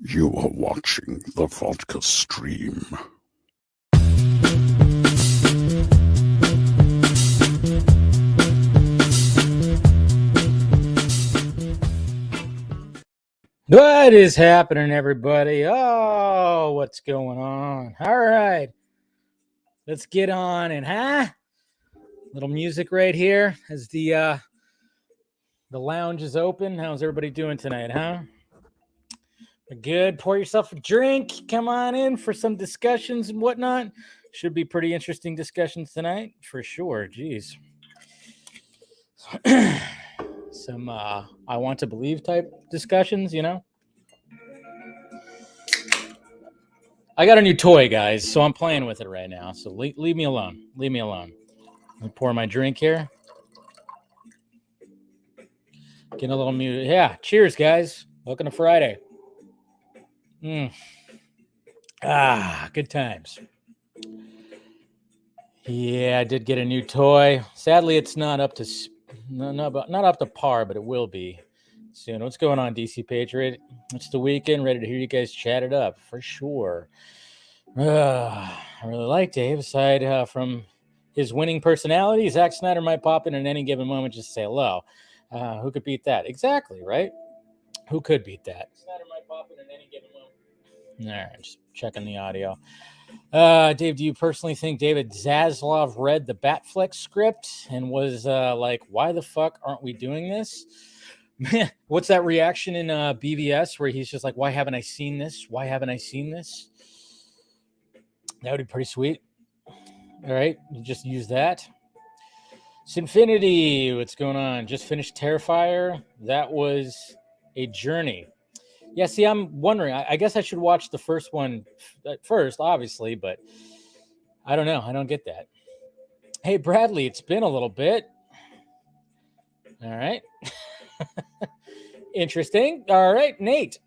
You are watching the Vodka stream. What is happening, everybody? Oh, what's going on? All right. Let's get on and little music right here as the lounge is open. How's everybody doing tonight, huh? Good. Pour yourself a drink. Come on in for some discussions and whatnot. Should be pretty interesting discussions tonight, for sure. Jeez. Some I want to believe type discussions, you know? I got a new toy, guys, so I'm playing with it right now. So leave me alone. Leave me alone. Let me pour my drink here. Getting a little music. Yeah, cheers, guys. Welcome to Friday. Good times. Yeah, I did get a new toy. Sadly, it's not up to not up to par, but it will be soon. What's going on, DC Patriot? It's the weekend. Ready to hear you guys chat it up for sure. I really like Dave. Aside from his winning personality, Zack Snyder might pop in at any given moment just to say hello. Who could beat that? Exactly, right? Who could beat that? Snyder might pop in at any given moment. All right, just checking the audio. Dave, do you personally think David Zaslav read the Batfleck script and was like, why the fuck aren't we doing this? What's that reaction in BVS where he's just like, why haven't I seen this? Why haven't I seen this? That would be pretty sweet. All right, you just use that. Sinfinity, what's going on? Just finished Terrifier. That was a journey. Yeah, see, I'm wondering. I guess I should watch the first one first, obviously, but I don't know. I don't get that. Hey, Bradley, it's been a little bit. All right. Interesting. All right, Nate.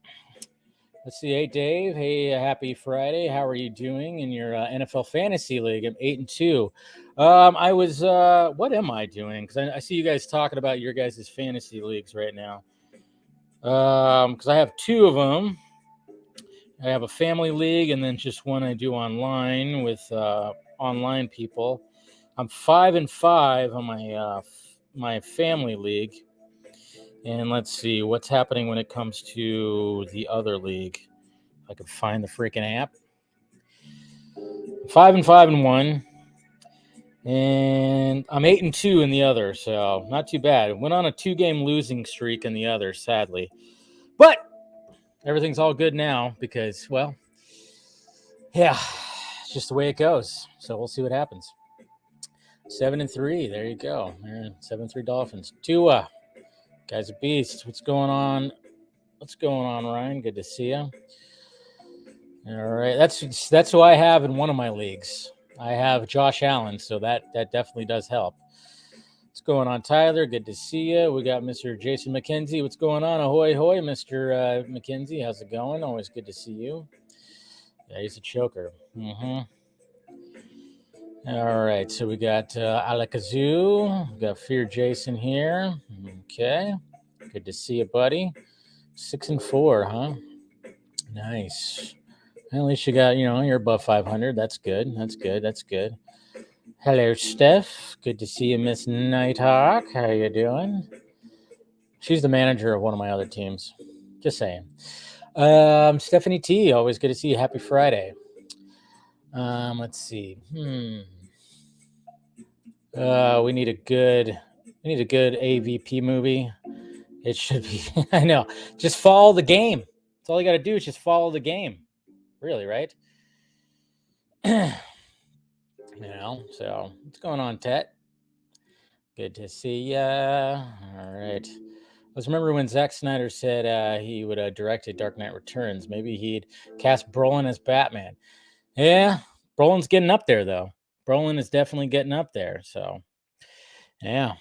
Let's see. Hey, Dave. Hey, happy Friday. How are you doing in your NFL fantasy league? I'm 8-2. I was. What am I doing? Because I see you guys talking about your guys' fantasy leagues right now. Because I have two of them. I have a family league and then just one I do online with online people. I'm 5-5 on my family league. And let's see what's happening when it comes to the other league. If I could find the freaking app. 5-5-1. And I'm 8-2 in the other, so not too bad. Went on a 2-game losing streak in the other, sadly. But everything's all good now because, well, yeah, it's just the way it goes. So we'll see what happens. 7-3. There you go. 7-3 Dolphins. Tua. Guy's a beast. What's going on? What's going on, Ryan? Good to see you. All right. That's who I have in one of my leagues. I have Josh Allen, so that definitely does help. What's going on, Tyler? Good to see you. We got Mr. Jason McKenzie. What's going on? Ahoy, hoy, Mr. McKenzie. How's it going? Always good to see you. Yeah, he's a choker. All right, so we got Alakazoo. We got Fear Jason here. Okay, good to see you, buddy. 6-4, huh? Nice. At least you got, you're above 500. That's good. That's good. Hello, Steph. Good to see you, Miss Nighthawk. How you doing? She's the manager of one of my other teams. Just saying. Stephanie T. Always good to see you. Happy Friday. Let's see. We need a good AVP movie. It should be. I know. Just follow the game. That's all you got to do is just follow the game. Really, right? So what's going on, Tet? Good to see ya. All right. I was remember when Zack Snyder said he would direct a Dark Knight Returns. Maybe he'd cast Brolin as Batman. Yeah, Brolin's getting up there, though. Brolin is definitely getting up there. So, yeah,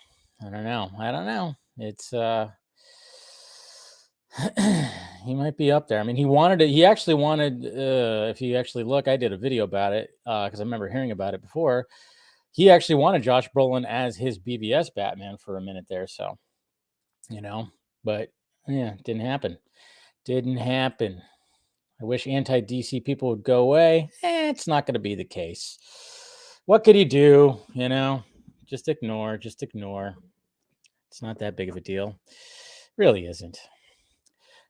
I don't know. It's he might be up there. I mean, he actually wanted. If you actually look, I did a video about it because I remember hearing about it before. He actually wanted Josh Brolin as his BVS Batman for a minute there. So, but yeah, didn't happen. I wish anti-DC people would go away. It's not going to be the case. What could he do? Just ignore. It's not that big of a deal. Really isn't.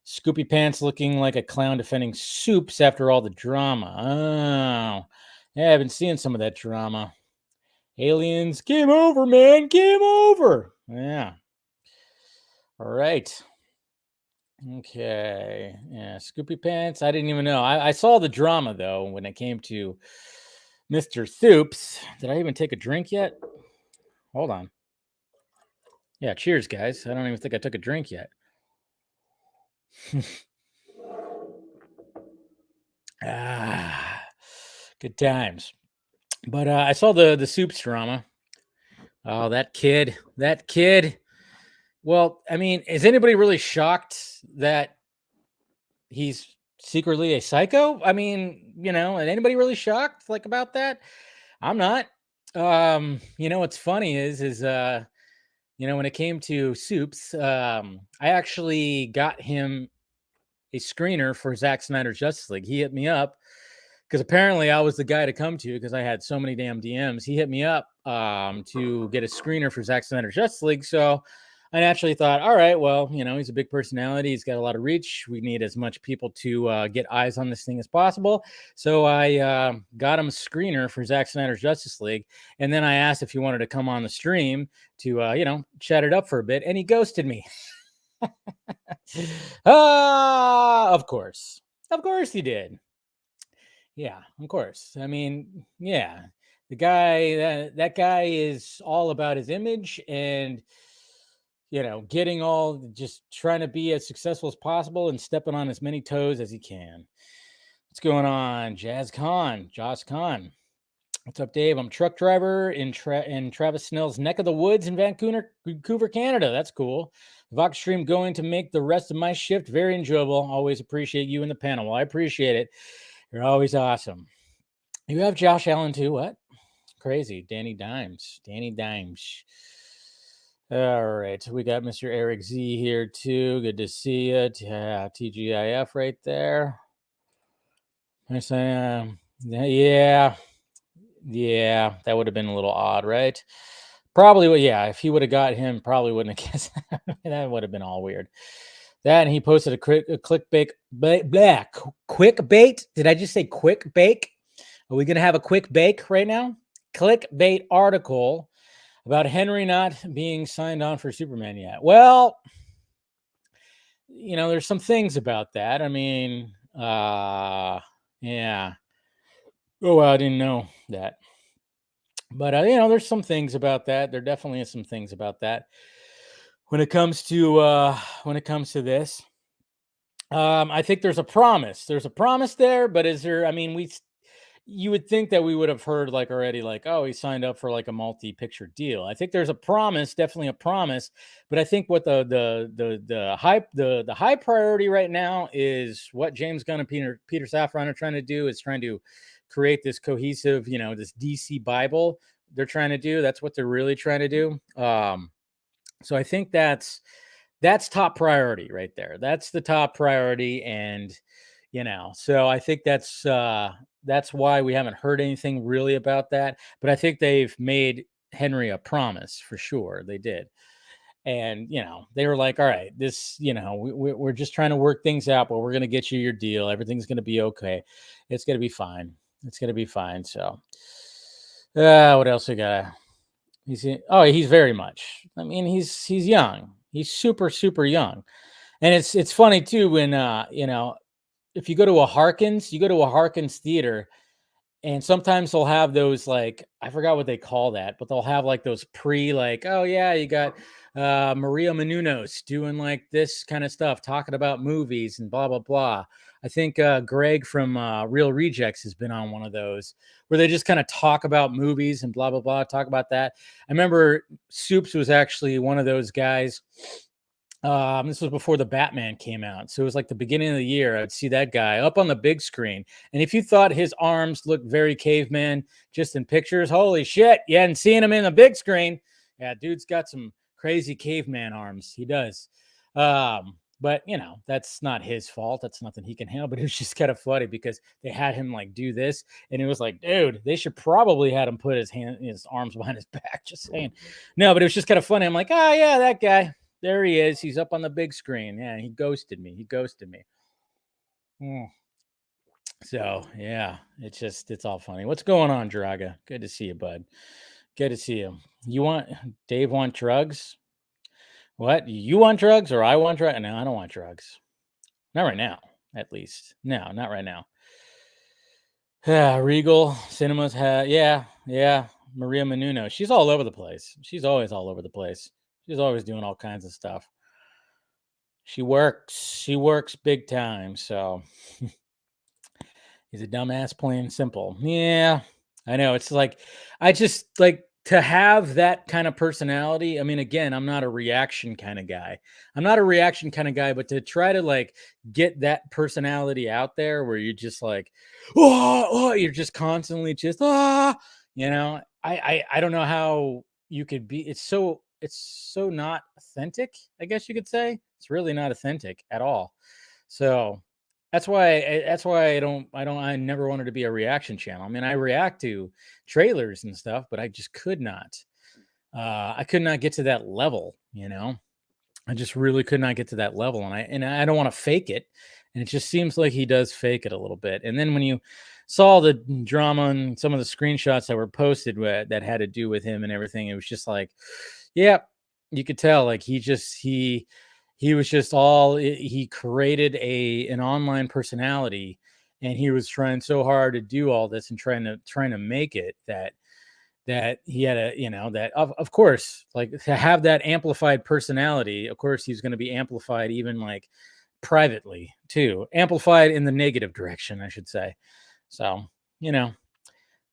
Scoopy Pants looking like a clown defending Soups after all the drama. Oh, yeah, I've been seeing some of that drama. Aliens, game over, man. Game over. Yeah. All right. Okay. Yeah, Scoopy Pants. I didn't even know. I saw the drama, though, when it came to Mr. Soups. Did I even take a drink yet? Hold on. Yeah, cheers, guys. I don't even think I took a drink yet. Good times. But I saw the Soups drama. Oh, that kid. Well, I mean, is anybody really shocked that he's secretly a psycho? I mean, is anybody really shocked about that? I'm not. What's funny is when it came to Soups, I actually got him a screener for Zack Snyder's Justice League. He hit me up because apparently I was the guy to come to because I had so many damn DMs. He hit me up to get a screener for Zack Snyder's Justice League. So I naturally thought, all right, well, he's a big personality. He's got a lot of reach. We need as much people to get eyes on this thing as possible. So I got him a screener for Zack Snyder's Justice League. And then I asked if he wanted to come on the stream to, chat it up for a bit. And he ghosted me. Of course he did. Yeah, of course. I mean, yeah, the guy that guy is all about his image and getting all just trying to be as successful as possible and stepping on as many toes as he can. What's going on, Josh Khan? What's up, Dave? I'm a truck driver in Travis Snell's neck of the woods in Vancouver, Canada. That's cool. Vodka stream going to make the rest of my shift very enjoyable. Always appreciate you in the panel. Well, I appreciate it. You're always awesome. You have Josh Allen too. What? Crazy. Danny Dimes. All right. We got Mr. Eric Z here too. Good to see you. TGIF right there. I say, yeah, that would have been a little odd, right? Probably, yeah. If he would have got him, probably wouldn't have guessed. That would have been all weird. That, and he posted a clickbait. Quick bait? Did I just say quick bake? Are we going to have a quick bake right now? Clickbait article about Henry not being signed on for Superman yet. Well, there's some things about that. I mean, yeah. Oh, I didn't know that. But, there's some things about that. There definitely is some things about that. When it comes to this, I think there's a promise. There's a promise there, but is there? I mean, you would think that we would have heard already, oh, he signed up for a multi-picture deal. I think there's a promise, definitely a promise. But I think what the high priority right now is what James Gunn and Peter Safran are trying to do is trying to create this cohesive, this DC Bible. They're trying to do. That's what they're really trying to do. So I think that's top priority right there. That's the top priority. And, so I think that's why we haven't heard anything really about that. But I think they've made Henry a promise for sure. They did. And, they were like, all right, this, we're just trying to work things out, but we're going to get you your deal. Everything's going to be okay. It's going to be fine. So, what else we got? He's very much. I mean, he's young. He's super, super young. And it's funny too when if you go to a Harkins theater, and sometimes they'll have those I forgot what they call that, but they'll have those oh yeah, you got Maria Menounos doing this kind of stuff, talking about movies and blah blah blah. I think Greg from Real Rejects has been on one of those where they just kind of talk about movies and blah blah blah, talk about that. I remember Soups was actually one of those guys. This was before the Batman came out. So it was the beginning of the year. I'd see that guy up on the big screen. And if you thought his arms looked very caveman just in pictures, holy shit, you hadn't seen him in the big screen. Yeah, dude's got some crazy caveman arms. He does. But that's not his fault. That's nothing he can handle. But it was just kind of funny because they had him like do this, and it was like, dude, they should probably had him put his arms behind his back. Just saying. No, but it was just kind of funny. I'm like, oh yeah, that guy. There he is. He's up on the big screen. Yeah, he ghosted me. So yeah, it's all funny. What's going on, Draga? Good to see you, bud. Good to see you. Dave want drugs? What? You want drugs or I want drugs? No, I don't want drugs. Not right now, at least. No, not right now. Regal Cinemas yeah. Maria Menounos. She's all over the place. She's always all over the place. She's always doing all kinds of stuff. She works big time. So he's a dumbass, plain and simple. Yeah, I know. It's like, I just like to have that kind of personality. I mean, again, I'm not a reaction kind of guy. But to try to like get that personality out there where you're just like, you're just constantly just, I don't know how you could be. It's so not authentic, I guess you could say. It's really not authentic at all. So that's why I never wanted to be a reaction channel. I mean, I react to trailers and stuff, but I just could not. I could not get to that level, I just really could not get to that level, and I don't want to fake it. And it just seems like he does fake it a little bit. And then when you saw the drama and some of the screenshots that were posted that had to do with him and everything, it was just like, yeah, you could tell like he was just he created an online personality, and he was trying so hard to do all this and trying to make it that he had that of course, like, to have that amplified personality, of course he's going to be amplified even like privately too, amplified in the negative direction, I should say. So,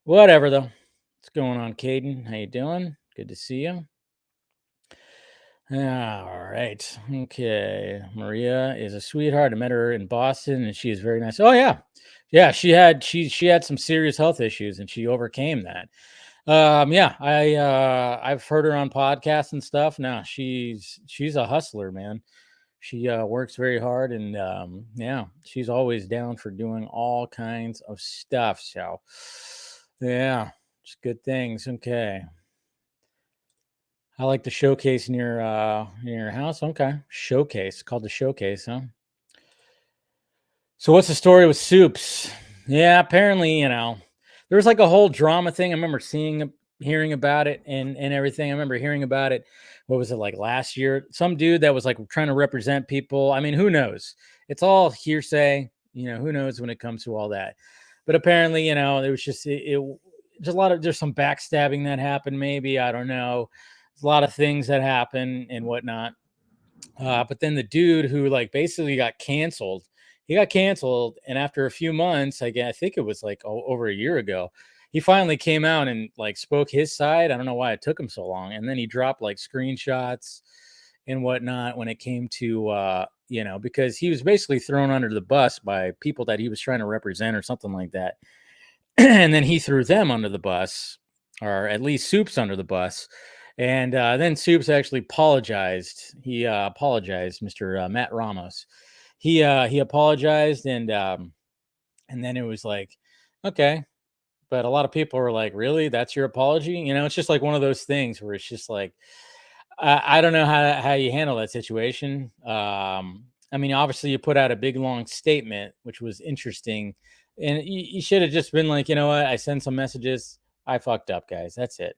whatever though. What's going on, Caden? How you doing? Good to see you. All right. Okay. Maria is a sweetheart. I met her in Boston and she is very nice. Oh yeah. Yeah, she had some serious health issues and she overcame that. Yeah, I've heard her on podcasts and stuff. Now she's a hustler, man. She works very hard, and yeah, she's always down for doing all kinds of stuff. So yeah, just good things. Okay. I like the showcase near your house. Okay. Showcase, called the Showcase, huh? So what's the story with Soups? Yeah, apparently, there was like a whole drama thing. I remember hearing about it and everything. I remember hearing about it. What was it, like last year? Some dude that was like trying to represent people. I mean, who knows? It's all hearsay. Who knows when it comes to all that? But apparently, there was just just there's some backstabbing that happened. Maybe, I don't know. There's a lot of things that happen and whatnot. But then the dude who like basically got canceled, and after a few months, I think it was like over a year ago, he finally came out and like spoke his side. I don't know why it took him so long. And then he dropped like screenshots and whatnot when it came to because he was basically thrown under the bus by people that he was trying to represent or something like that. And then he threw them under the bus, or at least Soups under the bus. And then Soups actually apologized. He apologized, Mr. Matt Ramos. He apologized, and then it was like, okay. But a lot of people were like, really? That's your apology? It's just like one of those things where it's just like, I don't know how you handle that situation. I mean, obviously you put out a big long statement, which was interesting. And you should have just been like, you know what? I sent some messages. I fucked up, guys. That's it.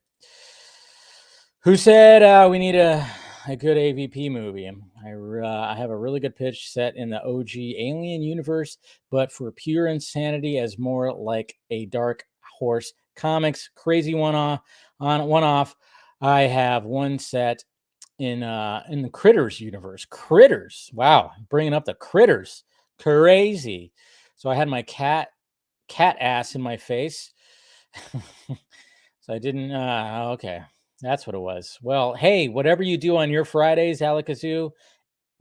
Who said we need a good AVP movie? I have a really good pitch set in the OG Alien universe, but for pure insanity as more like a Dark Horse Comics crazy one-off. I have one set in the Critters universe. Critters, wow, bringing up the Critters, crazy. So I had my cat ass in my face. So I didn't. Okay. That's what it was. Well, hey, whatever you do on your Fridays, Alakazoo,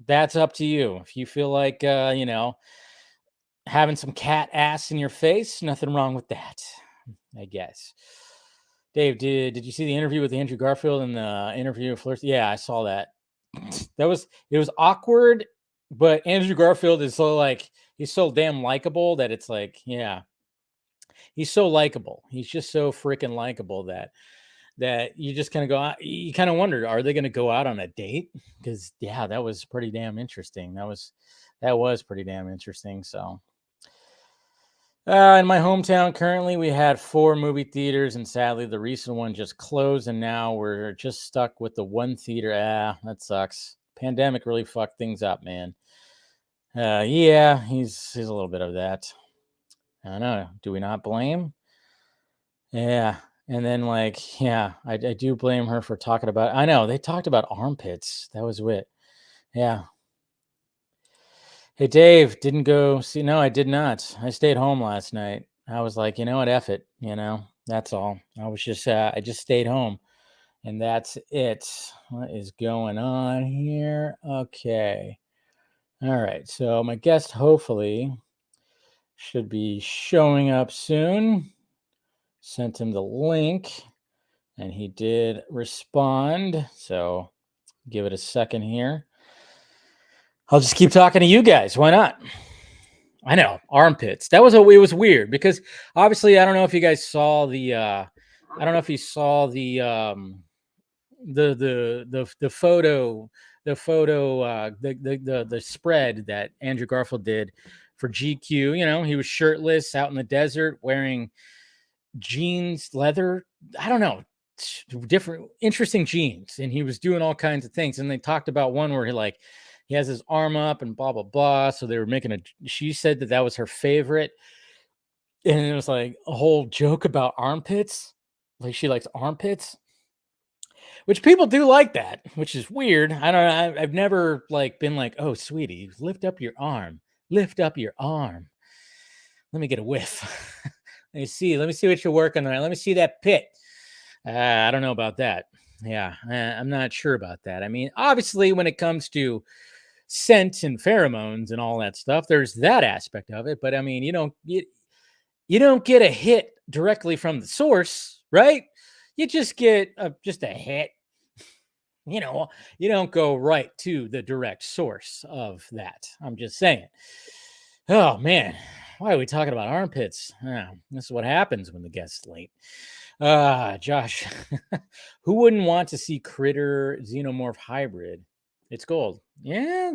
that's up to you. If you feel like, having some cat ass in your face, nothing wrong with that, I guess. Dave, did you see the interview with Andrew Garfield and the interview of Flirt? Yeah, I saw that. It was awkward But Andrew Garfield is so like, he's so damn likable that it's like, yeah, he's so likable. He's just so freaking likable that you just kind of go, you kind of wonder, are they going to go out on a date? Because yeah, that was pretty damn interesting. That was pretty damn interesting. So in my hometown currently we had 4 movie theaters, and sadly the recent one just closed, and now we're just stuck with the one theater. That sucks. Pandemic really fucked things up, man. Yeah, he's a little bit of that. I don't know. Do we not blame? Yeah. And then like, yeah, I do blame her for talking about, I know they talked about armpits. That was wit. Yeah. Hey Dave, didn't go see, no, I did not. I stayed home last night. I was like, you know what, F it, that's all. I just stayed home, and that's it. What is going on here? Okay. All right. So my guest hopefully should be showing up soon. Sent him the link, and he did respond. So give it a second here. I'll just keep talking to you guys. Why not? I know, armpits. It was weird because obviously I don't know if you guys saw the I don't know if you saw the photo the spread that Andrew Garfield did for GQ. He was shirtless out in the desert wearing jeans, leather, I don't know, different interesting jeans, and he was doing all kinds of things. And they talked about one where he has his arm up and blah blah blah. So they were making she said that was her favorite, and it was like a whole joke about armpits, like she likes armpits, which people do like that, which is weird. I don't know. I've never been like, oh sweetie, lift up your arm, let me get a whiff. Let me see what you're working on. Let me see that pit. I don't know about that. Yeah, I'm not sure about that. I mean, obviously, when it comes to scent and pheromones and all that stuff, there's that aspect of it. But I mean, you don't get a hit directly from the source, right? You just get just a hit. You don't go right to the direct source of that. I'm just saying. Oh man, why are we talking about armpits? This is what happens when the guest's late. Josh, who wouldn't want to see Critter Xenomorph hybrid? It's gold. Yeah,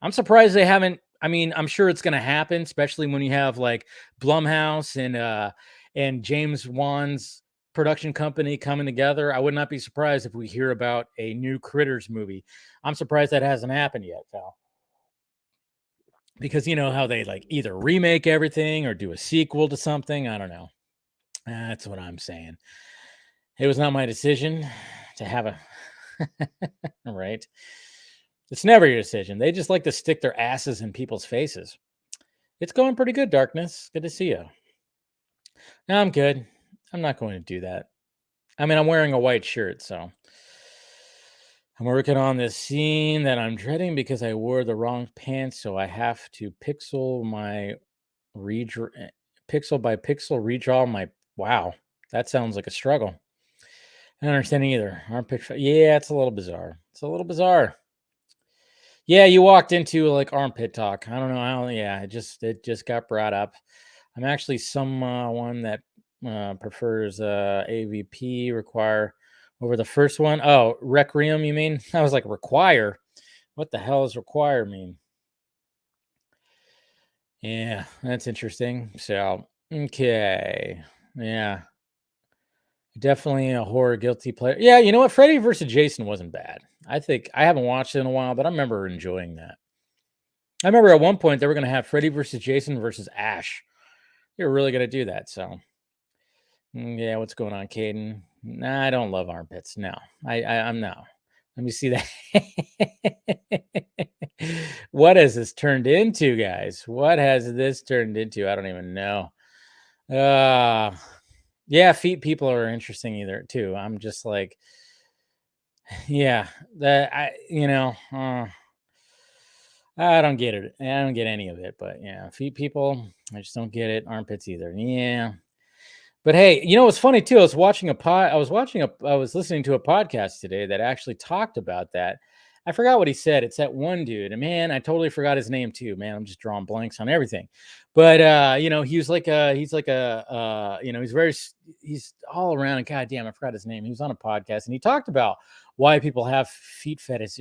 I'm surprised they haven't. I mean, I'm sure it's going to happen, especially when you have like Blumhouse and James Wan's production company coming together. I would not be surprised if we hear about a new Critters movie. I'm surprised that hasn't happened yet, pal. Because you know how they either remake everything or do a sequel to something. I don't know. That's what I'm saying. It was not my decision to have a right. It's never your decision. They just like to stick their asses in people's faces. It's going pretty good, Darkness. Good to see you. No, I'm good. I'm not going to do that. I mean, I'm wearing a white shirt, so I'm working on this scene that I'm dreading because I wore the wrong pants, so I have to pixel by pixel redraw my. Wow, that sounds like a struggle. I don't understand either. Yeah, it's a little bizarre. Yeah, you walked into armpit talk. I don't know how. Yeah, it just got brought up. I'm actually someone that prefers AVP require over the first one. Oh, Requiem, you mean? I was like, require? What the hell does require mean? Yeah, that's interesting. So, okay. Yeah. Definitely a horror guilty player. Yeah, you know what? Freddy versus Jason wasn't bad. I think I haven't watched it in a while, but I remember enjoying that. I remember at one point they were going to have Freddy versus Jason versus Ash. They were really going to do that. So, yeah, what's going on, Caden? Nah, I don't love armpits. No, I'm no. Let me see that. What has this turned into, guys? What has this turned into? I don't even know. Yeah, feet people are interesting either too. I'm just like, yeah, that I don't get it. I don't get any of it. But yeah, feet people, I just don't get it. Armpits either. Yeah. But hey, what's funny too? I was listening to a podcast today that actually talked about that. I forgot what he said. It's that one dude, and man, I totally forgot his name too. Man, I'm just drawing blanks on everything. But you know, he's like a you know, he's all around. And goddamn, I forgot his name. He was on a podcast and he talked about why people have fetishes.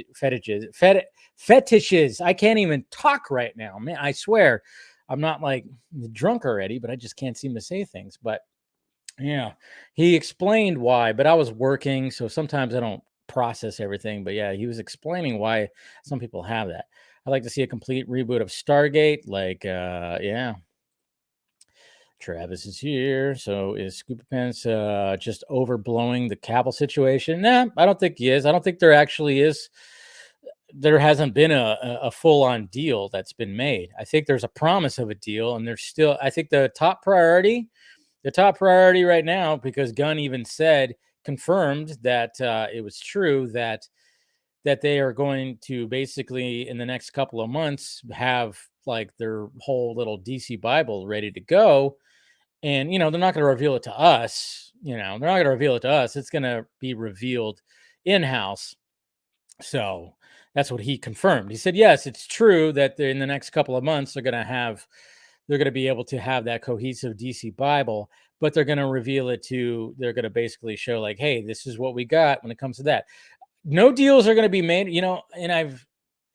I can't even talk right now, man. I swear, I'm not like drunk already, but I just can't seem to say things. But yeah, he explained why, but I was working, so sometimes I don't process everything. But yeah, he was explaining why some people have that. I'd like to see a complete reboot of Stargate. Like, yeah, Travis is here. So is Scoopy Pants just overblowing the Cavill situation? Nah, I don't think he is. I don't think there actually is. There hasn't been a full on deal that's been made. I think there's a promise of a deal, and there's still. I think the top priority right now, because Gunn even said, confirmed that it was true that they are going to basically in the next couple of months have like their whole little DC Bible ready to go. And you know, they're not going to reveal it to us. You know, they're not going to reveal it to us. It's going to be revealed in house. So that's what he confirmed. He said, yes, it's true that in the next couple of months they're going to be able to have that cohesive DC Bible, but they're going to reveal it to, they're going to basically show like, hey, this is what we got when it comes to that. No deals are going to be made, you know, and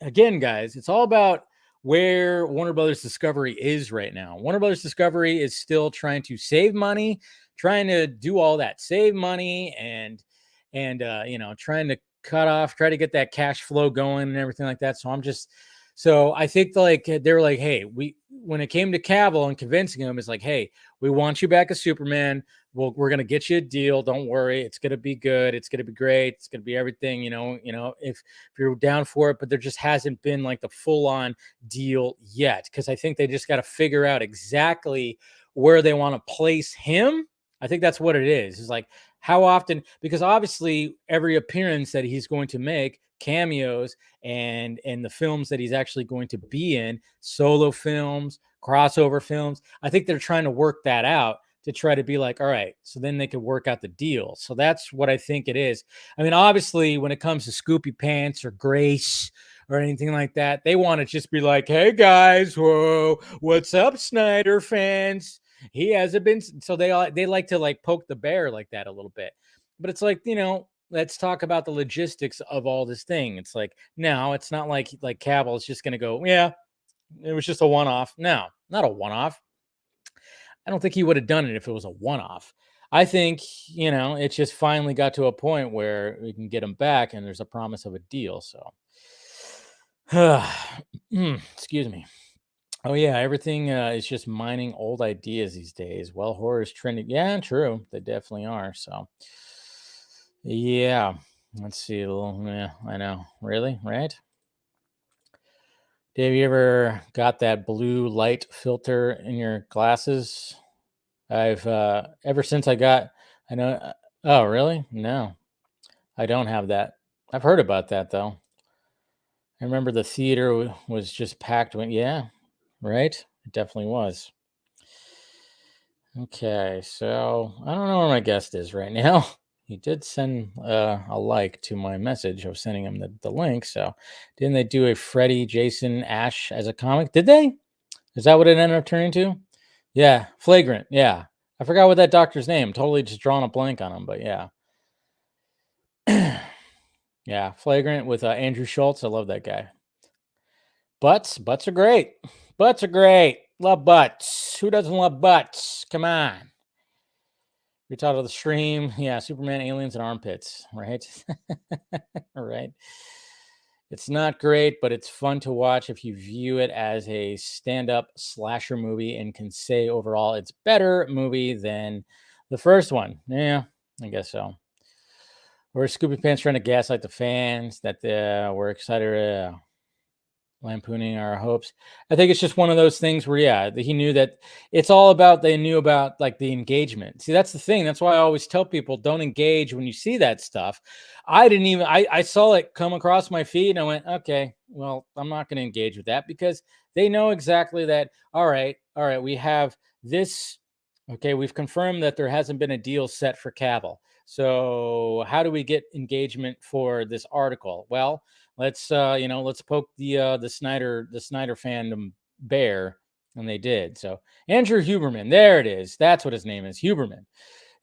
again, guys, it's all about where Warner Brothers Discovery is right now. Warner Brothers Discovery is still trying to save money, trying to do all that, save money and you know, trying to try to get that cash flow going and everything like that. So I think like they were like, hey, when it came to Cavill and convincing him, it's like, hey, we want you back as Superman. We're gonna get you a deal. Don't worry, it's gonna be good. It's gonna be great. It's gonna be everything. You know, if you're down for it, but there just hasn't been like the full on deal yet, because I think they just got to figure out exactly where they want to place him. I think that's what it is. It's like how often, because obviously every appearance that he's going to make, cameos and the films that he's actually going to be in, solo films, crossover films, I think they're trying to work that out to try to be like, all right, so then they could work out the deal. So that's what I think it is. I mean, obviously, when it comes to Scoopy Pants or Grace or anything like that, they want to just be like, hey guys, whoa, what's up, Snyder fans? He hasn't been, so they like to like poke the bear like that a little bit. But it's like, you know, let's talk about the logistics of all this thing. It's like, no, it's not like Cavill is just going to go, yeah, it was just a one-off. No, not a one-off. I don't think he would have done it if it was a one-off. I think, you know, it just finally got to a point where we can get him back and there's a promise of a deal. So, excuse me. Oh yeah, everything is just mining old ideas these days. Well, horror is trending. Yeah, true. They definitely are. So, yeah. Let's see. Yeah, I know. Really? Right? Have you ever got that blue light filter in your glasses? I've ever since I know. Oh, really? No, I don't have that. I've heard about that though. I remember the theater was just packed when, yeah, right? It definitely was. Okay, so I don't know where my guest is right now. He did send a like to my message. I was sending him the link. So, didn't they do a Freddy, Jason, Ash as a comic? Did they? Is that what it ended up turning to? Yeah, Flagrant. Yeah, I forgot what that doctor's name. Totally just drawing a blank on him, but yeah, yeah, Flagrant with Andrew Schultz. I love that guy. Butts are great. Butts are great. Love butts. Who doesn't love butts? Come on. We talked about the stream. Yeah, Superman, aliens, and armpits, right? Right. It's not great, but it's fun to watch if you view it as a stand-up slasher movie and can say overall it's better movie than the first one. Yeah, I guess so. We're Scoopy Pants trying to gaslight the fans that we're excited. Lampooning our hopes. I think it's just one of those things where, yeah, he knew that it's all about, they knew about like the engagement. See, that's the thing. That's why I always tell people don't engage when you see that stuff. I saw it come across my feed and I went, okay, well, I'm not going to engage with that because they know exactly that. All right, we have this. Okay, we've confirmed that there hasn't been a deal set for Cavill. So how do we get engagement for this article? Well, let's let's poke the Snyder fandom bear, and they did. So Andrew Huberman, there it is. That's what his name is, Huberman.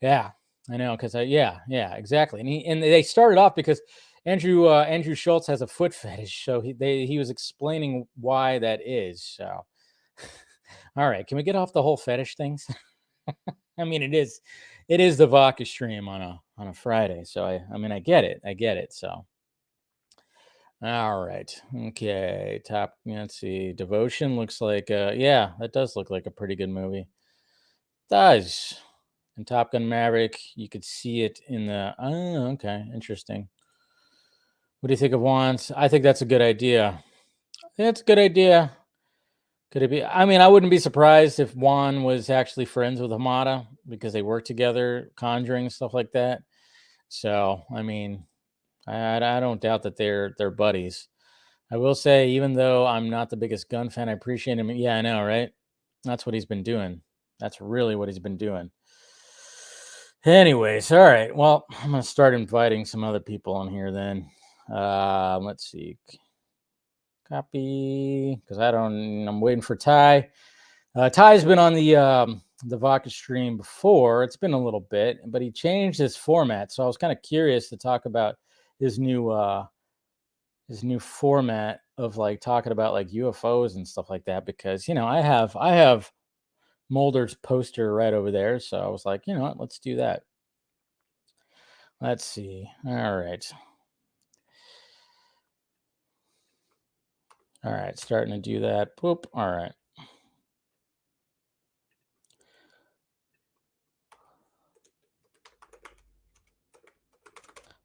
Yeah, I know, because yeah, exactly. And they started off because Andrew Schultz has a foot fetish, so he was explaining why that is. So, all right, can we get off the whole fetish things? I mean, it is the Vodka stream on a Friday, so I mean, I get it. So, all right, okay, top. Let's see, Devotion looks like yeah, that does look like a pretty good movie. It does. And Top Gun Maverick, you could see it in the. Oh, okay, interesting. What do you think of Wands? I think that's a good idea. That's a good idea. Could it be? I mean, I wouldn't be surprised if Juan was actually friends with Hamada because they work together, conjuring stuff like that. So, I mean, I don't doubt that they're buddies. I will say, even though I'm not the biggest Gunn fan, I appreciate him. Yeah, I know, right? That's what he's been doing. That's really what he's been doing. Anyways, all right. Well, I'm gonna start inviting some other people on here then. Let's see. Copy, because I'm waiting for Ty. Ty's been on the Vodka stream before. It's been a little bit, but he changed his format. So I was kind of curious to talk about his new format of like talking about like UFOs and stuff like that, because I have Mulder's poster right over there. So I was like, you know what, let's do that. Let's see. All right. All right, starting to do that. Boop. All right.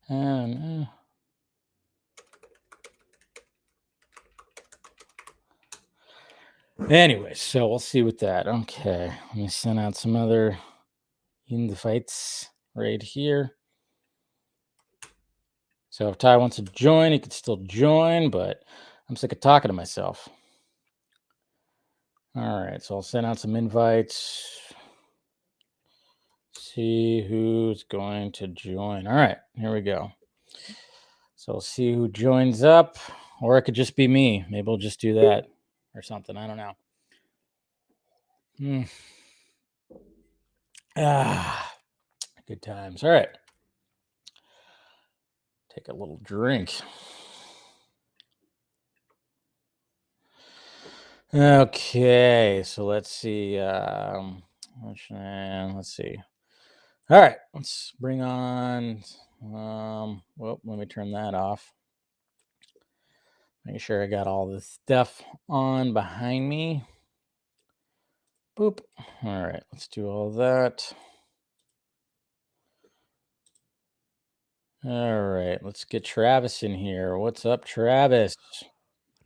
And anyways, so we'll see with that. Okay, let me send out some other invites right here. So if Ty wants to join, he could still join, but I'm sick of talking to myself. All right, so I'll send out some invites. See who's going to join. All right, here we go. So we'll see who joins up, or it could just be me. Maybe we'll just do that or something. I don't know. Good times. All right. Take a little drink. Okay, so let's see. Let's see. All right, let's bring on. Well, let me turn that off. Make sure I got all the stuff on behind me. Boop. All right, let's do all that. All right, let's get Travis in here. What's up, Travis?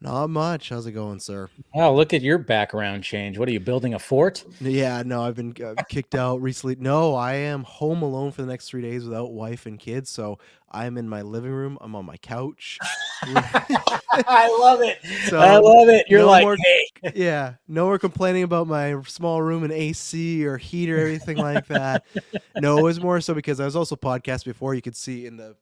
Not much. How's it going, sir? Oh, look at your background change. What are you building, a fort? Yeah, no, I've been kicked out recently. No, I am home alone for the next 3 days without wife and kids. So I'm in my living room. I'm on my couch. I love it. So I love it. You're no like, more, hey. Yeah, no more complaining about my small room and AC or heater, everything like that. No, it was more so because I was also podcast before. You could see in the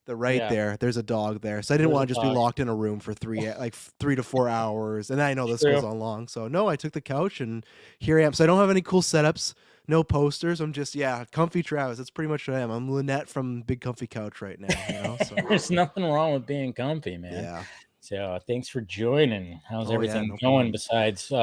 right there, there's a dog there. So I didn't want to just be locked in a room for 3 to 4 hours. And I know this goes on long. So no, I took the couch and here I am. So I don't have any cool setups, no posters. I'm just, comfy Travis. That's pretty much what I am. I'm Lynette from Big Comfy Couch right now. So there's nothing wrong with being comfy, man. Yeah. So thanks for joining. How's everything going besides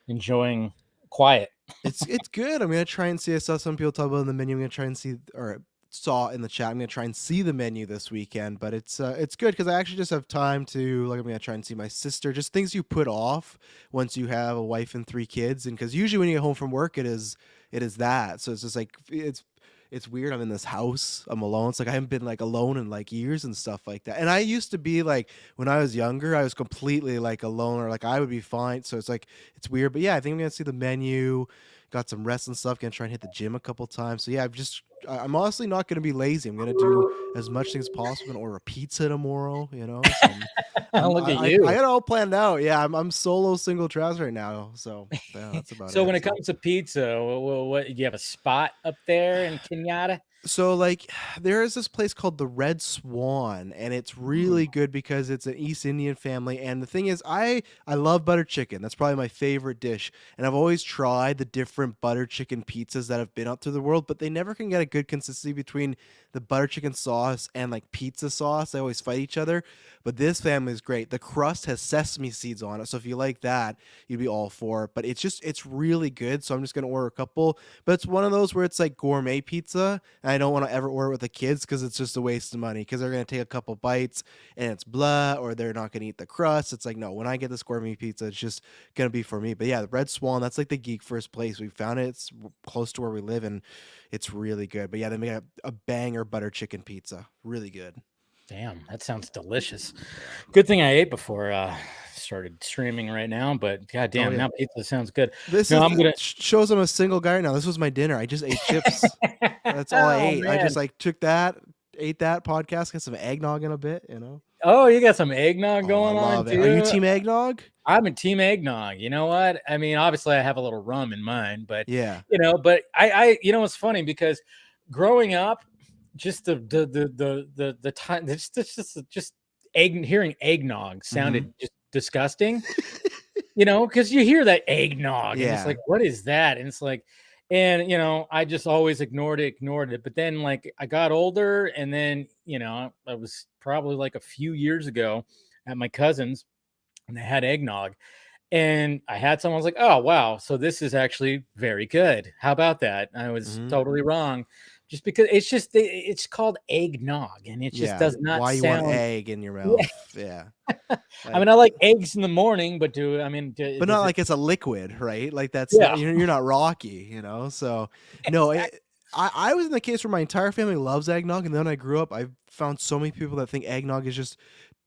enjoying quiet? It's good. I'm gonna try and see. I saw some people talk about in the menu. I'm gonna try and see, or saw in the chat. I'm gonna try and see the menu this weekend. But it's good because I actually just have time to, like, I'm gonna try and see my sister. Just things you put off once you have a wife and 3 kids, and because usually when you get home from work, it is that. So it's just like it's weird. I'm in this house. I'm alone. It's like I haven't been like alone in like years and stuff like that. And I used to be like, when I was younger, I was completely like alone, or like I would be fine. So it's like, it's weird. But yeah, I think I'm gonna see the menu. Got some rest and stuff. Gonna try and hit the gym a couple times. So yeah, I'm honestly not gonna be lazy. I'm gonna do as much things as possible and order a pizza tomorrow. So look at you. I got it all planned out. Yeah, I'm solo single Travis right now. So yeah, that's about it. So when it comes to pizza, what do you have a spot up there in Kenyatta? So like there is this place called the Red Swan, and it's really good because it's an East Indian family. And the thing is, I love butter chicken. That's probably my favorite dish. And I've always tried the different butter chicken pizzas that have been up through the world, but they never can get a good consistency between the butter chicken sauce and like pizza sauce. They always fight each other. But this family is great. The crust has sesame seeds on it, so if you like that, you'd be all for it. But it's really good. So I'm just gonna order a couple. But it's one of those where it's like gourmet pizza, and I don't want to ever order it with the kids because it's just a waste of money because they're gonna take a couple bites and it's blah, or they're not gonna eat the crust. It's like no, when I get this gourmet pizza, it's just gonna be for me. But yeah, the Red Swan, that's like the geek first place. We found it. It's close to where we live, and it's really good. But yeah, they make a banger butter chicken pizza. Really good. Damn, that sounds delicious. Good thing I ate before started streaming right now, but goddamn, yeah. now pizza sounds good. This No, is I'm gonna shows I'm a single guy right now. This was my dinner. I just ate chips. That's all I Oh, ate. I just man. like took that, ate that podcast, got some eggnog in a bit, you know. Oh, you got some eggnog Oh, I going on love it. Are you too. team eggnog? I'm a team eggnog. You know what? I mean, obviously I have a little rum in mine, but Yeah. but I it's funny because growing up, just the time just hearing eggnog sounded just disgusting. Because you hear that eggnog and it's Yeah. like, what is that? And it's like, and I just always ignored it. But then like I got older, and then I was probably like a few years ago at my cousin's, and they had eggnog, and I had some. I was like, oh wow, so this is actually very good. How about that? I was Mhm. totally wrong, just because it's called eggnog, and it just Yeah. does not Why you want sound. egg in your Yeah. mouth? Yeah. I mean, I like eggs in the morning, but But not does it? like it's a liquid, right? Like that's not Yeah. you're not Rocky, you know. So no, I was in the case where my entire family loves eggnog, and then when I grew up, I found so many people that think eggnog is just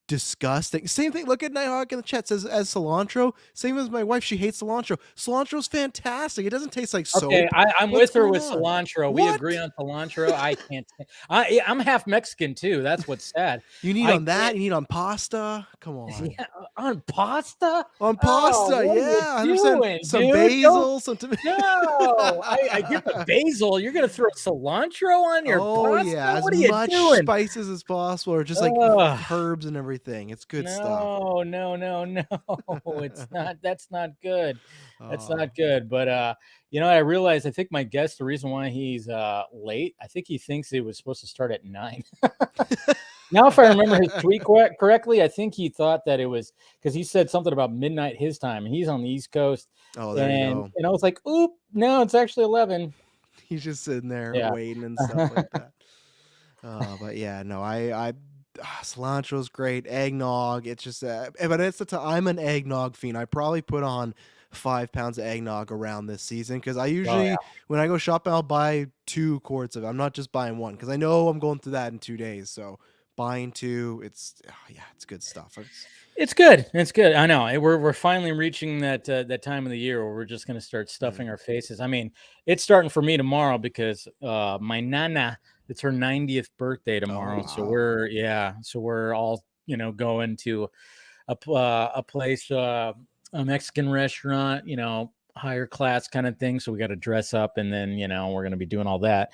disgusting. Same thing. Look at Nighthawk in the chat says as cilantro. Same as my wife. She hates cilantro. Cilantro's fantastic. It doesn't taste like Okay, soap. I'm What's with her going with on? cilantro. We What? agree on cilantro. I can't. I'm half Mexican too. That's what's sad. You need I on that? can't. You need on pasta? Come on. Yeah, on pasta. On Oh, pasta, what are you yeah, 100%. doing, Some dude? Don't. basil, some No, I get the basil. You're gonna throw cilantro on your Oh pasta? yeah, as What are you much doing? spices as possible, or just like Ugh. herbs and everything. It's good stuff. No, no, no, no. It's not. That's not good. That's Oh. not good. But I realized, I think my guest, the reason why he's late, I think he thinks it was supposed to start at 9. Now, if I remember his tweet correctly, I think he thought that it was because he said something about midnight his time, and he's on the East Coast. Oh, there you And go. I was like, oop, no, it's actually 11. He's just sitting there Yeah. waiting and stuff like that. But yeah, no, cilantro's great. Eggnog, it's just, but it's the time. I'm an eggnog fiend. I probably put on 5 pounds of eggnog around this season because I Oh yeah. usually, when I go shopping, I'll buy 2 quarts of it. I'm not just buying one because I know I'm going through that in 2 days. So buying two, it's good stuff. It's good. It's good. I know. We're finally reaching that time of the year where we're just going to start stuffing our faces. I mean, it's starting for me tomorrow because my nana, it's her 90th birthday tomorrow. So wow. we're all going to a place, a Mexican restaurant, higher class kind of thing. So we got to dress up, and then we're going to be doing all that.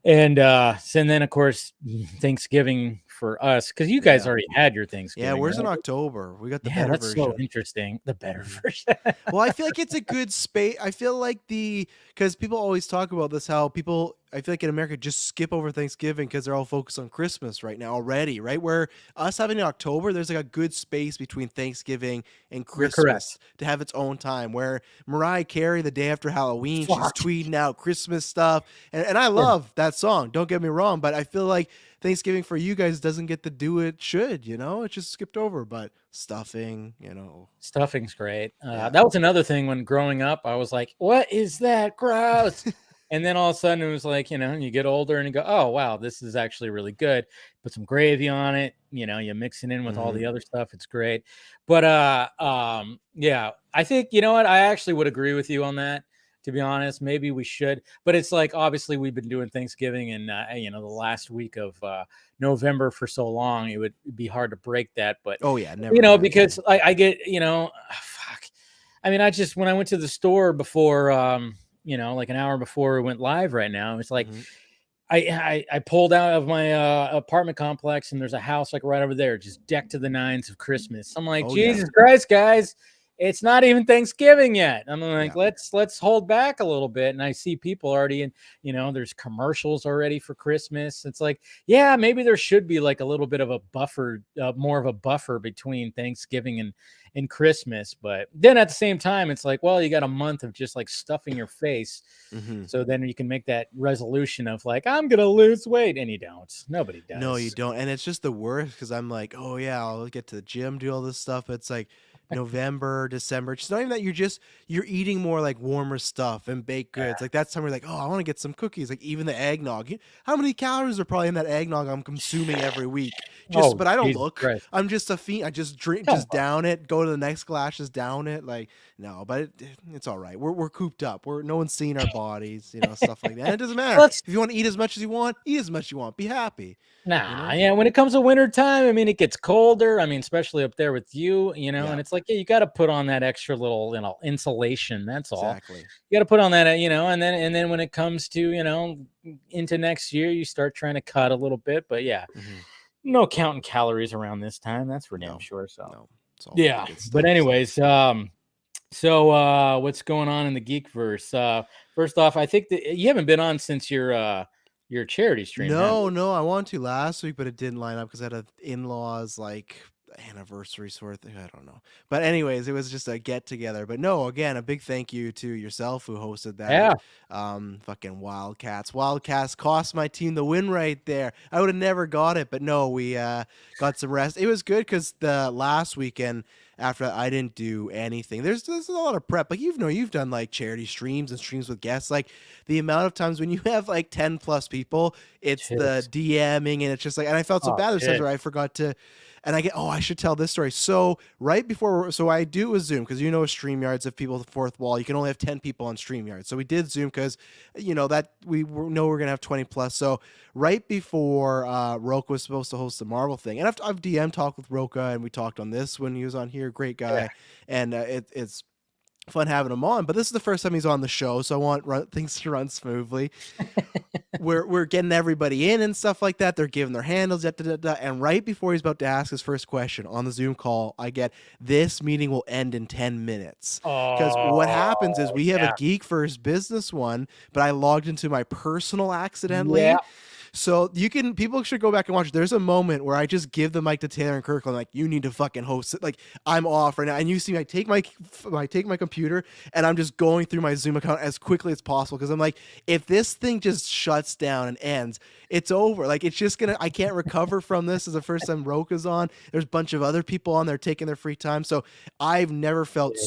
And then of course Thanksgiving for us, because you guys Yeah. already had your Thanksgiving. Yeah, where's in Right? October? We got the Yeah, better that's version. so interesting. The better Mhm. version. Well, I feel like it's a good space. I feel like because people always talk about this, how people, I feel like in America just skip over Thanksgiving because they're all focused on Christmas right now already, right? Where us having in October, there's like a good space between Thanksgiving and You're correct. Christmas to have its own time. Where Mariah Carey, the day after Halloween, she's Fuck. tweeting out Christmas stuff. And I Yeah. love that song. Don't get me wrong, but I feel like Thanksgiving for you guys doesn't get to do it should, It's just skipped over, but stuffing, Stuffing's great. Yeah. That was another thing when growing up. I was like, "What is that? Gross!" And then all of a sudden, it was like, you get older and you go, "Oh wow, this is actually really good." Put some gravy on it. You mix it in with all Mhm. the other stuff. It's great. But yeah, I think you know what. I actually would agree with you on that. To be honest, maybe we should. But it's like obviously we've been doing Thanksgiving and the last week of November for so long, it would be hard to break that. But Oh yeah, never. because I get, fuck. I mean, when I went to the store before, like an hour before we went live right now, it's like, Mhm. I pulled out of my apartment complex, and there's a house like right over there, just decked to the nines of Christmas. I'm like, Oh, yeah. Jesus Christ, guys, it's not even Thanksgiving yet. I'm like, Yeah. let's hold back a little bit. And I see people already in, there's commercials already for Christmas. It's like, yeah, maybe there should be like a little bit of a buffer, more of a buffer between Thanksgiving and Christmas. But then at the same time, it's like, well, you got a month of just like stuffing your face. Mhm. So then you can make that resolution of like, I'm going to lose weight. And you don't. Nobody does. No, you don't. And it's just the worst because I'm like, oh, yeah, I'll get to the gym, do all this stuff. But it's like November, December. It's not even that you're eating more like warmer stuff and baked goods. Like that's time where like, oh, I want to get some cookies. Like even the eggnog. How many calories are probably in that eggnog I'm consuming every week? Oh, But I don't Jesus look. Christ. I'm just a fiend. I just drink, Come just down it, go to the next glass, just down it. Like, no, but it's all right. We're cooped up. No one's seeing our bodies, stuff like that. And it doesn't matter. Let's If you want to eat as much as you want, eat as much as you want. Be happy. Nah, yeah. When it comes to winter time, I mean, it gets colder. I mean, especially up there with you, Yeah. and it's like, yeah, you got to put on that extra little, insulation. That's all. Exactly. You got to put on that, and then when it comes to, into next year, you start trying to cut a little bit. But yeah, no counting calories around this time. That's for damn sure. So No, it's all yeah. good stuff, But anyways, so what's going on in the Geekverse? First off, I think that you haven't been on since your charity stream. No, I wanted to last week, but it didn't line up because I had an in-laws like anniversary sort of thing. I don't know. But anyways, it was just a get together. But no, again, a big thank you to yourself who hosted that. Fucking Wildcats. Wildcats cost my team the win right there. I would have never got it, but no, we got some rest. It was good because the last weekend after that, I didn't do anything. There's a lot of prep. Like you've done like charity streams and streams with guests. Like the amount of times when you have like 10 plus people, it's the DMing and it's just like, and I felt so bad. There's times where I forgot to, and I should tell this story. So right before, so I do with Zoom because StreamYards, if people the fourth wall, you can only have 10 people on StreamYards. So we did Zoom because that we know we're gonna have 20 plus. So right before Roka was supposed to host the Marvel thing, and I've DM talked with Roka and we talked on this when he was on here. Great guy, and it's fun having him on. But this is the first time he's on the show, so I want things to run smoothly. We're getting everybody in and stuff like that. They're giving their handles, and right before he's about to ask his first question on the Zoom call, I get this meeting will end in 10 minutes. Because what happens is we have a Geek First business one, but I logged into my personal accidentally. Yeah. So people should go back and watch. There's a moment where I just give the mic to Taylor and Kirkland, like, you need to fucking host it. Like, I'm off right now. And you see me, I take my computer and I'm just going through my Zoom account as quickly as possible. Cause I'm like, if this thing just shuts down and ends, it's over. Like, it's just I can't recover from this. This is the first time Roka's on. There's a bunch of other people on there taking their free time. So I've never felt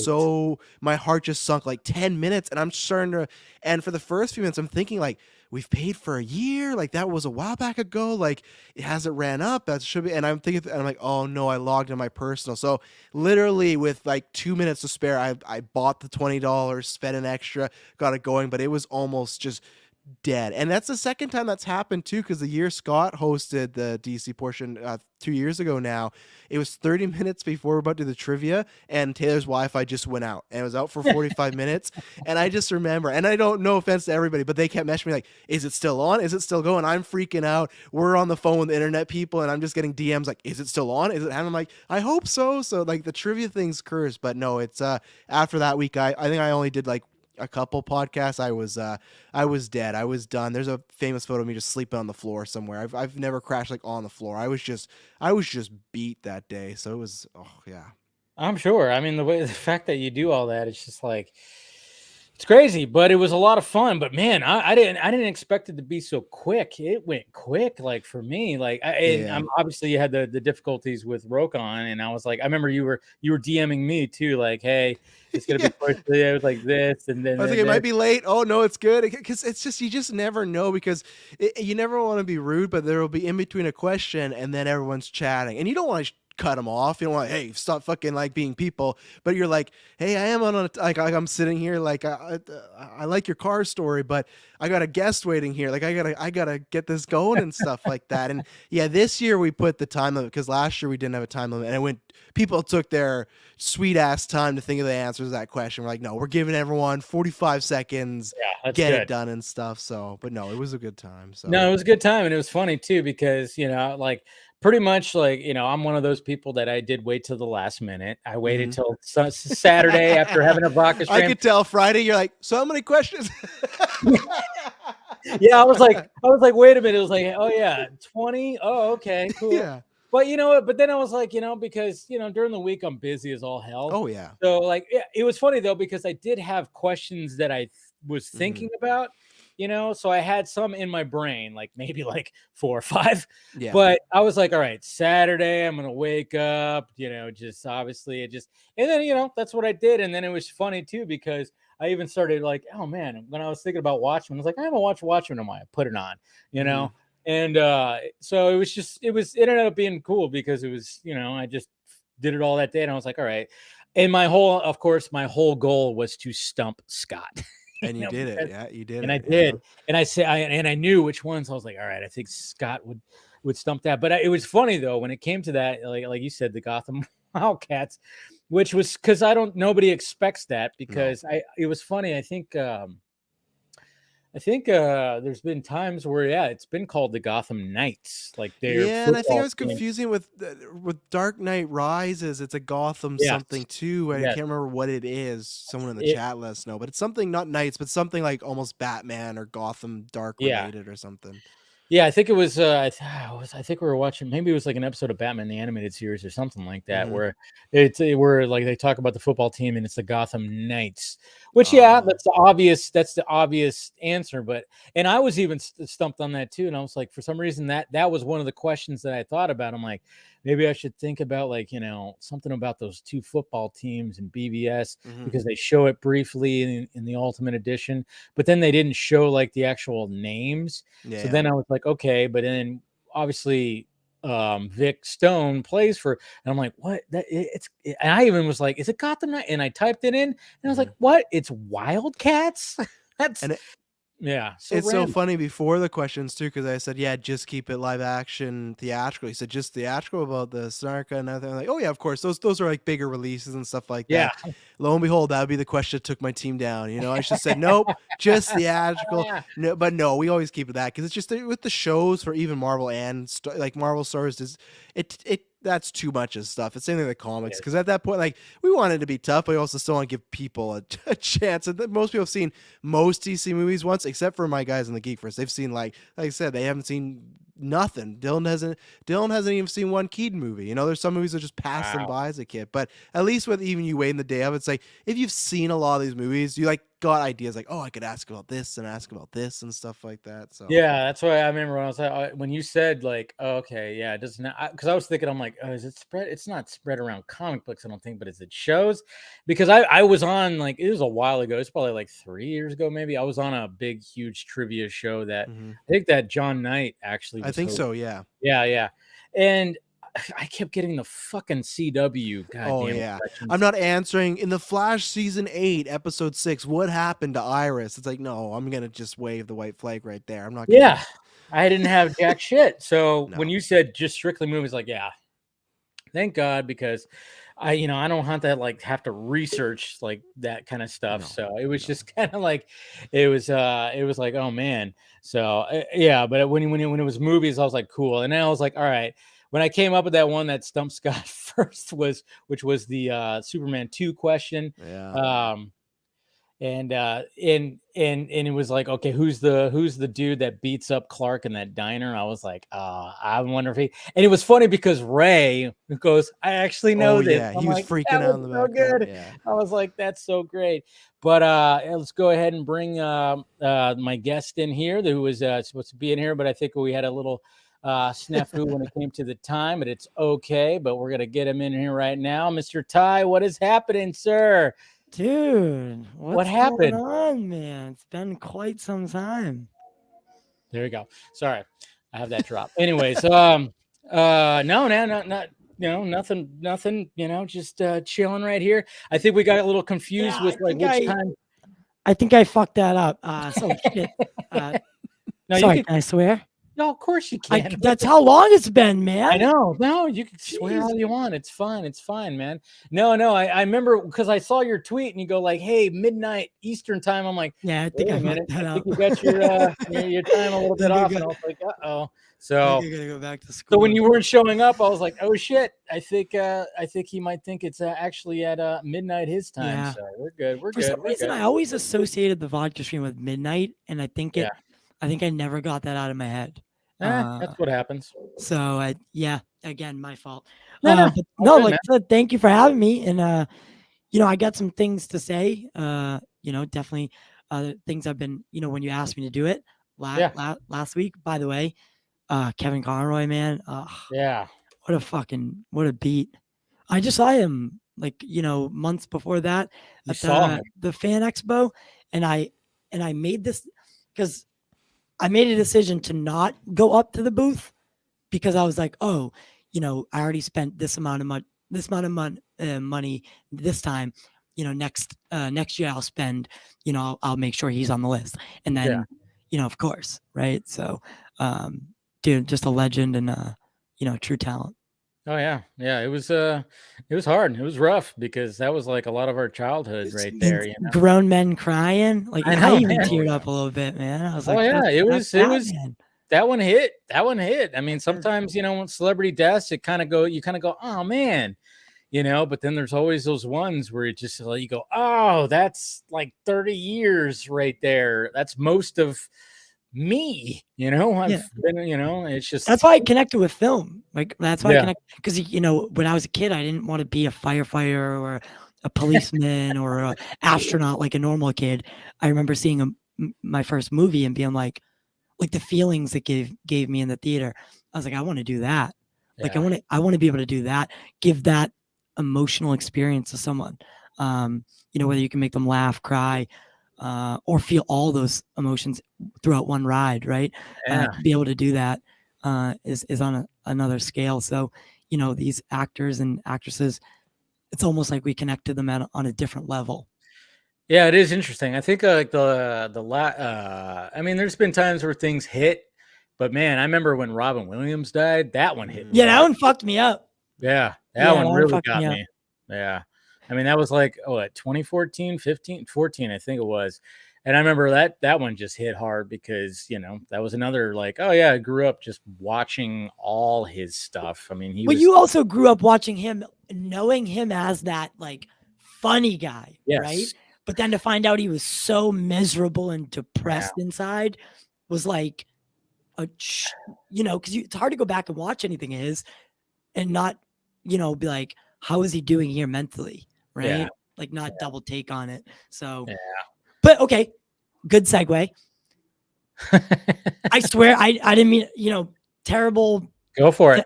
my heart just sunk like 10 minutes. And I'm starting to, and for the first few minutes, I'm thinking like, we've paid for a year. Like that was a while back ago. Like it hasn't ran up. That should be. And I'm thinking, and I'm like, oh no, I logged in my personal. So literally with like 2 minutes to spare, I bought the $20, spent an extra, got it going, but it was almost just dead. And that's the second time that's happened too, because the year Scott hosted the DC portion 2 years ago now, it was 30 minutes before we're about to do the trivia and Taylor's Wi-Fi just went out and it was out for 45 minutes. And I just remember, and I don't, no offense to everybody, but they kept messaging me like, is it still on? Is it still going? I'm freaking out. We're on the phone with the internet people and I'm just getting DMs like, is it still on? Is it? And I'm like, I hope so. So like the trivia thing's cursed, but no, it's after that week, I think I only did like a couple podcasts. I was dead. I was done. There's a famous photo of me just sleeping on the floor somewhere. I've never crashed like on the floor. I was just beat that day. So it was, oh yeah. I'm sure. I mean, the fact that you do all that, it's just like, it's crazy, but it was a lot of fun. But man, I didn't expect it to be so quick. It went quick, like for me. Like I'm obviously you had the difficulties with Rokon, and I was like, I remember you were DMing me too, like, hey, it's gonna be first video like this, and then I was like, it might be late. Oh no, it's good, because it's just you just never know, because you never want to be rude, but there will be in between a question and then everyone's chatting, and you don't want to cut them off. You don't want, hey, stop fucking like being people. But you're like, hey, I am on a like I'm sitting here like I like your car story, but I got a guest waiting here. Like I gotta get this going and stuff like that. And yeah, this year we put the time limit because last year we didn't have a time limit, and it went. People took their sweet ass time to think of the answers to that question. We're like, no, we're giving everyone 45 seconds, get it done and stuff. So, but no, it was a good time. So no, it was a good time, and it was funny too because like pretty much like I'm one of those people that I did wait till the last minute. I waited till Saturday after having a vodka stream. I could tell Friday you're like, so many questions. Yeah, I was like, wait a minute. It was like, oh yeah, 20. Oh, okay, cool. Yeah. But you know what? But then I was like, because during the week I'm busy as all hell. Oh yeah. So like, it was funny though because I did have questions that I was thinking about. So I had some in my brain, like maybe like 4 or 5. Yeah. But I was like, all right, Saturday, I'm gonna wake up. Just obviously and then that's what I did. And then it was funny too because I even started like, oh man, when I was thinking about Watchmen, I was like, I haven't watched Watchmen in a while. I put it on, And so it ended up being cool because it was, I just did it all that day and I was like, all right. And my whole goal was to stump Scott. And you did it. Yeah, you did. And I did. And I knew which ones. I was like, all right, I think Scott would stump that. But it was funny though, when it came to that, like you said, the Gotham Wildcats, which was because nobody expects that because it was funny. I think there's been times where it's been called the Gotham Knights, like and I think I was confusing with Dark Knight Rises. It's a Gotham something too. I can't remember what it is. Someone in the chat let us know, but it's something not Knights, but something like almost Batman or Gotham Dark related or something. Yeah, I think it was. I think we were watching. Maybe it was like an episode of Batman the Animated Series or something like that, where where like they talk about the football team and it's the Gotham Knights. Which that's the obvious answer. And I was even stumped on that too. And I was like, for some reason that was one of the questions that I thought about. I'm like, maybe I should think about like something about those 2 football teams in BVS because they show it briefly in the Ultimate Edition, but then they didn't show like the actual names. So then I was like, okay, but then obviously Vic Stone plays for, and I'm like, what? And I even was like, is it Gotham Knight? And I typed it in, and I was like, what? It's Wildcats? So it's so funny before the questions too, because I said, just keep it live action theatrical. He said just theatrical about the Snarka and everything. I'm like, oh yeah, of course. Those are like bigger releases and stuff like that. Lo and behold, that would be the question that took my team down. I should have said nope, just theatrical. No, but no, we always keep it that because it's just with the shows for even Marvel and like Marvel stars, it that's too much of stuff. It's same thing with comics because at that point, like we want it to be tough, but we also still want to give people a chance. And most people have seen most DC movies once, except for my guys in the Geekverse. They've seen like I said, they haven't seen nothing. Dylan hasn't even seen one Keaton movie. There's some movies that just pass them by as a kid. But at least with even you waiting the day of, it's like if you've seen a lot of these movies, you like got ideas like, oh, I could ask about this and ask about this and stuff like that. So that's why I remember when I was when you said like, oh, okay, it doesn't, because I was thinking, I'm like, oh, is it spread? It's not spread around comic books, I don't think, but is it shows? Because I was on like, it was a while ago. It's probably like 3 years ago, maybe. I was on a big, huge trivia show that I think that John Knight actually was so. Yeah. And I kept getting the fucking CW. Questions. I'm not answering. In the Flash season 8, episode 6, what happened to Iris? It's like, no, I'm gonna just wave the white flag right there. I'm not. I didn't have jack shit. So when you said just strictly movies, like, thank God, because I don't have to like have to research like that kind of stuff. So it was just kind of like it was like, oh man. So but when it was movies, I was like, cool. And then I was like, all right. When I came up with that one that stumped Scott first which was the Superman 2 question. And it was like, okay, who's the dude that beats up Clark in that diner? I was like, I wonder if and it was funny because Ray goes, I actually know this. Yeah, he was like, freaking out in the back. So good. I was like, that's so great. But let's go ahead and bring my guest in here who was supposed to be in here, but I think we had a little snafu when it came to the time, but it's okay. But we're gonna get him in here right now. Mr. Ty, what is happening, sir? Dude, what happened? Going on, man? It's been quite some time. There you go. Sorry, I have that drop. Anyways, no, nothing. Just chilling right here. I think we got a little confused with like which time. I think I fucked that up. So shit. No, Sorry, can I swear? No, of course you can. That's how long it's been, man. I know. No, you can swear all you want. It's fine. It's fine, man. No. I remember because I saw your tweet and you go like, "Hey, midnight Eastern time." I'm like, yeah, I think wait I a minute. fucked that I up. think you got your time a little bit off, and I was like, "Uh-oh." So I gotta go back to school. So when you weren't showing up, I was like, "Oh shit!" I think he might think it's actually at midnight his time. Yeah. So we're good. We're For good. some reason, I always associated the vodka stream with midnight, and I think I never got that out of my head. That's what happens. So again, my fault. No, but thank you for having me, and I got some things to say. Definitely things I've been, when you asked me to do it last week. By the way, Kevin Conroy, man. What a beat. I just saw him months before that at the Fan Expo, and I made this because I made a decision to not go up to the booth because I was like, I already spent this amount of money this time. Next year I'll spend. I'll make sure he's on the list, and then of course, right? So, dude, just a legend and true talent. Oh yeah. It was hard. It was rough because that was like a lot of our childhood right there. Grown men crying. Like I even teared up a little bit, man. I was like, it was that one hit. I mean, sometimes when celebrity deaths, you kind of go, oh man, but then there's always those ones where it just like you go, oh, that's like 30 years right there. That's most of me, I've been, it's just that's why I connected with film. Like that's why I connect because when I was a kid, I didn't want to be a firefighter or a policeman or an astronaut like a normal kid. I remember seeing my first movie and being like the feelings it gave me in the theater. I was like, I want to do that. Like I want to be able to do that. Give that emotional experience to someone. Whether you can make them laugh, cry, or feel all those emotions throughout one ride, right? To be able to do that is on another scale. So, these actors and actresses, it's almost like we connect to them on a different level. Yeah, it is interesting. I think like I mean, there's been times where things hit, but man, I remember when Robin Williams died, that one hit me. Yeah, that one fucked me up. Yeah, that one really got me. Yeah. I mean, that was like, 2014, 14, I think it was. And I remember that one just hit hard because, that was another like, oh yeah, I grew up just watching all his stuff. I mean, you also grew up watching him, knowing him as that like funny guy, right? But then to find out he was so miserable and depressed inside was like, because it's hard to go back and watch anything of his and not, be like, how is he doing here mentally? Right? Yeah. Like not double take on it. So, but okay, good segue. I swear I didn't mean, terrible. Go for it.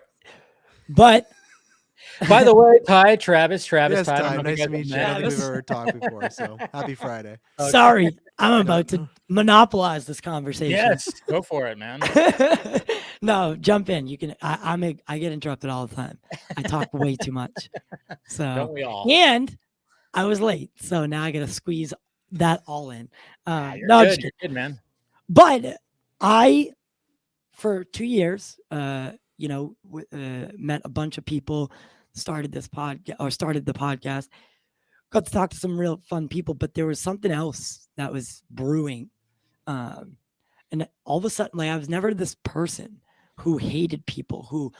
But by the way, Ty, Travis, yes, Ty, Ty, nice to meet you. I don't think we've ever talked before, so happy Friday. Okay. Sorry, I'm about to monopolize this conversation. Yes, go for it, man. No, jump in. You can. I get interrupted all the time. I talk way too much. So don't we all? And I was late, so now I got to squeeze that all in. You're good, man. But I, for 2 years, met a bunch of people, started the podcast, got to talk to some real fun people, but there was something else that was brewing. And all of a sudden, like I was never this person who hated people who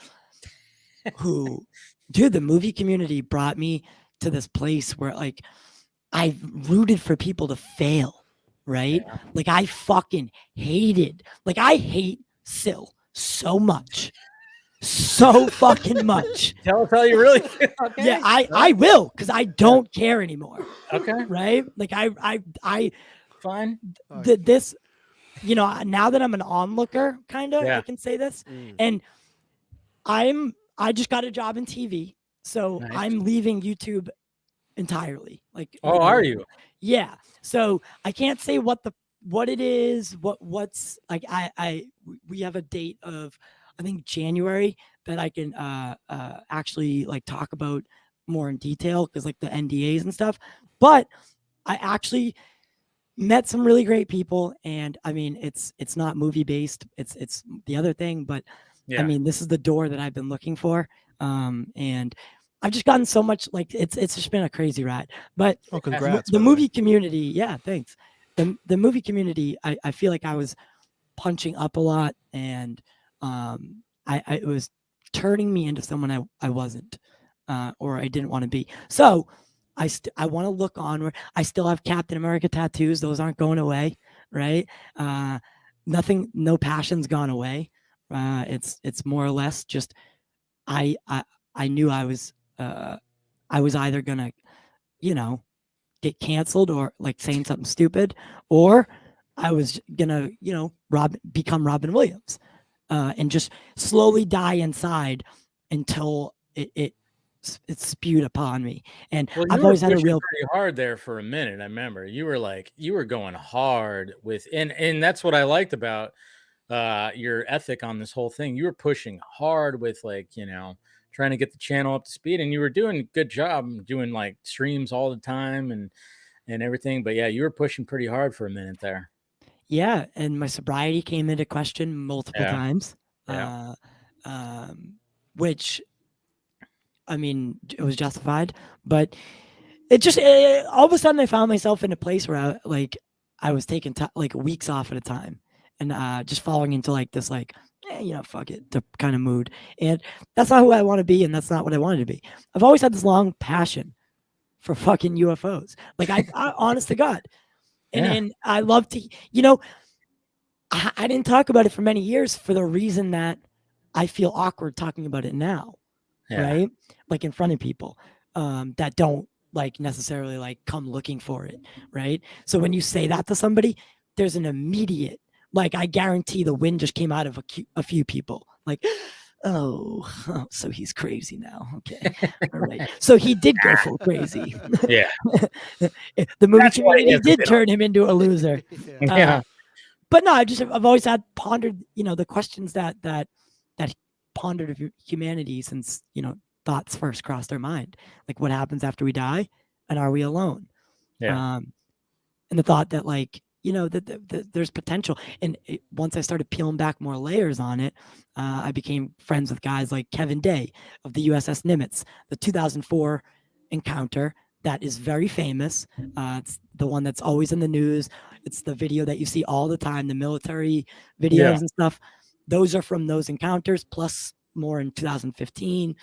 dude, the movie community brought me to this place where like I rooted for people to fail, right? Yeah. Like I fucking hated, like I hate Syl so much. So fucking much. Tell us how you really feel. Okay. Yeah, I will, because I don't care anymore. Okay. Right? Like I fine. This, now that I'm an onlooker, kind of, I can say this. And I just got a job in TV. So nice. I'm leaving YouTube entirely. Like, are you? Yeah. So I can't say what it is, what's like we have a date of I think January that I can actually like talk about more in detail because like the NDAs and stuff. But I actually met some really great people, and I mean it's not movie based. It's the other thing, but I mean this is the door that I've been looking for. And I've just gotten so much, like it's just been a crazy ride. But congrats, the movie community, yeah, thanks. The movie community, I feel like I was punching up a lot, and it was turning me into someone I wasn't, or I didn't want to be. So I want to look onward. I still have Captain America tattoos; those aren't going away, right? Nothing, no passion's gone away. It's more or less just I knew I was either gonna, get canceled or like saying something stupid, or I was gonna, become Robin Williams, and just slowly die inside until it spewed upon me. And I've always had a real pretty hard there for a minute. I remember you were going hard with, and that's what I liked about your ethic on this whole thing. You were pushing hard with trying to get the channel up to speed, and you were doing a good job doing like streams all the time and everything. But yeah, you were pushing pretty hard for a minute there. Yeah, and my sobriety came into question multiple times. Yeah. Which, I mean, it was justified, but it just all of a sudden I found myself in a place where I was taking like weeks off at a time, and just falling into like this fuck it, the kind of mood. And that's not who I want to be, and that's not what I wanted to be. I've always had this long passion for fucking UFOs. Like I honest to God. And I love to, I didn't talk about it for many years for the reason that I feel awkward talking about it now, right? Like in front of people that don't like necessarily like come looking for it, right? So when you say that to somebody, there's an immediate, like I guarantee the wind just came out of a few people, like, oh, so he's crazy now. Okay. All right. So he did go full crazy. Yeah. The movie community did turn him into a loser. Yeah. But no, I've always had pondered, the questions that pondered of humanity since, thoughts first crossed their mind. Like what happens after we die, and are we alone? Yeah. And the thought that like, that there's potential. And once I started peeling back more layers on it, I became friends with guys like Kevin Day of the USS Nimitz, the 2004 encounter that is very famous. It's the one that's always in the news. It's the video that you see all the time, the military videos and stuff. Those are from those encounters, plus more in 2015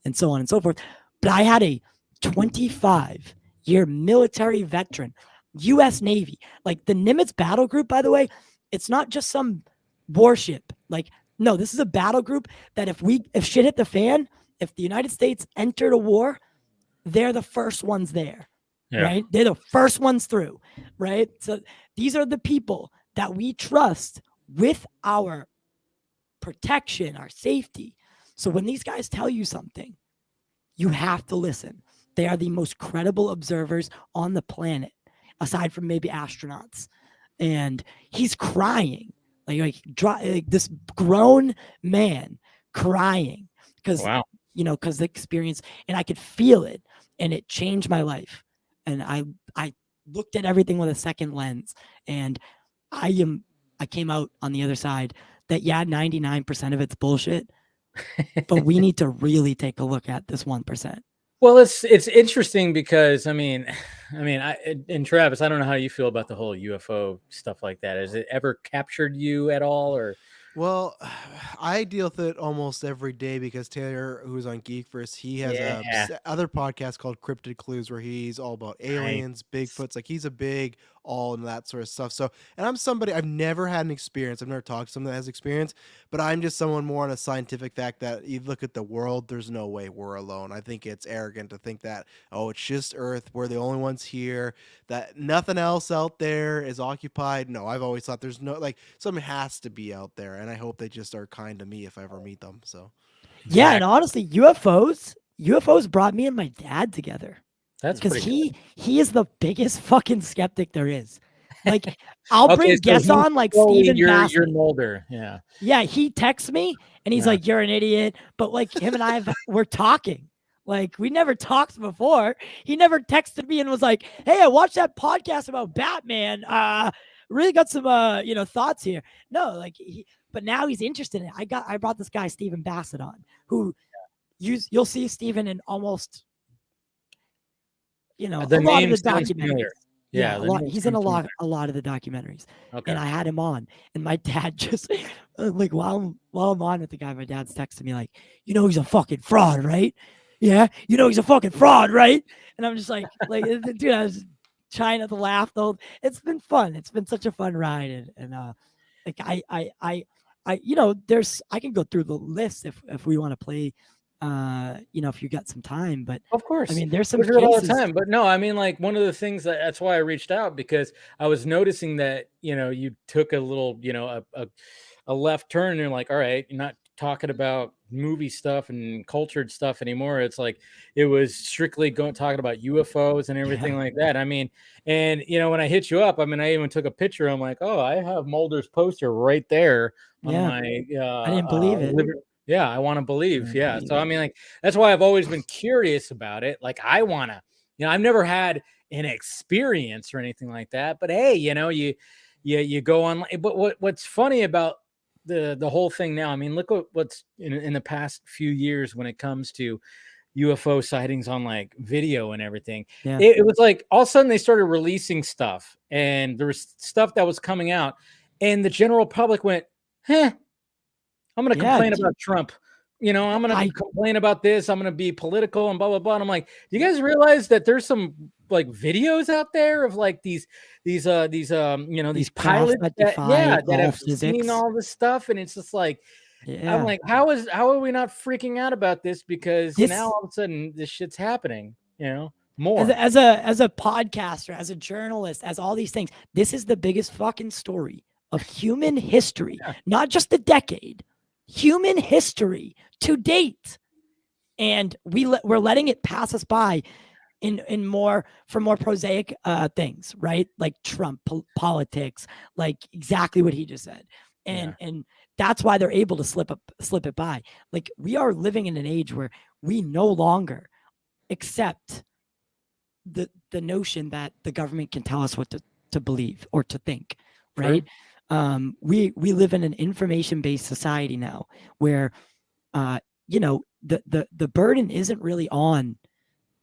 and so on and so forth. But I had a 25-year military veteran, U.S. Navy, like the Nimitz battle group, by the way, it's not just some warship. Like, no, this is a battle group that if shit hit the fan, if the United States entered a war, they're the first ones there, right? They're the first ones through, right? So these are the people that we trust with our protection, our safety. So when these guys tell you something, you have to listen. They are the most credible observers on the planet, aside from maybe astronauts. And he's crying, like this grown man crying because because the experience, and I could feel it, and it changed my life. And I looked at everything with a second lens, and I came out on the other side that 99% of it's bullshit, but we need to really take a look at this 1%. Well, it's interesting because and Travis, I don't know how you feel about the whole UFO stuff like that. Has it ever captured you at all, or? Well, I deal with it almost every day because Taylor, who's on Geekverse, he has a other podcast called Cryptid Clues where he's all about aliens, Bigfoots. Like he's a big all and that sort of stuff. So, and I'm somebody, I've never had an experience. I've never talked to someone that has experience, but I'm just someone more on a scientific fact that you look at the world, there's no way we're alone. I think it's arrogant to think that, oh, it's just Earth. We're the only ones here, that nothing else out there is occupied. No, I've always thought there's no, like something has to be out there. And I hope they just are kind to me if I ever meet them. So, yeah. And honestly, UFOs brought me and my dad together. That's because he is the biggest fucking skeptic there is. Like I'll bring guests on like Stephen Bassett. You're Mulder. Yeah. He texts me And he's like, "You're an idiot." But like him and we're talking. Like we never talked before. He never texted me and was like, "Hey, I watched that podcast about Batman. Really got some thoughts here." No, like but now he's interested in it. I brought this guy Stephen Bassett on, who you'll see Stephen in almost a lot of the documentaries. Yeah, he's in a lot of the documentaries. Okay. And I had him on, and my dad just like while I'm on with the guy, my dad's texting me like, he's a fucking fraud, right? Yeah, he's a fucking fraud, right? And I'm just like, dude, I was trying not to laugh though. It's been fun. It's been such a fun ride, and like I I can go through the list if we want to play. If you got some time, but of course, I mean, there's some cases all the time, but no, I mean, like one of the things that's why I reached out, because I was noticing that, you took a little, a left turn, and you're like, all right, you're not talking about movie stuff and cultured stuff anymore. It's like, it was strictly talking about UFOs and everything like that. I mean, and when I hit you up, I mean, I even took a picture. I'm like, oh, I have Mulder's poster right there on my, I didn't believe it. Yeah, I want to believe. Yeah. So, I mean, like, that's why I've always been curious about it. Like, I want to, I've never had an experience or anything like that. But hey, you go online. But what's funny about the whole thing now, I mean, look what's in the past few years when it comes to UFO sightings on like video and everything. Yeah. It was like all of a sudden they started releasing stuff, and there was stuff that was coming out, and the general public went, I'm going to complain about Trump. I'm going to complain about this. I'm going to be political and blah, blah, blah. And I'm like, do you guys realize that there's some like videos out there of like these pilots that have seen all this stuff? And it's just like, I'm like, how are we not freaking out about this? Because now all of a sudden this shit's happening, more. As a podcaster, as a journalist, as all these things, this is the biggest fucking story of human history, not just a decade. Human history to date, and we're letting it pass us by in more prosaic things, right? Like Trump politics, like exactly what he just said, and that's why they're able to slip it by. Like we are living in an age where we no longer accept the notion that the government can tell us what to believe or to think, right? We live in an information-based society now where, the burden isn't really on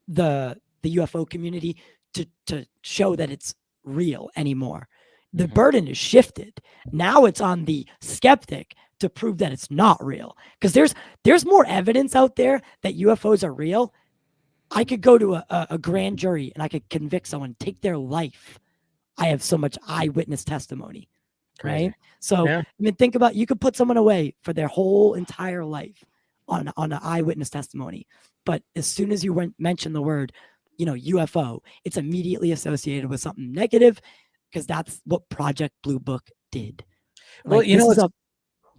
the UFO community to show that it's real anymore. The burden is shifted. Now it's on the skeptic to prove that it's not real. Because there's more evidence out there that UFOs are real. I could go to a grand jury and I could convict someone, take their life. I have so much eyewitness testimony. Right. So I mean, think about, you could put someone away for their whole entire life on an eyewitness testimony. But as soon as you mention the word, UFO, it's immediately associated with something negative, because that's what Project Blue Book did. Well,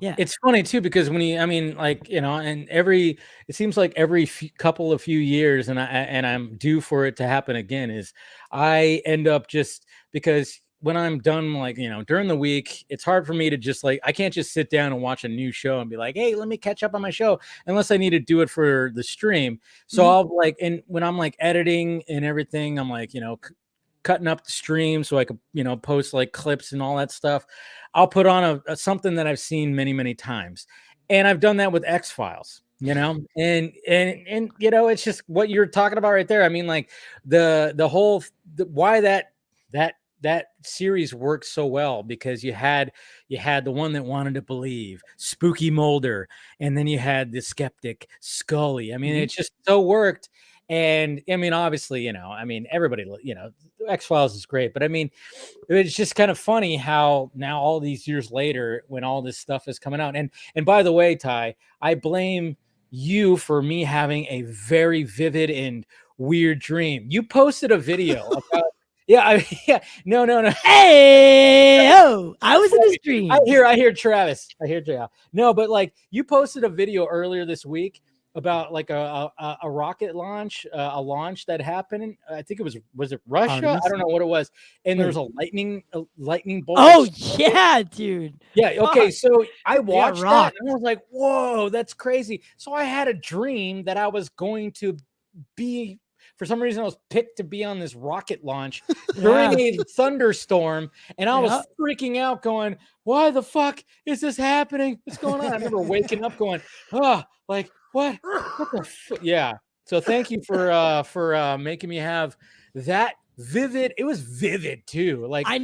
it's funny too, because when and it seems like every couple of few years, and I'm due for it to happen again, is I end up just because when I'm done, like, during the week, it's hard for me to just I can't just sit down and watch a new show and be like, hey, let me catch up on my show, unless I need to do it for the stream. So I'll and when I'm like editing and everything, I'm like, cutting up the stream so I could, post like clips and all that stuff. I'll put on something that I've seen many, many times. And I've done that with X-Files, and it's just what you're talking about right there. I mean, like why that series worked so well, because you had the one that wanted to believe, Spooky Mulder, and then you had the skeptic Scully. I mean, it just so worked. And I mean, obviously, everybody, X-Files is great, but I mean, it's just kind of funny how now all these years later, when all this stuff is coming out, and by the way, Ty, I blame you for me having a very vivid and weird dream. You posted a video about no. Hey, I was in this dream. I hear Travis. No, but like, you posted a video earlier this week about like a rocket launch, a launch that happened. I think was it Russia? Artemis? I don't know what it was. And there was Wait. a lightning bolt. Oh exploded. yeah, dude. Yeah. Okay. Fuck. So I They got watched that rocked. and I was like, whoa, that's crazy. So I had a dream that I was going to be, for some reason, I was picked to be on this rocket launch during a thunderstorm, and I was freaking out, going, "Why the fuck is this happening? What's going on?" I remember waking up, going, "Oh, like what? What the yeah." So thank you for making me have that vivid. It was vivid too. Like I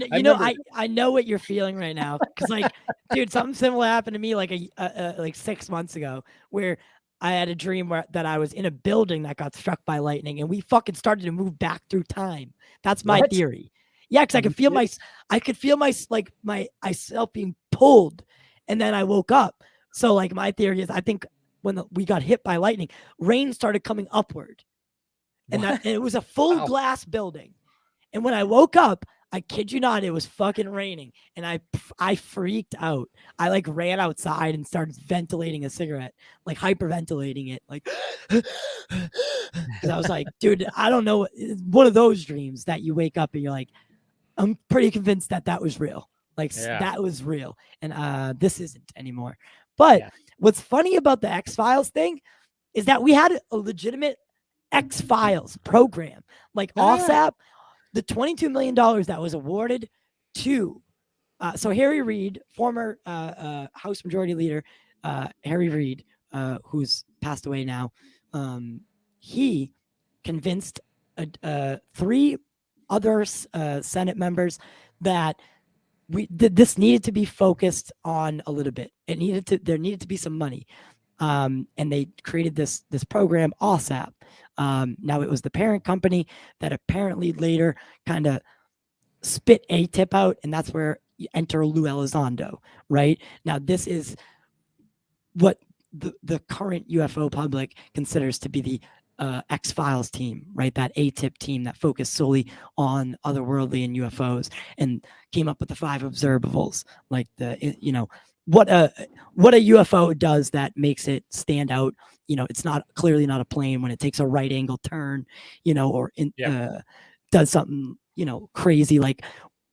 know what you're feeling right now, because like, dude, something similar happened to me like like 6 months ago, where I had a dream that I was in a building that got struck by lightning, and we fucking started to move back through time. That's my theory. Yeah, because I could feel myself being pulled, and then I woke up. So like my theory is, I think when we got hit by lightning, rain started coming upward, and it was a full glass building. And when I woke up, I kid you not, it was fucking raining, and I freaked out. I like ran outside and started ventilating a cigarette, like hyperventilating it, like, because I was like, dude, I don't know. It's one of those dreams that you wake up and you're like, I'm pretty convinced that was real. Like that was real, and this isn't anymore. But what's funny about the X-Files thing is that we had a legitimate X-Files program, like OSAP. The $22 million that was awarded to, so Harry Reid, former House Majority Leader, Harry Reid, who's passed away now, he convinced 3 other Senate members that this needed to be focused on a little bit. There needed to be some money. And they created this program, OSAP. Now it was the parent company that apparently later kind of spit a tip out, and that's where you enter Lou Elizondo, right? Now this is what the current UFO public considers to be the X-Files team, right? That A-tip team that focused solely on otherworldly and UFOs and came up with the 5 observables, like what a UFO does that makes it stand out. It's clearly not a plane when it takes a right angle turn, or does something, crazy, like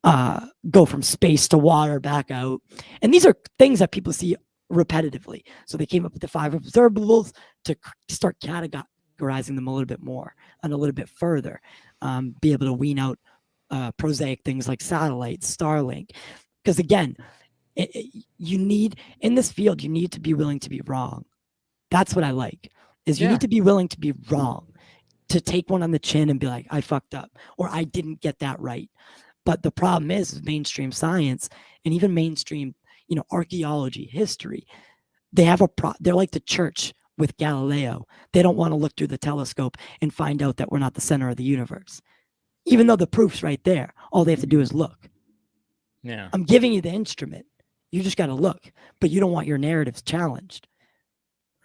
go from space to water back out. And these are things that people see repetitively. So they came up with the 5 observables to start categorizing them a little bit more and a little bit further, be able to wean out prosaic things like satellites, Starlink. Because again, you need, in this field, you need to be willing to be wrong. That's what I like, is you need to be willing to be wrong, to take one on the chin and be like, I fucked up, or I didn't get that right. But the problem is mainstream science and even mainstream, archaeology, history, they're like the church with Galileo. They don't want to look through the telescope and find out that we're not the center of the universe. Even though the proof's right there, all they have to do is look. Yeah. I'm giving you the instrument. You just got to look, but you don't want your narratives challenged,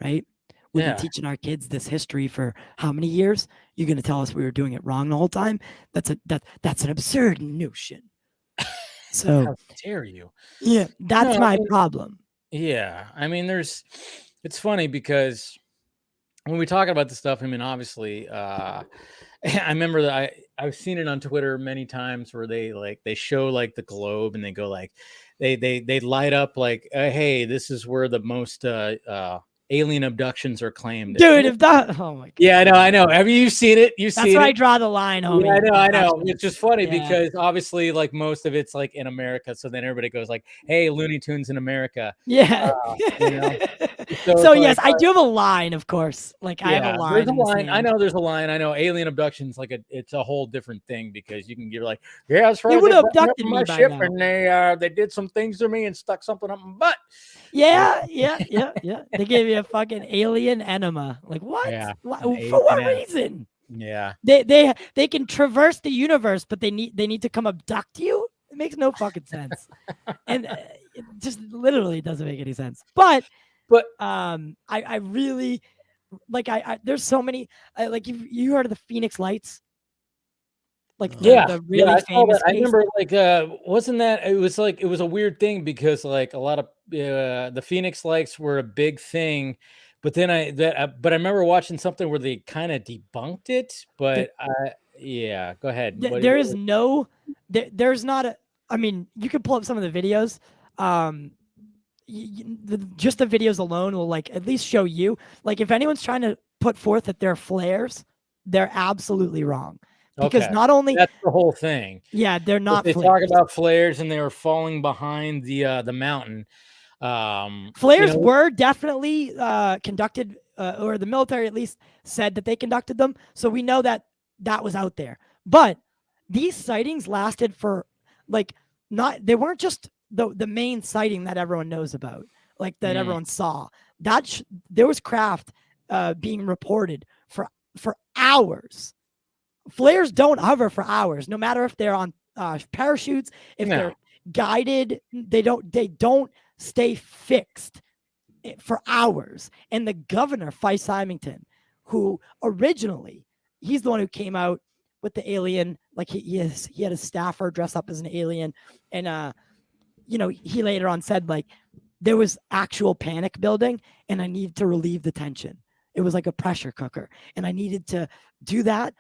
right? We've been teaching our kids this history for how many years? You're going to tell us we were doing it wrong the whole time? That's an absurd notion. So how dare you? Yeah, that's my problem. Yeah, I mean, it's funny because when we talk about this stuff, I mean, obviously, I remember that I've seen it on Twitter many times where they show like the globe and they go like they light up like, hey, this is where the most alien abductions are claimed. Dude, if that, oh my god. Yeah, I know. Have you seen it? That's where I draw the line, homie. Yeah, I know. It's just funny because obviously, like, most of it's like in America, so then everybody goes like, "Hey, Looney Tunes in America." Yeah. So yes, I do have a line, of course. Like I have a line. There's a line. I know there's a line. I know alien abductions, like it's a whole different thing because you can give like, yeah, that's right. They would have abducted my me by ship now. And they did some things to me and stuck something up my butt. Yeah. They gave you a fucking alien enema. Like what? Yeah, for what reason? Yeah. They can traverse the universe, but they need to come abduct you. It makes no fucking sense, and it just literally doesn't make any sense. But I really like there's so many like you heard of the Phoenix Lights. Like the really famous. I remember like wasn't that it was a weird thing because like a lot of the Phoenix Lights were a big thing, But then I remember watching something where they kind of debunked it. But yeah, go ahead. There's not a. I mean, you can pull up some of the videos. Just the videos alone will like at least show you. Like if anyone's trying to put forth that they're flares, they're absolutely wrong. Because not only that's the whole thing. Yeah, they're not. They flares. talk about flares and they were falling behind the mountain. Flares were definitely conducted, or the military at least said that they conducted them. So we know that was out there. But these sightings lasted for they weren't just the main sighting that everyone knows about, like that everyone saw. There was craft being reported for hours. Flares don't hover for hours, no matter if they're on parachutes, if they're guided, they don't stay fixed for hours. And the governor, Fife Symington, who originally, he's the one who came out with the alien, like he had a staffer dress up as an alien. And, he later on said, like, there was actual panic building and I needed to relieve the tension. It was like a pressure cooker. And I needed to do that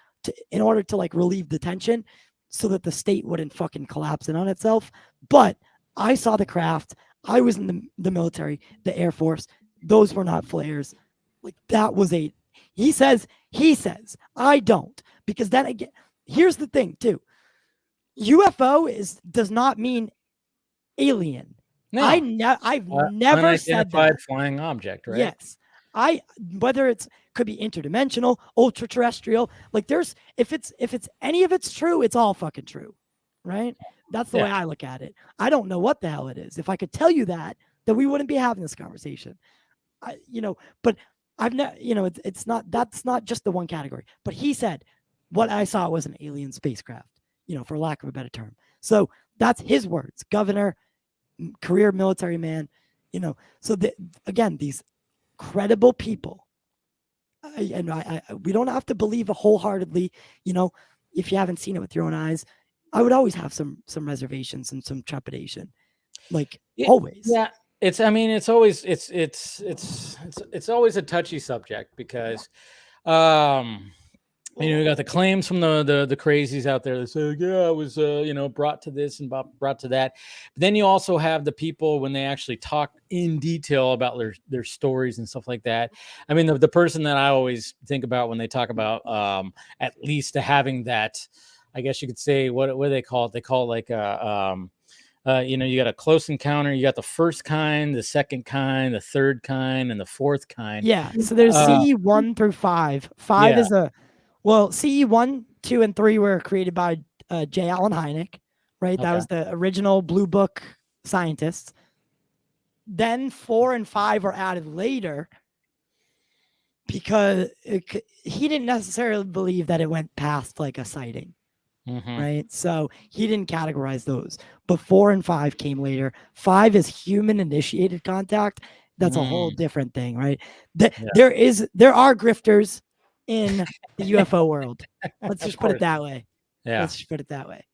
in order to like relieve the tension so that the state wouldn't fucking collapse in on itself. But I saw the craft. I was in the military, the Air Force. Those were not flares. Like that was he says, I don't. Because then again, here's the thing too. UFO does not mean alien. No. I've never said that. Flying object, right? Yes. Whether could be interdimensional, ultra terrestrial, like if it's any of it's true, it's all fucking true. Right? That's the way I look at it. I don't know what the hell it is. If I could tell you that, then we wouldn't be having this conversation. But I've never, it's not, that's not just the one category. But he said what I saw was an alien spacecraft, for lack of a better term. So that's his words. Governor, career military man, So again, these credible people, and we don't have to believe wholeheartedly. If you haven't seen it with your own eyes, I would always have some reservations and some trepidation, always. Yeah, it's always it's always a touchy subject because we got the claims from the crazies out there that say, I was brought to this and brought to that. But then you also have the people when they actually talk in detail about their stories and stuff like that. I mean, the person that I always think about when they talk about at least having that, I guess you could say, what do they call it? They call it like you got a close encounter. You got the first kind, the second kind, the third kind, and the fourth kind. Yeah. So there's CE 1 through 5. 5 is CE 1, 2, and 3 were created by J. Allen Hynek, right? That was the original Blue Book scientists. Then 4 and 5 were added later because he didn't necessarily believe that it went past like a sighting. Right. So he didn't categorize those, but 4 and 5 came later. 5 is human initiated contact. That's a whole different thing, right? There are grifters in the UFO world. Let's just put it that way. Yeah. Let's just put it that way.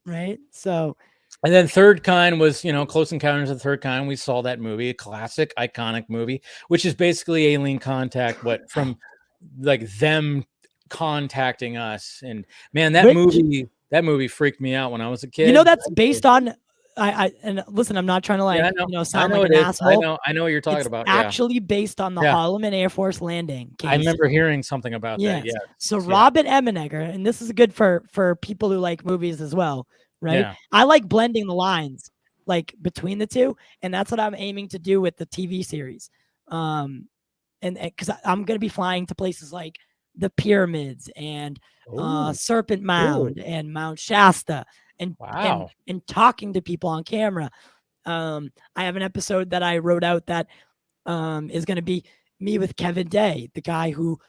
Right. So, and then third kind was, Close Encounters of the Third Kind. We saw that movie, a classic, iconic movie, which is basically alien contact, but from like them contacting us. And man, that movie freaked me out when I was a kid. That's based on and listen, I'm not trying to sound like an asshole. I know what you're talking about. Actually based on the Harleman Air Force landing case. I remember hearing something about that. Yeah. So Robert Emenegger, and this is good for people who like movies as well, right? Yeah. I like blending the lines like between the two, and that's what I'm aiming to do with the TV series. And because I'm going to be flying to places like the pyramids and Serpent Mound and Mount Shasta and talking to people on camera. I have an episode that I wrote out that is going to be me with Kevin Day, the guy who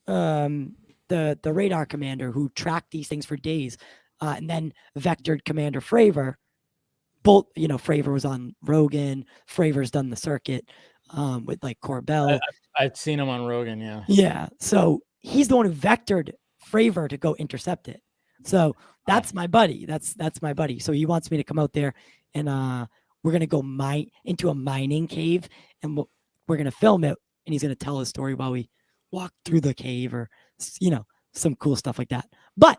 the radar commander who tracked these things for days, and then vectored Commander Fravor. Both, Fravor was on Rogan. Fravor's done the circuit with like Corbell. I've seen him on Rogan. Yeah. Yeah. So he's the one who vectored Fravor to go intercept it. So that's my buddy. That's my buddy. So he wants me to come out there and we're going to go into a mining cave and we're going to film it and he's going to tell his story while we walk through the cave or, some cool stuff like that. But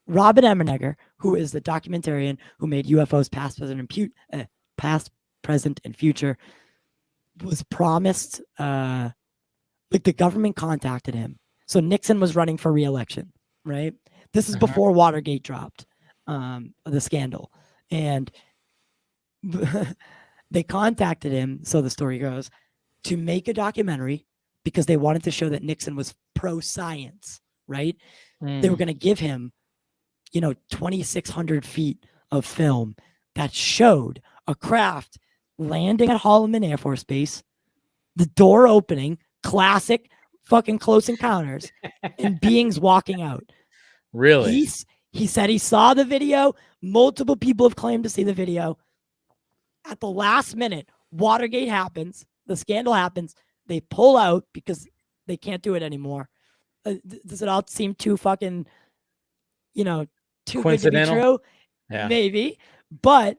Robin Emmenegger, who is the documentarian who made UFOs past, present, and future, was promised, the government contacted him. So Nixon was running for re-election, right? This is before Watergate dropped, the scandal. And they contacted him, so the story goes, to make a documentary because they wanted to show that Nixon was pro-science, right? They were going to give him, 2,600 feet of film that showed a craft landing at Holloman Air Force Base, the door opening, classic fucking Close Encounters, and beings walking out. Really? He said he saw the video. Multiple people have claimed to see the video. At the last minute, Watergate happens. The scandal happens. They pull out because they can't do it anymore. Does it all seem too fucking, too good to be true? Yeah. Maybe. But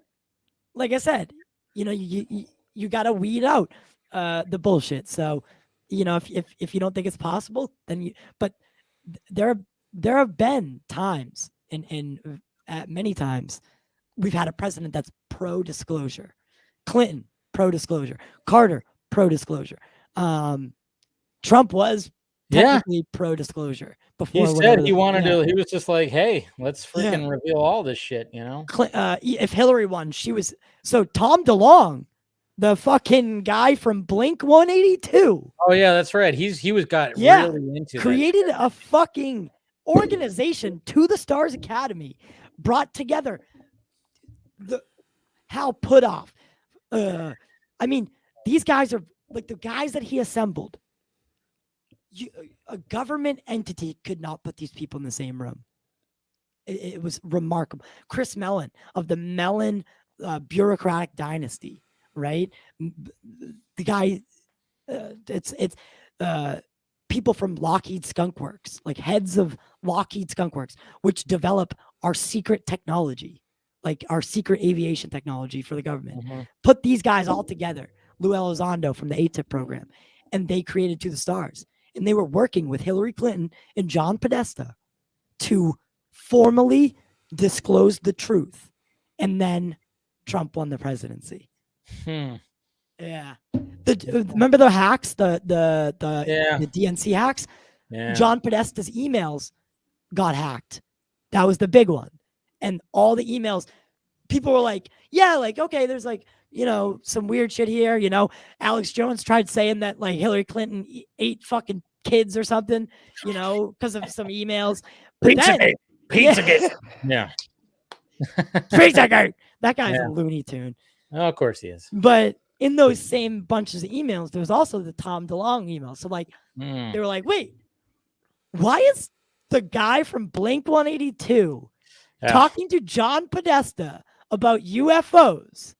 like I said, you got to weed out the bullshit. So, if you don't think it's possible, then but there have been times and at many times we've had a president that's pro-disclosure. Clinton, pro-disclosure. Carter, pro-disclosure. Trump was technically pro-disclosure before. He said he wanted to. He was just like, "Hey, let's freaking reveal all this shit," If Hillary won, she was so Tom DeLonge, the fucking guy from Blink 182. Oh yeah, that's right. He really into created a fucking organization, To the Stars Academy, brought together Hal Puthoff. These guys are like the guys that he assembled. A government entity could not put these people in the same room. It was remarkable. Chris Mellon of the Mellon bureaucratic dynasty, right? The guy, it's people from Lockheed Skunk Works, like heads of Lockheed Skunk Works, which develop our secret technology, like our secret aviation technology for the government. Put these guys all together. Lou Elizondo from the ATIP program, and they created To the Stars. And they were working with Hillary Clinton and John Podesta to formally disclose the truth. And then Trump won the presidency. Yeah. Remember the hacks, the DNC hacks? Yeah. John Podesta's emails got hacked. That was the big one. And all the emails, people were like, okay, there's some weird shit here. Alex Jones tried saying that like Hillary Clinton ate fucking kids or something, because of some emails. But Pizzagate. Yeah. Pizzagate. That guy's a Looney Tune. Oh, of course he is. But in those same bunches of emails, there was also the Tom DeLonge email. So they were like, wait, why is the guy from Blink 182 talking to John Podesta about UFOs?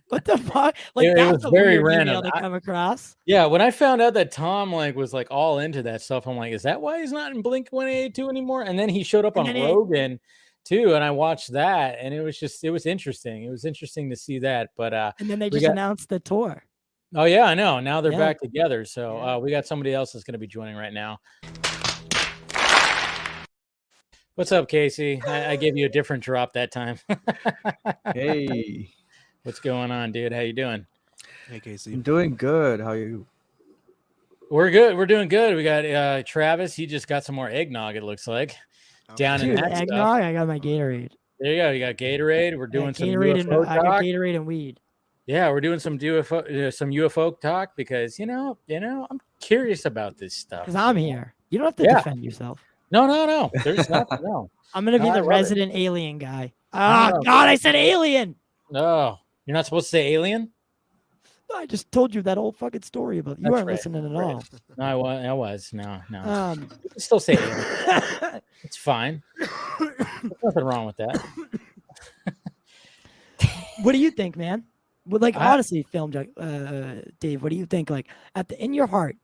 What the fuck? It that's was very random. Email to come across. Yeah, when I found out that Tom was all into that stuff, I'm like, is that why he's not in Blink 182 anymore? And then he showed up on Rogan too, and I watched that, and it was interesting. It was interesting to see that. But and then they just announced the tour. Oh yeah, I know. Now they're back together. So we got somebody else that's going to be joining right now. What's up, Casey? I gave you a different drop that time. Hey. What's going on, dude? How you doing? Hey, Casey. I'm doing good. How are you? We're good. We're doing good. We got Travis. He just got some more eggnog, it looks like. Down in that eggnog, stuff. I got my Gatorade. There you go. You got Gatorade. We're doing some Gatorade UFO I talk. got Gatorade and weed. Yeah, we're doing some UFO talk because I'm curious about this stuff. Because I'm here. You don't have to defend yourself. No. There's nothing. No. I'm gonna be the resident alien guy. God, I said alien. No, you're not supposed to say alien. No, I just told you that whole fuking story about you. Weren't listening at all. No, I was. No. You can still say alien. It's fine. There's nothing wrong with that. What do you think, man? Honestly, Dave, what do you think? In your heart,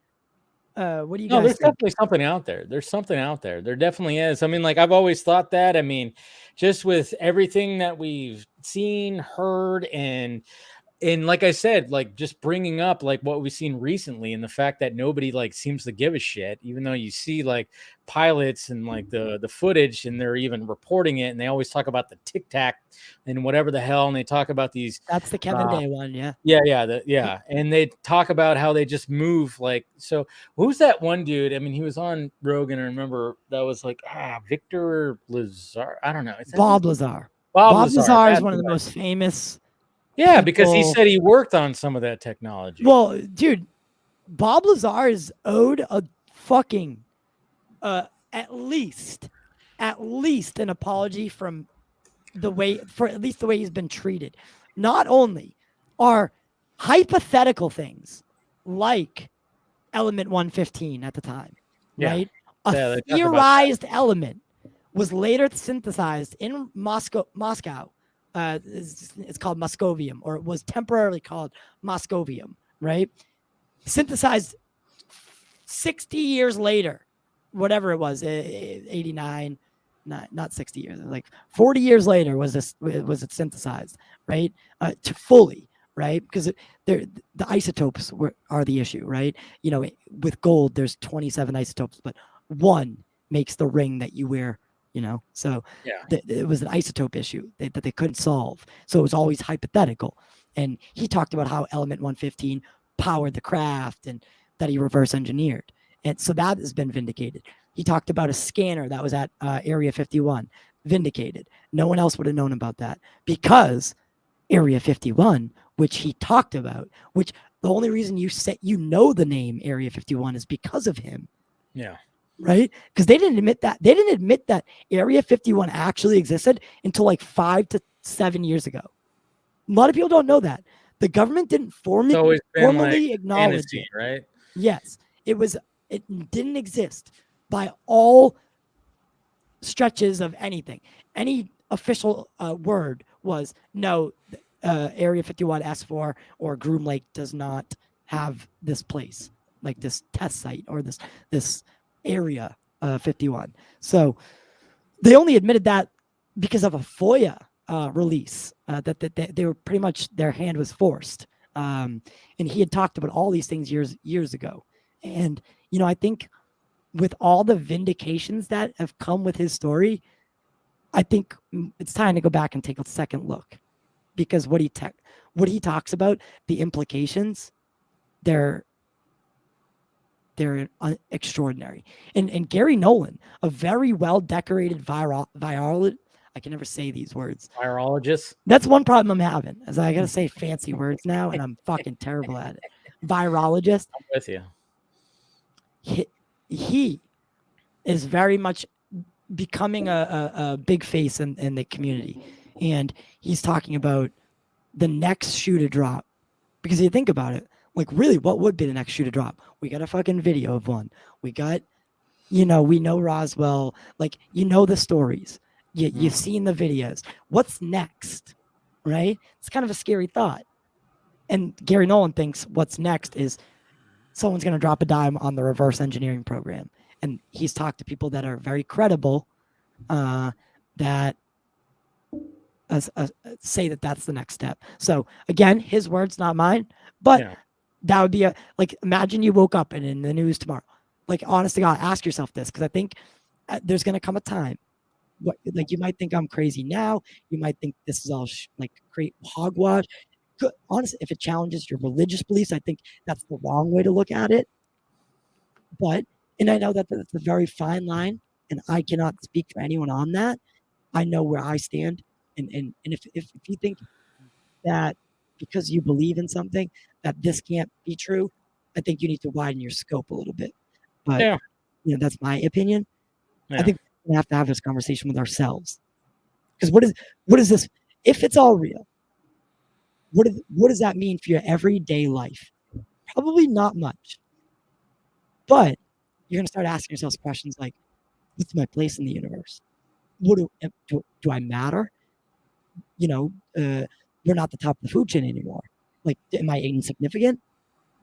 what do you guys there's think? definitely something out there. There's something out there. There definitely is. I mean, I've always thought that. I mean, just with everything that we've seen, heard, and and like I said, like just bringing up like what we've seen recently and the fact that nobody like seems to give a shit, even though you see like pilots and like the footage and they're even reporting it, and they always talk about the tic tac and whatever the hell, and they talk about these. That's the Kevin Day one, yeah. Yeah, and they talk about how they just move like so. Who's that one dude? I mean, he was on Rogan. I remember that was like Victor Lazar. I don't know. Bob Lazar. Bob Lazar is one of the most famous. Yeah, because he people. said he worked on some of that technology. Well, dude, Bob Lazar is owed a fucking at least an apology from at least the way he's been treated. Not only are hypothetical things like element 115 at the time, right? A theorized element was later synthesized in Moscow. It's called Moscovium, or it was temporarily called Moscovium, right? Synthesized 60 years later, whatever it was, 89, not 60 years, like 40 years later was it synthesized, right? To fully, right? Because the isotopes are the issue, right? You know, with gold, there's 27 isotopes, but one makes the ring that you wear. You know, so it was an isotope issue that they couldn't solve. So it was always hypothetical. And he talked about how element 115 powered the craft and that he reverse engineered. And so that has been vindicated. He talked about a scanner that was at Area 51, vindicated. No one else would have known about that because Area 51, which he talked about, which the only reason you know the name Area 51 is because of him. Yeah. Right? Because they didn't admit that. They didn't admit that Area 51 actually existed until like 5 to 7 years ago. A lot of people don't know that. The government didn't formally acknowledge it. Right? Yes. It didn't exist by all stretches of anything. Any official word was no, Area 51 S4 or Groom Lake does not have this place, like this test site or this Area 51. So they only admitted that because of a FOIA release that they were pretty much, their hand was forced. And he had talked about all these things years ago. And, you know, I think with all the vindications that have come with his story, I think it's time to go back and take a second look, because what he talks about, the implications, they're extraordinary. And Gary Nolan, a very well decorated virologist. I can never say these words. Virologist. That's one problem I'm having, is I gotta say fancy words now, and I'm fucking terrible at it. Virologist. I'm with you. He is very much becoming a big face in the community, and he's talking about the next shoe to drop. Because you think about it, like, really, what would be the next shoe to drop? We got a fucking video of one. We got, you know, we know Roswell. Like, you know the stories. You've seen the videos. What's next, right? It's kind of a scary thought. And Gary Nolan thinks what's next is someone's going to drop a dime on the reverse engineering program. And he's talked to people that are very credible that say that that's the next step. So, again, his words, not mine. But that would be imagine you woke up and in the news tomorrow. Like, honest to God, ask yourself this, because I think there's going to come a time. You might think I'm crazy now. You might think this is all great hogwash. Honestly, if it challenges your religious beliefs, I think that's the wrong way to look at it. And I know that that's a very fine line, and I cannot speak for anyone on that. I know where I stand. And if you think that because you believe in something that this can't be true, I think you need to widen your scope a little bit. But you know, that's my opinion. I think we have to have this conversation with ourselves. Because what is this? If it's all real, what does that mean for your everyday life? Probably not much. But you're gonna start asking yourself questions like, what's my place in the universe? What do I matter? You know, we're not the top of the food chain anymore. Like, am I insignificant?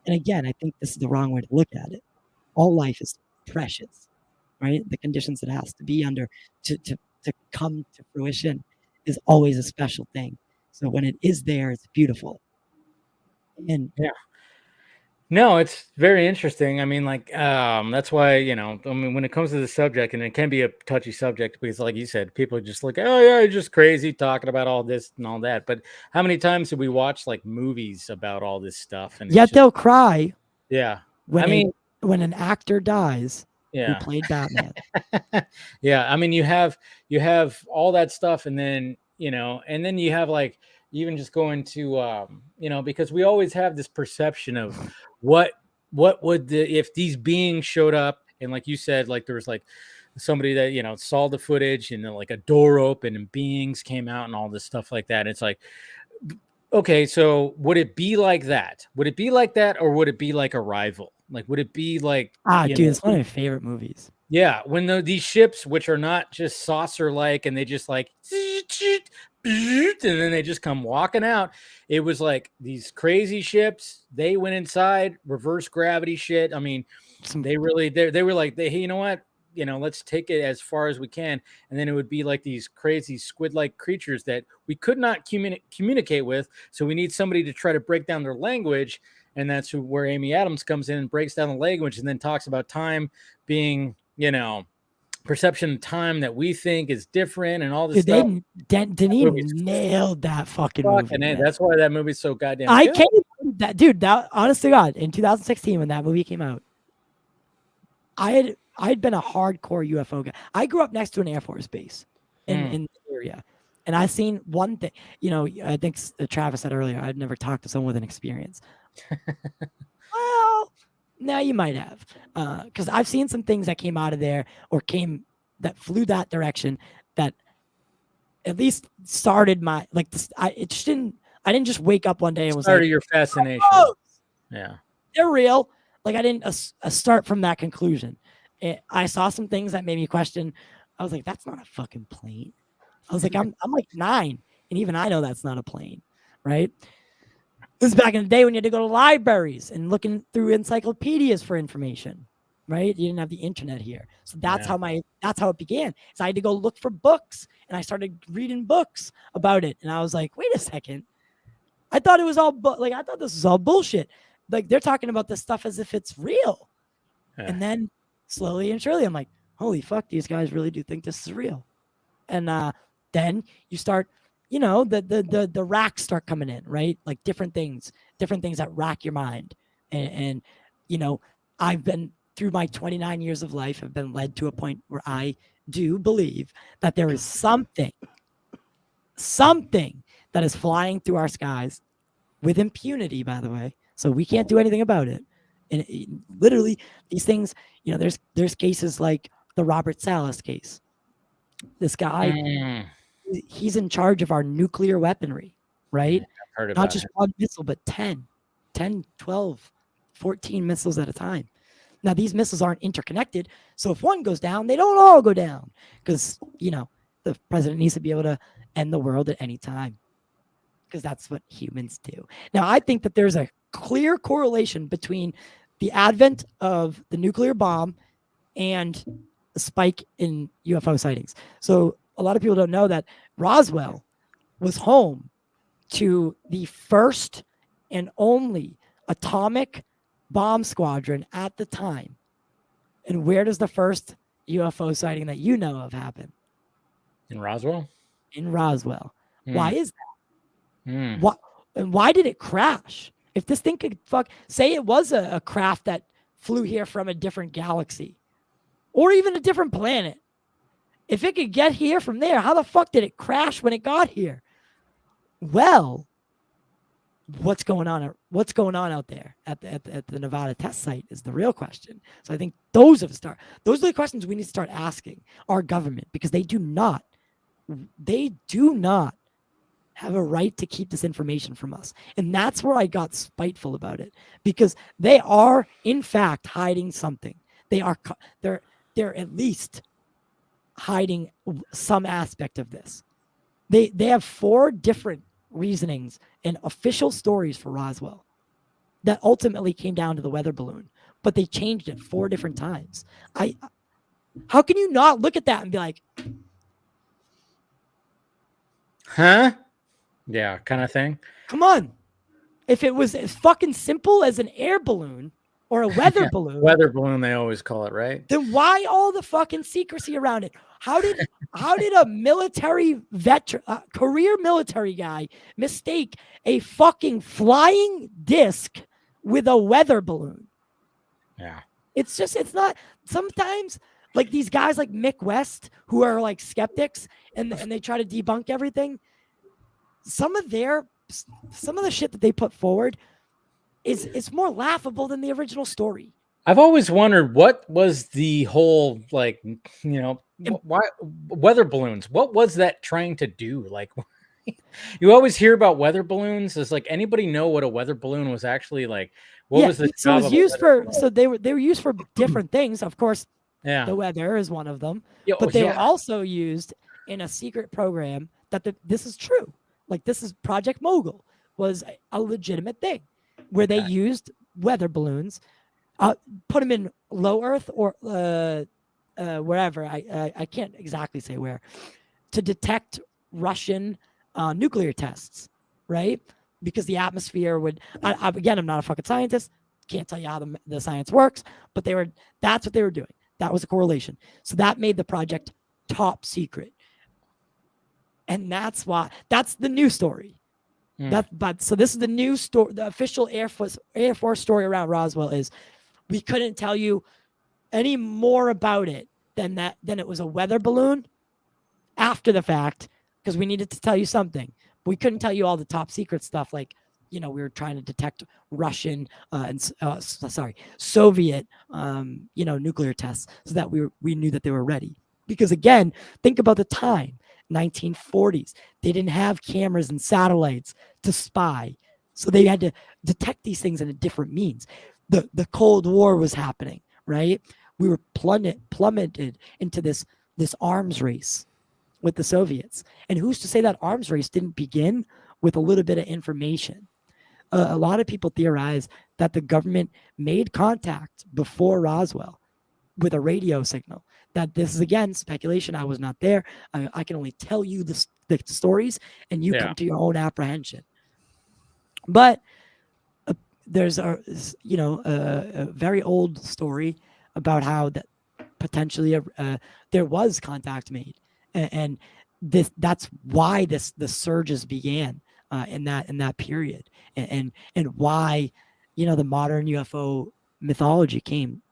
And again, I think this is the wrong way to look at it. All life is precious, right? The conditions it has to be under to come to fruition is always a special thing. So when it is there, it's beautiful. And yeah. No, it's very interesting. I mean, like, that's why, I mean, when it comes to the subject, and it can be a touchy subject because, like you said, people just look, oh, yeah, you're just crazy talking about all this and all that. But how many times did we watch like movies about all this stuff? And it's yet just, they'll cry yeah, when when an actor dies who yeah, played Batman. yeah. I mean, you have all that stuff, and then and then you have like even just going to because we always have this perception of what would if these beings showed up, and like you said, like there was like somebody that saw the footage, and then like a door opened and beings came out and all this stuff like that. It's like, okay, so would it be like that? Would it be like that, or would it be like Arrival? Like, would it be like Dude, it's one of my favorite movies. yeah, when these ships, which are not just saucer-like, and they just like, and then they just come walking out. It was like these crazy ships. They went inside, reverse gravity shit. I mean, they were like, hey, you know what? Let's take it as far as we can. And then it would be like these crazy squid-like creatures that we could not communicate with. So we need somebody to try to break down their language. And that's where Amy Adams comes in and breaks down the language and then talks about time being, perception of time that we think is different and all this stuff. Denis nailed that fucking movie. That's why that movie's so goddamn I good. can't believe that, dude. That, honest to God, in 2016 when that movie came out, I'd been a hardcore UFO guy. I grew up next to an Air Force base in the area, and I seen one thing. I think Travis said earlier, I'd never talked to someone with an experience. Well, now you might have, because I've seen some things that came out of there or that flew that direction that at least started my this. I didn't just wake up one day and was started like, your fascination. Oh, yeah, they're real. Like I didn't start from that conclusion. I saw some things that made me question. I was like, that's not a fucking plane. I was like, I'm like 9, and even I know that's not a plane, right? This is back in the day when you had to go to libraries and looking through encyclopedias for information, right? You didn't have the internet here. So that's how it began. So I had to go look for books, and I started reading books about it. And I was like, wait a second. I thought it was all I thought this was all bullshit. Like they're talking about this stuff as if it's real. Yeah. And then slowly and surely I'm like, holy fuck, these guys really do think this is real. And then you start, the racks start coming in, right? Like different things that rack your mind. And I've been through my 29 years of life, I've been led to a point where I do believe that there is something that is flying through our skies with impunity, by the way. So we can't do anything about it. And literally these things, there's cases like the Robert Salas case. This guy, he's in charge of our nuclear weaponry, right? I've heard about Not just one missile, but 10, 12, 14 missiles at a time. Now, these missiles aren't interconnected. So if one goes down, they don't all go down because, the president needs to be able to end the world at any time because that's what humans do. Now, I think that there's a clear correlation between the advent of the nuclear bomb and the spike in UFO sightings. So a lot of people don't know that Roswell was home to the first and only atomic bomb squadron at the time. And where does the first UFO sighting that you know of happen? In Roswell? In Roswell. Why is that? Why did it crash? If this thing could say it was a craft that flew here from a different galaxy or even a different planet. If it could get here from there, how the fuck did it crash when it got here? Well, what's going on out there at the Nevada test site is the real question. So I think those are the questions we need to start asking our government, because they do not have a right to keep this information from us. And that's where I got spiteful about it, because they are in fact hiding something. They're at least hiding some aspect of this. They have 4 different reasonings and official stories for Roswell that ultimately came down to the weather balloon, but they changed it 4 different times. How can you not look at that and be like, huh? Yeah, kind of thing. Come on. if it was as fucking simple as an air balloon or a weather balloon, Weather balloon, they always call it, right? then why all the fucking secrecy around it? How did a military veteran, career military guy, mistake a fucking flying disc with a weather balloon? Yeah. It's not. Sometimes, like these guys like Mick West, who are like skeptics and they try to debunk everything. Some of the shit that they put forward is more laughable than the original story. I've always wondered what was the whole, like, why weather balloons? What was that trying to do? Like, you always hear about weather balloons. Does like anybody know what a weather balloon was actually like? What was the so job it was of a used weather for balloon? so they were used for different things. Of course, Yeah. the weather is one of them, Yeah, but they were yeah. also used in a secret program this is true. Like this is Project Mogul was a legitimate thing where they Okay. used weather balloons, put them in low Earth or wherever. I can't exactly say where, to detect Russian nuclear tests, right? Because the atmosphere would. Again, I'm not a fucking scientist. Can't tell you how the science works, but that's what they were doing. That was a correlation. So that made the project top secret. And that's the new story. So this is the new story. The official Air Force story around Roswell is we couldn't tell you any more about it than it was a weather balloon after the fact, because we needed to tell you something. But we couldn't tell you all the top secret stuff, like we were trying to detect Russian Soviet nuclear tests, so that we knew that they were ready. Because again, think about the time, 1940s. They didn't have cameras and satellites to spy, so they had to detect these things in a different means. The Cold War was happening, right? We were plummeted into this arms race with the Soviets. And who's to say that arms race didn't begin with a little bit of information? A lot of people theorize that the government made contact before Roswell with a radio signal. That this is, again, speculation. I was not there. I can only tell you the stories, and you come to your own apprehension. But there's a very old story about how that potentially there was contact made, and that's why the surges began in that period, and why the modern UFO mythology came.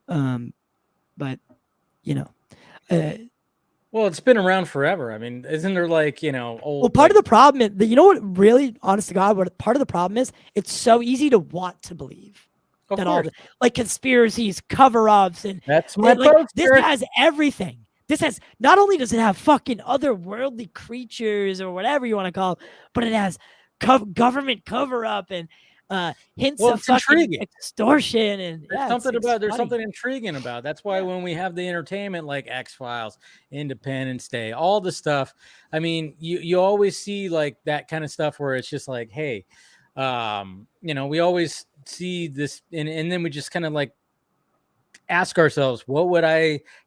But well, it's been around forever. I mean, isn't there like old? Well, part of the problem is that what really, honest to God, what part of the problem is, it's so easy to want to believe of that course. all the conspiracies, cover-ups, and that's my poster. This has everything. This has, not only does it have fucking otherworldly creatures or whatever you want to call it, but it has government cover-up and hints of fucking intriguing. Extortion, and there's something intriguing about it. That's why when we have the entertainment like X-Files, Independence Day, all the stuff, I mean, you always see like that kind of stuff where it's just like, hey, we always see this, and then we just kind of like ask ourselves,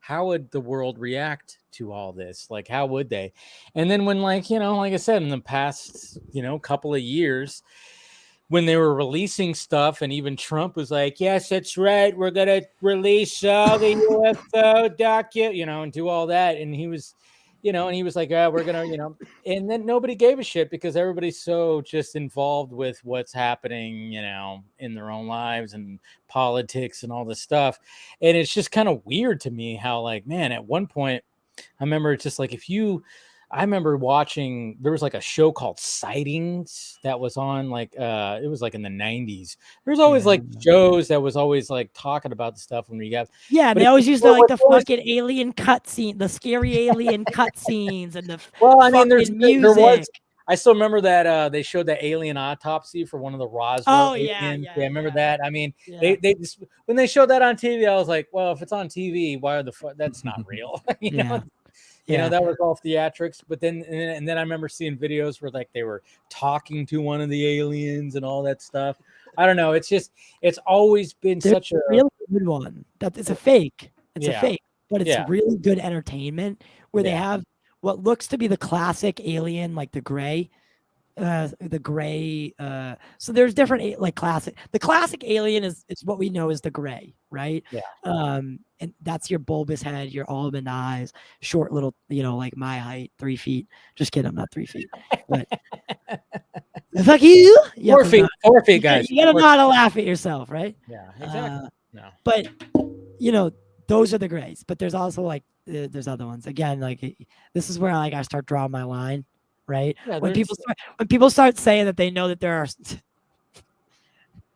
how would the world react to all this? Like, how would they? And then when like I said, in the past couple of years, when they were releasing stuff, and even Trump was like, yes, that's right, we're gonna release all the UFO and do all that, and he was like, we're gonna and then nobody gave a shit because everybody's so just involved with what's happening in their own lives and politics and all this stuff. And it's just kind of weird to me how, like, man, at one point I remember it's just like, I remember watching, there was like a show called Sightings that was on like, it was like in the 90s. There's always like shows that was always like talking about the stuff when we got. Yeah, they always used the fucking alien cutscene, the scary alien cutscenes, and the music. There was. I still remember that they showed the alien autopsy for one of the Roswell. Yeah, remember that? I mean, they just, when they showed that on TV, I was like, well, if it's on TV, why are that's not real? That was all theatrics. But then I remember seeing videos where like they were talking to one of the aliens and all that stuff. I don't know. It's just, it's always been such a really good one. It's a fake. It's a fake, but it's really good entertainment where they have what looks to be the classic alien, like the gray, the gray. So there's different like classic. The classic alien is what we know as the gray, right? Yeah. And that's your bulbous head, your almond eyes, short little, like my height, 3 feet. Just kidding, I'm not 3 feet. But fuck you. 4 feet, 4 feet, guys. You gotta know how to laugh at yourself, right? Yeah, exactly. No. But those are the grays. But there's also like there's other ones. Again, like this is where like I start drawing my line, right? Yeah, when people start saying that they know that there are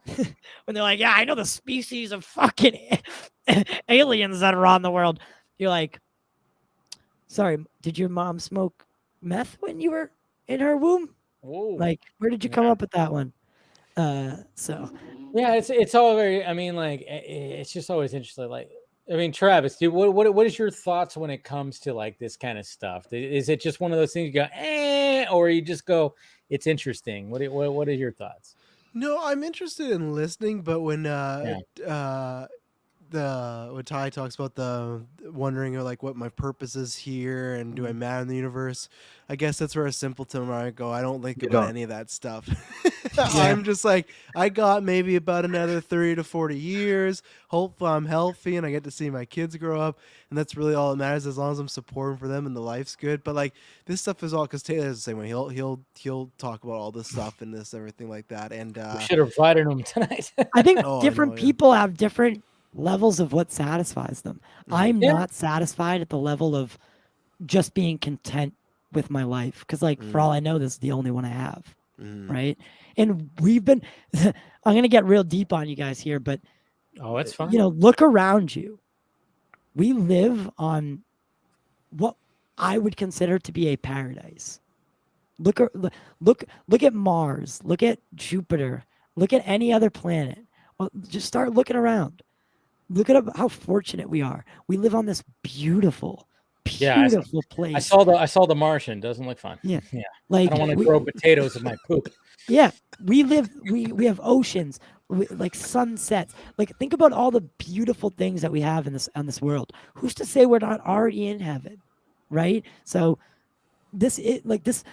when they're like, yeah, I know the species of fucking aliens that are on the world. You're like, sorry, did your mom smoke meth when you were in her womb? Whoa. Like, where did you come up with that one? So yeah, it's all very. I mean, like, it's just always interesting. Like, I mean, Travis, dude, what is your thoughts when it comes to like this kind of stuff? Is it just one of those things you go, or you just go, it's interesting? What are your thoughts? No, I'm interested in listening, but when when Ty talks about the wondering like what my purpose is here and do I matter in the universe, I guess that's where a simpleton where I go, I don't think about any of that stuff. I'm just like, I got maybe about another 30 to 40 years. Hopefully I'm healthy and I get to see my kids grow up, and that's really all that matters, as long as I'm supporting for them and the life's good. But like this stuff is all because Taylor's the same way. He'll talk about all this stuff and this everything like that. And we should have invited him tonight. I think different people have different levels of what satisfies them. I'm not satisfied at the level of just being content with my life, because like for all I know, this is the only one I have, right? And we've been I'm gonna get real deep on you guys here, but it's fine. Look around you. We live on what I would consider to be a paradise. Look at Mars, look at Jupiter, look at any other planet. Well, just start looking around. Look at how fortunate we are. We live on this beautiful place. I saw the Martian. Doesn't look fun. Yeah. Like I don't want to throw potatoes in my poop. Yeah, we have oceans, like sunsets. Like think about all the beautiful things that we have on this world. Who's to say we're not already in heaven, right? So this, and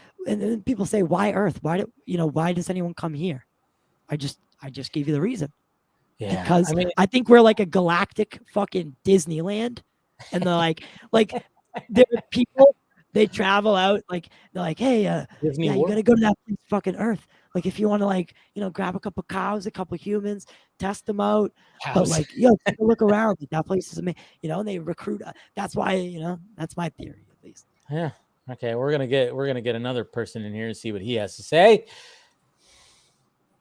then people say, why Earth? Why does anyone come here? I just gave you the reason. Yeah, because I think we're like a galactic fucking Disneyland, and they're like there are people, they travel out, like they're like, hey, you gotta go to that place, fucking Earth. Like if you want to grab a couple cows, a couple humans, test them out, but like take a look around. Like, that place is amazing, and they recruit. That's why that's my theory at least. Yeah. Okay, we're gonna get another person in here and see what he has to say.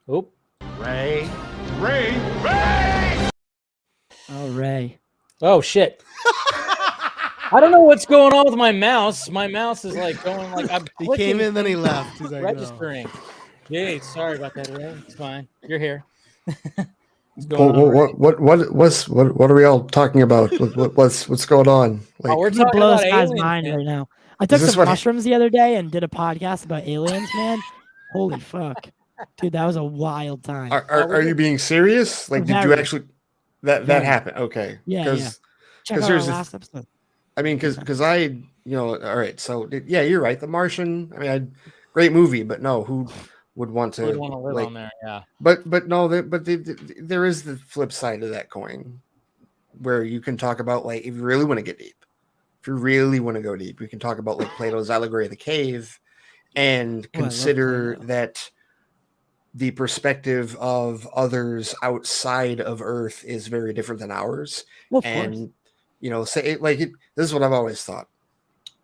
Oop. Ray. Oh, Ray. Oh, shit. I don't know what's going on with my mouse. My mouse is like going like I'm he came in, then he left. He's like, registering. No. Yay, sorry about that, Ray. It's fine. You're here. What are we all talking about? What's going on? Like, we're talking about aliens, mind right now. I took some mushrooms the other day and did a podcast about aliens, man. Holy fuck. Dude, that was a wild time. Are you being serious? Like, did you actually that happen? Okay. Yeah. Check out our last episode. I mean, because I, all right. So yeah, you're right. The Martian. I mean, great movie, but no, who would want to live on there? Yeah. But no, there is the flip side of that coin, where you can talk about like if you really want to get deep, if you really want to go deep, we can talk about like Plato's allegory of the cave, and consider that the perspective of others outside of Earth is very different than ours. Well, and, say this is what I've always thought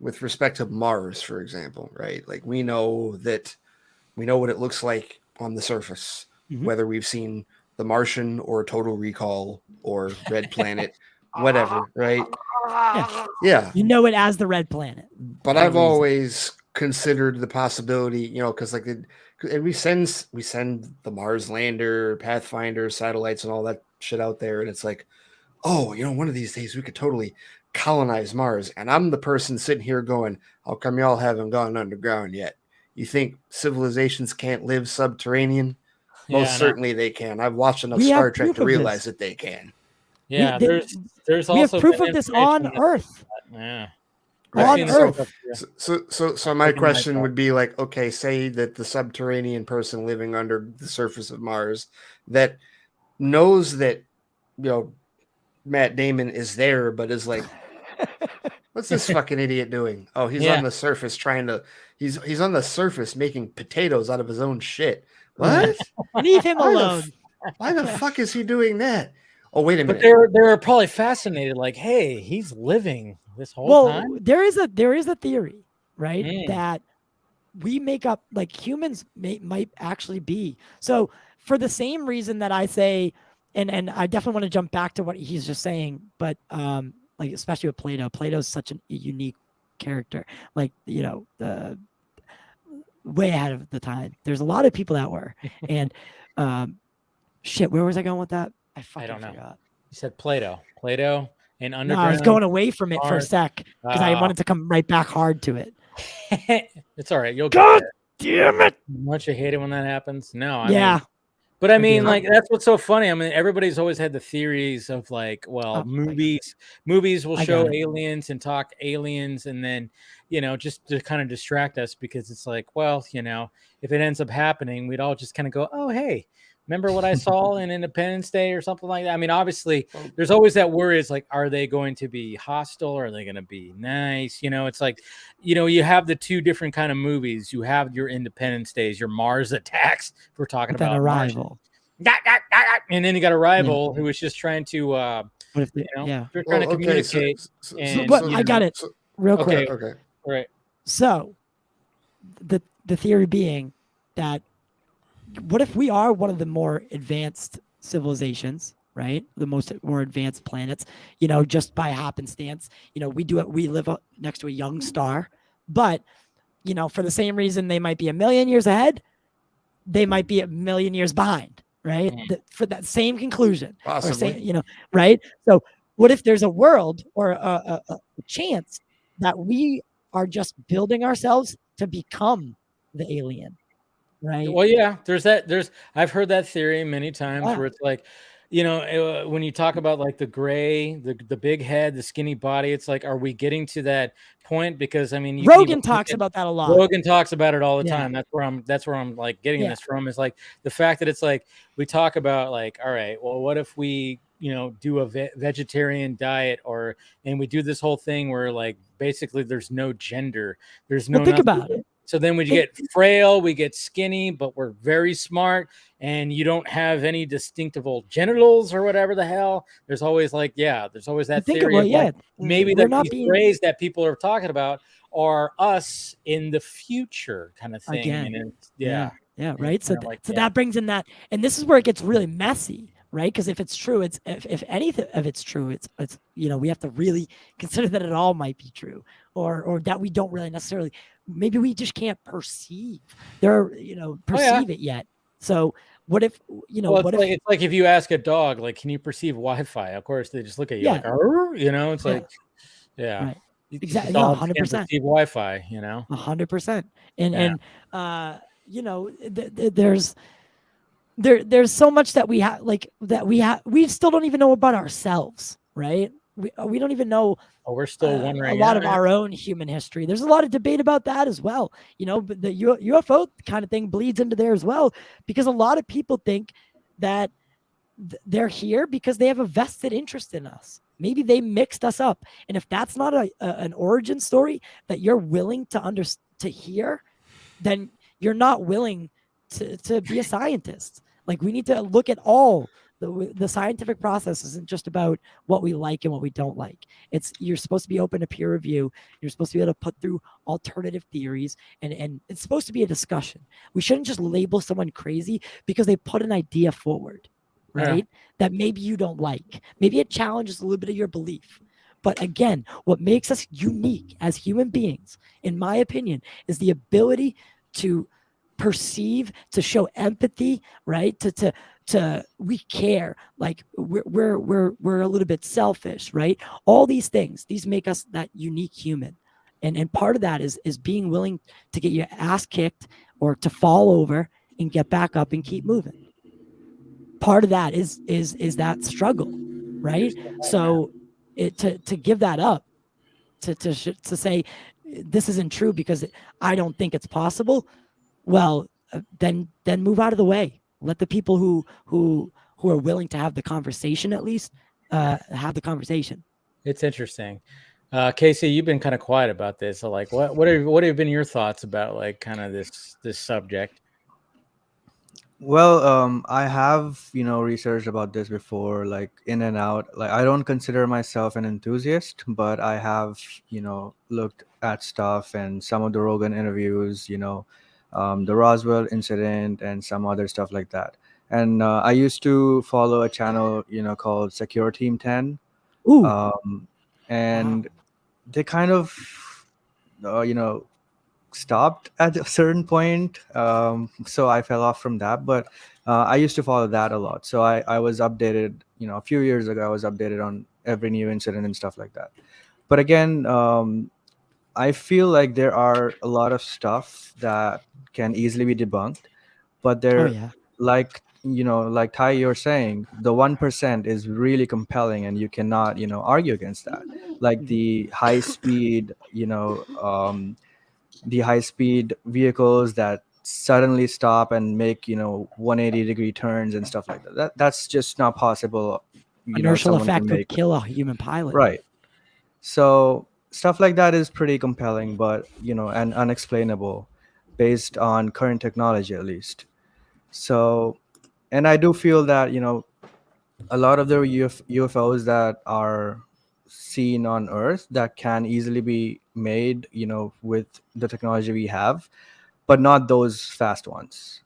with respect to Mars, for example, right? Like we know what it looks like on the surface, whether we've seen The Martian or Total Recall or Red Planet, whatever, right? Yeah. You know it as the Red Planet. But I've always considered the possibility, because like and we send the Mars lander, Pathfinder, satellites, and all that shit out there, and it's like, oh, one of these days we could totally colonize Mars. And I'm the person sitting here going, how come y'all haven't gone underground yet? You think civilizations can't live subterranean? Most certainly they can. I've watched enough Star Trek to realize that they can. Yeah, there's also we have proof of this on Earth. Yeah. On seen Earth. So my Taking question life would be like, okay, say that the subterranean person living under the surface of Mars that knows that, Matt Damon is there, but is like, what's this fucking idiot doing? Oh, he's on the surface he's on the surface making potatoes out of his own shit. What? Leave him alone. Why the fuck is he doing that? Oh, wait a minute. But they're probably fascinated, like, hey, he's living this whole time. There is a theory, right? That we make up, like, humans might actually be. So for the same reason that I say, and I definitely want to jump back to what he's just saying, but like, especially with Plato. Plato's such a unique character. Like, the way ahead of the time. There's a lot of people that were. And shit, where was I going with that? I don't know. Forgot. You said Plato and underground. No, I was going away from it for a sec because I wanted to come right back hard to it. It's all right. You'll God damn it. Don't you hate it when that happens? No. I mean, like, that's what's so funny. I mean, everybody's always had the theories of, like, well, movies will show aliens and talk aliens, and then, just to kind of distract us, because it's like, well, if it ends up happening, we'd all just kind of go, oh, hey, remember what I saw in Independence Day or something like that? I mean, obviously, there's always that worry. It's like, are they going to be hostile? Or are they going to be nice? It's like, you have the two different kind of movies. You have your Independence Days, your Mars attacks. We're talking about Arrival. And then you got Arrival, who was just trying to, they're trying to communicate. I got it real quick. Okay. Right. So the theory being that, what if we are one of the more advanced civilizations, right? The more advanced planets, just by happenstance, we live next to a young star, but, for the same reason they might be a million years ahead, they might be a million years behind, right? For that same conclusion. Possibly. Right? So what if there's a world or a chance that we are just building ourselves to become the alien? Right. Well, yeah, I've heard that theory many times where it's like, when you talk about, like, the gray, the big head, the skinny body, it's like, are we getting to that point? Because, I mean, Rogan talks about that a lot. Rogan talks about it all the time. That's where I'm like getting this from, is like the fact that it's like, we talk about, like, all right, well, what if we, do a vegetarian diet, and we do this whole thing where, like, basically there's no gender, there's no, think about it. So then we get frail, we get skinny, but we're very smart, and you don't have any distinctible genitals or whatever the hell. There's always, like, there's always that theory. Like, maybe these phrase that people are talking about are us in the future, kind of thing. Again. And right. So that brings in that, and this is where it gets really messy, right? Because if it's true, if anything of it's true, it's we have to really consider that it all might be true, or that we don't really necessarily. Maybe we just can't perceive it yet. So what if it's like if you ask a dog, like, can you perceive Wi-Fi? Of course, they just look at you like, it's like, right. Exactly. 100%. Perceive Wi-Fi, 100%. And there's so much that we still don't even know about ourselves, right? We don't even know. We're still wondering a lot of our own human history. There's a lot of debate about that as well. But the UFO kind of thing bleeds into there as well, because a lot of people think that they're here because they have a vested interest in us. Maybe they mixed us up. And if that's not an origin story that you're willing to hear, then you're not willing to be a scientist. Like, we need to look at all the scientific process. Isn't just about what we like and what we don't like. You're supposed to be open to peer review. You're supposed to be able to put through alternative theories, and it's supposed to be a discussion. We shouldn't just label someone crazy because they put an idea forward, right? That maybe you don't like. Maybe it challenges a little bit of your belief. But again, what makes us unique as human beings, in my opinion, is the ability to perceive, to show empathy, right? To we care, like we're a little bit selfish, right? All these things, these make us that unique human. And part of that is being willing to get your ass kicked or to fall over and get back up and keep moving. Part of that is that struggle, right? So to give that up to say this isn't true because I don't think it's possible. Well, then move out of the way. Let the people who are willing to have the conversation at least have the conversation. It's interesting. Casey, you've been kind of quiet about this. So like, what have been your thoughts about like kind of this subject? Well, I have, researched about this before, like in and out. Like, I don't consider myself an enthusiast, but I have, looked at stuff and some of the Rogan interviews, the Roswell incident and some other stuff like that. And I used to follow a channel, called Secure Team 10. Ooh, And they kind of, stopped at a certain point. So I fell off from that, but I used to follow that a lot. So I was updated, a few years ago, I was updated on every new incident and stuff like that. But again, I feel like there are a lot of stuff that can easily be debunked, but they're like, like Ty, you're saying, the 1% is really compelling and you cannot, argue against that. Like the high speed, the high speed vehicles that suddenly stop and make 180-degree turns and stuff like that. That's just not possible. Inertial someone effect can would make kill a human pilot. right. So stuff like that is pretty compelling, but and unexplainable based on current technology at least. So, and I do feel that a lot of the UFOs that are seen on Earth that can easily be made, with the technology we have, but not those fast ones.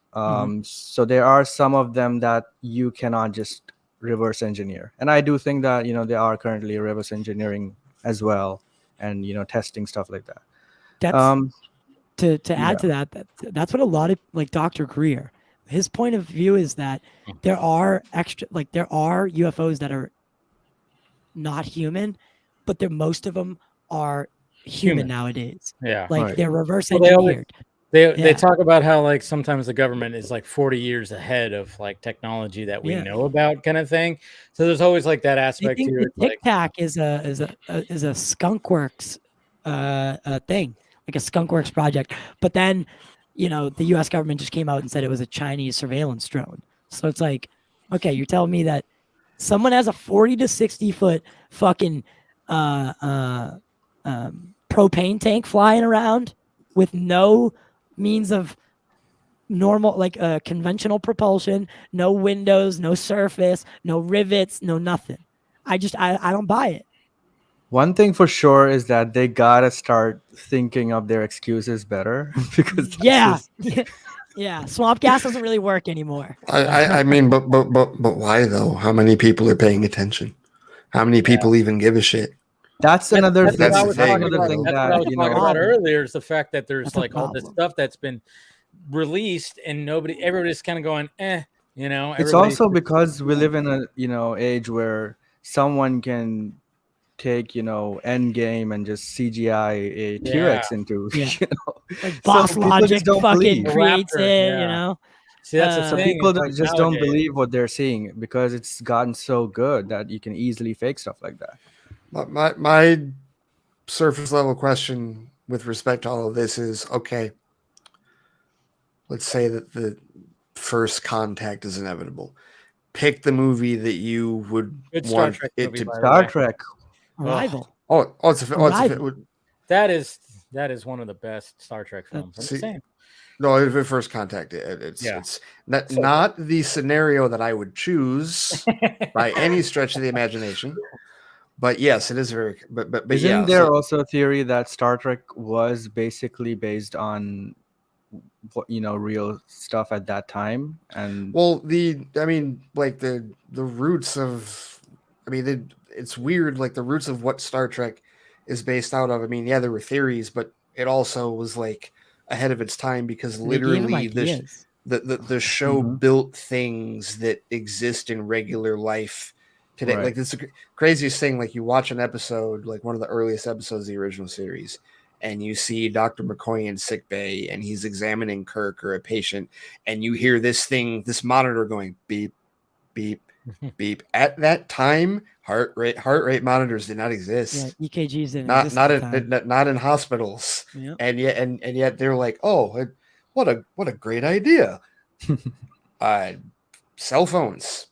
So there are some of them that you cannot just reverse engineer, and I do think that they are currently reverse engineering as well, and testing stuff like that. That's to add to that's what a lot of like Dr. Greer, his point of view is that there are UFOs that are not human, but most of them are human nowadays. Yeah, like they're reverse Well, engineered. they talk about how like sometimes the government is like 40 years ahead of like technology that we know about, kind of thing. So there's always like that aspect I think to it. the Tic Tac is a skunkworks thing, like a skunkworks project. But then, the U.S. government just came out and said it was a Chinese surveillance drone. So it's like, okay, you're telling me that someone has a 40 to 60 foot fucking propane tank flying around with no means of normal, like conventional propulsion, no windows, no surface, no rivets, no nothing. I don't buy it. One thing for sure is that they gotta start thinking of their excuses better because swamp gas doesn't really work anymore. I mean, but why though? How many people are paying attention? How many people even give a shit? That's another thing. That's what I Another thing was that talking about earlier is the fact that there's That's a like all this stuff that's been released and everybody's kind of going, It's also because we live in a age where someone can take Endgame and just CGI a T-Rex into like Boss Logic fucking creates it. See, that's the so thing. People like just don't believe what they're seeing because it's gotten so good that you can easily fake stuff like that. My surface level question with respect to all of this is, okay, let's say that the first contact is inevitable. Pick the movie that you would want it to be. Star Trek. Arrival. That is one of the best Star Trek films. No, the First Contact. It's not the scenario that I would choose by any stretch of the imagination. But yes, it is very. But isn't there also a theory that Star Trek was basically based on real stuff at that time? And the roots of, it's weird. Like the roots of what Star Trek is based out of. There were theories, but it also was like ahead of its time because literally the show built things that exist in regular life today. Like it's the craziest thing. Like you watch an episode, like one of the earliest episodes of the original series, and you see Dr. McCoy in sick bay and he's examining Kirk or a patient, and you hear this monitor going beep, beep, Beep. At that time, heart rate monitors did not exist. Yeah, EKGs didn't exist at the time. Not in hospitals. Yep. And yet they're like, oh, what a great idea. Cell phones,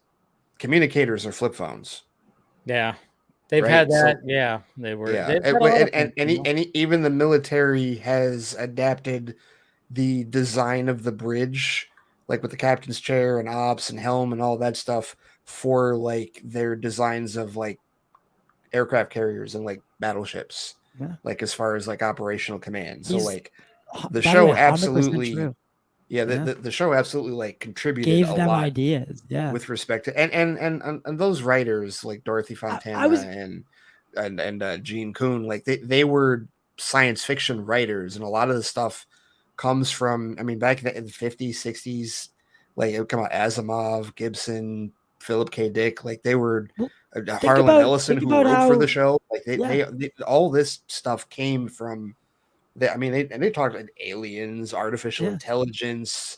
communicators are flip phones. Yeah, they've Right, had so- that. Yeah, they were. Yeah, they've had a lot of things, you know? and even the military has adapted the design of the bridge, like with the captain's chair and ops and helm and all that stuff, for like their designs of like aircraft carriers and like battleships, Yeah. like as far as like operational command. So He's- like By the the show way, 100% absolutely, true. yeah, Yeah. the show absolutely like contributed Gave a them lot ideas. Yeah. with respect to and those writers like Dorothy Fontana was- and Gene Kuhn, like they were science fiction writers, and a lot of the stuff comes from, I mean, back in the 50s, 60s, like it would come out Asimov, Gibson, Philip K. Dick, like they were Well, Harlan Ellison, think who about wrote for how- the show. Like yeah. they all this stuff came from they talked about aliens, artificial Yeah. intelligence,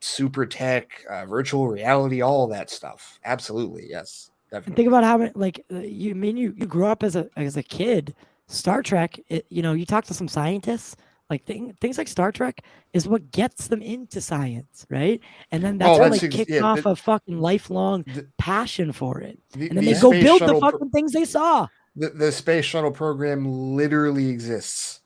super tech, virtual reality, all that stuff. Absolutely, yes, And definitely. think about how you grew up as a kid. Star Trek, you talk to some scientists, like things like Star Trek is what gets them into science, right? And then that's what kicks off a fucking lifelong passion for it. And then they go build the fucking things they saw. The space shuttle program literally exists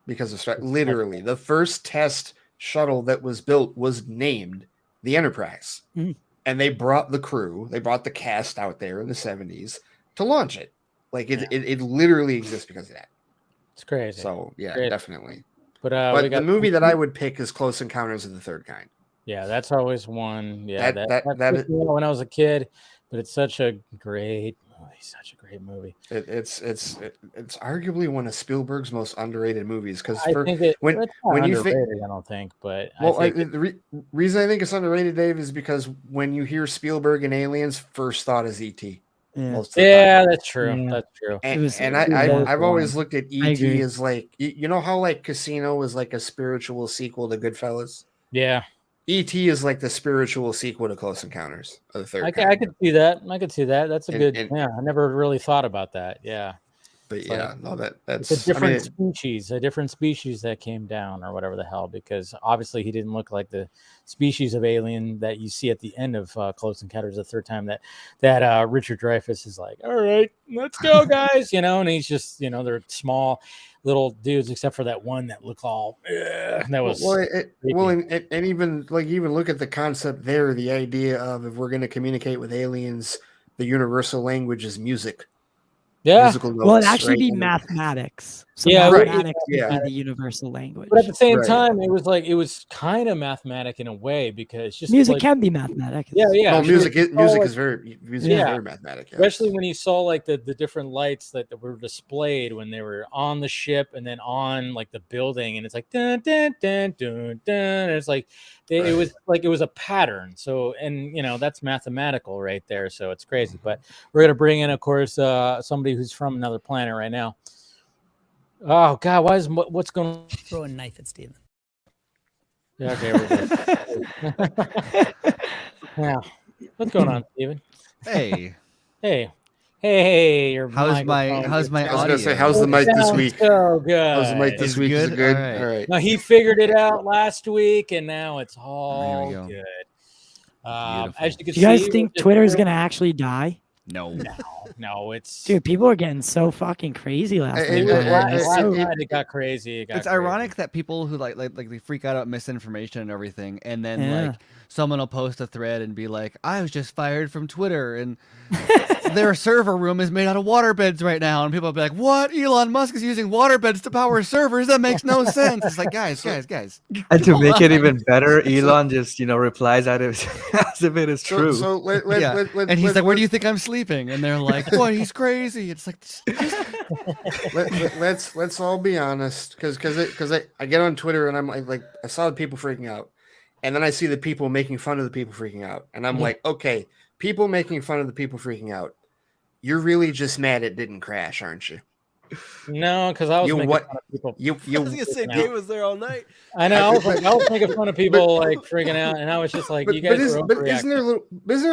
because of literally the first test shuttle that was built was named the Enterprise. Mhm. And they brought the crew, they brought the cast out there in the 70s to launch it. Like it literally exists because of that. It's crazy. So yeah, Crazy. definitely. But But the movie that I would pick is Close Encounters of the Third Kind. Yeah, that's always one. Yeah, That that's when I was a kid, but it's such a great movie. Such a great movie. It's arguably one of Spielberg's most underrated movies because I think it's when you think, underrated, I don't think, but well, I think the reason I think it's underrated, Dave, is because when you hear Spielberg and aliens, first thought is E.T. Yeah. Most of the yeah, time. that's true. Yeah. That's true. And yeah. I've always looked at I E.T. agree. as like, you know how like Casino was like a spiritual sequel to Goodfellas? Yeah, E.T. is like the spiritual sequel to Close Encounters of the Third I Kind. could see that. I could see that. That's a And- good. and- Yeah, I never really thought about that. Yeah. But It's yeah, like- no, that's It's a I mean, different species that came down or whatever the hell, because obviously he didn't look like the species of alien that you see at the end of Close Encounters the Third Time that Richard Dreyfuss is like, all right, let's go guys, and he's just, they're small little dudes except for that one that looked all, that was and even look at the concept there, the idea of if we're going to communicate with aliens, the universal language is music. yeah. Musical notes, Well, it'd actually right? be And- mathematics. So Yeah, right. mathematics would Yeah. be the universal language. But at the same Right. time, it was kind of mathematic in a way, because just Music like, can be mathematics. yeah. Well, music is like- very Yeah. mathematic, yes. especially when you saw like the different lights that were displayed when they were on the ship and then on like the building, and it's like dun dun dun dun dun, and it's like it was like it was a pattern. So, and that's mathematical right there. So it's crazy. But we're gonna bring in, of course, somebody who's from another planet right now. Oh God, what's going on? Throw a knife at Steven. Yeah, okay, we're good. Yeah, what's going on, Steven? Hey, Hey, your how's my microphone how's is- my I was audio? gonna say, how's the mic this Sounds week? So good. How's the mic this Is week? Is it good? good? All right. All right. No, he figured it out last week, and now it's all There we good. Beautiful. As you can Do you guys see, think we're just- Twitter's gonna actually die? No. No, it's Dude, people are getting so fucking crazy last Hey, night. hey, man. hey, It's hey, so- hey, it got crazy. It got It's crazy. ironic that people who like they freak out about misinformation and everything, and then Yeah. like someone will post a thread and be like, "I was just fired from Twitter, and their server room is made out of waterbeds right now," and people will be like, "What? Elon Musk is using waterbeds to power servers? That makes no sense." It's like, guys. And to Come make it on. even better, Elon just replies at it as if it is true. So let, Yeah. let, And he's let, like, "Where do you think I'm sleeping?" And they're like, "What? He's crazy." It's like, let's all be honest, because I get on Twitter and I'm like I saw the people freaking out, and then I see the people making fun of the people freaking out, and I'm like, okay, people making fun of the people freaking out, you're really just mad it didn't crash, aren't you? No, because I was You making what? fun of people. You I was gonna say freaking Gabe out. was there all night. I know. I was making fun of people like freaking out, and I was just like, "You guys are but overreacting." isn't there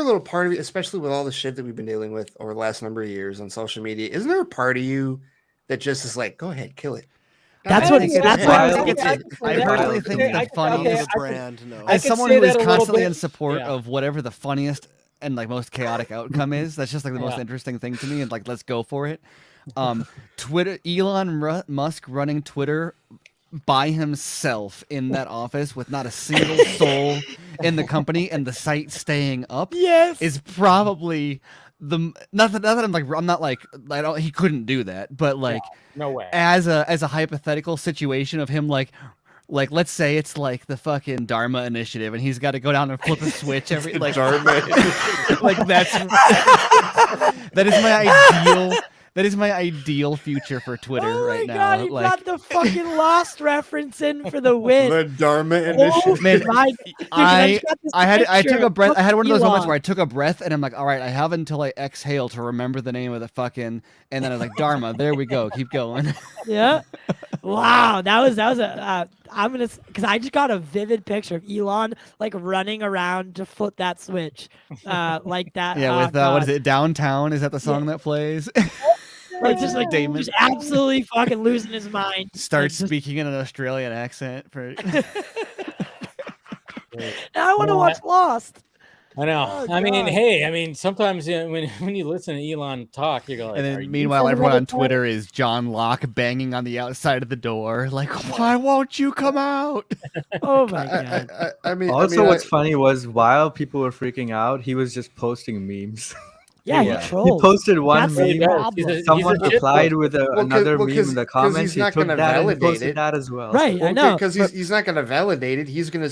a little part of you, especially with all the shit that we've been dealing with over the last number of years on social media? Isn't there a part of you that just is like, go ahead, kill it? That's I what- think that's go what ahead. I think was it's. I personally think the funniest. The brand, no. As could someone say who is that a little constantly bit. in support Yeah. of whatever the funniest and like most chaotic outcome is, that's just like the most Yeah. interesting thing to me, and like let's go for it. Twitter, Musk running Twitter by himself in that office with not a single soul in the company, and the site staying up Yes. is probably the not that I'm not like I don't he couldn't do that, but like No way. as a hypothetical situation of him like let's say it's like the fucking Dharma Initiative, and he's got to go down and flip a switch every like Dharma. like that is my ideal. That is my ideal future for Twitter Oh right my now. god, he Like, brought the fucking Lost reference in for the win. The Dharma Oh Initiative. Man, my! Dude, I just got this I took picture a breath. of I had one of those moments Elon. where I took a breath, and I'm like, all right, I have until I exhale to remember the name of the fucking. And then I was like, Dharma. There we go. Keep going. Yeah. Wow, that was a. I'm gonna because I just got a vivid picture of Elon like running around to flip that switch, like that. Yeah, with what is it? Downtown, is that the song that plays? Like just like Damon just absolutely fucking losing his mind. starts Like, just- speaking in an Australian accent for. I want to watch Lost. I know. Oh, I mean, God. hey, I mean, sometimes when you listen to Elon talk, you go like, And "Are then you meanwhile, from everyone on another Twitter is John Locke banging on the outside of the door, like, why won't you come out? Oh my god. I mean, Also, what's funny was while people were freaking out, he was just posting memes. Yeah, Yeah. he He trolls. posted one That's the He meme. does. problem. He's a Someone shit replied poster. with Well, another meme 'cause- in the 'cause comments. he's He not took gonna that and validate posted it. that as well. Right, I Well, know. because he's not going to validate it. He's gonna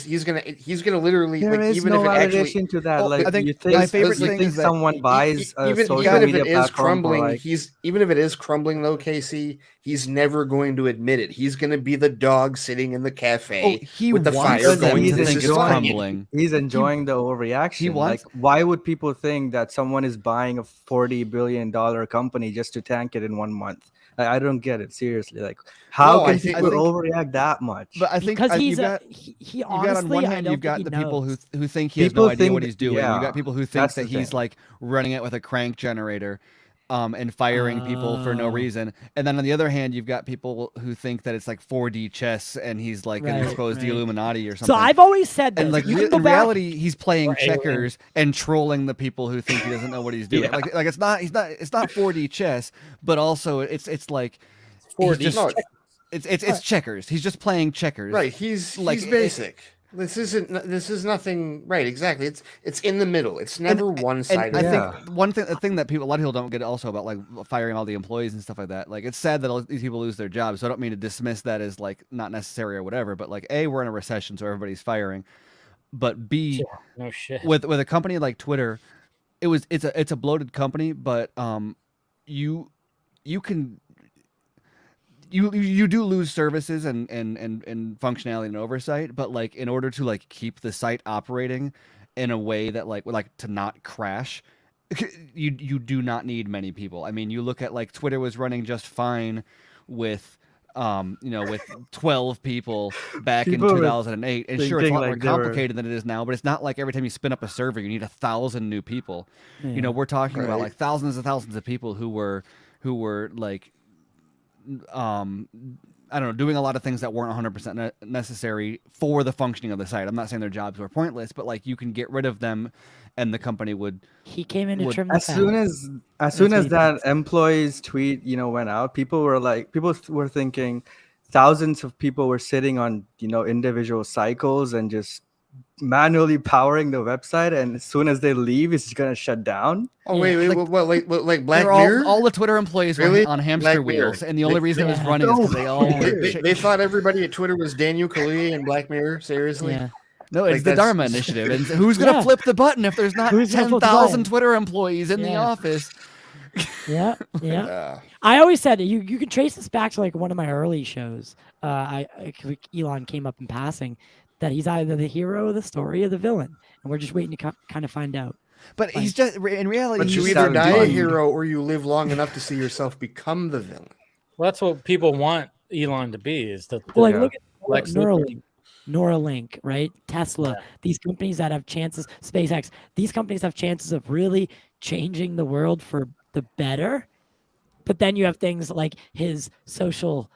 literally There like is even no if it validation actually to that. Well, Like I think you think, my favorite you thing think is that someone buys a even social if media it is platform for, crumbling, like, even if it is crumbling though, Casey, he's never going to admit it. He's going to be the dog sitting in the cafe he with the wants fire them going. to This think is it's fine. crumbling. he's enjoying the overreaction. wants- Like, why would people think that someone is buying a $40 billion company just to tank it in 1 month? I don't get it, seriously. Like, how No, can I think- people I think- overreact that much? But I think Because he's you've got he you've got honestly, on one I hand don't you've got think the he people knows. who think he has People no idea what think- he's doing. You've yeah, got people who think that's the that he's thing. like running it with a crank generator. And firing people for no Oh. reason. And then on the other hand, you've got people who think that it's like 4D chess and he's like going Right, to expose the right. Illuminati or something. So I've always said this. and like you can go in back- reality, he's playing Or alien. checkers and trolling the people who think he doesn't know what he's doing. Yeah. Like it's not 4D chess, but also it's like 4D he's just, No, it's checkers. He's just playing checkers. right. He's Like, basic. This is nothing. Right. Exactly. It's in the middle. It's never one And sided. I Yeah. think a thing that a lot of people don't get also about like firing all the employees and stuff like that. Like it's sad that all these people lose their jobs. So I don't mean to dismiss that as like not necessary or whatever. But like A, we're in a recession, so everybody's firing. But B, No shit. with a company like Twitter, it's a bloated company, but you can. You do lose services and functionality and oversight, but like in order to like keep the site operating in a way that like to not crash, you do not need many people. I mean, you look at like Twitter was running just fine with with 12 people back People in were 2008, and sure, it's a thinking lot more like they were- complicated than it is now, but it's not like every time you spin up a server you need 1,000 new people. You know, we're talking about Right. like thousands and thousands of people who were like I don't know, doing a lot of things that weren't 100% necessary for the functioning of the site. I'm not saying their jobs were pointless, but like you can get rid of them and the company would He came in to would- trim the As fat. soon as what he that employee's tweet, went out, people were thinking thousands of people were sitting on, individual cycles and just manually powering the website, and as soon as they leave, it's just gonna shut down. Oh wait, Like- what? Like Black They're Mirror? all the Twitter employees were Really? on hamster Black Mirror. wheels, and the only reason it was Yeah. running is because they all Yeah. were They thought everybody at Twitter was Daniel Kaluuya in Black Mirror. Seriously? Yeah. No, it's Like, the that's- Dharma Initiative. And who's going to Yeah. flip the button if there's not Who's gonna flip the 10,000 button? Twitter employees in the Yeah. office? Yeah, yeah. Uh, I always said you can trace this back to like one of my early shows. Elon came up in passing that he's either the hero of the story or the villain, and we're just waiting to kind of find out. But he's just, in reality, but you he's either sound die a good. hero or you live long enough to see yourself become the villain. Well, that's what people want Elon to be. Is the Well, like Yeah. look at Lex Luthor. Neuralink, right? Tesla. These companies that have chances, SpaceX. These companies have chances of really changing the world for the better. But then you have things like his social,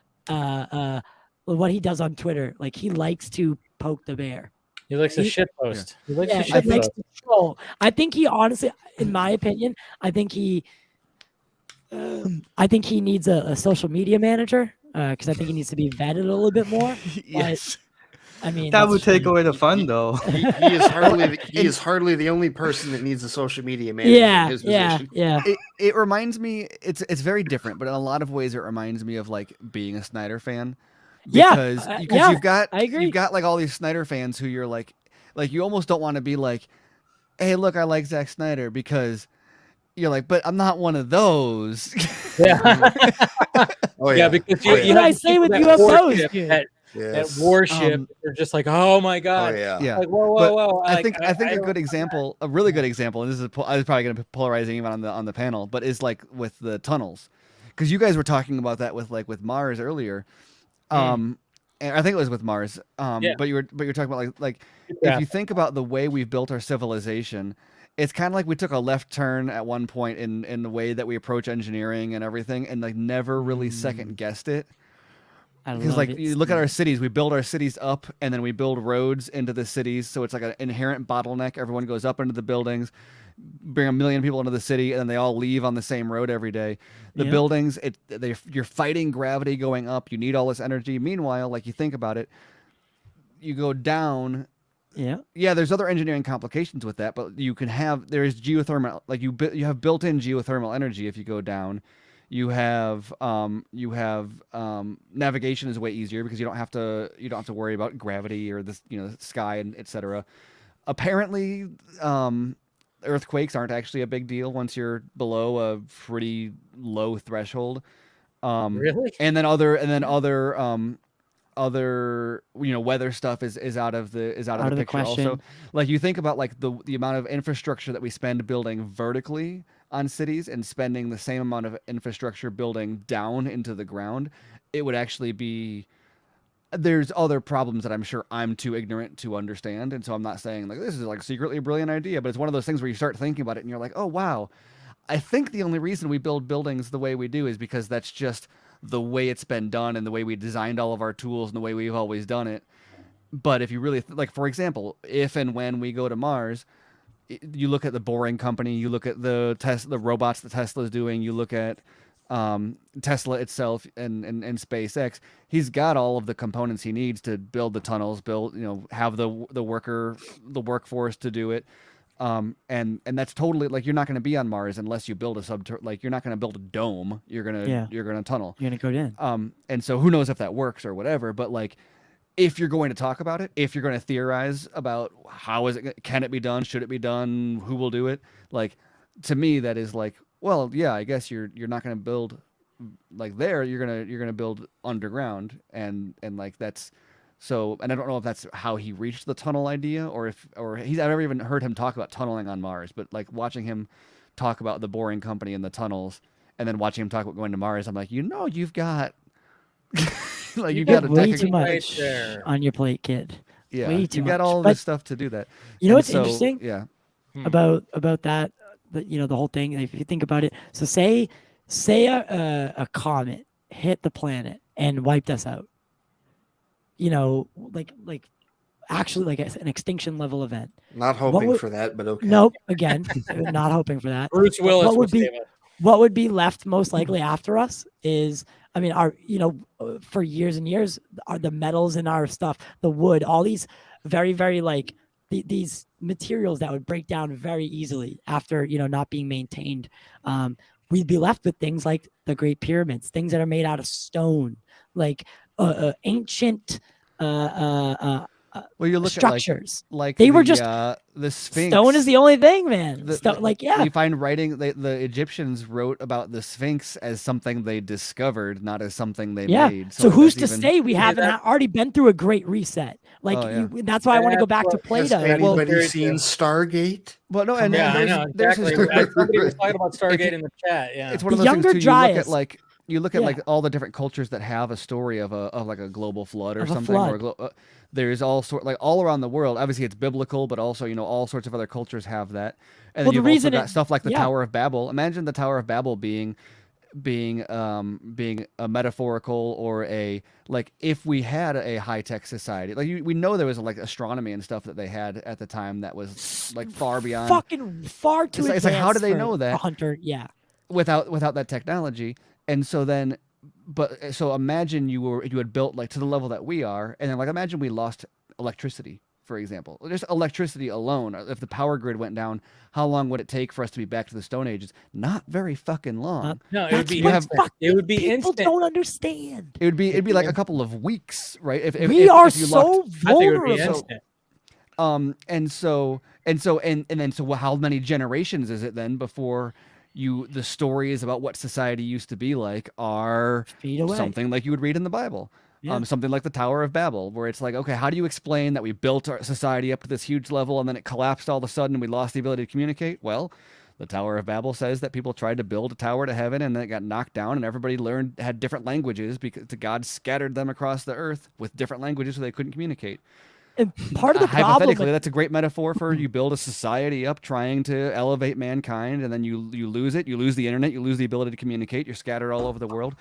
what he does on Twitter. Like he likes to poke the bear. He likes to shit post. He likes to Yeah, shit he likes post. to troll. I think he honestly, in my opinion, I think he needs a social media manager because I think he needs to be vetted a little bit more. Yes. I mean, That that's would just take me. away the fun, though. He is hardly the only person that needs a social media manager in his position. Yeah. It reminds me. It's very different, but in a lot of ways, it reminds me of like being a Snyder fan. Yeah, Because yeah, you've got I agree. you've got like all these Snyder fans who you're like you almost don't want to be like, hey, look, I like Zack Snyder, because you're like, but I'm not one of those. Yeah. Oh Yeah, yeah, because Oh, you yeah. What have I the say people with that UFOs, worship dude. that Yes. worship. They're just like, oh my Oh god. yeah. Yeah. Like, whoa, But whoa. I Like, think a don't- good example, a really good example, and this is I was probably going to be polarizing even on the panel, but is like with the tunnels, because you guys were talking about that with Mars earlier. And I think it was with Mars. Yeah. But you were talking about like Yeah. if you think about the way we've built our civilization, it's kind of like we took a left turn at one point in the way that we approach engineering and everything, and like never really second guessed it. Because like you look at our cities, we build our cities up, and then we build roads into the cities, so it's like an inherent bottleneck. Everyone goes up into the buildings, bring 1 million people into the city, and then they all leave on the same road every day. The Yep. buildings, you're fighting gravity going up. You need all this energy. Meanwhile, like you think about it, you go down. Yeah. Yeah, there's other engineering complications with that, but there's geothermal, like you have built-in geothermal energy if you go down. You have navigation is way easier because you don't have to worry about gravity or this, the sky and etc. Apparently, earthquakes aren't actually a big deal once you're below a pretty low threshold. Really? And then other weather stuff is out of the Out of the picture also. question. Like you think about like the amount of infrastructure that we spend building vertically on cities and spending the same amount of infrastructure building down into the ground, it would actually be, there's other problems that I'm sure I'm too ignorant to understand, and so I'm not saying like this is like secretly a brilliant idea, but it's one of those things where you start thinking about it and you're like, oh wow, I think the only reason we build buildings the way we do is because that's just the way it's been done and the way we designed all of our tools and the way we've always done it. But if you really like, for example, if and when we go to Mars, you look at the Boring Company, you look at the robots that Tesla's doing, you look at Tesla itself and SpaceX. He's got all of the components he needs to build the tunnels, have the workforce to do it. And that's totally like, you're not going to be on Mars unless you build you're not going to build a dome. You're going to tunnel. You're gonna go in. And so who knows if that works or whatever, but like, if you're going to talk about it, if you're going to theorize about can it be done? Should it be done? Who will do it? Like, to me, that is like, well, yeah, I guess you're not going to build like there. You're gonna build underground, and like that's so. And I don't know if that's how he reached the tunnel idea, or I've never even heard him talk about tunneling on Mars. But like watching him talk about the Boring Company and the tunnels, and then watching him talk about going to Mars, I'm like, you've got. Like You you got got a way deck too of, right much there. on your plate, kid. yeah, way you too got much. all But this stuff to do that. You know And what's so, interesting Yeah. about that? The whole thing. If you think about it, so say a comet hit the planet and wiped us out. Like actually like an extinction level event. Not hoping would- for that, but okay. Nope. Again, not hoping for that. Bruce Willis What would would be- save us. What would be left most likely after us is, I mean, for years and years, are the metals in our stuff, the wood, all these very, very like these materials that would break down very easily after, not being maintained. We'd be left with things like the Great Pyramids, things that are made out of stone, like ancient Well, you look structures. at like They were just the Sphinx. Stone is the only thing, man. You find writing. The Egyptians wrote about the Sphinx as something they discovered, not as something they made. So who's to that's even- say we haven't already been through a great reset? Like Oh, yeah. that's why I want to go back to Has Plato. anybody seen Stargate? Well, no, and Yeah, I there's, know there's exactly. historical- Somebody was talking about Stargate in the chat. Yeah. It's one of The those things younger too. You look at Dryas. like You look at Yeah. like all the different cultures that have a story of like a global flood or Of a something, or flood. there's all around the world. Obviously, it's biblical, but also all sorts of other cultures have that. And Well, then the you've also reason got stuff like the yeah. Tower of Babel. Imagine the Tower of Babel being a metaphorical or a like if we had a high tech society, like we know there was like astronomy and stuff that they had at the time that was like far beyond, fucking far too It's like how do advanced they for know a that hunter? Yeah. without that technology? And so then, so imagine you had built like to the level that we are, and then like imagine we lost electricity, for example. Just electricity alone, if the power grid went down, how long would it take for us to be back to the Stone Ages? Not very fucking long. No, it would That's be what instant. fucking It would be people instant. don't understand. It'd be like a couple of weeks, right? If We are you so locked, I think it would be vulnerable. instant. and then how many generations is it then before the stories about what society used to be like are Feet away. something like you would read in the Bible? Yeah. Something like the Tower of Babel, where it's like, okay, how do you explain that we built our society up to this huge level and then it collapsed all of a sudden and we lost the ability to communicate? Well, the Tower of Babel says that people tried to build a tower to heaven and then it got knocked down and everybody had different languages because God scattered them across the earth with different languages so they couldn't communicate. And part of the Hypothetically, problem, that's a great metaphor for you build a society up trying to elevate mankind, and then you lose it. You lose the internet. You lose the ability to communicate. You're scattered all over the world.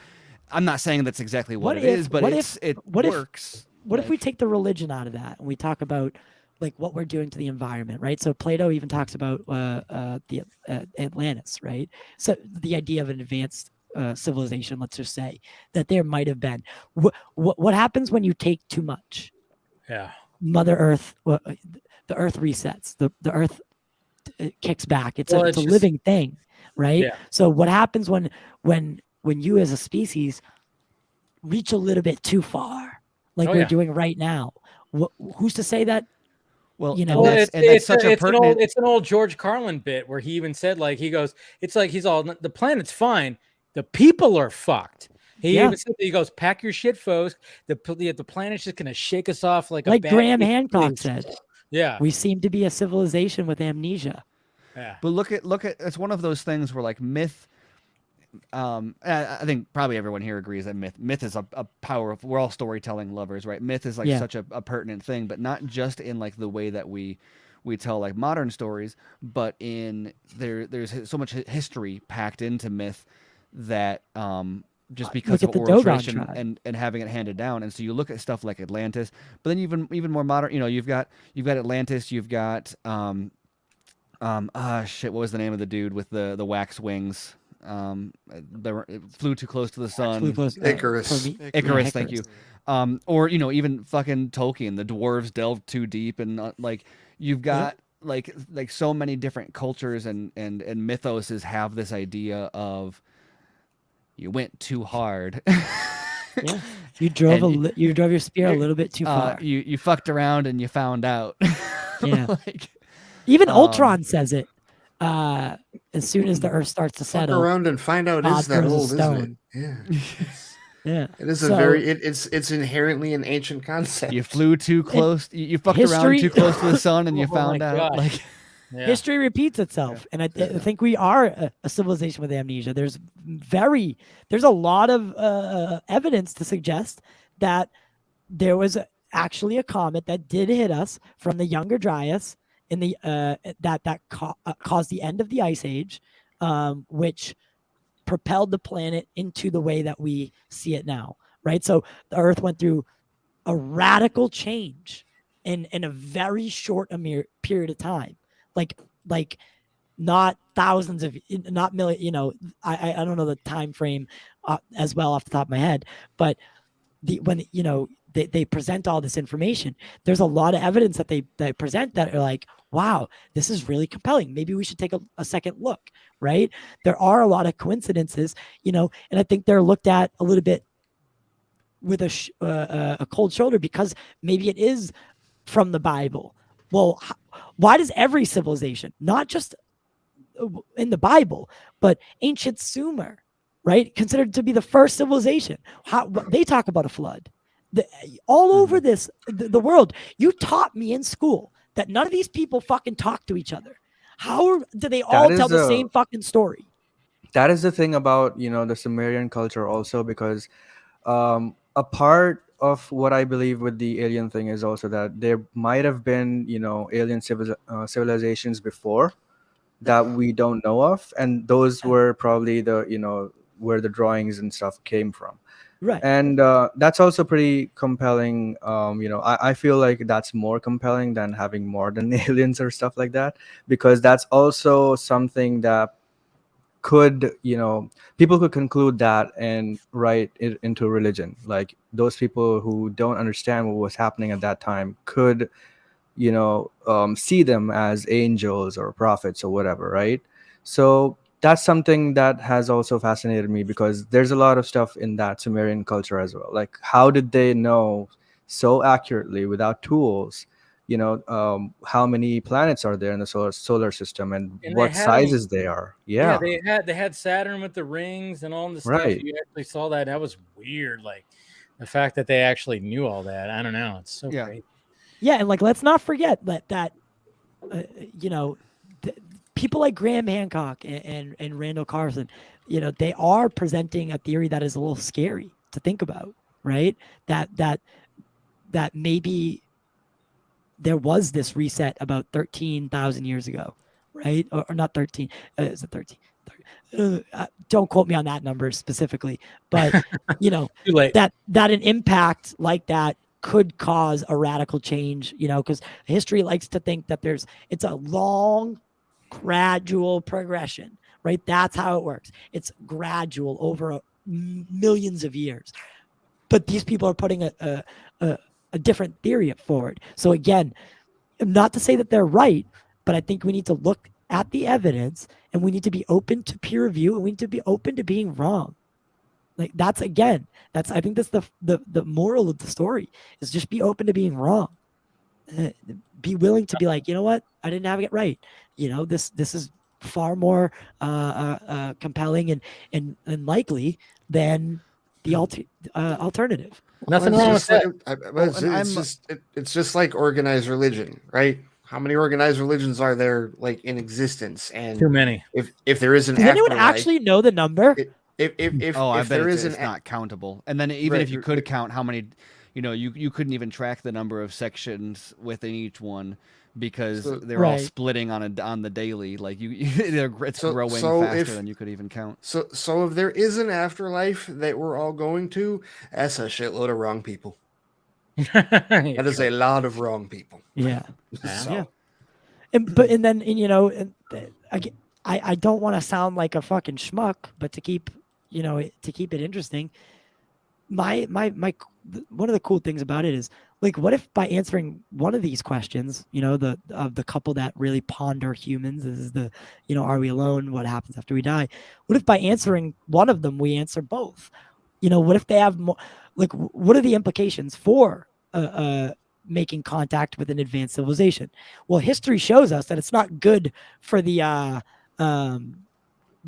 I'm not saying that's exactly what it is, but it works. What if we take the religion out of that and we talk about like what we're doing to the environment, right? So Plato even talks about the Atlantis, right? So the idea of an advanced civilization, let's just say that there might have been. What happens when you take too much? Yeah. Mother Earth, the Earth resets. The Earth kicks back. It's a just living thing, right? Yeah. So what happens when you as a species reach a little bit too far, like we're doing right now? Who's to say that? Well, it's an old George Carlin bit where he even said like it's like the planet's fine, the people are fucked. He even said, he goes, pack your shit, folks. The planet's just gonna shake us off like Graham Hancock said. Yeah, we seem to be a civilization with amnesia. Yeah, but look at it's one of those things where like myth. I think probably everyone here agrees that myth is a power. We're all storytelling lovers, right? Myth is like such a pertinent thing, but not just in like the way that we tell like modern stories, but in there's so much history packed into myth that just because of oral tradition and having it handed down. And so you look at stuff like Atlantis, but then even more modern, you've got Atlantis, you've got what was the name of the dude with the wax wings? Flew too close to the sun. Icarus. Icarus, thank you. Or even fucking Tolkien, the dwarves delved too deep, and like you've got like so many different cultures and mythoses have this idea of you went too hard. Yeah, you drove your spear a little bit too far. You fucked around and you found out. Yeah, even Ultron says it. As soon as the Earth starts to settle, fuck around and find out is that old, isn't it? Yeah. Yeah, it is it's inherently an ancient concept. You flew too close. You fucked around too close to the sun, and you found out. Like history repeats itself, and I think we are a civilization with amnesia. There's a lot of evidence to suggest that there was actually a comet that did hit us from the Younger Dryas in the that caused the end of the Ice Age, which propelled the planet into the way that we see it now, right? So the Earth went through a radical change in a very short period of time, like not thousands of, not million. I don't know the time frame as well off the top of my head, but when they present all this information, there's a lot of evidence that they present that are like, wow, this is really compelling. Maybe we should take a second look, right? There are a lot of coincidences, and I think they're looked at a little bit with a cold shoulder because maybe it is from the Bible. Well, why does every civilization, not just in the Bible, but ancient Sumer, right, considered to be the first civilization, they talk about a flood? All over the world. You taught me in school that none of these people fucking talk to each other. How do they all tell the same fucking story? that is the thing about the Sumerian culture also, because a part of what I believe with the alien thing is also that there might have been alien civilizations before that we don't know of, and those were probably the where the drawings and stuff came from. Right. And that's also pretty compelling. I feel like that's more compelling than having modern aliens or stuff like that, because that's also something that could people could conclude that and write it into religion. Like those people who don't understand what was happening at that time could see them as angels or prophets or whatever, right? So that's something that has also fascinated me, because there's a lot of stuff in that Sumerian culture as well. Like, how did they know so accurately without tools how many planets are there in the solar system, and And they what had 'em- sizes they are? Yeah, Yeah, they had Saturn with the rings and all the stuff. right. You actually saw that. That was weird. Like the fact that they actually knew all that. I don't know. It's so Yeah. crazy. Yeah, and like let's not forget that people like Graham Hancock and Randall Carlson, they are presenting a theory that is a little scary to think about, right? That maybe there was this reset about 13,000 years ago, right? Or not 13. Is it 13? Don't quote me on that number specifically, but Too late. that an impact like that could cause a radical change, because history likes to think that it's a long, gradual progression, right? That's how it works. It's gradual over millions of years. But these people are putting a different theory forward. So again, not to say that they're right, but I think we need to look at the evidence, and we need to be open to peer review, and we need to be open to being wrong. Like I think that's the moral of the story, is just be open to being wrong. Be willing to be like, you know what, I didn't have it right. This is far more compelling and likely than the alternative. Nothing Well, wrong it's with just that. like, Well, and it's just like organized religion, right? How many organized religions are there like in existence? And Too many. if there is an Does anyone afterlife, actually know the number? oh, I if bet there is it's an not countable. And then even right, if you could count how many, you couldn't even track the number of sections within each one, because So- they're all Right. splitting on the daily. Like it's So- growing so faster if- than you could even count. so if there is an afterlife that we're all going to, that's a shitload of wrong people. That is a lot of wrong people. Yeah. So, Yeah. I don't want to sound like a fucking schmuck, but to keep it interesting, my one of the cool things about it is, like, what if by answering one of these questions, the couple that really ponder humans, is are we alone? What happens after we die? What if by answering one of them, we answer both? What if they have more? Like, what are the implications for making contact with an advanced civilization? Well, history shows us that it's not good for the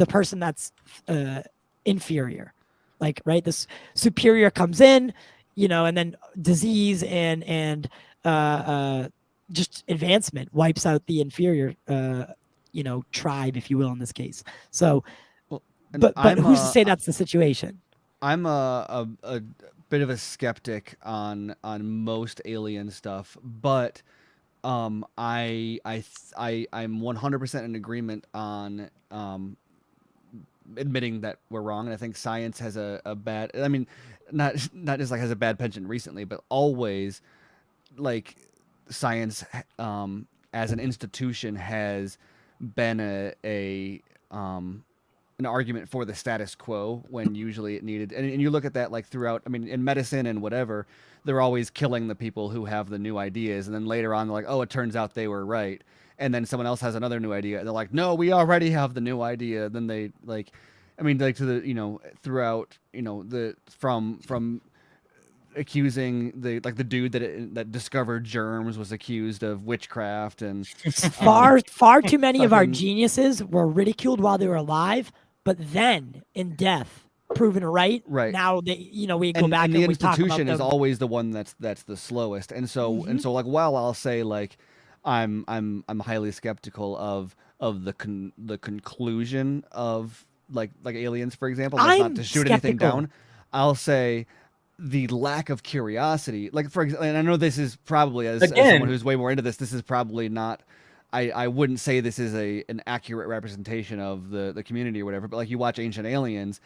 person that's inferior. Like, right, this superior comes in, and then disease and just advancement wipes out the inferior tribe, if you will, in this case. So, Well, and but I'm, who's to say that's the situation? I'm a bit of a skeptic on most alien stuff, but I'm 100% in agreement on admitting that we're wrong. And I think science has a bad, I mean, not just like has a bad penchant recently, but always, like, science as an institution has been an argument for the status quo when usually it needed. And you look at that, like, throughout, I mean, in medicine and whatever, they're always killing the people who have the new ideas. And then later on, they're like, oh, it turns out they were right. And then someone else has another new idea. And they're like, no, we already have the new idea. Then they, like, I mean, like, to the, throughout, the, from accusing the dude that discovered germs was accused of witchcraft, and Far too many of our fucking- geniuses were ridiculed while they were alive, but then in death proven right. Right. Now they, we go back and and the we talk about institution is them. always the one that's the slowest. And so like, while I'll say, like, I'm highly skeptical of the conclusion of like aliens, for example. That's not I'm to shoot anything skeptical. down. I'll say the lack of curiosity, like for example, and I know this is probably as someone who's way more into this, this is probably not. I wouldn't say this is an accurate representation of the community or whatever, but like you watch Ancient Aliens,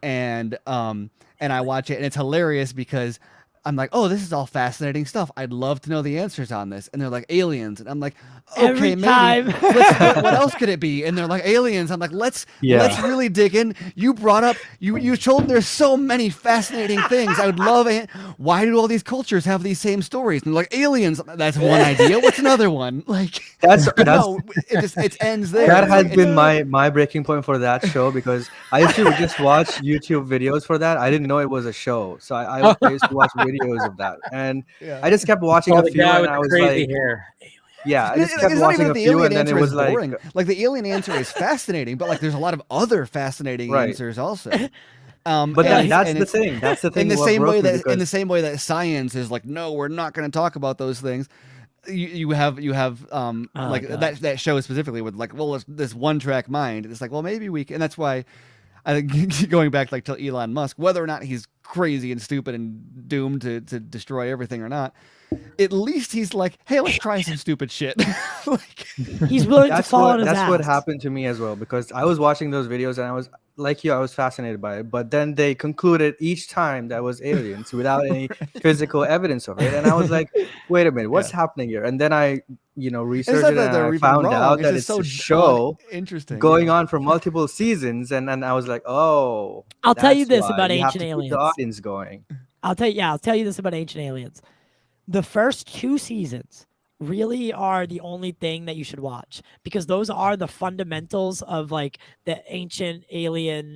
and I watch it and it's hilarious because I'm like, oh, this is all fascinating stuff. I'd love to know the answers on this. And they're like, aliens. And I'm like, okay, Every maybe. time. What else could it be? And they're like, aliens. I'm like, let's really dig in. You brought up, you told there's so many fascinating things. I would love it. Why do all these cultures have these same stories? And they're like, aliens. That's one idea. What's another one? Like, no, it ends there. That has been my breaking point for that show, because I used to just watch YouTube videos for that. I didn't know it was a show. So I used to watch videos of that, and I just kept watching a few, and I was like, I just kept watching a few, and then it was like, the alien answer is fascinating, but like there's a lot of other fascinating answers also. But that's the thing. That's the thing. In the same way that science is like, no, we're not going to talk about those things. You have like that show specifically with like, well, it's this one track mind. It's like, well, maybe we can. And that's why I think going back like to Elon Musk, whether or not he's crazy and stupid and doomed to destroy everything or not, at least he's like, hey, let's try some stupid shit. Like, he's willing to fall on his ass. That's what happened to me as well, because I was watching those videos and I was like you, I was fascinated by it. But then they concluded each time that was aliens without any physical evidence of it. And I was like, wait a minute, what's happening here? And then I, researched it and I found out that it's a show going on for multiple seasons. And then I was like, oh, I'll tell you this about Ancient Aliens. Keep the audience going. I'll tell you this about Ancient Aliens. The first 2 seasons really are the only thing that you should watch, because those are the fundamentals of like the ancient alien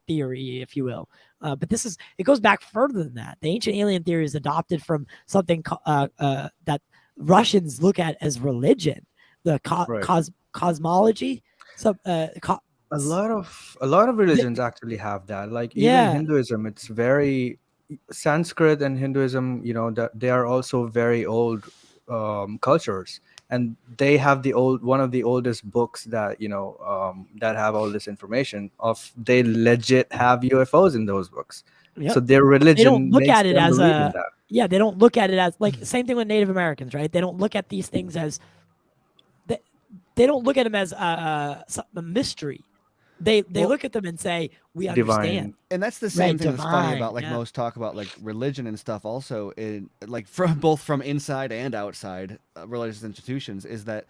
theory, if you will. But it goes back further than that. The ancient alien theory is adopted from something that Russians look at as religion, the cosmology. A lot of religions actually have that. Like even Hinduism, it's very Sanskrit and Hinduism. That they are also very old cultures, and they have one of the oldest books that that have all this information of. They legit have UFOs in those books. Yep. So their religion, they don't look at it as they don't look at it as like same thing with Native Americans, right? They don't look at these things as they don't look at them as a mystery. They look at them and say, we understand. Divine. And that's the same thing that's funny about like most talk about like religion and stuff also, in like both from inside and outside religious institutions, is that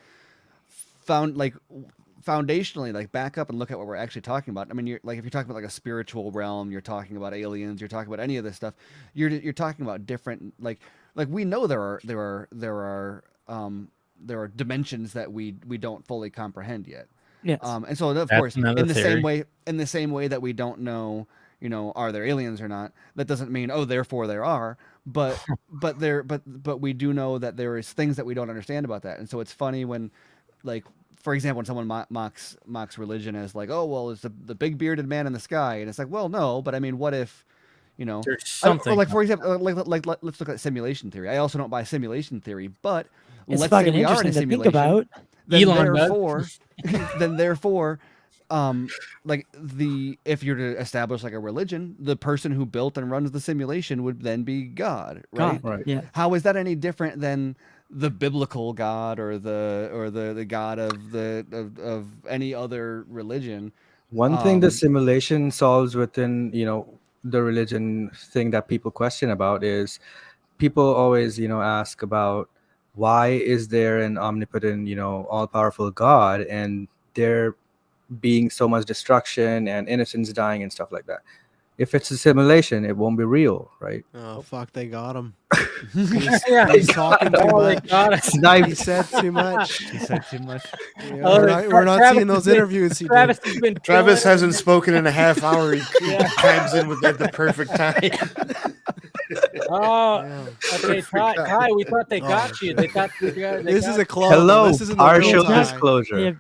foundationally, like back up and look at what we're actually talking about. I mean, if you're talking about like a spiritual realm, you're talking about aliens, you're talking about any of this stuff, you're talking about different like we know there are dimensions that we don't fully comprehend yet. Yes. And so of course, in the same way that we don't know, are there aliens or not, that doesn't mean, oh, therefore there are, but we do know that there is things that we don't understand about that. And so it's funny when, like, for example, when someone mocks religion as like, oh, well, it's the big bearded man in the sky. And it's like, well, no, but I mean, what if, there's something like, for example, like let's look at simulation theory. I also don't buy simulation theory, but it's let's fucking say we are in a interesting to simulation. think about. Then therefore, like if you're to establish like a religion, the person who built and runs the simulation would then be God, right? Right. Yeah. How is that any different than the biblical God or the God of any other religion? One thing the simulation solves within the religion thing that people question about is people always ask about, why is there an omnipotent, all-powerful God, and there being so much destruction and innocents dying and stuff like that? If it's a simulation, it won't be real, right? Oh, fuck, they got him. Yeah, He's talking too much. He said too much. He said too much. Yeah, we're not seeing those interviews. Travis hasn't spoken in a half hour. He chimes in at the perfect time. Oh, okay, Ty, we thought they got you. They thought this is a close. Hello, This isn't partial the real time. disclosure.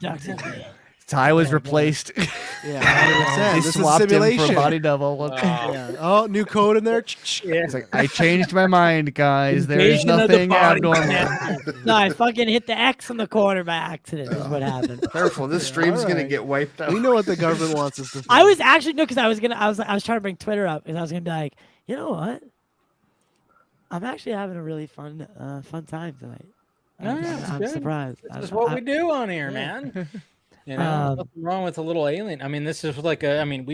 Ty was Oh, God. replaced. Yeah, They 100%. This is swapped him simulation. for body double. Wow. Yeah. Oh, new code in there. Yeah. It's like, I changed my mind, guys. There is Invasion of the nothing body abnormal. snatchers. No, I fucking hit the X in the corner by accident. Is what happened. Careful, this Yeah, stream's gonna alright. get wiped out. We know what the government wants us to think. I was actually no, because I was trying to bring Twitter up, and I was gonna be like, you know what? I'm actually having a really fun time tonight. No, yeah, it's I'm good. surprised. This is what we do on here, man. You know, nothing wrong with a little alien. I mean, this is like a. I mean,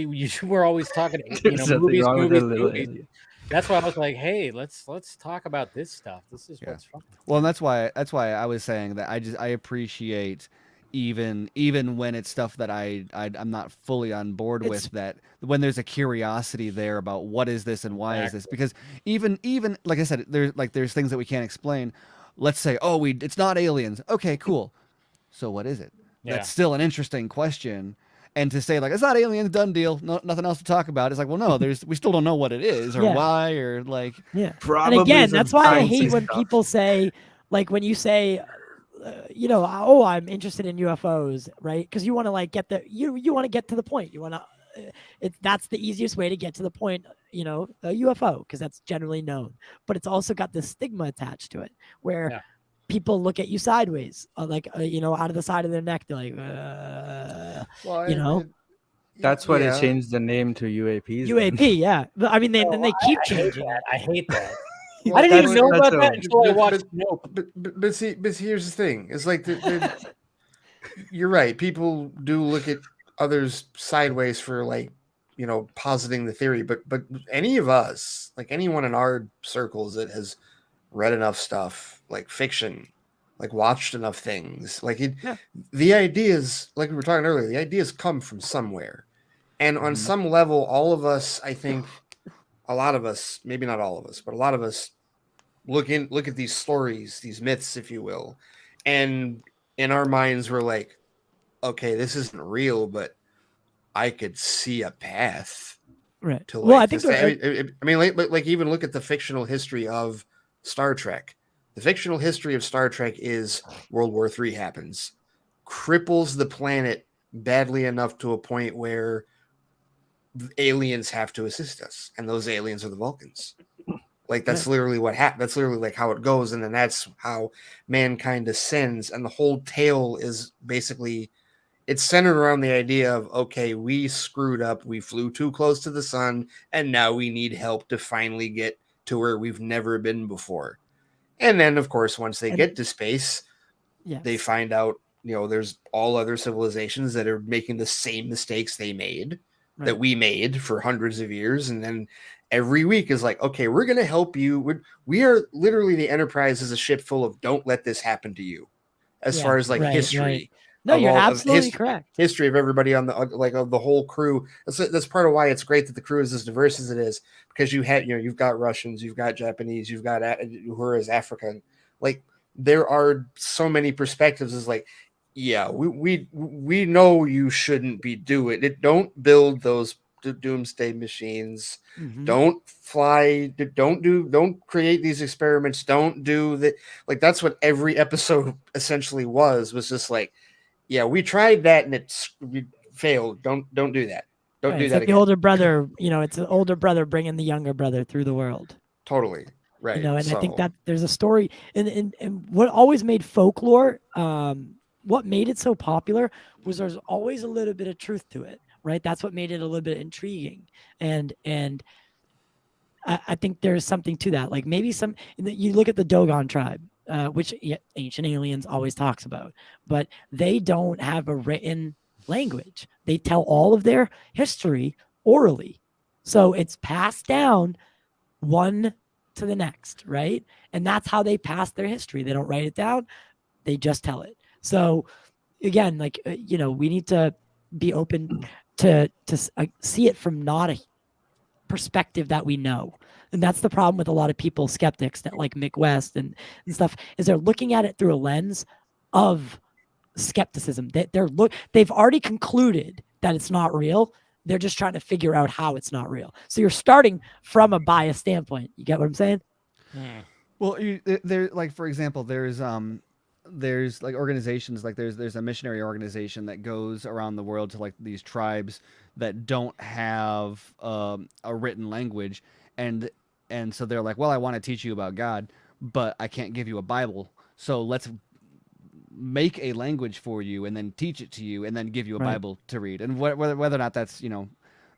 we're always talking. There's nothing movies. wrong with a little alien. That's why I was like, hey, let's talk about this stuff. This is what's fun. Well, and that's why I was saying that I appreciate even when it's stuff that I'm not fully on board with, that when there's a curiosity there about what is this and why is this, because even like I said, there's things that we can't explain. Let's say, oh, it's not aliens. Okay, cool. So what is it? Yeah. That's still an interesting question. And to say like it's not aliens, done deal, nothing else to talk about. It's like, well, no, we still don't know what it is or why or like. Yeah. Probably And again, some that's why I sciencey hate when stuff. people say, like, when you say, oh, I'm interested in UFOs, right? Because you want to like you want to get to the point. You want to. That's the easiest way to get to the point. A UFO, because that's generally known. But it's also got this stigma attached to it, where people look at you sideways, out of the side of their neck. They're like, That's why they changed the name to UAPs. UAP, yeah. But I mean, they keep I hate changing. that. I hate that. Well, I didn't even know that's about that until I watched Nope. But here's the thing: it's like you're right. People do look at others sideways for positing the theory. But any of us, like anyone in our circles that has read enough stuff, like fiction, like watched enough things, the ideas, like we were talking earlier, the ideas come from somewhere, and on some level, all of us, I think, a lot of us, maybe not all of us, but a lot of us look at these stories, these myths, if you will, and in our minds we're like, okay, this isn't real, but I could see a path, right? To I think even look at the fictional history of Star Trek. The fictional history of Star Trek is World War III happens, cripples the planet badly enough to a point where aliens have to assist us, and those aliens are the Vulcans. Like that's literally what happened. That's literally like how it goes, and then that's how mankind ascends. And the whole tale is basically it's centered around the idea of, okay, we screwed up, we flew too close to the sun, and now we need help to finally get to where we've never been before. And then, of course, once they get to space, they find out, there's all other civilizations that are making the same mistakes they made, that we made for hundreds of years. And then every week is like, okay, we're going to help you. We are literally, the Enterprise is a ship full of don't let this happen to you, as far as history. Right. No, you're absolutely correct. History of everybody on the of the whole crew. That's part of why it's great that the crew is as diverse as it is, because you've got Russians, you've got Japanese, you've got Uhura's African. Like there are so many perspectives. Is like, yeah, we know you shouldn't be doing it. Don't build those doomsday machines. Mm-hmm. Don't fly. Don't create these experiments. Don't do that. Like that's what every episode essentially was just like, yeah, we tried that and we failed. Don't do that. Don't do that like again. the older brother, it's an older brother bringing the younger brother through the world. Totally. Right. And I think that there's a story and what always made folklore, what made it so popular was there's always a little bit of truth to it, right? That's what made it a little bit intriguing. And I think there's something to that. Like maybe you look at the Dogon tribe, which Ancient Aliens always talks about, but they don't have a written language. They tell all of their history orally. So it's passed down one to the next, right? And that's how they pass their history. They don't write it down. They just tell it. So again, we need to be open to see it from not a perspective that we know. And that's the problem with a lot of people, skeptics that like Mick West and stuff, is they're looking at it through a lens of skepticism. They've already concluded that it's not real. They're just trying to figure out how it's not real. So you're starting from a biased standpoint. You get what I'm saying? Well, there, like for example, there's there's like organizations, like there's a missionary organization that goes around the world to like these tribes that don't have a written language, and so they're like, well, I want to teach you about God, but I can't give you a Bible, so let's make a language for you and then teach it to you and then give you a Bible to read. And whether or not that's, you know,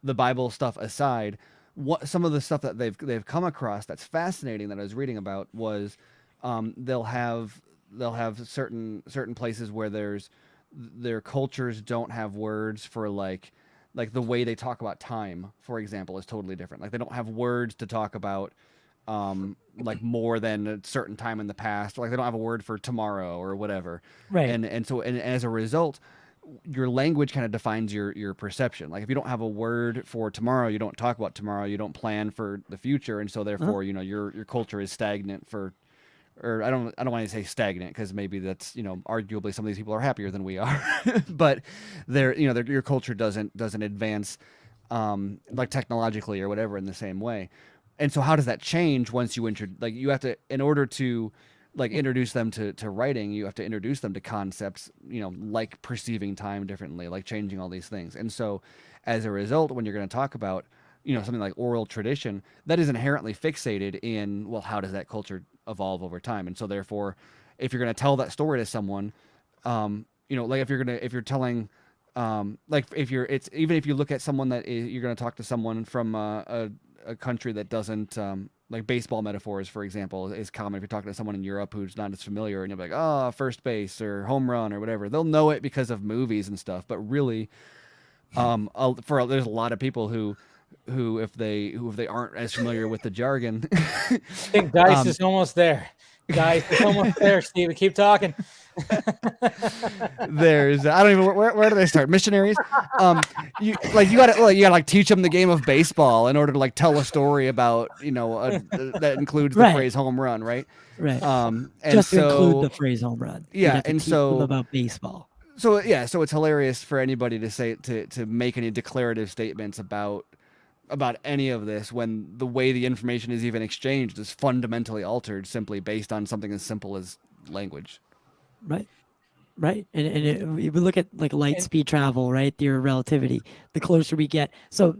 the Bible stuff aside, what some of the stuff that they've come across that's fascinating that I was reading about was they'll have certain places where their cultures don't have words for like the way they talk about time, for example, is totally different. Like they don't have words to talk about like more than a certain time in the past, or like they don't have a word for tomorrow or whatever. Right. And so as a result, your language kind of defines your perception. Like if you don't have a word for tomorrow, you don't talk about tomorrow, you don't plan for the future, and so therefore, you know, your culture is stagnant or I don't want to say stagnant because maybe that's, you know, arguably some of these people are happier than we are, but your culture doesn't advance like technologically or whatever in the same way. And so how does that change once you you have to, in order to like introduce them to writing, you have to introduce them to concepts, you know, like perceiving time differently, like changing all these things. And so as a result, when you're going to talk about, you know, something like oral tradition, that is inherently fixated in, well, how does that culture evolve over time? And so therefore, if you're going to tell that story to someone, you know, like if you're telling, like even if you look at someone you're going to talk to someone from a country that doesn't, like baseball metaphors, for example, is common. If you're talking to someone in Europe who's not as familiar, and you'll be like, oh, first base or home run or whatever, they'll know it because of movies and stuff. But really, there's a lot of people who if they aren't as familiar with the jargon, I think Dice is almost there. Dice is almost there, Steven. Keep talking. There's I don't even where do they start? Missionaries. You gotta like teach them the game of baseball in order to like tell a story about, you know, that includes the phrase home run, right? Right. And just to so, include the phrase home run. Yeah, and so about baseball. So yeah, so it's hilarious for anybody to say to make any declarative statements about any of this when the way the information is even exchanged is fundamentally altered simply based on something as simple as language. Right. And we look at like light speed travel, right? Theory of relativity. The closer we get, so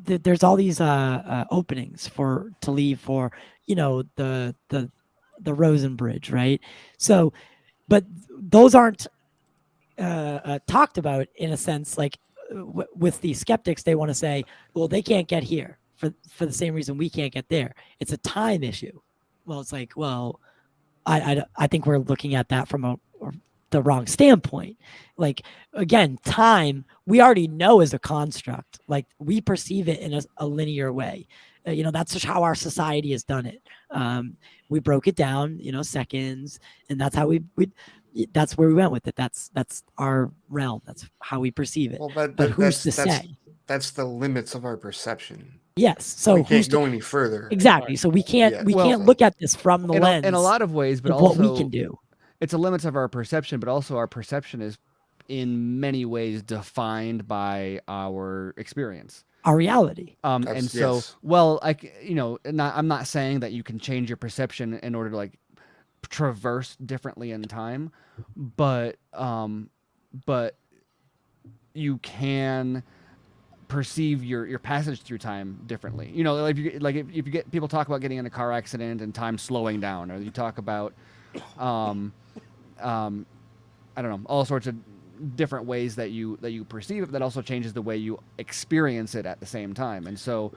there's all these openings to leave for, you know, the Rosen Bridge, right? So, but those aren't talked about in a sense. Like with the skeptics, they want to say, well, they can't get here for the same reason we can't get there. It's a time issue. Well, it's like, well, I think we're looking at that from the wrong standpoint. Like, again, time, we already know is a construct. Like, we perceive it in a linear way. You know, that's just how our society has done it. We broke it down, you know, seconds, and that's how that's where we went with it. That's our realm. That's how we perceive it. Well, but who's to say? That's the limits of our perception. Yes. So we can't go any further. Exactly. So we can't can't look at this from the lens in a lot of ways, but also also what we can do. It's the limits of our perception, but also our perception is in many ways defined by our experience. Our reality. And so, yes. Well, you know, I'm not saying that you can change your perception in order to like traverse differently in time, but you can perceive your passage through time differently. You know, like if you get people talk about getting in a car accident and time slowing down, or you talk about I don't know, all sorts of different ways that you perceive it, that also changes the way you experience it at the same time. And so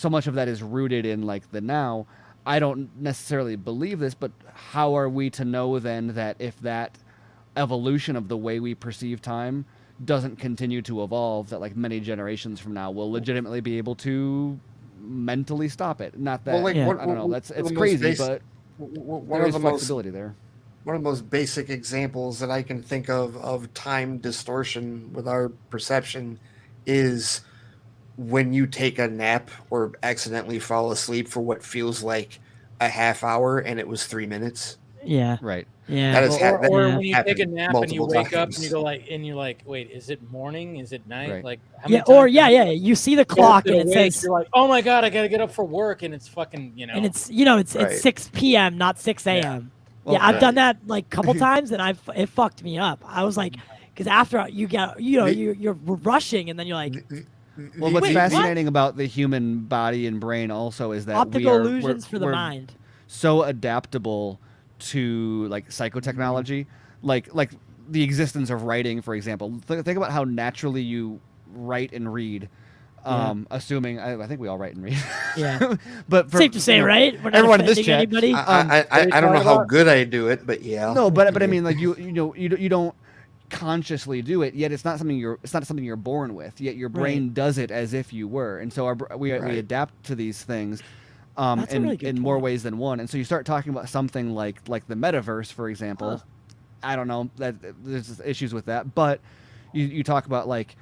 much of that is rooted in like the now. I don't necessarily believe this, but how are we to know then that if that evolution of the way we perceive time doesn't continue to evolve, that like many generations from now we'll legitimately be able to mentally stop it? Not that, well, like, I don't know, it's crazy, but there is flexibility there. One of the most basic examples that I can think of time distortion with our perception is when you take a nap or accidentally fall asleep for what feels like a half hour and it was 3 minutes. Yeah. Right. Yeah. Or when you take a nap and you wake up and you go like, and you're like, wait, is it morning? Is it night? Right. Like, how many times you see the clock and it says, you're like, oh my God, I got to get up for work. And it's fucking, you know, and it's, you know, it's 6 PM, not 6 AM. Well, I've done that like a couple times, and it fucked me up. I was like, because after you get, you're rushing, and then you're like, Well, what's Wait, fascinating about the human body and brain also is that optical illusions for the we're mind. so adaptable to like psychotechnology, like the existence of writing, for example. Think about how naturally you write and read. Assuming I think we all write and read. Yeah, but safe to say, right? We're not everyone in this offending chat, anybody. I don't know how good I do it, but yeah. No, but I mean, like you don't consciously do it, yet it's not something you're born with, yet your brain does it as if you were, and so we adapt to these things in more ways than one. And so you start talking about something like the metaverse, for example. I don't know, that there's issues with that, but you talk about like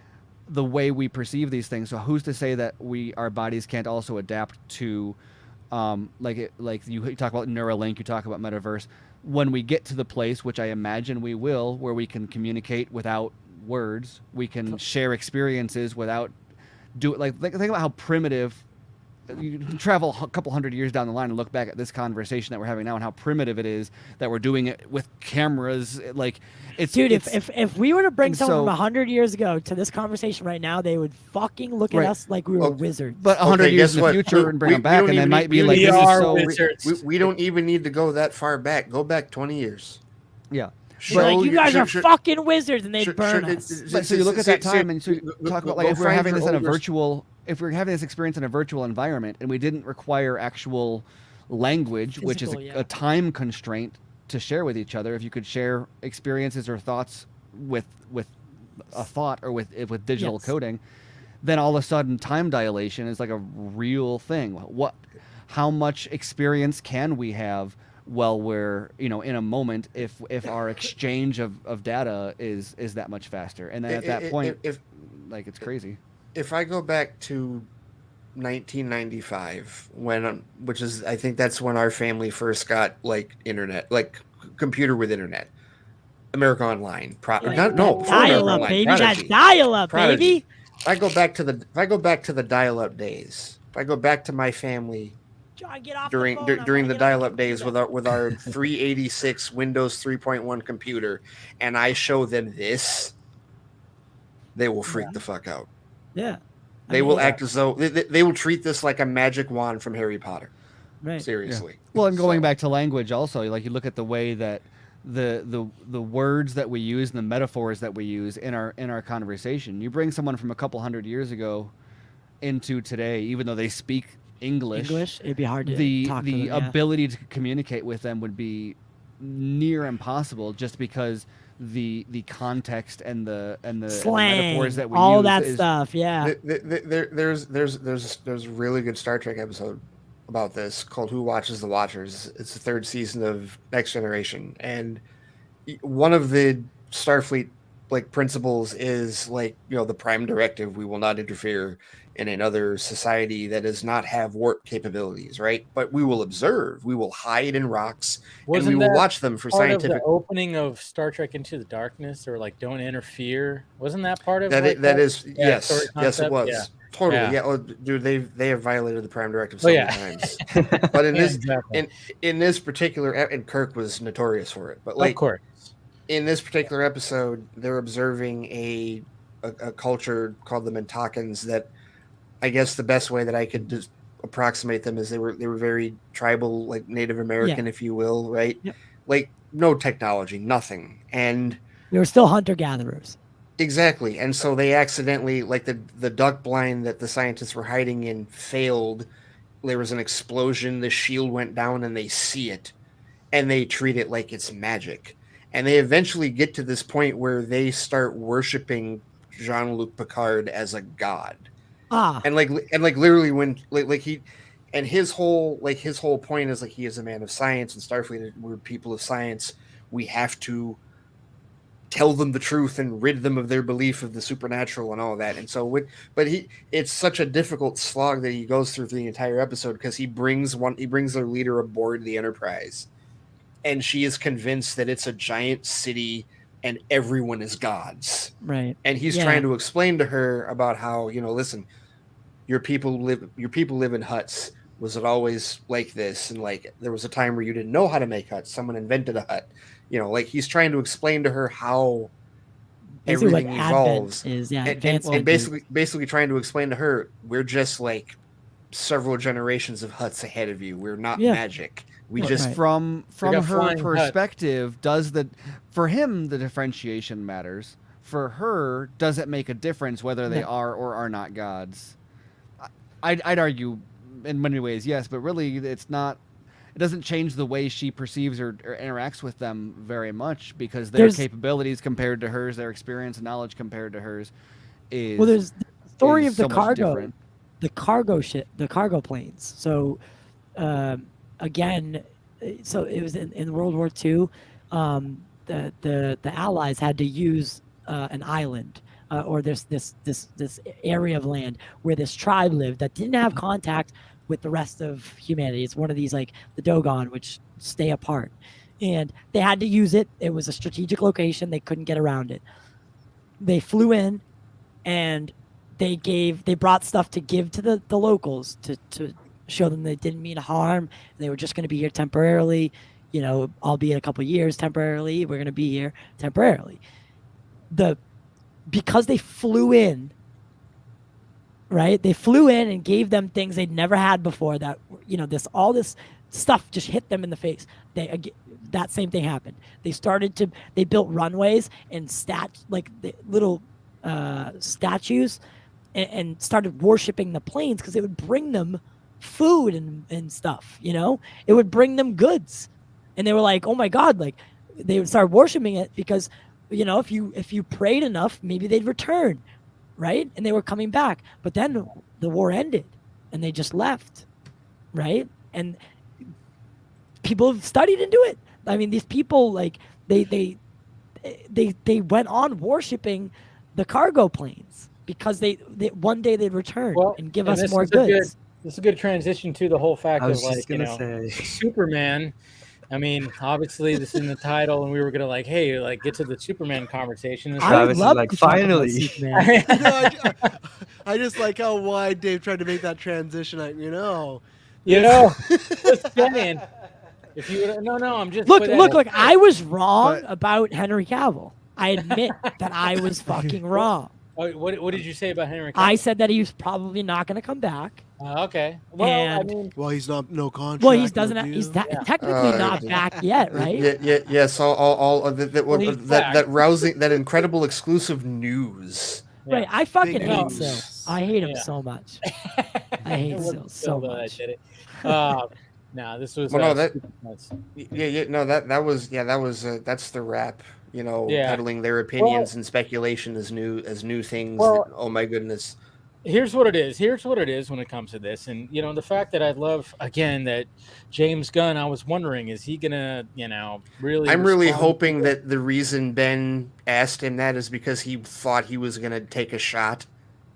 the way we perceive these things. So who's to say that our bodies can't also adapt to like you talk about Neuralink, you talk about metaverse. When we get to the place, which I imagine we will, where we can communicate without words, we can share experiences without think about how primitive. You can travel a couple hundred years down the line and look back at this conversation that we're having now and how primitive it is that we're doing it with cameras. Like, if we were to bring someone from 100 years ago to this conversation right now, they would fucking look at us like we were wizards. But 100 years in the future and bring them back, and they might be like, "This is so." We don't even need to go that far back. Go back 20 years. Yeah. But you guys are fucking wizards, and they'd burn us. But so you look at that time, and so you talk about like if we're having this in a virtual. If we're having this experience in a virtual environment and we didn't require actual language, which is a time constraint to share with each other, if you could share experiences or thoughts with a thought or with digital coding, then all of a sudden time dilation is like a real thing. How much experience can we have while we're in a moment if our exchange of data is that much faster? And then at that point, it's crazy. If I go back to 1995, which is, I think that's when our family first got like internet, like computer with internet, America Online, dial-up, baby, that dial-up, baby. If I go back to the dial-up days, if I go back to my family during the dial-up days with our 386 Windows 3.1 computer, and I show them this, they will freak the fuck out. Yeah. They will act as though they will treat this like a magic wand from Harry Potter. Right. Seriously. Yeah. Well, and going back to language also, like you look at the way that the words that we use and the metaphors that we use in our conversation. You bring someone from a couple hundred years ago into today, even though they speak English, it'd be hard to talk to them, ability to communicate with them would be near impossible, just because the context and the slang, metaphors that we all use that stuff. Yeah. There's a really good Star Trek episode about this called Who Watches the Watchers. It's the third season of Next Generation, and one of the Starfleet principles is the Prime Directive: we will not interfere in another society that does not have warp capabilities, right? But we will observe, we will hide in rocks, and we will watch them for scientific. Of the opening of Star Trek Into the Darkness, or don't interfere. Wasn't that part of that? That is yes, it was. Yeah. Totally, yeah. Oh, dude, they have violated the Prime Directive so many times. But in this particular, and Kirk was notorious for it. But of course, in this particular episode, they're observing a culture called the Mintakans that, I guess the best way that I could just approximate them is they were very tribal, like Native American, if you will, right? Yep. No technology, nothing, and they were still hunter gatherers. Exactly. And so they accidentally, the duck blind that the scientists were hiding in failed. There was an explosion, the shield went down, and they see it, and they treat it like it's magic. And they eventually get to this point where they start worshiping Jean-Luc Picard as a god. And literally when his whole point is he is a man of science, and Starfleet, we're people of science. We have to tell them the truth and rid them of their belief of the supernatural and all that. And so, it's such a difficult slog that he goes through for the entire episode, because he brings their leader aboard the Enterprise, and she is convinced that it's a giant city and everyone is gods. Right. And he's trying to explain to her about how, listen, your people live in huts. Was it always like this? And like there was a time where you didn't know how to make huts. Someone invented a hut. You know, like he's trying to explain to her how Basically what everything Advent evolves. is, yeah, And advancement is. basically trying to explain to her, we're just like several generations of huts ahead of you. We're not Yeah. magic. We Right. just From got her flying perspective, for him the differentiation matters. For her, does it make a difference whether they No. are or are not gods? I'd argue in many ways yes, but really it's not. It doesn't change the way she perceives or interacts with them very much, because their capabilities compared to hers, their experience and knowledge compared to hers is Well, there's the story is of the so much cargo, different. the cargo ship, the cargo planes. So, again, so it was in World War II. The Allies had to use an island or this area of land where this tribe lived that didn't have contact with the rest of humanity. It's one of these like the Dogon, which stay apart, and they had to use it. It was a strategic location. They couldn't get around it. They flew in, and they brought stuff to give to the locals to show them they didn't mean harm. They were just going to be here temporarily, you know, albeit a couple years temporarily. We're going to be here temporarily. Because they flew in, right? They flew in and gave them things they'd never had before. That, you know, all this stuff just hit them in the face. That same thing happened. They built runways and little statues and started worshiping the planes because it would bring them food and stuff, you know? It would bring them goods. And they were like, oh my God, like they would start worshiping it because, you know, if you prayed enough, maybe they'd return, right? And they were coming back. But then the war ended and they just left, right? And people have studied into it. I mean, these people, like, they went on worshiping the cargo planes because they one day they'd return and give us more goods. This is a good transition to the whole fact I was of, like, just you gonna know, say. Superman. I mean, obviously this is in the title, and we were gonna like, hey, like get to the Superman conversation. I Travis is love like, to talk about finally. Superman. I just like how wide Dave tried to make that transition. Just saying. If you would, no, I'm just look. I was wrong about Henry Cavill. I admit that I was fucking wrong. Oh, what did you say about Henry Cavill? I said that he was probably not going to come back. Okay. Well, I mean, he's not no contract. Well, he's technically not back yet, right? Yes. All that rousing, that incredible exclusive news. Right. I fucking Big hate news. Sil. I hate him so much. I hate Sil so much. No, this was. Well, no, that's the rap. You know, peddling their opinions and speculation as new things. Oh my goodness. Here's what it is when it comes to this. And, you know, the fact that I love, again, that James Gunn, I was wondering, is he going to, you know, really... I'm really hoping that the reason Ben asked him that is because he thought he was going to take a shot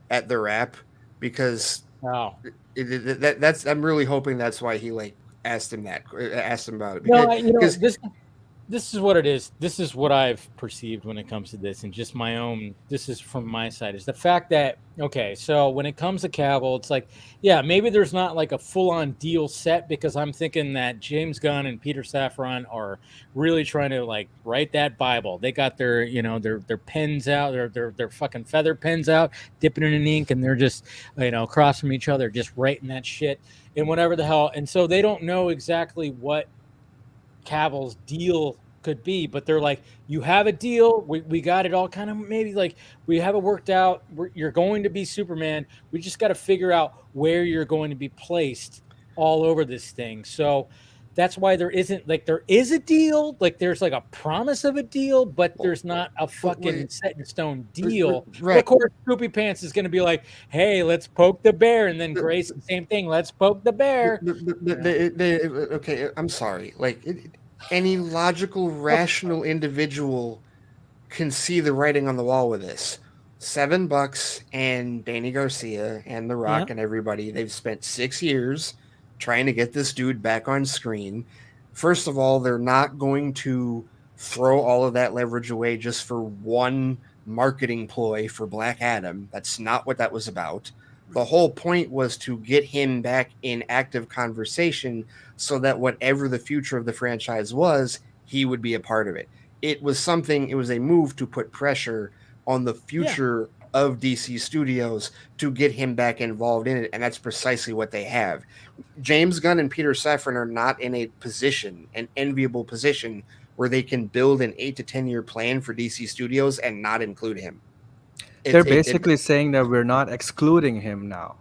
at the rap. Because I'm really hoping that's why he, like, asked him about it. Because, this is what it is. This is what I've perceived when it comes to this, and just my own. This is from my side. Is the fact that, okay, so when it comes to Cavill, it's like, yeah, maybe there's not like a full-on deal set, because I'm thinking that James Gunn and Peter Safran are really trying to like write that Bible. They got their, you know, their pens out, their fucking feather pens out, dipping it in ink, and they're just, you know, across from each other, just writing that shit and whatever the hell. And so they don't know exactly what Cavill's deal could be, but they're like, you have a deal, we got it all kind of, maybe like we have it worked out, you're going to be Superman, we just got to figure out where you're going to be placed all over this thing. So that's why there is a deal, like there's like a promise of a deal, but there's not a fucking set in stone deal. Right. Of course, Scoopy Pants is going to be like, hey, let's poke the bear, and then Grace, the same thing, let's poke the bear. Okay, I'm sorry. Like, any logical, rational individual can see the writing on the wall with this. $7 and Danny Garcia and The Rock and everybody, they've spent 6 years trying to get this dude back on screen. First of all, they're not going to throw all of that leverage away just for one marketing ploy for Black Adam. That's not what that was about. The whole point was to get him back in active conversation so that whatever the future of the franchise was, he would be a part of it. It was a move to put pressure on the future of DC Studios to get him back involved in it, and that's precisely what they have. James Gunn and Peter Safran are not in a position, an enviable position, where they can build an 8 to 10 year plan for DC Studios and not include him. They're basically saying that we're not excluding him now.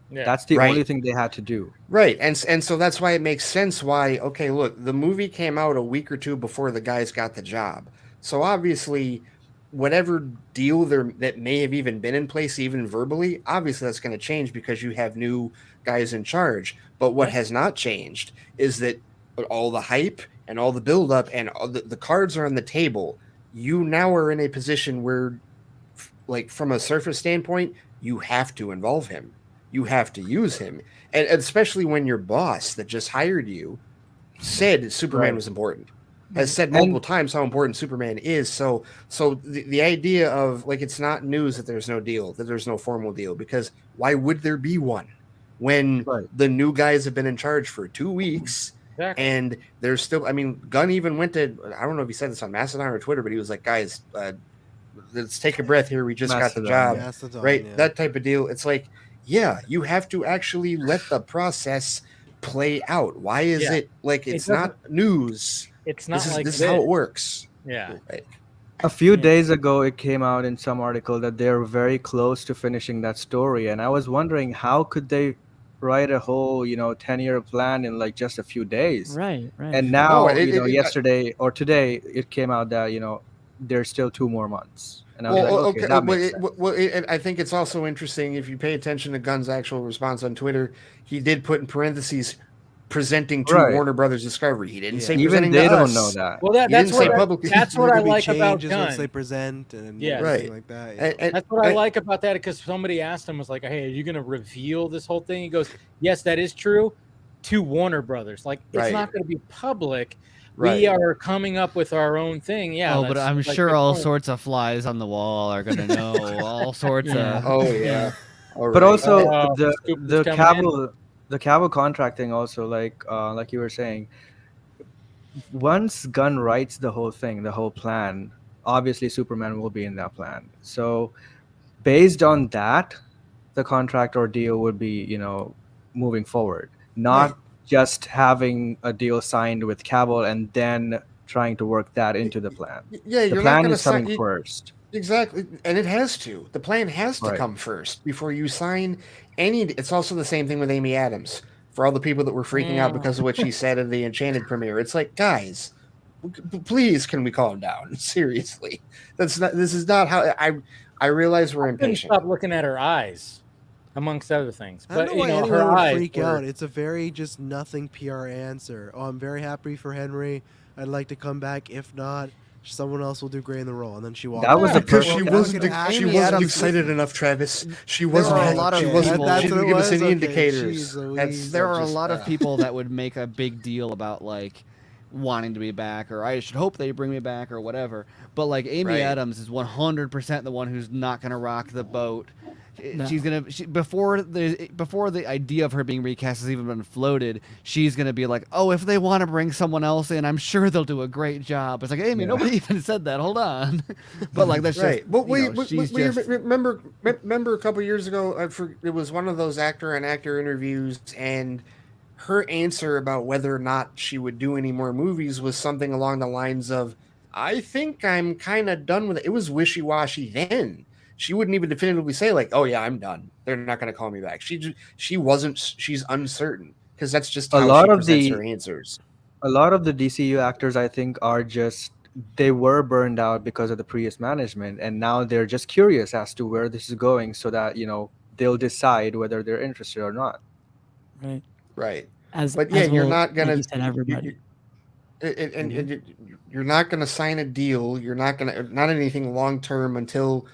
Yeah. That's the only thing they had to do. Right. And so that's why it makes sense why, okay, look, the movie came out a week or two before the guys got the job. So obviously, whatever deal that may have even been in place, even verbally, obviously that's going to change because you have new guys in charge. But what has not changed is that all the hype and all the buildup and all the cards are on the table. You now are in a position where, like, from a surface standpoint, you have to involve him. You have to use him. And especially when your boss that just hired you said Superman was important, has said multiple times how important Superman is. So the idea of, like, it's not news that there's no deal, that there's no formal deal, because why would there be one when the new guys have been in charge for 2 weeks? Exactly. And there's still, I mean, Gunn even went to, I don't know if he said this on Mastodon or Twitter, but he was like, guys, let's take a breath here. We just got the job, right? Yeah. That type of deal. It's like, yeah, you have to actually let the process play out. Why is it like it's not news? It's not this is how it works. Yeah. Right. A few days ago, it came out in some article that they're very close to finishing that story, and I was wondering how could they write a whole 10-year plan in like just a few days. Right. And now yesterday or today it came out that there's still 2 more months. And I was okay, that makes sense. I think it's also interesting if you pay attention to Gunn's actual response on Twitter. He did put in parentheses presenting to Warner Brothers Discovery. He didn't say even they don't know that. Well, that's what I like about Gunn. Once they present and everything like that. And that's what I like about that, because somebody asked him, was like, "Hey, are you going to reveal this whole thing?" He goes, "Yes, that is true." To Warner Brothers, like it's not going to be public. We are coming up with our own thing. Yeah. Oh, but I'm sure all sorts of flies on the wall are going to know all sorts of. Oh yeah. But also the Cavill contract thing also, like you were saying, once Gunn writes the whole thing, the whole plan, obviously Superman will be in that plan. So based on that, the contract or deal would be, moving forward, not just having a deal signed with Cavill and then trying to work that into the plan. Yeah, the plan is coming first. Exactly, and it has to. The plan has to come first before you sign any. It's also the same thing with Amy Adams. For all the people that were freaking out because of what she said in the Enchanted premiere, it's like, guys, please, can we calm down? Seriously, this is not how I realize we're impatient. Stop looking at her eyes, amongst other things. I But don't know why her anyone would eyes freak were- out. It's a very just nothing PR answer. Oh, I'm very happy for Henry. I'd like to come back. If not, someone else will do great in the role. And then she walked. That was Because she wasn't excited enough, Travis. She wasn't. She didn't give us any indicators. There are a lot of people that would make a big deal about like wanting to be back, or I should hope they bring me back, or whatever. But like Amy Adams is 100% the one who's not going to rock the boat. No. She's gonna before the idea of her being recast has even been floated. She's gonna be like, oh, if they want to bring someone else in, I'm sure they'll do a great job. It's like, Amy, nobody even said that. Hold on. But like that's right. Just, Well, remember a couple years ago, it was one of those actor interviews, and her answer about whether or not she would do any more movies was something along the lines of, "I think I'm kind of done with it." It was wishy-washy then. She wouldn't even definitively say like, "Oh yeah, I'm done. They're not going to call me back." She wasn't. She's uncertain because that's just how she presents her answers. A lot of the DCU actors, I think, they were burned out because of the previous management, and now they're just curious as to where this is going, so that they'll decide whether they're interested or not. Right. You're not going to. Everybody. You're not going to sign a deal. You're not anything long term until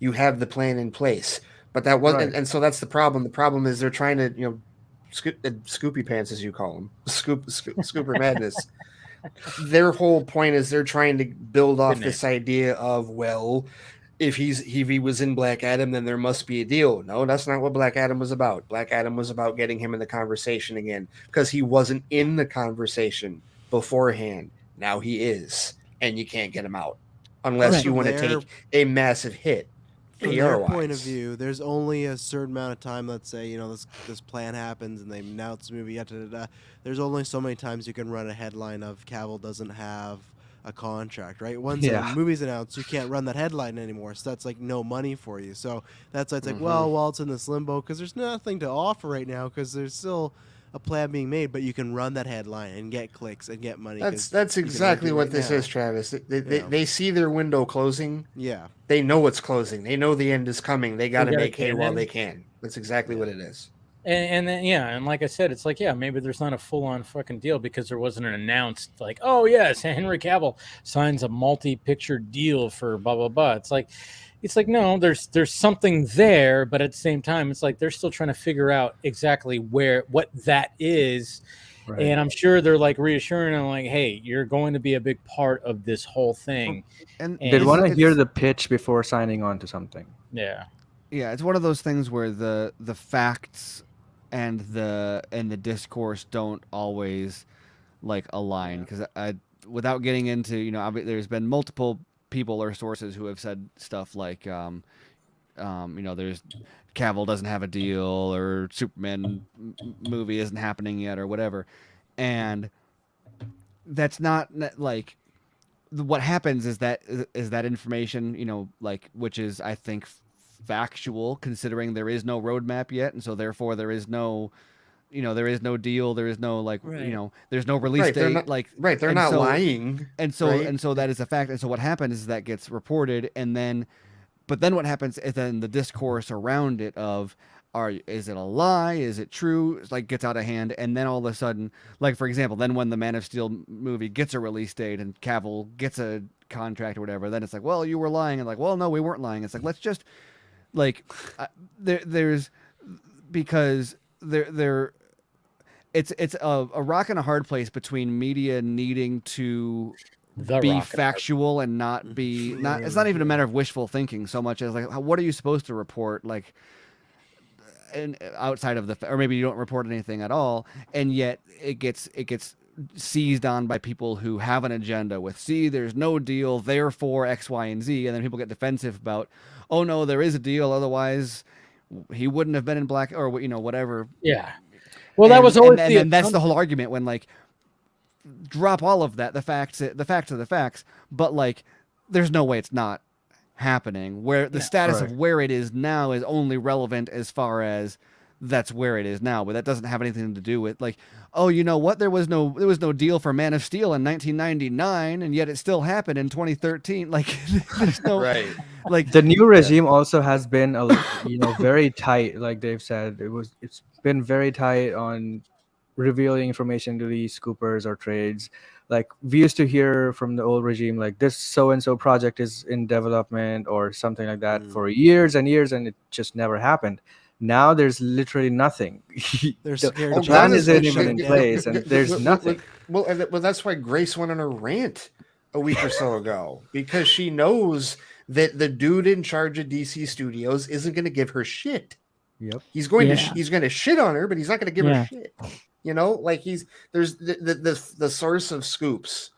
you have the plan in place. But that wasn't, and so that's the problem. The problem is they're trying to, scoopy pants, as you call them, scooper madness. Their whole point is they're trying to build off this idea of, well, if he was in Black Adam, then there must be a deal. No, that's not what Black Adam was about. Black Adam was about getting him in the conversation again because he wasn't in the conversation beforehand. Now he is, and you can't get him out unless Right. you want to From take a massive hit. From their PR point of wise. view, there's only a certain amount of time. Let's say, this plan happens and they announce the movie. There's only so many times you can run a headline of Cavill doesn't have a contract, right? Once Yeah. a movie's announced, you can't run that headline anymore. So that's like no money for you. So that's it's like, Mhm. well, it's in this limbo because there's nothing to offer right now because there's still a plan being made, but you can run that headline and get clicks and get money. 'cause That's you can exactly argue what right this now. is, Travis. They Yeah. see their window closing. Yeah. They know it's closing. They know the end is coming. They got to gotta make hay get while in. they can. That's exactly what it is. And then and like I said, it's like maybe there's not a full on fucking deal because there wasn't an announced like, oh yes, Henry Cavill signs a multi-picture deal for blah blah blah. It's like no, there's something there, but at the same time, it's like they're still trying to figure out exactly what that is. Right. And I'm sure they're like reassuring them, like, hey, you're going to be a big part of this whole thing. And They'd want to it's- hear the pitch before signing on to something. Yeah. Yeah, it's one of those things where the facts and the discourse don't always like align because without getting into there's been multiple people or sources who have said stuff like there's Cavill doesn't have a deal or Superman movie isn't happening yet or whatever, and that's not like what happens is that information which is I think factual considering there is no roadmap yet, and so therefore there is no there is no deal, there is no there's no release date, they're not lying, and so right? and so that is a fact, and so what happens is that gets reported, and then but then what happens is then the discourse around it of is it a lie, is it true, gets out of hand, and then all of a sudden, for example, then when the Man of Steel movie gets a release date and Cavill gets a contract or whatever, then it's like, well, you were lying, and well, no, we weren't lying. It's like, let's just there's because there it's a rock and a hard place between media needing to be factual and not be it's not even a matter of wishful thinking so much as what are you supposed to report and outside of or maybe you don't report anything at all, and yet it gets seized on by people who have an agenda with there's no deal, therefore X, Y, and Z, and then people get defensive about, oh no, there is a deal, otherwise he wouldn't have been in Black or whatever. Yeah. Well, that was always and that's the whole argument when drop all of that, the facts are the facts, but there's no way it's not happening, where the status of where it is now is only relevant as far as that's where it is now, but that doesn't have anything to do with oh, you know what, there was no deal for Man of Steel in 1999 and yet it still happened in 2013. There's no right. The new regime also has been very tight, like Dave said. It's been very tight on revealing information to these scoopers or trades. We used to hear from the old regime this so and so project is in development or something like that for years and years, and it just never happened. Now there's literally nothing. They're scared. The plan isn't even in place, and there's nothing. Well, that's why Grace went on a rant a week or so ago, because she knows that the dude in charge of DC Studios isn't going to give her shit. Yep. He's going to shit on her, but he's not going to give her shit. There's the source of scoops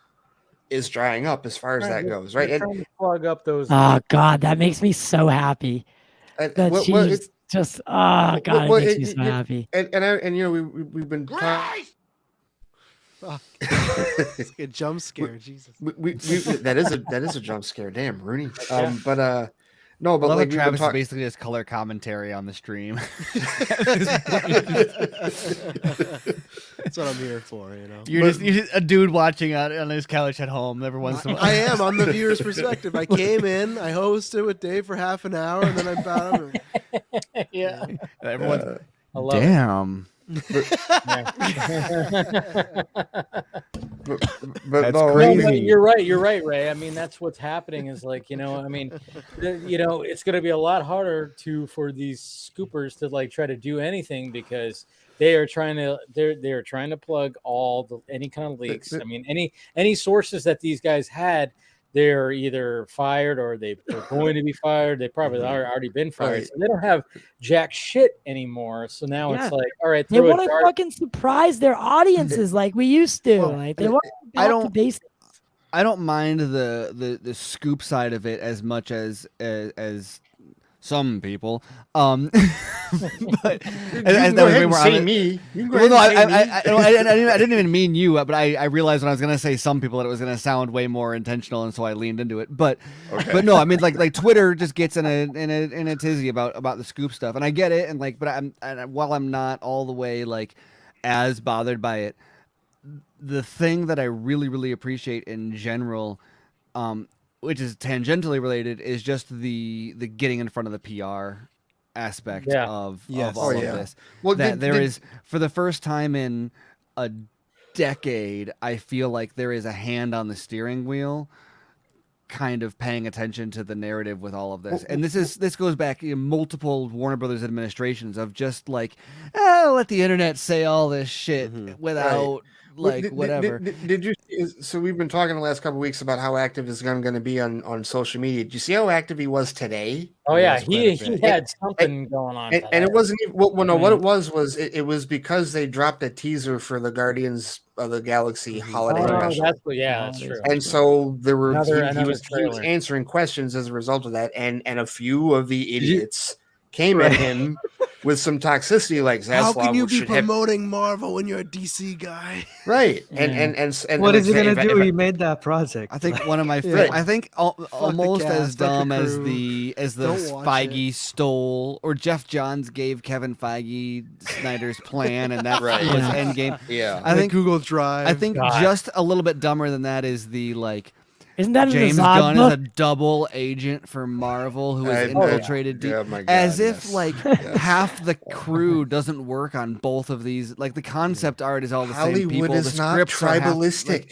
is drying up as far as that goes, right? Trying to plug up those. Oh God, that makes me so happy. That she's just God, it makes me so happy. And we've been talking. It's a jump scare, Jesus. That is a jump scare. Damn, Rooney. No, but like Travis is basically just color commentary on the stream. That's what I'm here for, You're just a dude watching on his couch at home every once in a while. I am on the viewer's perspective. I came in, I hosted with Dave for half an hour, and then I bowed over. Yeah. Everyone's I love damn. But That's no, crazy. You're right, Ray. I mean, that's what's happening is it's going to be a lot harder for these scoopers to try to do anything because they're trying to plug any kind of leaks. I mean, any sources that these guys had they're either fired or they're going to be fired. They probably are already been fired. Right. So they don't have jack shit anymore. So now Yeah. it's like, all right, They throw a want to dart. fucking surprise their audiences like we used to. Well, Like they want to I back to don't- basics. I don't mind the scoop side of it as much as some people. But You can go ahead and say me. You can go Well, ahead no, and say me. I didn't even mean you, but I realized when I was gonna say some people that it was gonna sound way more intentional, and so I leaned into it. But no, I mean like Twitter just gets in a tizzy about the scoop stuff, and I get it, and like, but while I'm not all the way like as bothered by it, the thing that I really appreciate in general, which is tangentially related, is just the getting in front of the PR aspect of all of this. Well, That there is, for the first time in a decade, I feel like there is a hand on the steering wheel, kind of paying attention to the narrative with all of this. And this goes back multiple Warner Brothers administrations of just like, let the internet say all this shit without whatever. Did you see, so we've been talking the last couple of weeks about how active is Gunn going to be on social media. Did you see how active he was today? Oh yeah, was quite a he bit. had something going on. And it wasn't even, well, no, what it was it was because they dropped a teaser for the Guardians of the Galaxy holiday special. That's true. And so there were Another he was trailer. answering questions as a result of that, and a few of the idiots came at him with some toxicity, like How Zaslav can you be should have, promoting Marvel when you're a DC guy? right? Yeah. And What is he gonna if- do? if- He made that project. I think one of my Yeah. I think almost as cast, fuck the dumb as crew. the Don't watch Feige stole, or Jeff Johns gave Kevin Feige Snyder's plan, and that Right. was Yeah. Endgame. Yeah. I think Google Drive. I think God. just a little bit dumber than that is the like Isn't that in James the Zod Gunn book? is a double agent for Marvel who has I- infiltrated oh my God, as if yes. like Yes. half the crew doesn't work on both of these. Like the concept art is all the same Hollywood people. is the not scripts are half- tribalistic.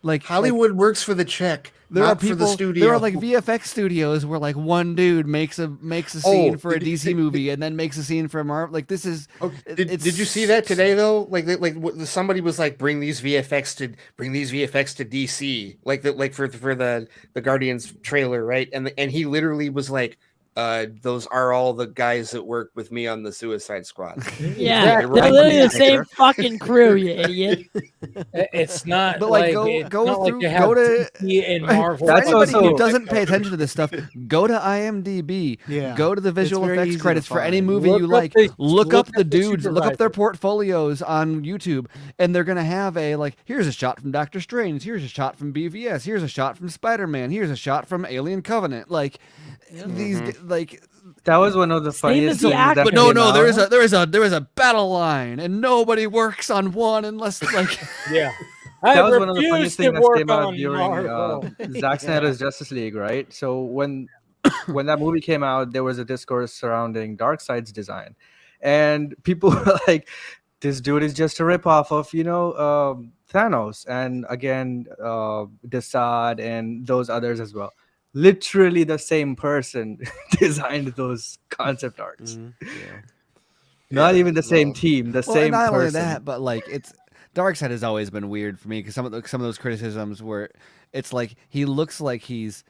like Hollywood works for the check, there not are people. for the studio. There are like VFX studios where like one dude makes a scene Oh, for a did- DC did- movie and then makes a scene for a Marvel. Like this is. Oh, it's- did you see that today though? Somebody was like, bring these VFX to DC, for the Guardians trailer, right? And he literally was like, those are all the guys that work with me on the Suicide Squad. Yeah, They're they're right literally the there. same fucking crew, you idiot. It's not But, like, it's go not like through- you have go to- DC and Marvel. For That's anybody also- who doesn't pay attention to this stuff, go to IMDb. Yeah. Go to the visual very effects easy to credits for any find. movie Look you up like. the- Look look up the up the dudes. Look up their supervisor. portfolios on YouTube, and they're gonna have a like. Here's a shot from Doctor Strange. Here's a shot from BVS. Here's a shot from Spider-Man. Here's a shot from Alien Covenant. Like these, like. That was one of the Same funniest as the things actor. that But no, came no, out. there is a battle line, and nobody works on one unless like. Yeah. That I was one of the refuse funniest to things that work came out on during Marvel. Zack Snyder's Justice League, right? So when that movie came out, there was a discourse surrounding Darkseid's design, and people were like, "This dude is just a ripoff of Thanos," and again, Desaad and those others as well. Literally the same person designed those concept arts. Not even the same team, the Well, same not only person. that, but like it's Darkseid has always been weird for me because some of those criticisms where it's like he looks like he's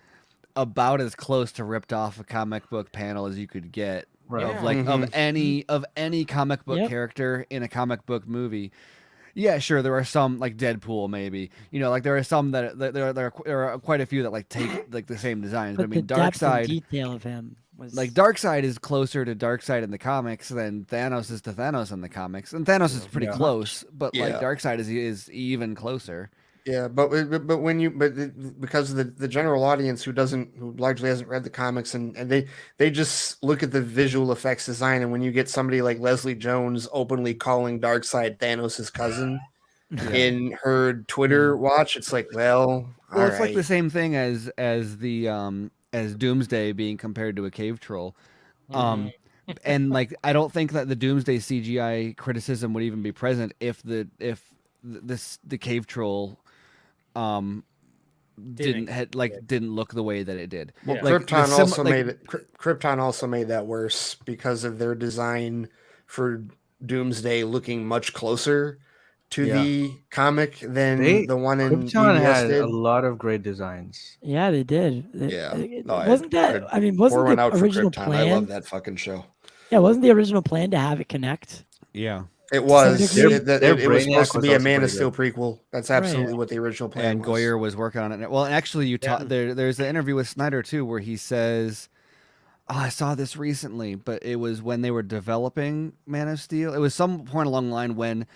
about as close to ripped off a comic book panel as you could get of like of any comic book character in a comic book movie. Yeah, sure. There are some like Deadpool, maybe. Like there are some that there are quite a few that like take like the same designs. But I But mean, the depth and Darkseid. detail of him was Like Darkseid is closer to Darkseid in the comics than Thanos is to Thanos in the comics, and Thanos is pretty close, but like Yeah. Darkseid is even closer. Yeah, but because of the general audience who largely hasn't read the comics and they just look at the visual effects design, and when you get somebody like Leslie Jones openly calling Darkseid Thanos' cousin in her Twitter watch, it's like, well, Well, it's like the right. same thing as Doomsday being compared to a cave troll. And like I don't think that the Doomsday CGI criticism would even be present if the cave troll didn't look the way that it did. Well, Yeah. Like, Krypton the also Krypton also made that worse because of their design for Doomsday looking much closer to Yeah. the comic than They the one in Krypton BBS had did. a lot of great designs. Yeah, they did. Yeah. No, Wasn't that? I mean, wasn't pour one the out for original Krypton. plan? I love that fucking show. Yeah, wasn't the original plan to have it connect? Yeah. It was. degree. It was supposed to Brainiac be was a also Man of pretty Steel good. prequel. That's absolutely what the original plan And was. Goyer was working on it. Well, actually, there's an interview with Snyder too, where he says, "Oh, I saw this recently, but it was when they were developing Man of Steel. It was some point along the line when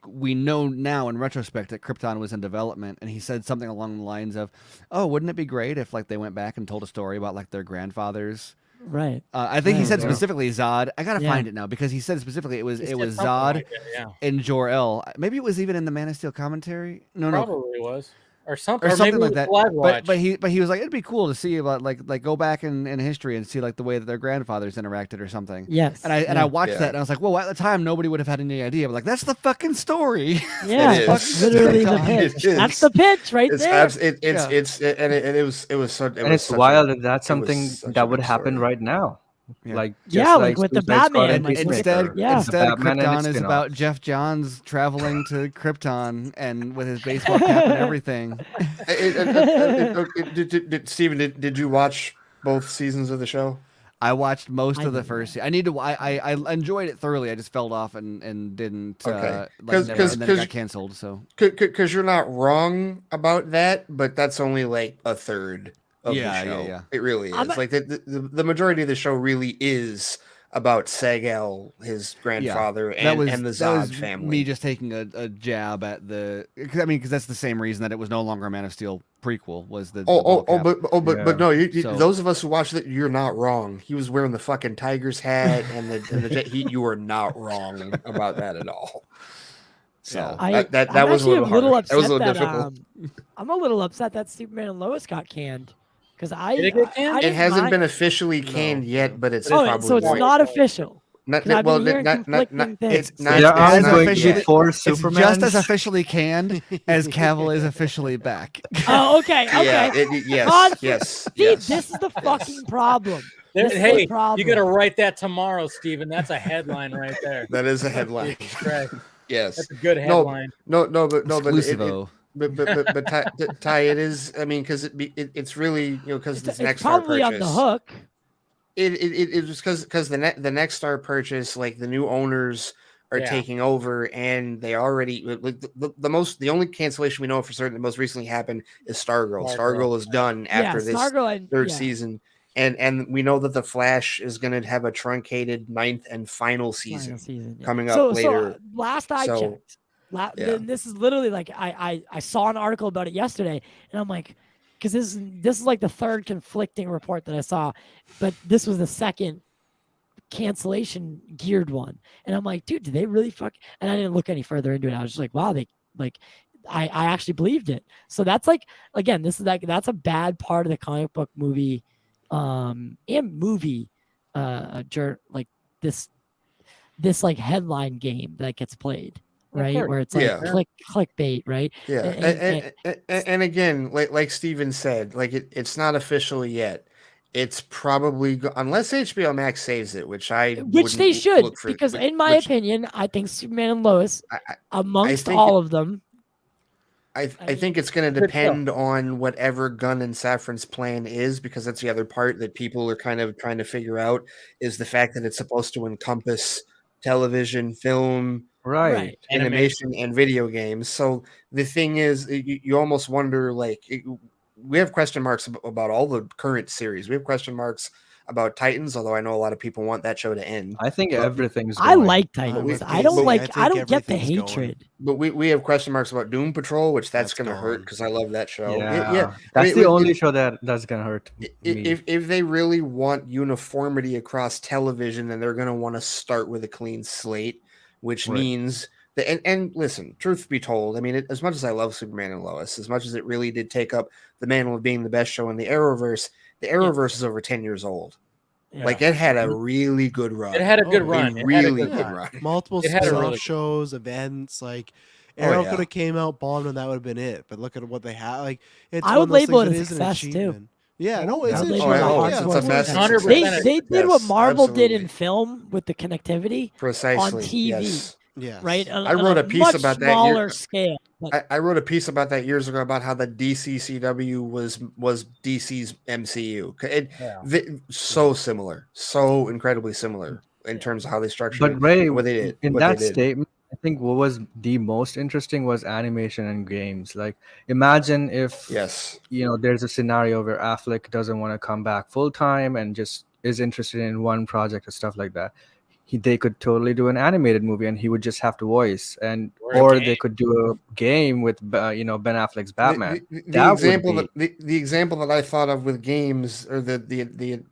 we know now in retrospect that Krypton was in development, and he said something along the lines of, "Oh, wouldn't it be great if like they went back and told a story about like their grandfathers?" Right. I think he said Yeah. specifically Zod. I gotta Yeah. find it now because he said specifically it was He it said was something Zod like that, yeah. and Jor-El. Maybe it was even in the Man of Steel commentary. No, Probably was. Or something, or maybe something like it that. was Live Watch. But he was like, it'd be cool to see about like go back in history and see like the way that their grandfathers interacted or something. Yes. And I yeah. watched that and I was like, well, at the time nobody would have had any idea. But like that's the fucking story. Yeah, It fuck, is. literally the It pitch. is. That's the pitch right It's there. it was so. And it's wild that that's something such a that would good happen story. right now. Yeah. Like Yeah, like with the Suicide Squad Batman, and like, Peacemaker, yeah. the Instead, Batman and Krypton its is spin-off. about Jeff Johns traveling to Krypton and with his baseball cap and everything. Steven, did you watch both seasons of the show? I watched most of the didn't. first. I need to. I enjoyed it thoroughly. I just fell off and didn't. Okay. And then it got canceled. So Because you're not wrong about that, but that's only like a third of Yeah, the show. yeah. It really is. I'm a- Like the majority of the show really is about Seg-El, his grandfather, and the Zod family. Me just taking a jab at the. I mean, because that's the same reason that it was no longer a Man of Steel prequel. Was the ball cap. But no, So- those of us who watched it, you're not wrong. He was wearing the fucking Tiger's hat and you were not wrong about that at all. So I'm that was a actually little hard. That was a little upset difficult. I'm a little upset that Superman and Lois got canned because Did it get canned? I It didn't hasn't mind- been officially canned yet, but it's Oh, probably so it's going. not official. Not, 'Cause I've well, been hearing conflicting things. it's not. There are it's not going to yet. be 4 It's just Supermans. as officially canned as Cavill is officially back. Oh, okay, okay. Yeah, God, yes. See, this is the fucking problem. This is the Hey, problem. you got to write that tomorrow, Steven. That's a headline right there. That is a headline. Jesus Christ. Yes. That's a good headline. No, but Exclusivo. Ty, it is. I mean, because it's really because this it's next star probably purchase. on the hook. It was because the next star purchase, like the new owners are Yeah. taking over, and they already like the only cancellation we know for certain that most recently happened is Stargirl. Stargirl is done after this third season, and we know that the Flash is going to have a truncated 9th and final season coming up later. So last I checked, this is literally like I saw an article about it yesterday, and I'm like, because this is like the third conflicting report that I saw, but this was the second cancellation geared one, and I'm like, dude, did they really fuck? And I didn't look any further into it. I was just like, wow, they like. I actually believed it. So that's like, again, this is like that's a bad part of the comic book movie, and movie, like this like headline game that gets played. Right, where it's like clickbait, right? Yeah, and again, like Steven said, like it's not official yet. It's probably unless HBO Max saves it, which they should, because in my opinion, I think Superman and Lois, amongst all of them, I think it's going to depend on whatever Gunn and Safran's plan is, because that's the other part that people are kind of trying to figure out is the fact that it's supposed to encompass television, film. Right. Animation and video games. So the thing is, you almost wonder, like, we have question marks about all the current series. We have question marks about Titans, although I know a lot of people want that show to end. I think everything's I going. like Titans. I don't get the hatred. But we have question marks about Doom Patrol, which that's going to hurt because I love that show. Yeah. That's the only show that's going to hurt me. If they really want uniformity across television, then they're going to want to start with a clean slate, which means that, and listen, truth be told, I mean, as much as I love Superman and Lois, as much as it really did take up the mantle of being the best show in the Arrowverse is over 10 years old. Yeah. Like it had a really good run. It had a good run. Really good run. Multiple spin-off shows, events, like Arrow could have came out, bombed, and that would have been it. But look at what they have. Like I would label it a success too. Yeah, no, it's it's a massive They did what Marvel did in film with the connectivity precisely on TV. yes. Yes. right? I wrote a piece much about that smaller scale. But I wrote a piece about that years ago about how the DCCW was DC's MCU. So similar, so incredibly similar in terms of how they structured But it, Ray, and what they did. in what that they did. statement, I think what was the most interesting was animation and games. Like, imagine if Yes, there's a scenario where Affleck doesn't want to come back full time and just is interested in one project or stuff like that. They could totally do an animated movie, and he would just have to voice, or they could do a game with Ben Affleck's Batman. The example that I thought of with games, or the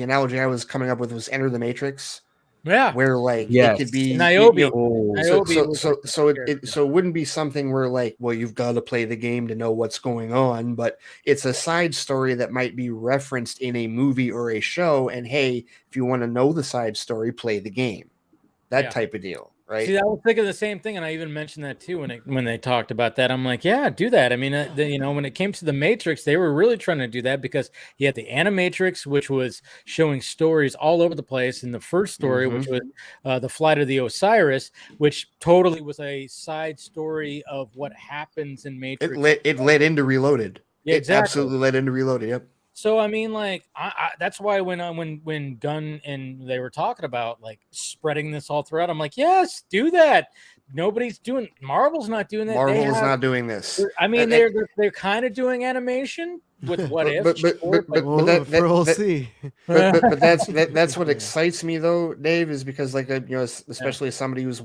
analogy I was coming up with was Enter the Matrix. Yeah. Where like Yes. it could be Niobe. So it wouldn't be something where like, well, you've got to play the game to know what's going on, but it's a side story that might be referenced in a movie or a show, and hey, if you want to know the side story, play the game. That type of deal, right? See, I was thinking the same thing, and I even mentioned that too when they talked about that. I'm like, yeah, do that. I mean, when it came to the Matrix, they were really trying to do that because you had the Animatrix, which was showing stories all over the place. In the first story, which was the Flight of the Osiris, which totally was a side story of what happens in Matrix. It led into Reloaded. Yeah, exactly. It absolutely led into Reloaded. Yep. So I mean, like, that's why when Gunn and they were talking about like spreading this all throughout, I'm like, yes, do that. Marvel's not doing that. Marvel's not doing this. I mean, they're kind of doing animation with what if. We'll see. But that's what excites me though, Dave, is because like especially as somebody who's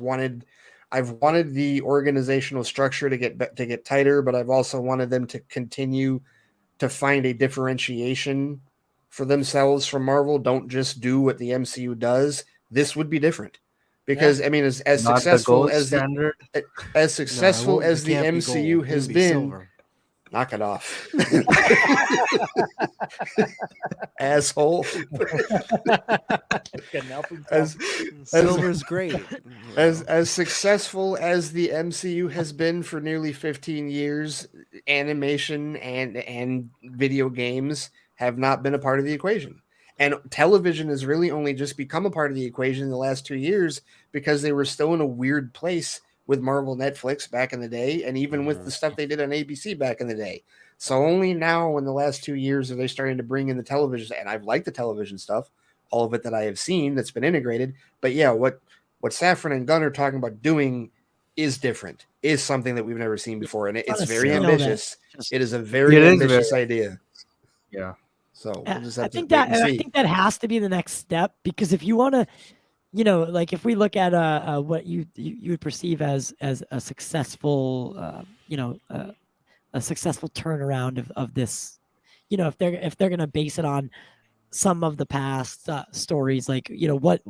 I've wanted the organizational structure to get tighter, but I've also wanted them to continue to find a differentiation for themselves from Marvel. Don't just do what the MCU does. This would be different because I mean, as successful as the MCU has been, knock it off, asshole. Silver's great. As successful as the MCU has been for nearly 15 years, animation and video games have not been a part of the equation. And television has really only just become a part of the equation in the last 2 years because they were still in a weird place with Marvel Netflix back in the day, and even with the stuff they did on ABC back in the day. So only now in the last 2 years are they starting to bring in the television, and I've liked the television stuff, all of it that I have seen that's been integrated. But yeah, what Safran and Gunn are talking about doing is different, is something that we've never seen before, and it's very ambitious. It is a very ambitious idea. Yeah. So we'll just have I think that has to be the next step, because if you want to, like if we look at what you would perceive as a successful, a successful turnaround of this, if they're gonna base it on some of the past stories, like what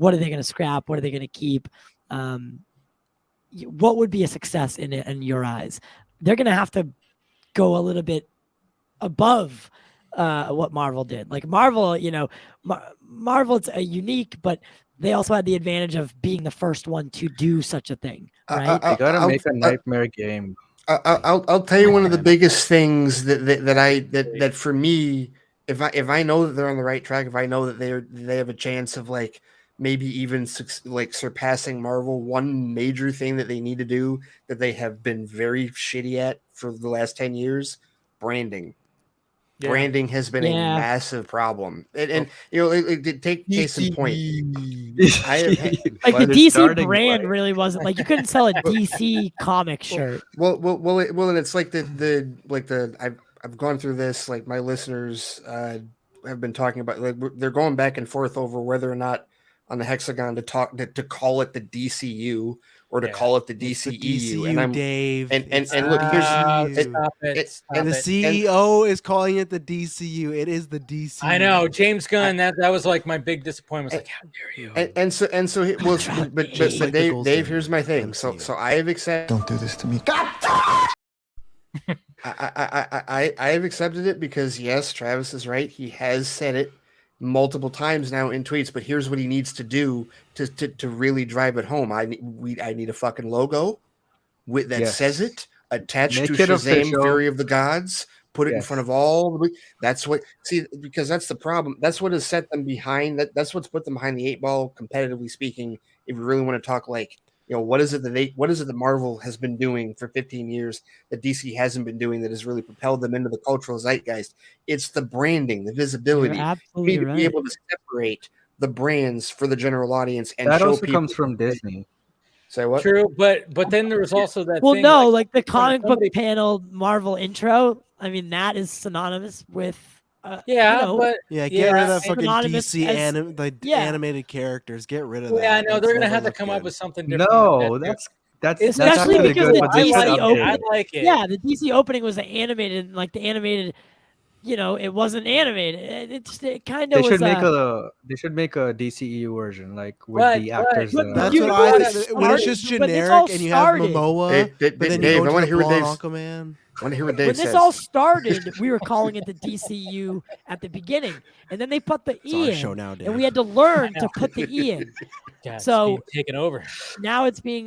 are they gonna scrap, what are they gonna keep, what would be a success in your eyes? They're gonna have to go a little bit above what Marvel did. Like Marvel, Marvel, it's unique, but they also had the advantage of being the first one to do such a thing, right? You gotta make a nightmare game. I'll tell you one of the biggest things that for me, if I know that they're on the right track, if I know that they have a chance of like maybe even like surpassing Marvel, one major thing that they need to do that they have been very shitty at for the last 10 years, branding. Yeah. Branding has been a massive problem, and take case in point. The DC brand really wasn't like you couldn't sell a DC comic shirt. Well, and it's like I've gone through this. Like my listeners have been talking about, like they're going back and forth over whether or not on the Hexagon to call it the DCU or to call it the DCEU. DCU, and I'm Dave. And look, here's and the CEO is calling it the DCU. It is the DCU. I know, James Gunn. That was like my big disappointment. Like, how dare you? But Dave, here's my thing. So I have accepted. Don't do this to me. I have accepted it because yes, Travis is right. He has said it multiple times now in tweets, but here's what he needs to do to really drive it home. I need a fucking logo that says it, attached to Shazam Fury of the Gods, put it in front of all the, that's what, see, because that's the problem. That's what has set them behind, that's what's put them behind the 8 ball, competitively speaking, if you really want to talk like, what is it that Marvel has been doing for 15 years that DC hasn't been doing that has really propelled them into the cultural zeitgeist? It's the branding, the visibility. You're absolutely to right. be able to separate the brands for the general audience and That show also people. comes from Disney. Say what? True, but then there was also that. Well, thing, no, like the when comic book somebody- panel Marvel intro. I mean, that is synonymous with. Yeah, you know, but get rid of that it's fucking synonymous DC as- animated characters. Get rid of that. I know they're gonna Never have to looked come up good. with something different. No, than that, too. that's Especially actually because good, the but they should DC update I it. like it. Yeah, the DC opening was the animated, like the animated. It wasn't animated. It kind of They was. should make a DCEU version, like with But- the actors. but that That's You what know I what think. When it's just started- but this all generic and you have started- Momoa, but then Dave, you I go want to to hear what Blonde Dave's. Aquaman. I want to hear what Dave when says. this all started, we were calling it the DCU at the beginning, and then they put the It's our E show in, now, and Dave. we had to learn to put the E in. God, it's So- being taken over. Now it's being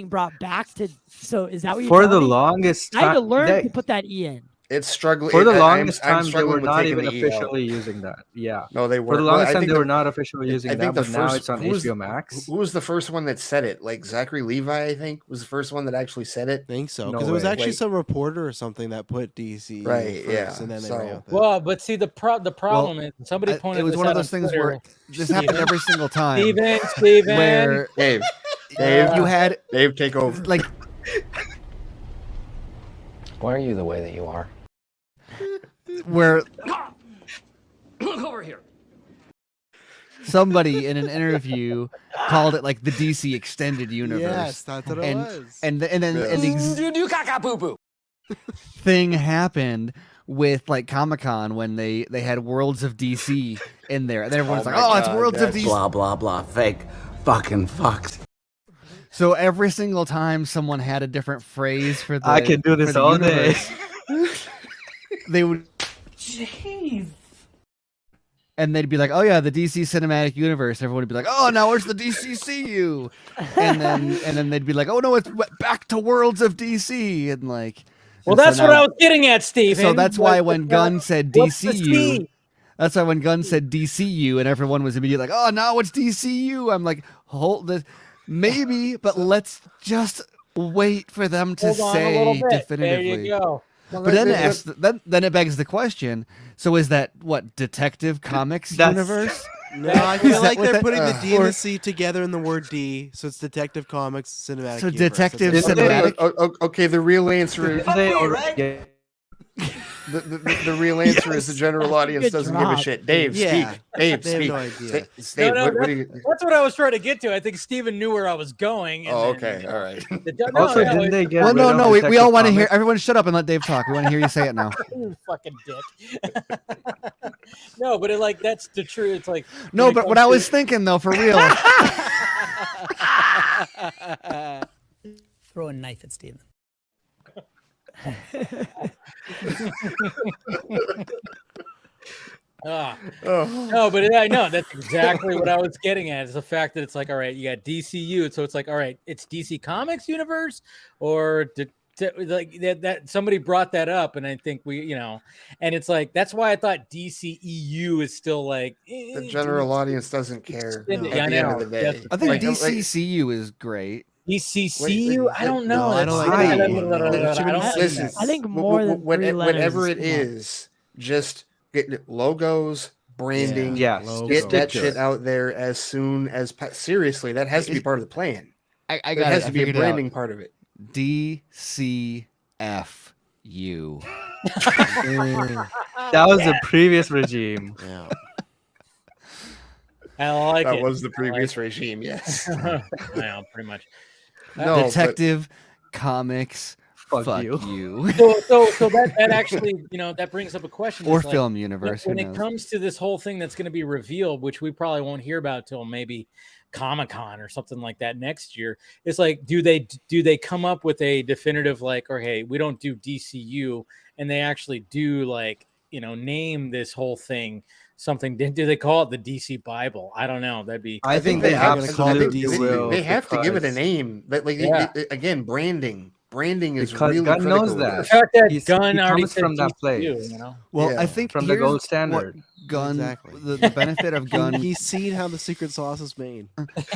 brought back to. So is that what you're For the telling me? longest I had to time, learn to put that E in. It's struggling. for the I'm longest time, they struggling were with not taking even the E out. officially using that. Yeah. No, they For weren't. the Well, longest I time, think they were not officially using I that, think the but now first- it's on who was- HBO Max. Who was the first one that said it? Like Zachary Levi, I think, was the first one that actually said it. I think so, No because it was way. actually Wait. some reporter or something that put DC Right, first, yeah, and then they so- ran with it. Well, but see the problem is somebody pointed. It was this one of out those on things Twitter. where this happened Steven. every single time. Steven, Where Dave, you had Dave, take over. like Why are you the way that you are? where Look over here. somebody in an interview called it like the DC extended universe. Yes, that's what it and was. and then Yeah. the Do caca boo boo. thing happened with like Comic-Con when they had Worlds of DC in there, and everyone's Oh like, my "Oh, it's God, Worlds of that's- DC." Blah, blah, blah. Fake. Fucking fucked. So every single time someone had a different phrase for the I can do for this the all day. universe, they would. Jeez. And they'd be like, "Oh yeah, the DC Cinematic Universe." Everyone would be like, "Oh, now it's the DCCU," and then they'd be like, "Oh no, it's back to Worlds of DC," and like. well, and so that's what now- I was getting at, Steven. So that's why What's when the- Gunn said what's the DCU, C? that's why when Gunn said DCU, and everyone was immediately like, "Oh, now it's DCU." I'm like, "Hold this, maybe, but let's just wait for them to Hold on a little say bit. definitively." There you go. But then it begs the question: so is that what Detective Comics That's- universe? No, I feel that like what they're that- putting the D and or- the C together in the word D, so it's Detective Comics Cinematic. So Universe. Detective That's what Cinematic- it Okay, the real answer is They already- the real answer is the general audience Good doesn't give a job. shit. Dave, Yeah. speak. Dave, They have speak. no idea. Dave, No, what do you? That's what I was trying to get to. I think Steven knew where I was going. and Oh, then- okay, all right. No, Also, no, didn't they get Well, rid no, of no. We Detective all want to hear. Comics? Everyone, shut up and let Dave talk. We want to hear you say it now. you fucking dick. No, but that's the truth. It's like No, when it but comes what I to- was thinking though, for real. Throw a knife at Steven. Ah. Oh. No, but I know that's exactly what I was getting at. Is the fact that it's like, all right, you got DCU, so it's like, all right, it's DC Comics universe, or like that somebody brought that up, and I think and it's like that's why I thought DCEU is still like The general audience doesn't care at Extended- the yeah, I end know. of the day. That's- I think Like- DCCU is great. DCCU. I don't know. No, I don't like That's- that I one. don't It should be know. Listen, I think more than three whatever letters it is is, just get logos, branding. Yes. Logo. Get that Stick to shit it. out there as soon as seriously. That has to be part of the plan. I There got has it. to I be a figured it out. branding part of it. DCFU. That was the previous regime. Yeah. I like That it. was the previous regime. Yes. Yeah, pretty much. No, Detective Comics. Fuck you. you. So that actually, that brings up a question. Or It's like, film universe. when who it knows? comes to this whole thing that's going to be revealed, which we probably won't hear about till maybe Comic-Con or something like that next year. It's like, do they come up with a definitive like, or hey, we don't do DCU, and they actually do like, name this whole thing something? Do they call it the DC Bible? I don't know. That'd be. I think they they have absolutely to- will. They have to give it a because- name. But like Yeah. again, branding. Branding is Because really Gunn knows critical. that. The fact that He's- Gunn he already comes said from that DCU, place. Well, Yeah, I think from the here's gold what standard. Gunn, Exactly. the benefit of Gunn, He's seen how the secret sauce is made.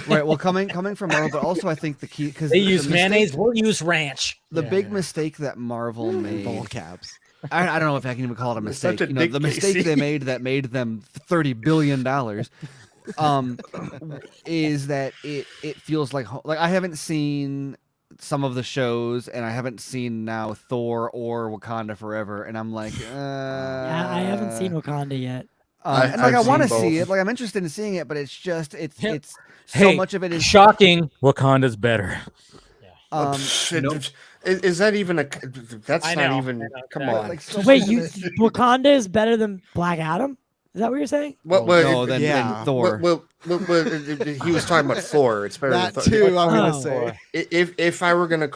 right? Well, coming from Marvel, but also I think the key because They use mayonnaise. We'll use ranch. The Yeah, big yeah. mistake that Marvel made. Ball caps. I don't know if I can even call it a You're such mistake. a dick, The mistake Casey. they made that made them $30 billion, is that it feels like I haven't seen some of the shows, and I haven't seen now Thor or Wakanda Forever, and I'm like, I haven't seen Wakanda yet. and like I've I want to seen see both. it. Like I'm interested in seeing it, but it's just it's Yeah. so Hey, much of it is shocking. Wakanda's better. Shit, no- is that even a? That's I not know, even. I know, Come exactly. on. like so Wait, much of it- Wakanda is better than Black Adam? Is that what you're saying? What? no, then yeah. Thor. He was talking about Thor. It's better That than Thor. too, I'm gonna Oh. say. If I were gonna,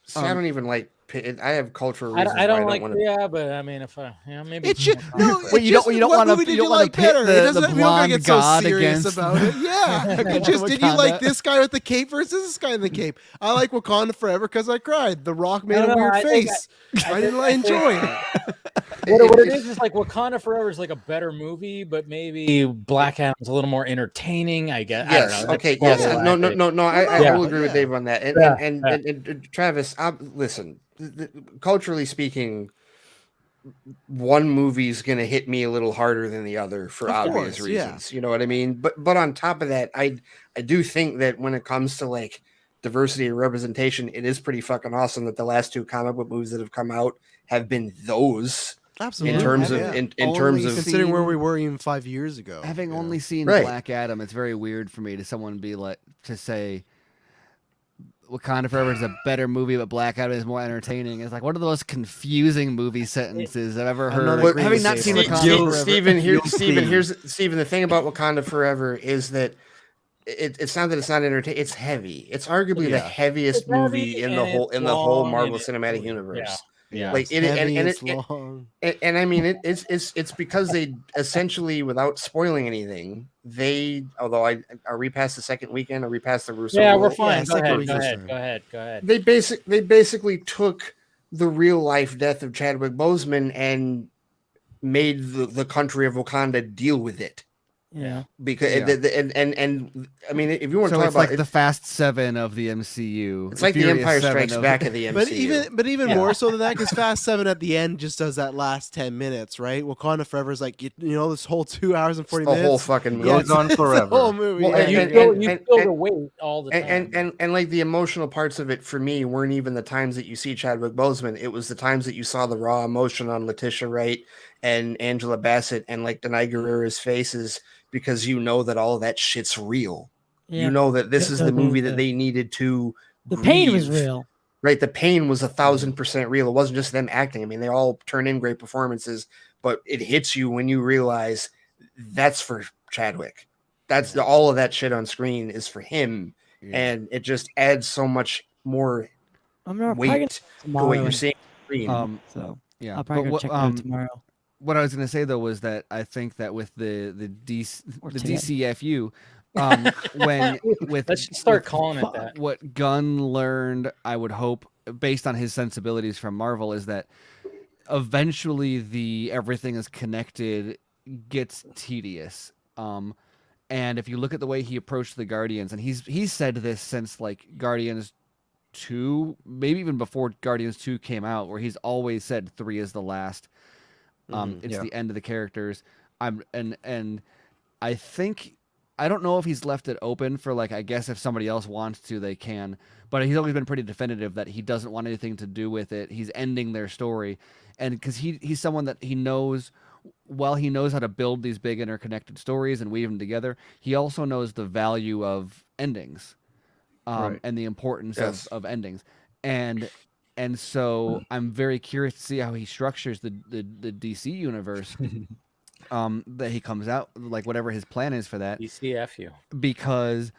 see, I don't even like. I have cultural reasons I why don't like. want to. Yeah, but I mean, if maybe It's just no. Well, you don't what wanna- movie did you don't you wanna like pit better? the- It doesn't. the We don't gotta blonde get so god serious against about it. Yeah. It's just did you Wakanda. like this guy with the cape versus this guy in the cape? I like Wakanda Forever because I cried. The Rock made I a don't know, weird I think face. I I didn't think- enjoy it. what it is like Wakanda Forever is like a better movie, but maybe Black Adam's a little more entertaining. I guess. Yes. I don't know. Okay. That's Yes. probably No. accurate. No. I Yeah. will agree with Yeah. Dave on that. And Yeah, and Travis, listen. Culturally speaking, one movie's gonna hit me a little harder than the other for Of obvious course, yeah. reasons. You know what I mean? But on top of that, I do think that when it comes to like diversity and representation, it is pretty fucking awesome that the last two comic book movies that have come out have been those. Absolutely. In terms of Yeah. in Only terms of Considering where seen- we were even 5 years ago. Having you know. only seen Right. Black Adam, it's very weird for me to someone be like to say Wakanda Forever is a better movie, but Black Adam is more entertaining. It's like one of the most confusing movie sentences I've ever I'm not heard. agreeing Having with not Dave seen on Wakanda that. Forever, Steven, the thing about Wakanda Forever is that it's not that it's not entertaining, it's heavy. It's arguably the Yeah. heaviest It's heavy movie in the and whole it's whole long Marvel and Cinematic yeah. Universe. Yeah. Like It's it, heavy, and it's it, long. and I mean it's because they essentially, without spoiling anything, although are we past the second weekend? Are we past the Russo? Yeah, rule? we're fine. it's Go like a ahead. Go research ahead. term. Go ahead. Go ahead. They basically took the real life death of Chadwick Boseman and made the country of Wakanda deal with it. Yeah. Because Yeah. and I mean, if you want to so talk it's about like the Fast Seven of the MCU. it's like the Furious Empire 7 Strikes Back of the MCU. But even Yeah. more so than that, because Fast 7 at the end just does that last 10 minutes, right? Wakanda Forever is like, you know, this whole 2 hours and 40 the minutes. whole fucking movie. Yeah, Goes on it's the forever. whole movie. Well, yeah. and You and- feel and- you and- feel and- the weight all the time. and like the emotional parts of it for me weren't even the times that you see Chadwick Boseman. It was the times that you saw the raw emotion on Letitia Wright and Angela Bassett and like Denai Guerrera's faces, because you know that all of that shit's real. Yeah. You know that this is the movie that the- they needed to. The pain was grieve. real. Right, the pain was 1,000% real. It wasn't just them acting. I mean, they all turn in great performances, but it hits you when you realize that's for Chadwick. That's all of that shit on screen is for him, and it just adds so much more I'm not probably gonna weight to tomorrow. what you're seeing on screen. So Yeah, I'll probably but go what, check it out tomorrow. what I was going to say though was that I think that with the Or the today. DCFU, when with Let's start with calling it that. what Gunn learned, I would hope, based on his sensibilities from Marvel, is that eventually the everything is connected gets tedious. And if you look at the way he approached the Guardians, and he's said this since like Guardians 2, maybe even before Guardians 2 came out, where he's always said 3 is the last. It's Yeah. the end of the characters. And I think, I don't know if he's left it open for like, I guess if somebody else wants to, they can, but he's always been pretty definitive that he doesn't want anything to do with it. He's ending their story. And because he's someone that he knows, while he knows how to build these big interconnected stories and weave them together, he also knows the value of endings, Right. and the importance Yes. of endings. And so I'm very curious to see how he structures the DC universe, that he comes out, like whatever his plan is for that, DCFU. because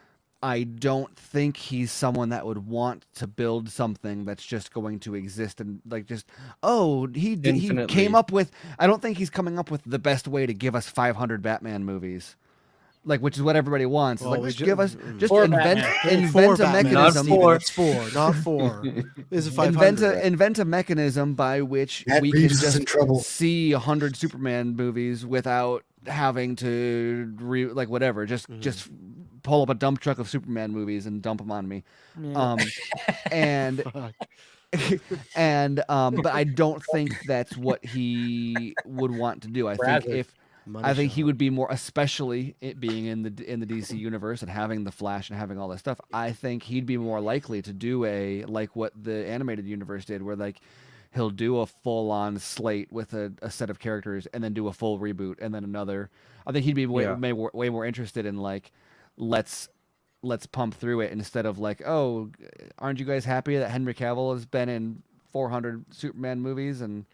I don't think he's someone that would want to build something that's just going to exist and like just, he Infinitely. came up with, I don't think he's coming up with the best way to give us 500 Batman movies. which is what everybody wants. Well, Like, we just ju- give us, just For invent Batman. For a Batman, mechanism. Steven, Not it's 4, not 4. This is 500. Invent a mechanism by which Matt we can Reeves is in just trouble. see 100 Superman movies without having to whatever. Just pull up a dump truck of Superman movies and dump them on me. Yeah. And Fuck. but I don't think that's what he would want to do. I think Bradley. Money I think he shot. would be more, especially it being in the DC universe and having the Flash and having all this stuff. I think he'd be more likely to do like what the animated universe did, where like he'll do a full-on slate with a set of characters and then do a full reboot and then another. I think he'd be way more interested in like let's pump through it instead of like, oh, aren't you guys happy that Henry Cavill has been in 400 Superman movies? And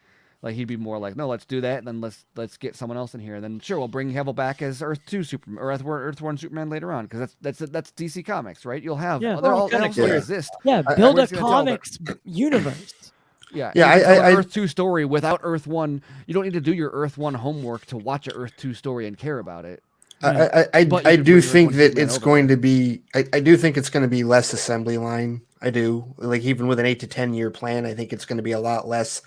like he'd be more like, no, let's do that, and then let's get someone else in here, and then sure, we'll bring Cavill back as Earth 2 Superman or Earth 1 Superman later on, because that's DC Comics, right? You'll have Yeah. they're all Kinda they clear. exist. Yeah, I- build we're a just gonna tell them. comics universe. Yeah, Yeah, you can tell I- an Earth 2 story without Earth 1. You don't need to do your Earth 1 homework to watch a Earth 2 story and care about it. I But you I can do put your think one that Superman it's over going there. to be. I do think it's going to be less assembly line. I do. Like even with an 8 to 10 year plan, I think it's going to be a lot less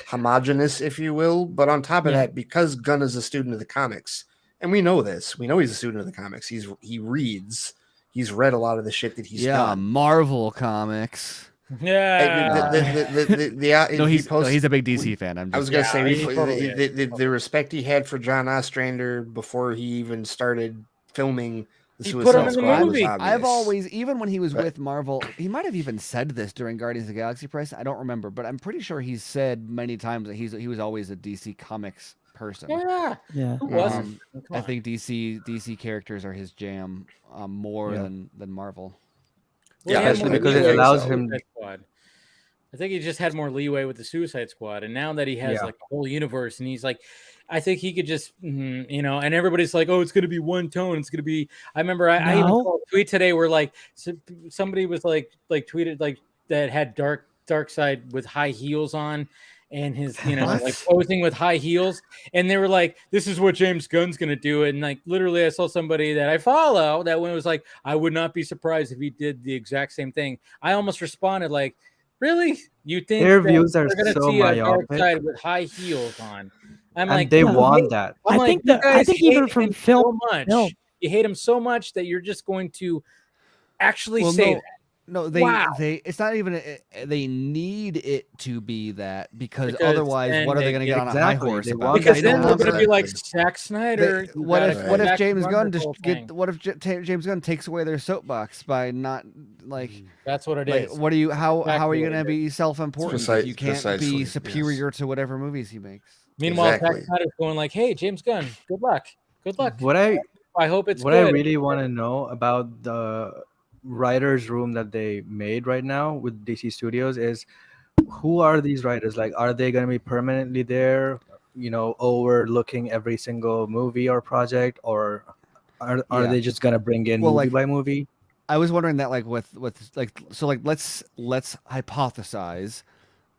homogenous, if you will. But on top of Yeah. that, because Gunn is a student of the comics, and we know this, we know he's a student of the comics. He reads. He's read a lot of the shit that he's done. Marvel Comics. Yeah. No, he he's a big DC fan. I was gonna Yeah, say he totally the respect he had for John Ostrander before he even started filming the He put him Suicide in the Squad was movie. obvious. I've always, even when he was But- with Marvel, he might have even said this during Guardians of the Galaxy press. I don't remember, but I'm pretty sure he's said many times that he was always a DC Comics person. Yeah. Yeah. Who wasn't? Come I on. think DC characters are his jam more Yeah. than Marvel. Yeah, he had especially more because it leeway with allows the him- Suicide Squad. I think he just had more leeway with the Suicide Squad, and now that he has Yeah. like the whole universe, and he's like, I think he could just, and everybody's like, oh, it's gonna be one tone. It's gonna be. I remember I even No. saw a tweet today where like somebody was like tweeted like that had dark side with high heels on. And his, What? like posing with high heels, and they were like, "This is what James Gunn's gonna do." And like, literally, I saw somebody that I follow that one was like, "I would not be surprised if he did the exact same thing." I almost responded like, "Really? You think Their that views are we're gonna so see a dark myopic. side with high heels on?" I'm And like, they "You want hate-" that. I'm I like, think "You that- I guys think hate even from him film- so much, no. you hate him so much that you're just going to actually Well, say no, that." no, they Wow. it's not even they need it to be that because Because otherwise, then what are they they going to get- get on a high Exactly, horse they about? want it? Because They then don't we're want going to to- be like Zack Snyder. They- what got if it what back if to James run Gunn this just whole get thing. what if James Gunn takes away their soapbox by not like That's what it like is. what are you how are Exactly you what going to it be self-important if you can't Precisely, be yes. superior to whatever movies he makes? Meanwhile, Exactly. Zack Snyder's going like, "Hey, James Gunn, good luck. Good luck. What I hope it's what good." I really want to know about the writers' room that they made right now with DC Studios is who are these writers? Like, are they going to be permanently there, overlooking every single movie or project, or are Yeah. they just going to bring in Well, movie like- by movie? I was wondering that like with like so like let's hypothesize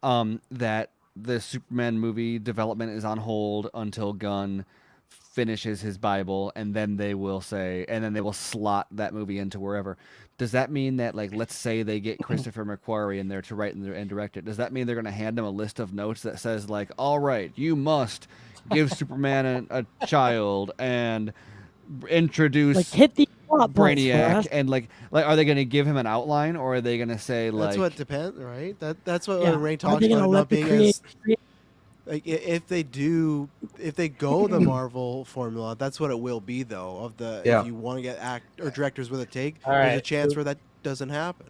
that the Superman movie development is on hold until Gunn finishes his Bible, and then they will slot that movie into wherever. Does that mean that like let's say they get Christopher McQuarrie in there to write and direct it? Does that mean they're going to hand him a list of notes that says like, all right, you must give Superman a child and introduce Like hit the plot points for Brainiac us. and like are they going to give him an outline or are they going to say like That's what depends, right? That's what Yeah. Ray Are talks they about gonna it let not the being as create? like if they go the Marvel formula, that's what it will be though. Yeah. If you want to get directors with a take, All there's a right, chance so- where that doesn't happen.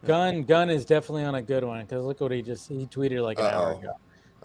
Gunn is definitely on a good one because look what he tweeted like an hour ago.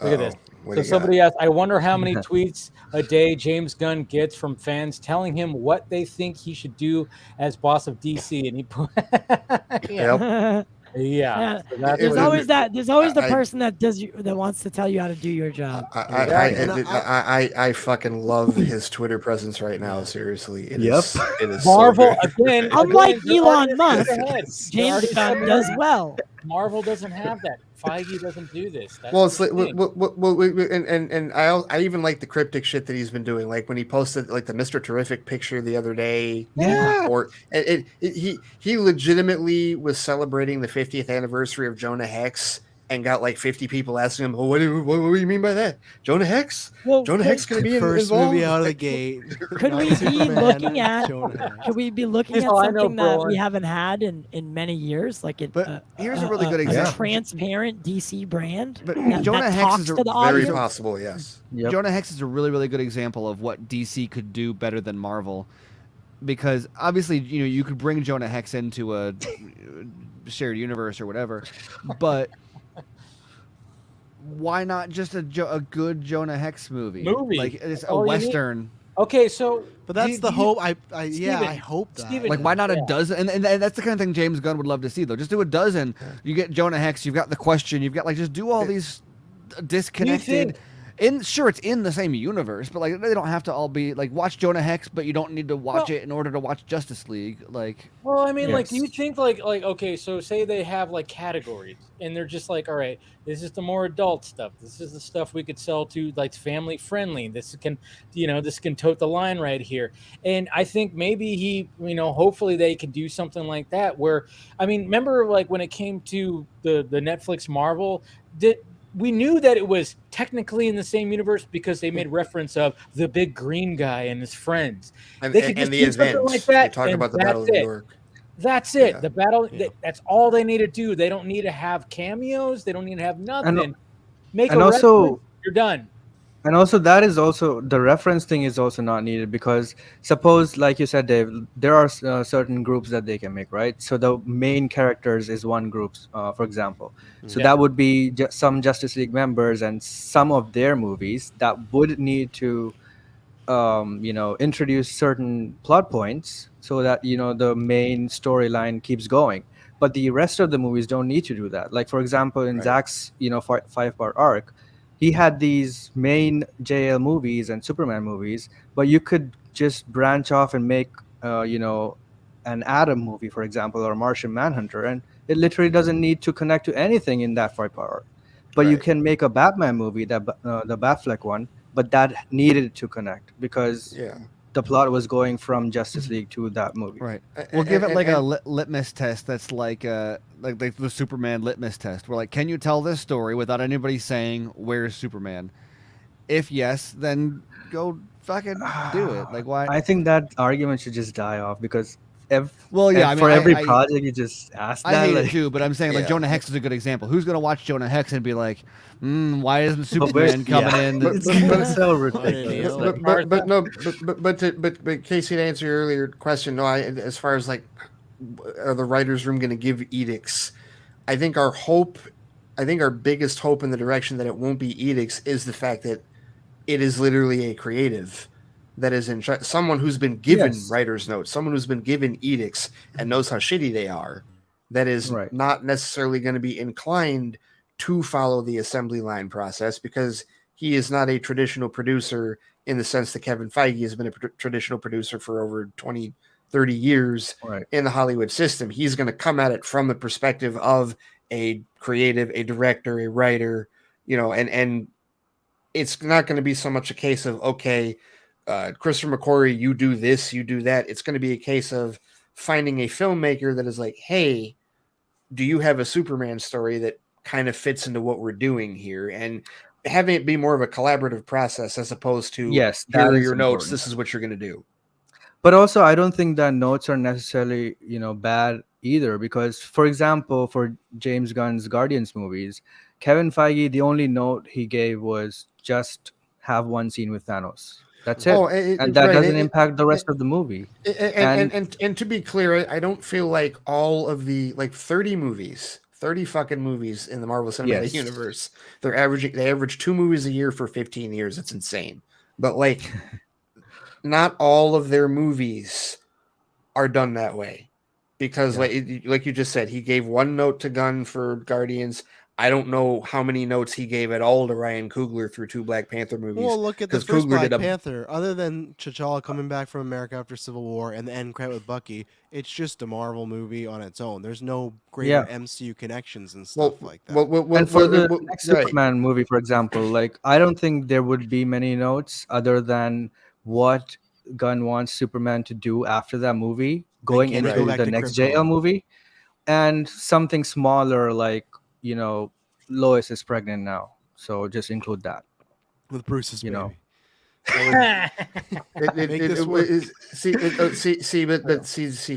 Look at this. What So do you somebody asked, I wonder how many tweets a day James Gunn gets from fans telling him what they think he should do as boss of DC, and he put, got? Yep. yeah. So that's There's what always he- that. There's always the I- person that wants to tell you how to do your job. I fucking love his Twitter presence right now. Seriously, it is. Yep. It is so Marvel good. again. Unlike they're Elon artists. Musk, They're ahead. They're James artists Gunn ahead. does well. Marvel doesn't have that. Feige doesn't do this. That's Well, it's the like, thing. and I even like the cryptic shit that he's been doing. Like when he posted like the Mr. Terrific picture the other day, Yeah. or he legitimately was celebrating the 50th anniversary of Jonah Hex and got like 50 people asking him, "Oh, what do you mean by that? Jonah Hex? Well, Jonah Hex going to be First involved?" movie out of the gate. Could Not we be Superman, looking at? Jonah Hex. Could we be looking Here's at all I know, something that we bro. haven't had in many years, like But here's a really good example. transparent DC brand But that, Jonah that Hex talks is a to the Very audience? possible, yes. Yep. Jonah Hex is a really, really good example of what DC could do better than Marvel, because obviously, you could bring Jonah Hex into a shared universe or whatever, but why not just a good Jonah Hex movie? Like it's a all you need. Western. Okay, so But that's the hope. I Steven, hope that. Steven, Like, why not a dozen? And that's the kind of thing James Gunn would love to see, though. Just do a dozen. You get Jonah Hex. You've got The Question. You've got just do all these disconnected. Sure, it's in the same universe, but like they don't have to all be like watch Jonah Hex, but you don't need to watch it in order to watch Justice League. Like, well, I mean, like, do you think like okay, so say they have like categories, and they're just like, all right, this is the more adult stuff. This is the stuff we could sell to like family friendly. This can, this can tote the line right here. And I think maybe hopefully they can do something like that. Where, I mean, remember like when it came to the Netflix Marvel, we knew that it was technically in the same universe because they made reference of the big green guy and his friends. And, They could just the do something event. like that. They talk about the Battle of New York. That's it. Yeah. The battle. That's all they need to do. They don't need to have cameos. They don't need to have nothing. Make a reference. You're done. And also that is also the reference thing is also not needed, because suppose, like you said, Dave, there are certain groups that they can make, right? So the main characters is one group, for example. So that would be some Justice League members and some of their movies that would need to, introduce certain plot points so that, the main storyline keeps going. But the rest of the movies don't need to do that. Like, for example, in Zack's, 5-part arc, he had these main JL movies and Superman movies, but you could just branch off and make, an Atom movie, for example, or Martian Manhunter, and it literally doesn't need to connect to anything in that 5-part arc. But you can make a Batman movie, the Batfleck one, but that needed to connect because the plot was going from Justice League to that movie. Right. We'll give it like a litmus test that's like the Superman litmus test. We're like, can you tell this story without anybody saying, where's Superman? If yes, then go fucking do it. Like, why? I think that argument should just die off because for every project you just ask that. I hate it too, but I'm saying like Jonah Hex is a good example. Who's gonna watch Jonah Hex and be like, why isn't Superman coming in? It's so ridiculous. But Casey, to answer your earlier question, no, as far as like, are the writers' room going to give edicts? I think our biggest hope in the direction that it won't be edicts is the fact that it is literally a creative that is in someone who's been given writer's notes, someone who's been given edicts and knows how shitty they are, that is not necessarily going to be inclined to follow the assembly line process because he is not a traditional producer in the sense that Kevin Feige has been a traditional producer for over 20, 30 years in the Hollywood system. He's going to come at it from the perspective of a creative, a director, a writer, and it's not going to be so much a case of, okay, Christopher McQuarrie, you do this, you do that. It's going to be a case of finding a filmmaker that is like, hey, do you have a Superman story that kind of fits into what we're doing here? And having it be more of a collaborative process as opposed to, here are your notes, this is what you're going to do. But also, I don't think that notes are necessarily, bad either, because, for example, for James Gunn's Guardians movies, Kevin Feige, the only note he gave was just have one scene with Thanos. That's it. And that doesn't impact the rest of the movie. And to be clear, I don't feel like all of the 30 fucking movies in the Marvel Cinematic Universe, they average 2 movies a year for 15 years. It's insane. But not all of their movies are done that way because like you just said, he gave one note to Gunn for Guardians. I don't know how many notes he gave at all to Ryan Coogler through 2 Black Panther movies. Well, look at the 'cause first Coogler Black did a- Panther. Other than T'Challa coming back from America after Civil War and the end credit with Bucky, it's just a Marvel movie on its own. There's no greater Yeah. MCU connections and stuff like that. And for the well, next right. Superman movie, for example, like I don't think there would be many notes other than what Gunn wants Superman to do after that movie, going can he go into back the to next Krypton? JL movie, and something smaller like, you know, Lois is pregnant now, so just include that. With Bruce's You know. baby. Make this work. See,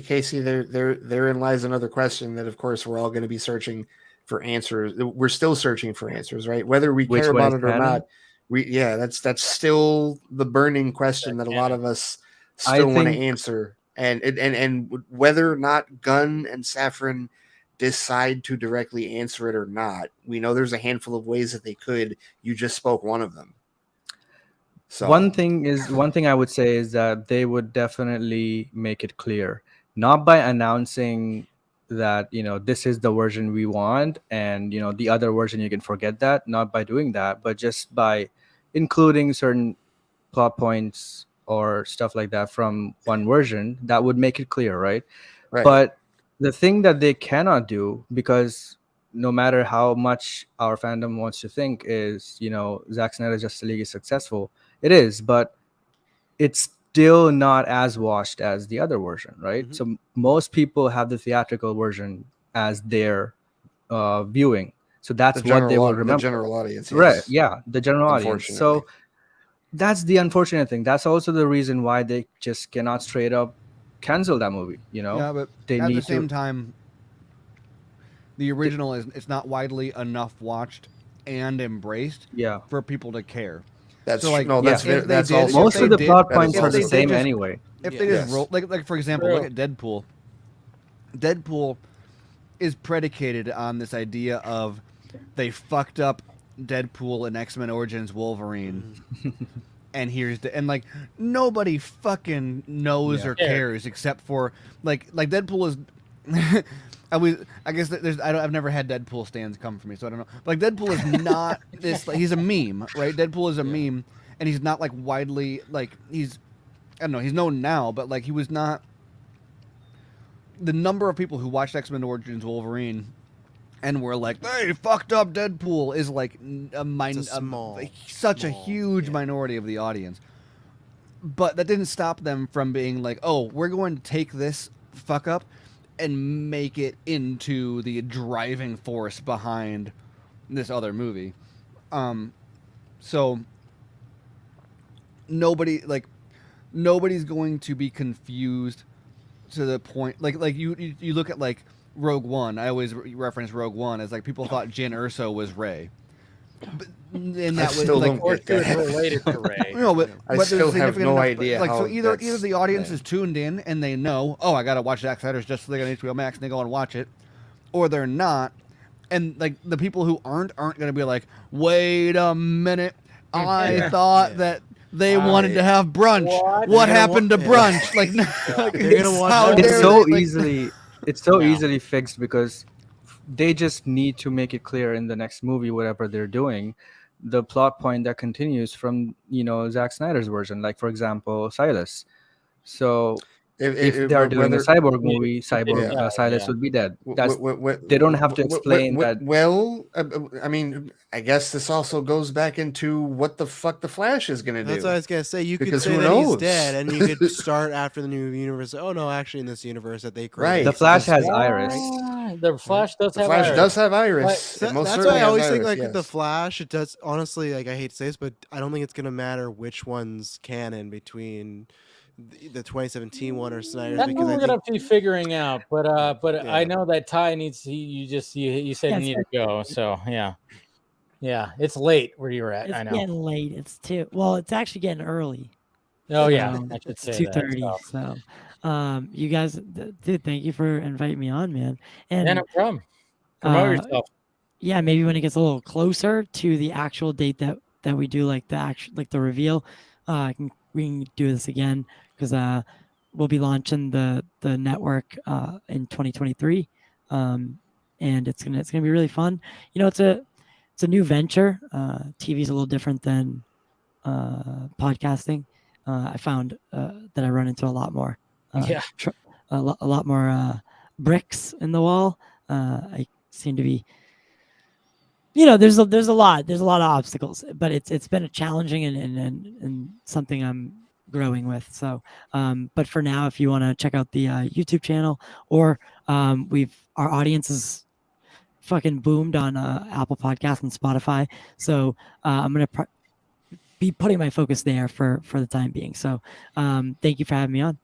Casey, therein lies another question that, of course, we're all going to be searching for answers. We're still searching for answers, right? Whether we Which care one about is it or canon? not, that's still the burning question that a lot of us I still want to think- answer, and whether or not Gunn and Safran decide to directly answer it or not. We know there's a handful of ways that they could. You just spoke one of them. So One thing I would say is that they would definitely make it clear, not by announcing that, you know, this is the version we want and, you know, the other version you can forget that, not by doing that, but just by including certain plot points or stuff like that from one version that would make it clear, right? Right. But the thing that they cannot do, because no matter how much our fandom wants to think is, you know, Zack Snyder's Justice League is successful, it is, but it's still not as washed as the other version, right? Mhm. So most people have the theatrical version as their viewing, so that's what they will remember. The general audience, yes. Right? Yeah, the general audience. So Unfortunately. that's the unfortunate thing. That's also the reason why they just cannot straight up cancel that movie. You know, Yeah, but they at need the same to. time, the original is it's not widely enough watched and embraced Yeah, for people to care. That's So, like, no, that's if they that's did- also if most they of the did- plot that points is are also the if they same just- anyway. If they just Yes. roll, like for example, look True. at Deadpool. Deadpool is predicated on this idea of they fucked up Deadpool in X-Men Origins Wolverine, and like nobody fucking knows Yeah. or cares except for like Deadpool is. I guess I've never had Deadpool stands come for me, so I don't know. But, like Deadpool is not this. Like, he's a meme, right? Deadpool is a meme, and he's not like widely like he's. I don't know. He's known now, but like he was not. The number of people who watched X-Men Origins Wolverine and were like, "They fucked up Deadpool," is like such a huge minority of the audience. But that didn't stop them from being like, "Oh, we're going to take this fuck up and make it into the driving force behind this other movie." So nobody's going to be confused to the point like you look at like Rogue One. I always reference Rogue One as like people thought Jyn Erso was Rey, and that was still like don't Or get she was that. related to Ray. no, but I but still there's have significant no enough- idea Like, so how either that's the audience been. is tuned in and they know, oh, I gotta watch Zack Snyder's Justice League on HBO Max, and they go and watch it, or they're not, and like the people who aren't gonna be like, wait a minute, I thought that they wanted to have brunch. What They're gonna happened to wa- brunch? Like, like They're gonna watch how it. It's dare so they, like- easily it's so No. easily fixed because they just need to make it clear in the next movie, whatever they're doing, the plot point that continues from, you know, Zack Snyder's version. Like, for example, Silas. So if they are doing a cyborg movie, Silas would be dead. They don't have to explain that. Well, I mean, I guess this also goes back into what the fuck the Flash is going to do. That's what I was gonna say. You could Because say who that he's knows? dead, and you could start after the new universe. Oh no, actually, in this universe that they created, Right. The it's Flash this- has Iris. The Flash does The have Flash Iris. does have Iris. Right. It most That's certainly why I has always think Iris, like yes. the Flash. It does honestly. Like I hate to say this, but I don't think it's gonna matter which one's canon between the 2017 one or Snyder's, That's because what I we're think gonna be figuring out. But Yeah. I know that Ty needs. You said Yeah, you it's need to go. So yeah, it's late where you're at. It's I know. getting late. It's actually getting early. Oh yeah, So, I should it's say 2:30. that. So, you guys, dude, thank you for inviting me on, man. And Yeah, no problem. Promote uh, yourself. yeah, maybe when it gets a little closer to the actual date that we do like the reveal, we can do this again because we'll be launching the network in 2023. and it's gonna be really fun. You know, it's a new venture. TV is a little different than podcasting. I found that I run into a lot more a lot more bricks in the wall. I seem to be, you know, there's a lot of obstacles, but it's been a challenging and something I'm growing with. So, but for now, if you want to check out the YouTube channel, or our audience is fucking boomed on Apple Podcasts and Spotify. So I'm gonna be putting my focus there for the time being. So thank you for having me on.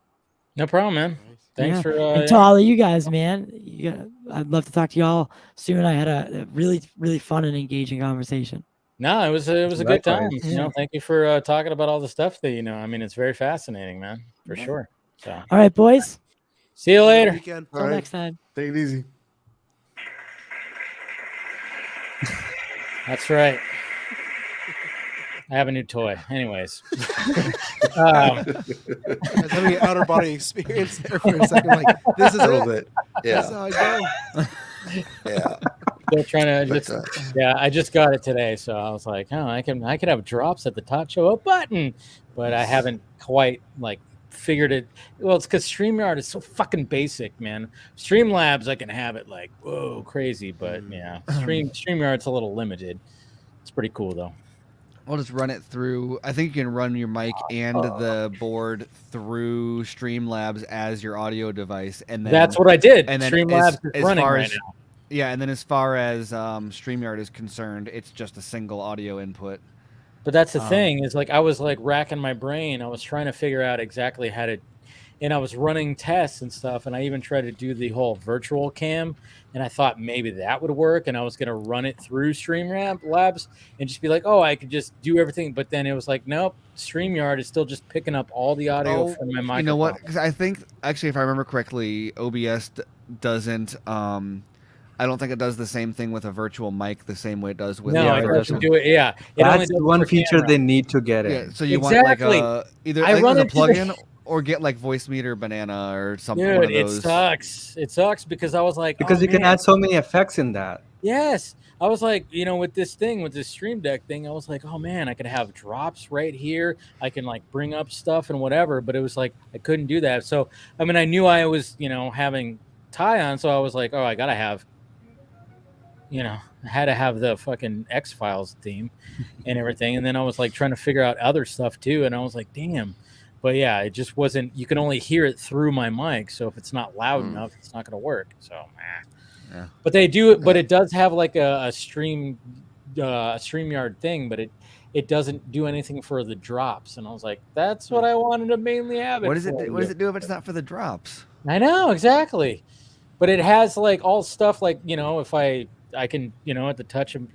No problem, man. Thanks for and to all of you guys, man. I'd love to talk to y'all soon. I had a really, really fun and engaging conversation. No, it was a good time. Yeah. You know, thank you for talking about all the stuff that you know. I mean, it's very fascinating, man, for sure. So, all right, boys. See you later. Weekend. Till next time. Take it easy. That's right. I have a new toy. Anyways. I was having an outer body experience there for a second. Like, this is A little it. bit. Yeah. This is how I go. Yeah. Still trying to I just got it today, so I was like, oh, I could have drops at the top, show a button, but I haven't quite like figured it. Well, it's because StreamYard is so fucking basic, man. Streamlabs, I can have it like whoa crazy, but yeah, StreamYard's a little limited. It's pretty cool though. I'll just run it through. I think you can run your mic and the board through Streamlabs as your audio device, and then that's what I did. And then Streamlabs is running right now. Yeah, and then as far as StreamYard is concerned, it's just a single audio input. But that's the thing is like I was like racking my brain. I was trying to figure out exactly how to, and I was running tests and stuff. And I even tried to do the whole virtual cam, and I thought maybe that would work. And I was going to run it through Streamlabs and just be like, oh, I could just do everything. But then it was like, nope, StreamYard is still just picking up all the audio from my microphone. You know what? Because I think actually, if I remember correctly, OBS doesn't. I don't think it does the same thing with a virtual mic the same way it does with. No, it doesn't do it. Yeah, that's one feature they need to get in. Yeah, so you want like either I think a plugin or get like Voice Meter Banana or something. Dude, one of those. it sucks. It sucks because I was like, because you can add so many effects in that. Yes, I was like, you know, with this Stream Deck thing, I was like, oh man, I could have drops right here. I can like bring up stuff and whatever, but it was like I couldn't do that. So I mean, I knew I was, you know, having Ty on, so I was like, oh, I gotta have. You know, I had to have the fucking X-Files theme and everything. And then I was like trying to figure out other stuff too. And I was like, damn. But yeah, it just wasn't, you can only hear it through my mic. So if it's not loud enough, it's not going to work. So, yeah. But they do it, but it does have like a StreamYard thing, but it doesn't do anything for the drops. And I was like, that's what I wanted to mainly have it. What does it do? What does it do if it's not for the drops? I know, exactly. But it has like all stuff like, you know, if I can, you know, at the touch of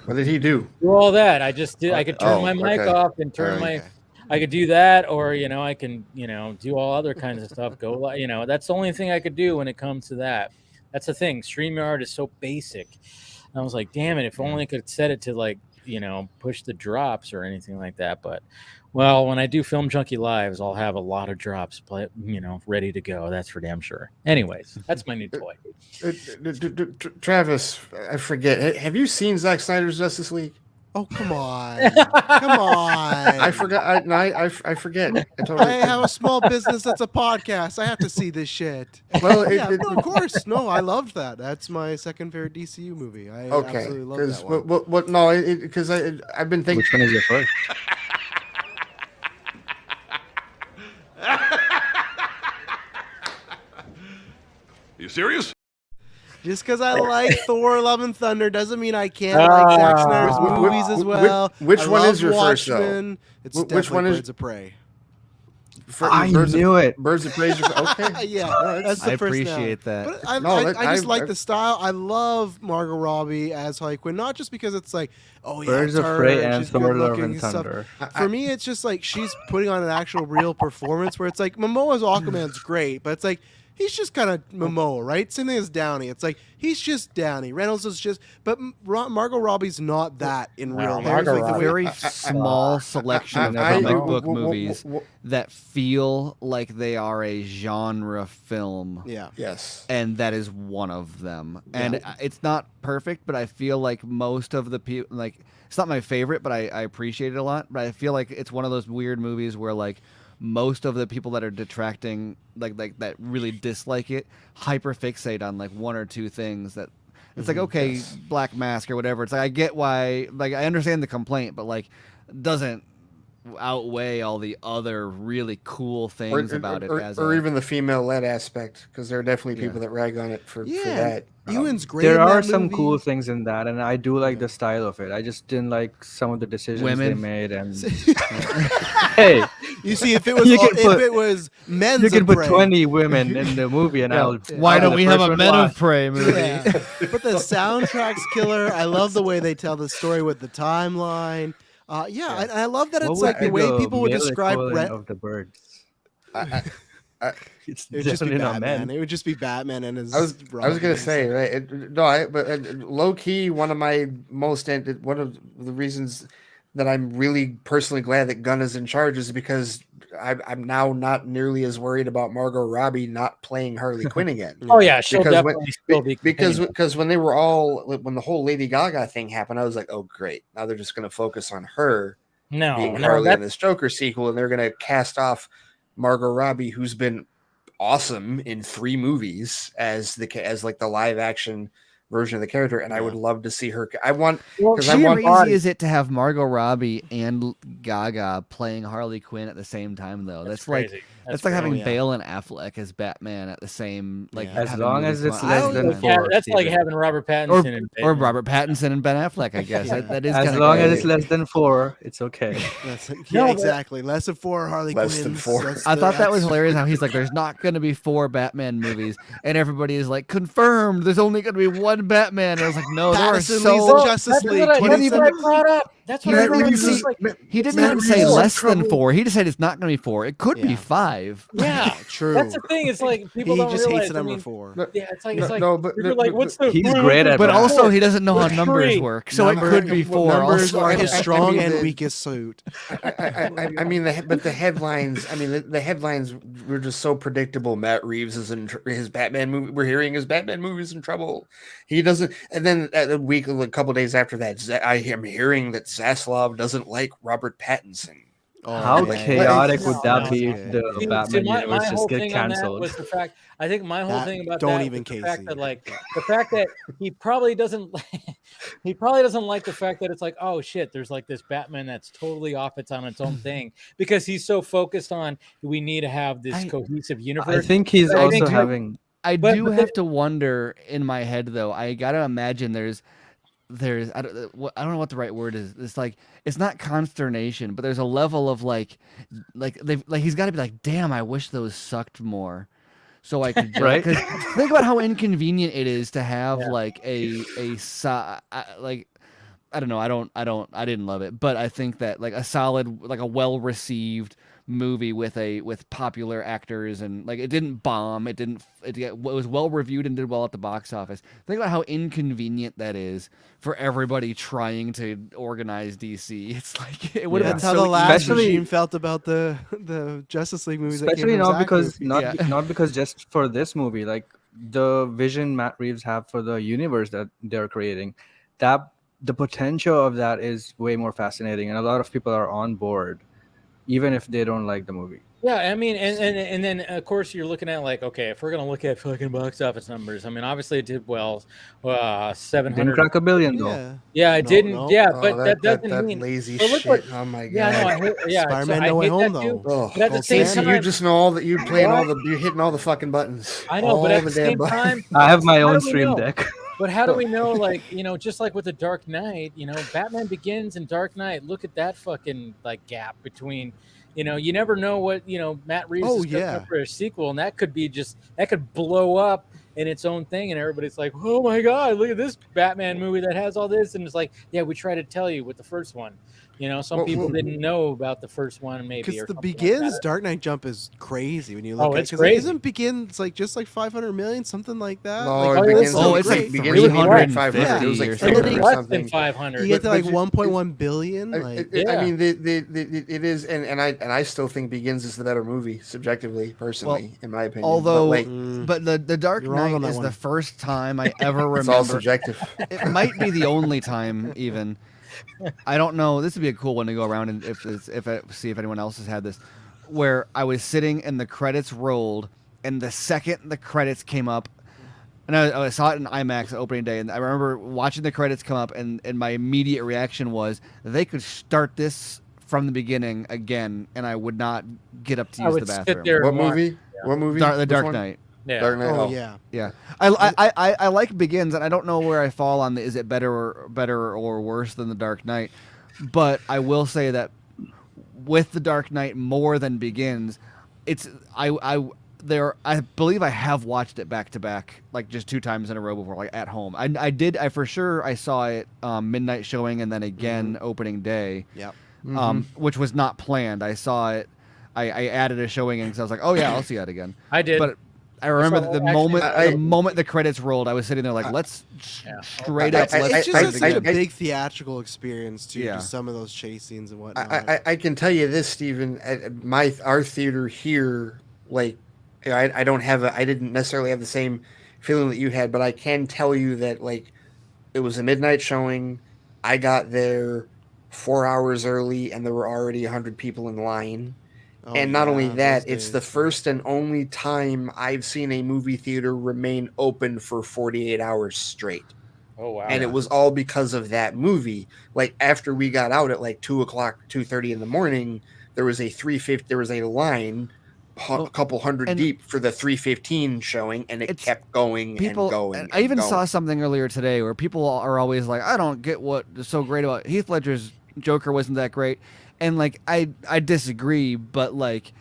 what did he do? Do all that. I just did. I could turn my mic off and turn I could do that, or you know, I can, you know, do all other kinds of stuff. Go, you know, that's the only thing I could do when it comes to that. That's the thing. StreamYard is so basic. And I was like, damn it, if only I could set it to like, you know, push the drops or anything like that. But well, when I do Film Junkee Lives, I'll have a lot of drops, you know, ready to go. That's for damn sure. Anyways, that's my new toy. Travis, I forget. Have you seen Zack Snyder's Justice League? Oh, come on. Come on. I forgot. I forget. I have a small business that's a podcast. I have to see this shit. Well, no, of course. No, I loved that. That's my second favorite DCU movie. I absolutely love that one. What? No, because I've been thinking. Which one is your first? You serious? Just because I like Thor: Love and Thunder doesn't mean I can't like Zack Snyder's movies as well. Which one is your first, though? It's which one is Birds of Prey. I knew it. Birds of Prey. Okay. Yeah, that's the I first appreciate that. But I just like the style. I love Margot Robbie as Harley Quinn, not just because it's like, oh yeah, Birds of Prey and Thor: Love and Thunder. For me, it's just like she's putting on an actual real performance where it's like Momoa's Aquaman's great, but it's like he's just kind of Momoa, right? Same thing as Downey. It's like he's just Downey. Reynolds is just, but Margot Robbie's not that in real life. Margot Like, the way- Very small selection of comic book movies that feel like they are a genre film. Yeah. Yes. And that is one of them. And it's not perfect, but I feel like most of the people, like, it's not my favorite, but I appreciate it a lot. But I feel like it's one of those weird movies where, like, most of the people that are detracting, like that really dislike it, hyperfixate on like one or two things that it's like, okay, Black Mask or whatever. It's like, I get why, like, I understand the complaint, but like doesn't outweigh all the other really cool things about it. Or even the female-led aspect, because there are definitely people that rag on it for that. Ewan's great. There in are that some movie. cool things in that, and I do like the style of it. I just didn't like some of the decisions they Women. made. And hey, You see, if it was You can put- if it was men's, you can of put Prey, 20 women in the movie, and I'll. Why I'll don't be we the have first a one Men to of Prey movie? Yeah. But the soundtrack's killer. I love the way they tell the story with the timeline. And I love that What it's would like the be way people would male describe equivalent of the birds. It's it would just be definitely not Batman. men. It would just be Batman and his. I was gonna say, right? Low key, one of the reasons that I'm really personally glad that Gunn is in charge is because I'm now not nearly as worried about Margot Robbie not playing Harley Quinn again. Oh yeah, she'll Because definitely still be because when the whole Lady Gaga thing happened, I was like, oh great, now they're just gonna focus on her being Harley in this Joker sequel, and they're gonna cast off Margot Robbie, who's been awesome in 3 movies as the live action version of the character, and I would love to see her. How crazy is it to have Margot Robbie and Gaga playing Harley Quinn at the same time, though? That's like crazy. that's like having Bale and Affleck as Batman at the same, like, As having long movies as it's come out. less than Yeah, 4. that's like Steven. having Robert Pattinson and or Robert Pattinson and Ben Affleck, I guess. That is As kinda long as crazy. it's less than 4, it's okay. Exactly. Less than 4 Harley Less Quinns. than 4. I thought that was hilarious how he's like, there's not going to be 4 Batman movies, and everybody is like, confirmed, there's only going to be 1 Batman. And I was like, no, there are Pattinson so... leads the Justice League. That's what I 27 brought up. That's what I brought up. He didn't even say less than 4. He just said it's not going to be 4. It could be 5. Yeah, True. That's the thing. It's like people He don't just realize. hates the I number mean, 4. Yeah, it's like but like what's the? He's great at But that. also, he doesn't know how What's numbers 3? work, so it could be 4. Numbers Also. are his I strong mean, and weakest suit. I mean, the headlines. I mean, the headlines were just so predictable. Matt Reeves is in his Batman movie. We're hearing his Batman movie is in trouble. He doesn't. And then a couple days after that, I am hearing that Zaslav doesn't like Robert Pattinson. How man. chaotic would that No, be no. if the See, Batman my universe whole just get thing on that canceled? was the fact. I think my whole That- thing about don't that even was the Casey. fact that the fact that he probably doesn't like the fact that it's like, oh shit, there's like this Batman that's totally off on its own thing, because he's so focused on we need to have this cohesive universe. I think he's I think also having. I But- do but have to wonder in my head, though. I gotta imagine there's I don't know what the right word is. It's like, it's not consternation, but there's a level of like he's got to be like, damn, I wish those sucked more, so I could Right? Because think about how inconvenient it is to have like I don't know. I didn't love it, but I think that like a solid, like a well received movie with popular actors, and like it didn't bomb, it was well reviewed and did well at the box office. Think about how inconvenient that is for everybody trying to organize DC. It's like it would have That's been how so the last Especially- regime felt about the Justice League movies. Especially that came from not because Zack not because just for this movie, like the vision Matt Reeves have for the universe that they're creating, that the potential of that is way more fascinating, and a lot of people are on board, even if they don't like the movie. Yeah, I mean, and then of course you're looking at like, okay, if we're gonna look at fucking box office numbers, I mean, obviously it did well, 700. Didn't crack $1 billion though. Yeah. Yeah, it No, didn't. no. Yeah, Oh, but that doesn't that mean lazy but look shit. what- Oh my god. Yeah, no, I hate, yeah, Spider-Man so No I Way hate Home, that though. too. Oh, But at the same Casey, time, you just know that you're hitting all the fucking buttons. I know, but All at the damn same buttons. time, I have my how own do we stream know? deck. But how do we know, like, just like with the Dark Knight, Batman Begins and Dark Knight, look at that fucking like gap between, you never know what, Matt Reeves is cooking up for a sequel, and that could blow up in its own thing, and everybody's like, oh my god, look at this Batman movie that has all this, and it's like, yeah, we try to tell you with the first one. You know, some Well, people well- didn't know about the first one, maybe. Because or the something like Begins that. Dark Knight jump is crazy when you look Oh, at it. it's 'Cause crazy. Isn't Begins like just like 500 million, something like that? No, like, it begins. Oh, it's like begins with 350 It was like or And then 300 they- or less something. than 500. you get to but like you- 1.1 billion. Like, I Yeah. mean, it is, and I still think Begins is the better movie, subjectively, personally, in my opinion. Although, but, like, but the Dark You're wrong on Knight that is one. the first time I ever it's all remember. subjective. It might be the only time, even. I don't know. This would be a cool one to go around and see if anyone else has had this, where I was sitting and the credits rolled, and the second the credits came up, and I saw it in IMAX opening day, and I remember watching the credits come up, and my immediate reaction was they could start this from the beginning again, and I would not get up to I use would the sit bathroom. there What and watch. movie? What movie? The Which Dark one? Knight. Yeah. Dark Knight. oh yeah. Yeah, I like Begins, and I don't know where I fall on the is it better or worse than the Dark Knight, but I will say that with the Dark Knight more than Begins, it's I believe I have watched it back to back, like just 2 times in a row before, like at home. I for sure I saw it midnight showing and then again opening day, Yep. which was not planned. I saw it. I added a showing in because I was like, oh yeah, I'll see that again. I did. But I remember saw the actually- moment the credits rolled, I was sitting there like, let's Yeah. straight up. I- Let's It's see just it such a again. big theatrical experience too. Yeah. Just some of those chase scenes and whatnot. I can tell you this, Stephen. At our theater here, like, you know, I didn't necessarily have the same feeling that you had, but I can tell you that, like, it was a midnight showing. I got there 4 hours early, and there were already 100 people in line. Oh, And not only yeah, that, those it's the days. first and only time I've seen a movie theater remain open for 48 hours straight. Oh wow. And it was all because of that movie. Like, after we got out at like 2:30 in the morning, there was a line a couple hundred and deep for the 3:15 showing, and it It's- kept going People, and going. I even and saw going. something earlier today where people are always like, I don't get what is so great about Heath Ledger's Joker wasn't that great, and like I disagree, but like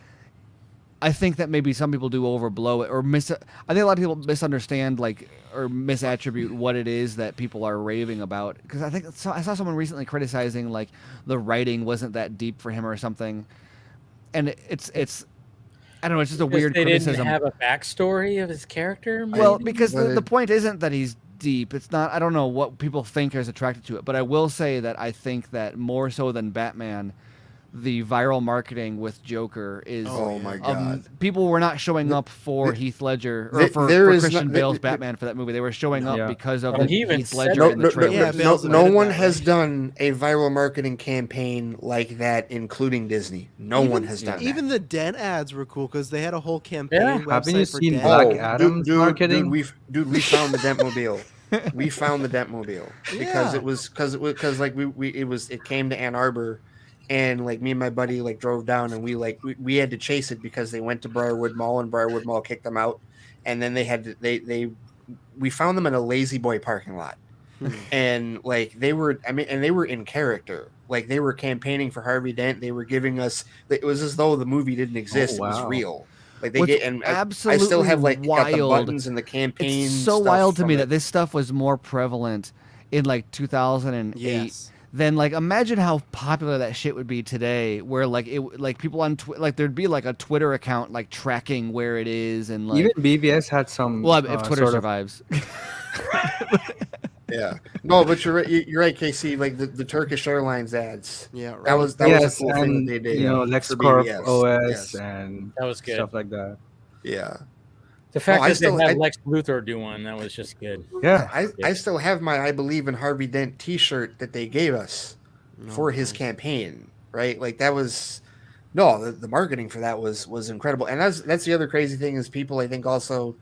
I think that maybe some people do overblow it or I think a lot of people misunderstand like or misattribute what it is that people are raving about, because I think I saw someone recently criticizing like the writing wasn't that deep for him or something, and it's I don't know, it's just a Because weird they criticism. didn't have a backstory of his character. Well, maybe? because Well, the point isn't that he's deep. It's not. I don't know what people think is attracted to it, but I will say that I think that more so than Batman, the viral marketing with Joker is. Oh my god! People were not showing up for Heath Ledger or there- for there is Christian not- Bale's Batman for that movie. They were showing up Yeah. because of Well, he even Heath said Ledger that. in the trailer. Yeah, Bale's no admitted one that, has right? done a viral marketing campaign like that, including Disney. No one has done Even that. the Dent ads were cool because they had a whole campaign Yeah. website Haven't you for seen Dent. Black Adam's marketing? We found the Dentmobile. We found the Dentmobile because Yeah. it came to Ann Arbor, and like me and my buddy like drove down, and we had to chase it because they went to Briarwood Mall, and Briarwood Mall kicked them out, and then we found them in a Lazy Boy parking lot. And like they were in character. Like they were campaigning for Harvey Dent. They were giving us, it was as though the movie didn't exist. It was wow. real. Like they What's get, and I still absolutely have like got the wild- buttons and the campaign. It's so stuff wild to from me it. that this stuff was more prevalent in like 2008 Yes. then like imagine how popular that shit would be today, where like people on like there'd be like a Twitter account like tracking where it is, and like Even BVS had some. well, if Twitter sort of- survives. Yeah. No, but you're right. You're right, KC. Like the Turkish Airlines ads. Yeah, right. That was yes, a cool thing and that they did. you know for LexCorp BBS. OS Yes. and That was good. stuff like that. Yeah. The fact No, I that still- they had I- Lex Luthor do one, that was just good. Yeah, I still have my I Believe in Harvey Dent T-shirt that they gave us for his campaign. Right, like that was the marketing for that was incredible, and that's the other crazy thing is people I think also,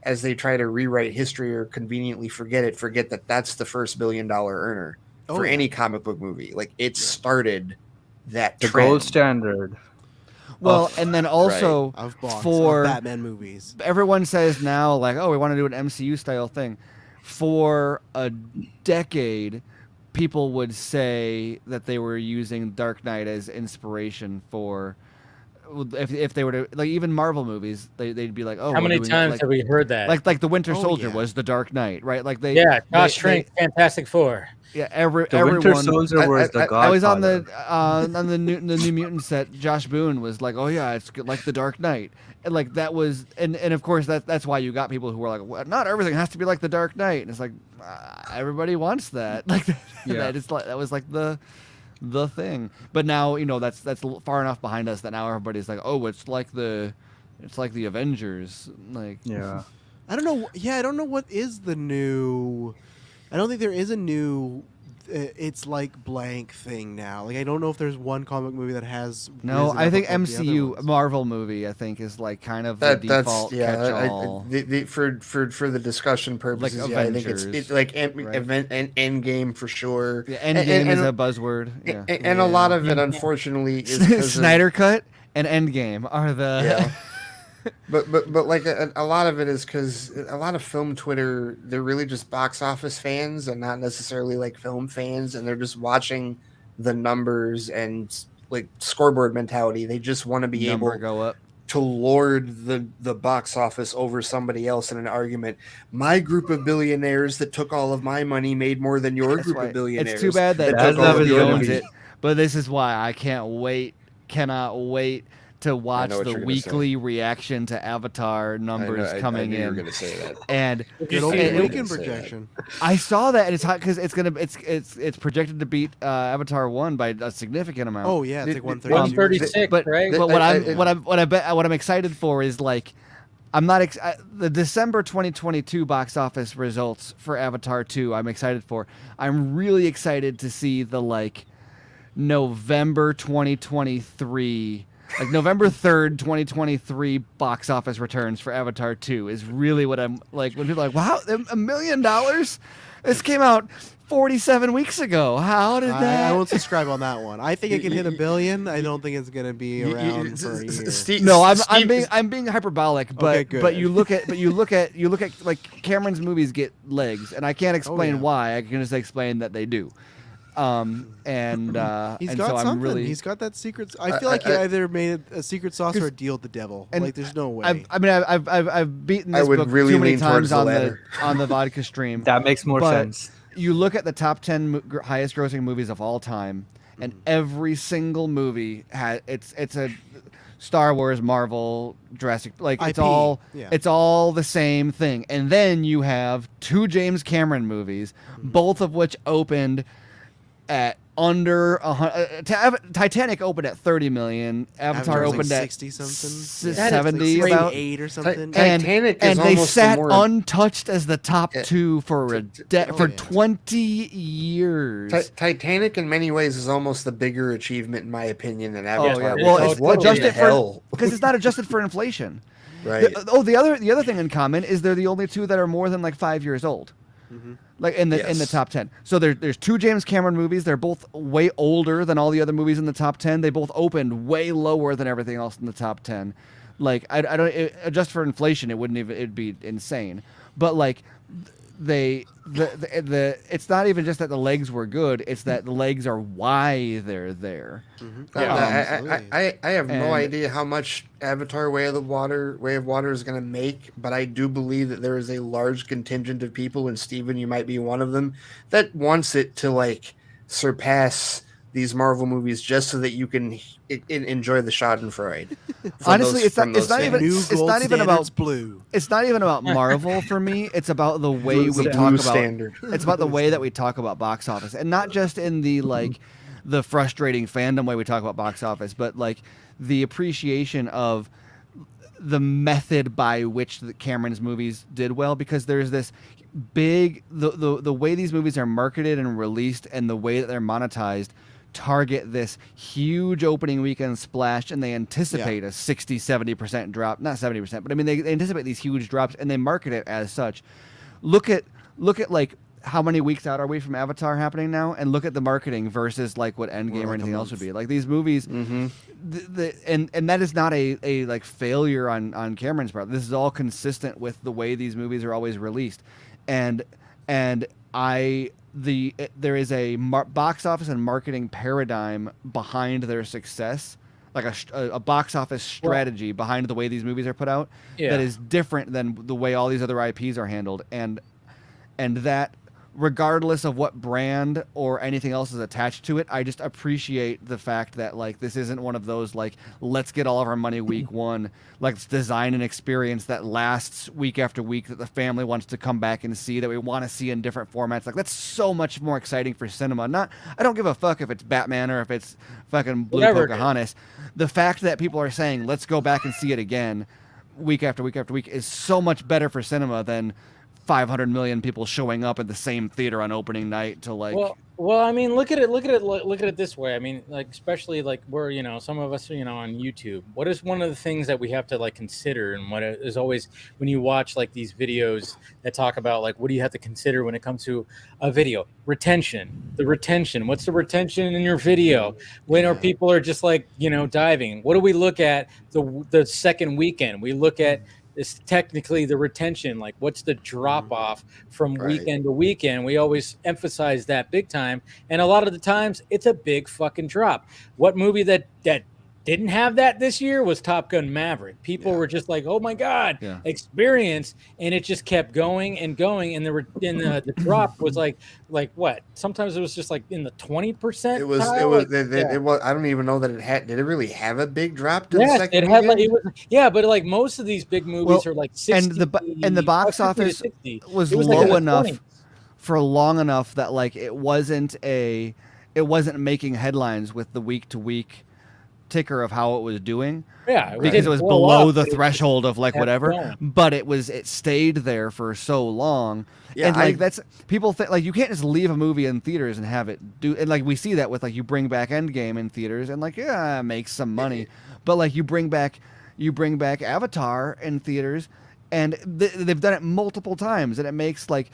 as they try to rewrite history or conveniently forget that that's the first $1 billion earner for any comic book movie. Like it started that the trend. gold standard. Well, and then also Of Bonds, for of Batman movies. everyone says now like, oh, we want to do an MCU style thing. For a decade, people would say that they were using Dark Knight as inspiration for if they were to like even Marvel movies, they'd be like, oh, How we're many doing it times like, have we heard that? like the Winter Oh, Soldier yeah. was the Dark Knight, right? Like Yeah, Josh Trank, Fantastic Four. yeah, The Winter everyone. Soldier was the Godfather. I was on the New Mutants set. Josh Boone was like, "Oh yeah, it's like the Dark Knight," and like that was, and of course that's why you got people who were like, well, "Not everything has to be like the Dark Knight," and it's like everybody wants that. Like that was like the thing. But now that's far enough behind us that now everybody's like, "Oh, it's like the Avengers." Like Yeah. I don't know. Yeah, I don't know what is the new. I don't think there is a new. It's like blank thing now. Like I don't know if there's one comic movie that has. no, risen I up think above the other MCU ones. Marvel movie I think is like kind of the default catch-all. For the discussion purposes, Like I think Avengers, it's like right? event and Endgame for sure. Yeah, Endgame is a buzzword. Yeah. And a lot of it, unfortunately, is 'cause Snyder Cut and Endgame are the. Yeah. But like a lot of it is because a lot of film Twitter, they're really just box office fans and not necessarily like film fans, and they're just watching the numbers and like scoreboard mentality. They just want to be number able go up. to lord the box office over somebody else in an argument. My group of billionaires that took all of my money made more than your That's group why of billionaires. it's too bad that took all of nobody your owns money. it. But this is why I cannot wait to watch what the you're gonna weekly reaction to Avatar numbers coming I knew you were in. going to say that. And Good old I knew you were weekend gonna say that. projection. I saw that, and it's hot because it's projected to beat Avatar 1 by a significant amount. Oh yeah, it's Did- like did- 132. 136, but right? but I- what I'm excited for is like I'm not the December 2022 box office results for Avatar 2. I'm excited for. I'm really excited to see the like November 2023. Like November 3rd, 2023 box office returns for Avatar 2 is really what I'm like when people are like, wow, $1 million? This came out 47 weeks ago. How did that? I won't subscribe on that one. I think it can hit $1 billion. I don't think it's gonna be around for a year. No, I'm being hyperbolic, but Okay, good. but you look at like Cameron's movies get legs, and I can't explain yeah. why. I can just explain that they do. And He's and got so something. I'm really. He's got that secret. I feel like he either made a secret sauce or a deal with the devil. and Like there's no way. I've beaten I this would book really too many lean towards times the on latter. the vodka stream. That makes more But sense. You look at the top 10 highest grossing movies of all time, and every single movie has it's a Star Wars, Marvel, Jurassic, like it's IP, all yeah. it's all the same thing. And then you have 2 James Cameron movies, both of which opened at under Titanic opened at 30 million. Avatar was opened like at 60 something. 70 like about. 8 or something. Titanic is and they almost sat more. untouched as the top 2 for Oh, for yeah. 20 years. Titanic, in many ways, is almost the bigger achievement, in my opinion, than Oh Avatar. yeah, well, because it's what in adjusted the hell? because it's not adjusted for inflation. Right. The other thing in common is they're the only 2 that are more than like 5 years old. Like in the Yes. top 10. So there's 2 James Cameron movies. They're both way older than all the other movies in the top 10. They both opened way lower than everything else in the top 10. Like I don't adjust for inflation, it'd be insane. But like the it's not even just that the legs were good, it's that the legs are why they're there. I have no and- idea how much Avatar Way of Water is going to make, but I do believe that there is a large contingent of people, and Steven, you might be one of them, that wants it to like surpass these Marvel movies just so that you can enjoy the Schadenfreude. Honestly, it's not even New it's gold not even about standards blue. it's not even about Marvel for me. It's about the way It's we a talk blue about standard. it's about the way that we talk about box office, and not just in the like the frustrating fandom way we talk about box office, but like the appreciation of the method by which the Cameron's movies did well, because there's this big the way these movies are marketed and released and the way that they're monetized target this huge opening weekend splash, and they anticipate a 60-70% drop, not 70%, but I mean they anticipate these huge drops and they market it as such. Look at like how many weeks out are we from Avatar happening now, and look at the marketing versus like what Endgame or anything else would be. Like these movies, and that is not a like failure on Cameron's part. This is all consistent with the way these movies are always released, and there is a box office and marketing paradigm behind their success like a box office strategy behind the way these movies are put out that is different than the way all these other IPs are handled, and that regardless of what brand or anything else is attached to it, I just appreciate the fact that like this isn't one of those like let's get all of our money week one, like let's design an experience that lasts week after week that the family wants to come back and see, that we want to see in different formats. Like that's so much more exciting for cinema. I don't give a fuck if it's Batman or if it's fucking Blue Pocahontas. The fact that people are saying let's go back and see it again week after week after week is so much better for cinema than 500 million people showing up at the same theater on opening night to like. Well, I mean, look at it this way. I mean, like especially like we're some of us are on YouTube. What is one of the things that we have to like consider, and what is always when you watch like these videos that talk about like what do you have to consider when it comes to a video? Retention. The retention. What's the retention in your video? When are people are just like diving? What do we look at the second weekend? We look at is technically the retention, like what's the drop off from weekend to weekend. We always emphasize that big time, and a lot of the times it's a big fucking drop. What movie that didn't have that this year was Top Gun Maverick. People were just like, oh my god, experience, and it just kept going and going, and the drop was like what? Sometimes it was just like in the 20%. It was I don't even know that it had. Did it really have a big drop to the second it had weekend? But like most of these big movies are like 60, and the box office was low enough for long enough that like it wasn't making headlines with the week to week ticker of how it was doing, because it was below the threshold of like whatever, but it stayed there for so long, and like that's people think like you can't just leave a movie in theaters and have it do, and like we see that with like you bring back Endgame in theaters and like it makes some money, but like you bring back Avatar in theaters and they've done it multiple times and it makes like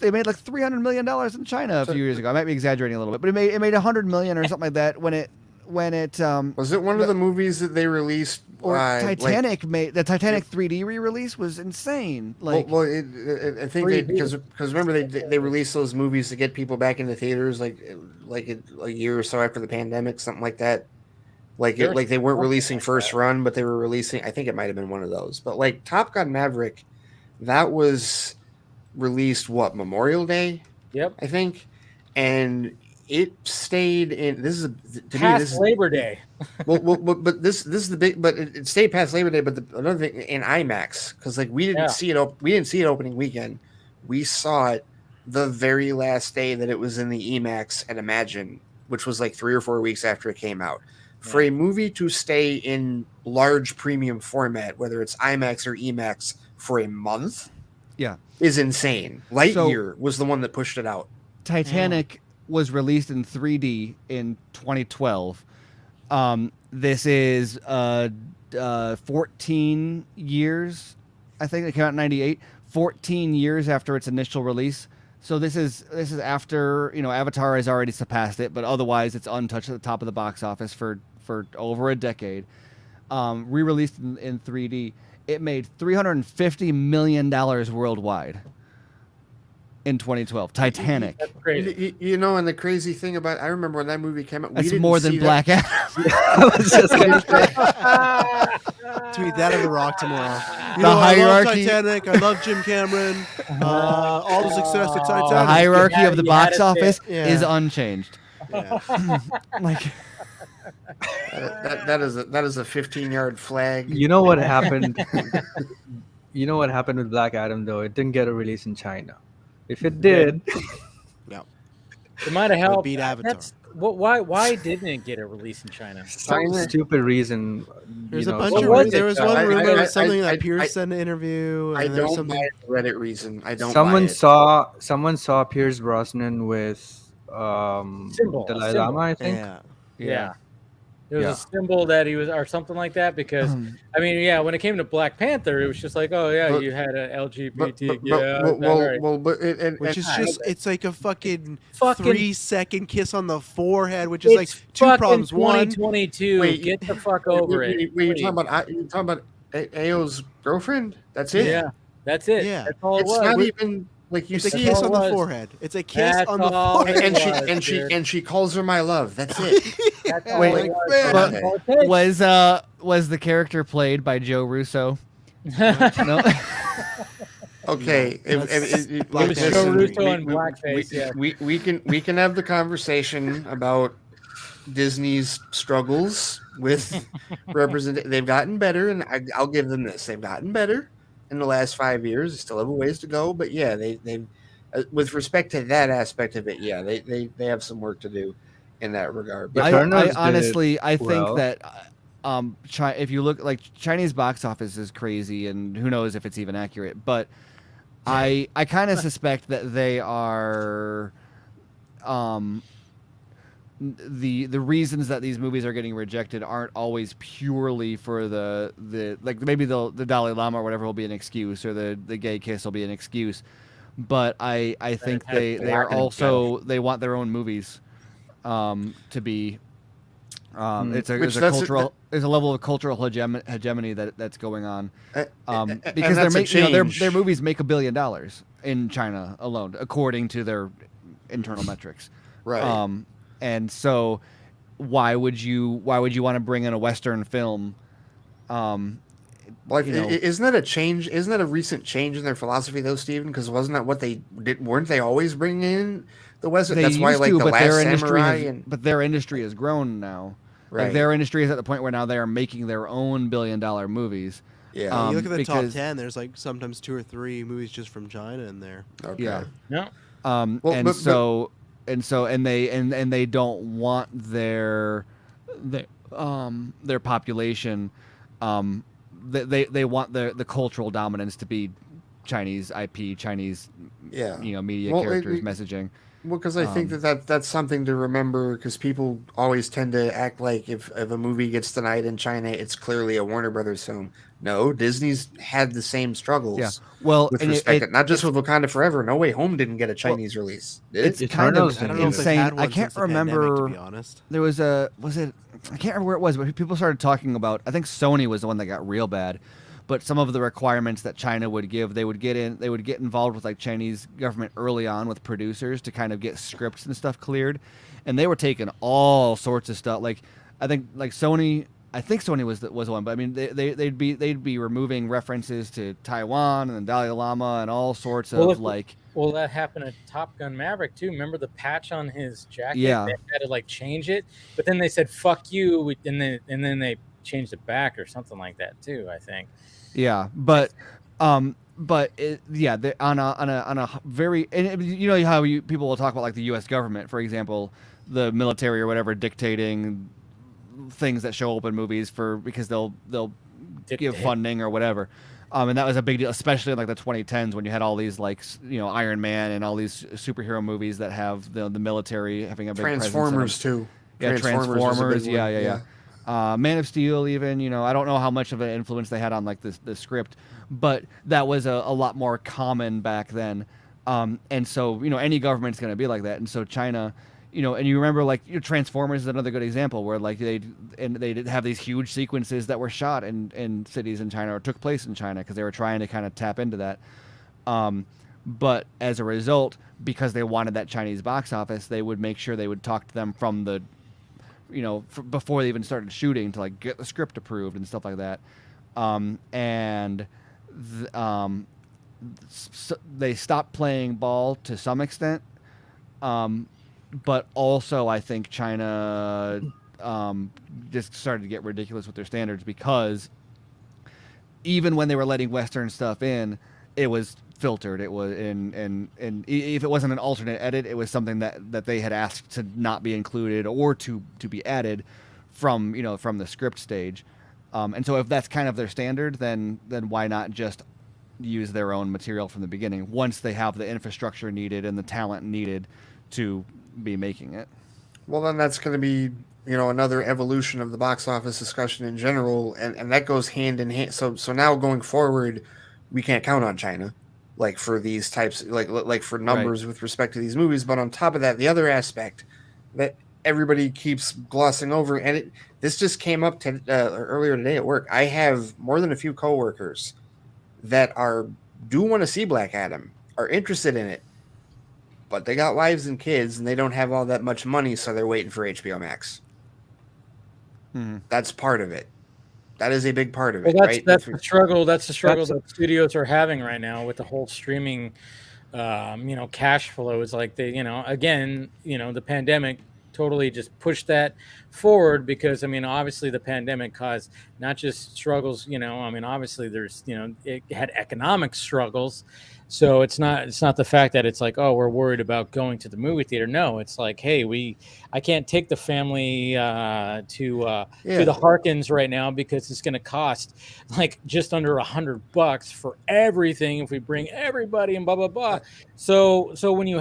they made like $300 million in China a few years ago. I might be exaggerating a little bit, but it made $100 million or something like that when it was it one of the movies that they released? Or Titanic made the Titanic 3D re-release was insane. Like, I think because remember they released those movies to get people back in the theaters like a year or so after the pandemic, something like that. Like they weren't releasing first run, but they were releasing. I think it might have been one of those. But like Top Gun Maverick, that was released Memorial Day. Yep, I think, and it stayed in. This is Labor Day. But this is the big. But it stayed past Labor Day. But another thing in IMAX, because like we didn't see it. We didn't see it opening weekend. We saw it the very last day that it was in the IMAX at Imagine, which was like 3 or 4 weeks after it came out. For a movie to stay in large premium format, whether it's IMAX or EMAX, for a month, is insane. Lightyear was the one that pushed it out. Titanic was released in 3D in 2012. This is 14 years. I think it came out in 98. 14 years after its initial release. So this is after Avatar has already surpassed it, but otherwise it's untouched at the top of the box office for over a decade. Re-released in 3D, it made $350 million worldwide in 2012. Titanic. That's crazy. And the crazy thing about I remember when that movie came out. That's more than Black Adam. I was just gonna say. Tweet that at The Rock tomorrow. The hierarchy. I love Titanic. I love Jim Cameron. All the success to Titanic. The hierarchy of the box office is unchanged. Yeah. Like that is a 15-yard flag. You know what happened? You know what happened with Black Adam though? It didn't get a release in China. If it did, it might have helped. Beat Avatar. Why didn't it get a release in China? some stupid reason. There's you a know, bunch so- of there was one rumor of something that I- Pierce said in an interview. I And there's don't something. buy the Reddit reason. I don't. Someone buy it. saw Pierce Brosnan with Dalai Lama, I think. Yeah. There was a symbol that he was, or something like that, because I mean, when it came to Black Panther, it was just like, you had an LGBT, Which is just it's like a fucking Fucking- 3-second kiss on the forehead, which is like it's two fucking problems. One, 2022. Wait, Get the fuck over it. Wait, you're talking about Ao's girlfriend? That's it. Yeah, that's it. Yeah. That's all it It's was. not even like you It's a see kiss all on it the was. forehead. It's a kiss That's on the all forehead. it and she was, and she dude. and she calls her my love. That's it. That's all Wait, it like, was, man. man. That's all it takes. Was the character played by Joe Russo? No. Okay, It was Joe Russo in blackface. Yeah. we can have the conversation about Disney's struggles with represent. They've gotten better, and I'll give them this. They've gotten better in the last 5 years. They still have a ways to go, but yeah, they with respect to that aspect of it, yeah, they have some work to do in that regard. But Eternals I did honestly, I think well. that if you look like Chinese box office is crazy, and who knows if it's even accurate, but I kind of suspect that they are the reasons that these movies are getting rejected aren't always purely for the like maybe the Dalai Lama or whatever will be an excuse, or the gay kiss will be an excuse, but I think they are also they want their own movies to be it's a cultural there's a level of cultural hegemony that's going on because their movies make $1 billion in China alone according to their internal metrics, right. And so why would you want to bring in a Western film? Like, isn't that a change? Isn't that a recent change in their philosophy, though, Stephen? Because wasn't that what they did? Weren't they always bringing in the Western? That's why, like, the Last Samurai. But their industry has grown now. Right. Like, their industry is at the point where now they are making their own $1 billion movies. Yeah. You look at the top because- 10. There's like sometimes 2 or 3 movies just from China in there. Okay. Yeah. No. And they don't want their population they want the cultural dominance to be Chinese IP, Chinese media characters messaging. Well, because I think that's something to remember, because people always tend to act like if a movie gets denied in China, it's clearly a Warner Brothers film. No, Disney's had the same struggles. Yeah. Well, with respect, not just with Wakanda Forever. No Way Home didn't get a Chinese release. It's kind of I don't know if they've insane. had one I can't since the pandemic, remember. to be honest. There was I can't remember where it was, but people started talking about. I think Sony was the one that got real bad. But some of the requirements that China would give, they would get involved with like Chinese government early on with producers to kind of get scripts and stuff cleared, and they were taking all sorts of stuff. Like I think Sony was the one, but I mean they'd be removing references to Taiwan and the Dalai Lama and all sorts of like. Well, that happened at Top Gun Maverick too. Remember the patch on his jacket? Yeah. They had to like change it, but then they said "fuck you," and then they changed it back or something like that too. I think. Yeah, but on a very, and you know how people will talk about like the U.S. government, for example, the military or whatever dictating things that show up in movies because they'll give funding or whatever. And that was a big deal, especially in like the 2010s when you had all these like Iron Man and all these superhero movies that have the military having a big Transformers too. Yeah, Transformers. Yeah. Man of Steel, even, I don't know how much of an influence they had on like the script, but that was a lot more common back then. And so, any government's going to be like that. And so China, and you remember like Transformers is another good example where like they did have these huge sequences that were shot in cities in China or took place in China because they were trying to kind of tap into that. But as a result, because they wanted that Chinese box office, they would make sure they would talk to them from the before they even started shooting to like get the script approved and stuff like that. They stopped playing ball to some extent. But also I think China just started to get ridiculous with their standards because even when they were letting Western stuff in, it was filtered. It was and if it wasn't an alternate edit, it was something that they had asked to not be included or to be added from the script stage. And so if that's kind of their standard, then why not just use their own material from the beginning once they have the infrastructure needed and the talent needed to be making it? Well, then that's going to be another evolution of the box office discussion in general, and that goes hand in hand. So now going forward, we can't count on China. Like for these types, like for numbers with respect to these movies. But on top of that, the other aspect that everybody keeps glossing over, and this just came up earlier today at work. I have more than a few coworkers that do want to see Black Adam, are interested in it, but they got wives and kids and they don't have all that much money, so they're waiting for HBO Max. That's part of it. That is a big part of it, right? That's the struggle. That's the struggle that studios are having right now with the whole streaming, cash flow. Is like again, the pandemic totally just pushed that forward because obviously the pandemic caused not just struggles. Obviously there's it had economic struggles. So it's not the fact that it's like, oh, we're worried about going to the movie theater. No, it's like, hey, I can't take the family to the Harkins right now because it's going to cost like just under $100 for everything if we bring everybody and blah blah blah. So when you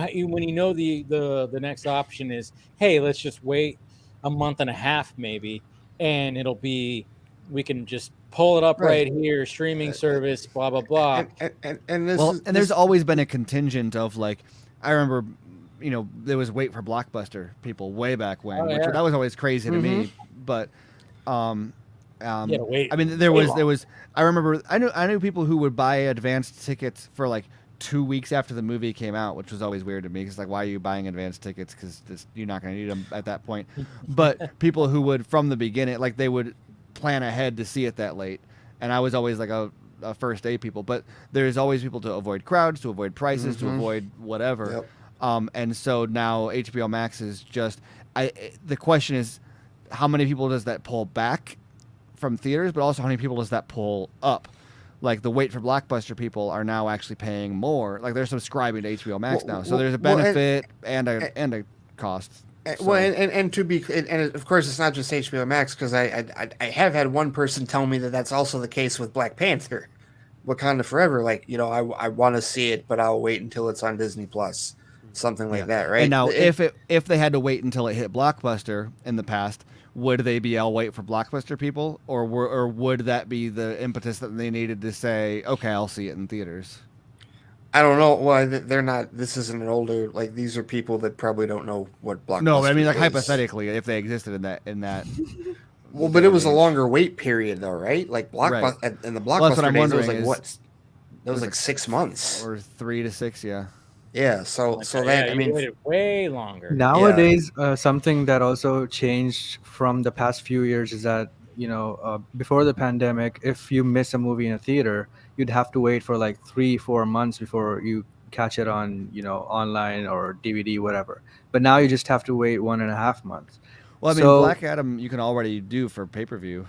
know the next option is, hey, let's just wait a month and a half maybe, and we can just pull it up right here, streaming service, blah blah blah. And there's always been a contingent of like, I remember, there was wait for Blockbuster people way back when, that was always crazy to me. But wait. I mean, there was. I remember I knew people who would buy advanced tickets for like 2 weeks after the movie came out, which was always weird to me because like, why are you buying advanced tickets? Because you're not going to need them at that point. But people who would from the beginning, like they would plan ahead to see it that late, and I was always like a first day people. But there's always people to avoid crowds, to avoid prices, to avoid whatever. And so now HBO Max is just. The question is, how many people does that pull back from theaters, but also how many people does that pull up? Like the wait for Blockbuster people are now actually paying more. Like they're subscribing to HBO Max now, so there's a benefit and a cost. Well, and to be and of course it's not just HBO Max because I have had one person tell me that that's also the case with Black Panther, Wakanda Forever. Like I want to see it, but I'll wait until it's on Disney Plus, something like that, right? And now if they had to wait until it hit Blockbuster in the past, would they be I'll wait for Blockbuster people, or would that be the impetus that they needed to say, okay, I'll see it in theaters? I don't know. Well, they're not. This isn't an older. Like these are people that probably don't know what Blockbuster. No, I mean like is. hypothetically, if they existed in that. Well, but it was a longer wait period though, right? Like Blockbuster and the Blockbuster days, it was like what? It was like 6 months or 3 to 6, yeah. Yeah, so that I mean, waited way longer. Nowadays, something that also changed from the past few years is that before the pandemic, if you miss a movie in a theater, you'd have to wait for like 3-4 months before you catch it on online or DVD, whatever. But now you just have to wait 1.5 months. Well, I mean, Black Adam you can already do for pay-per-view.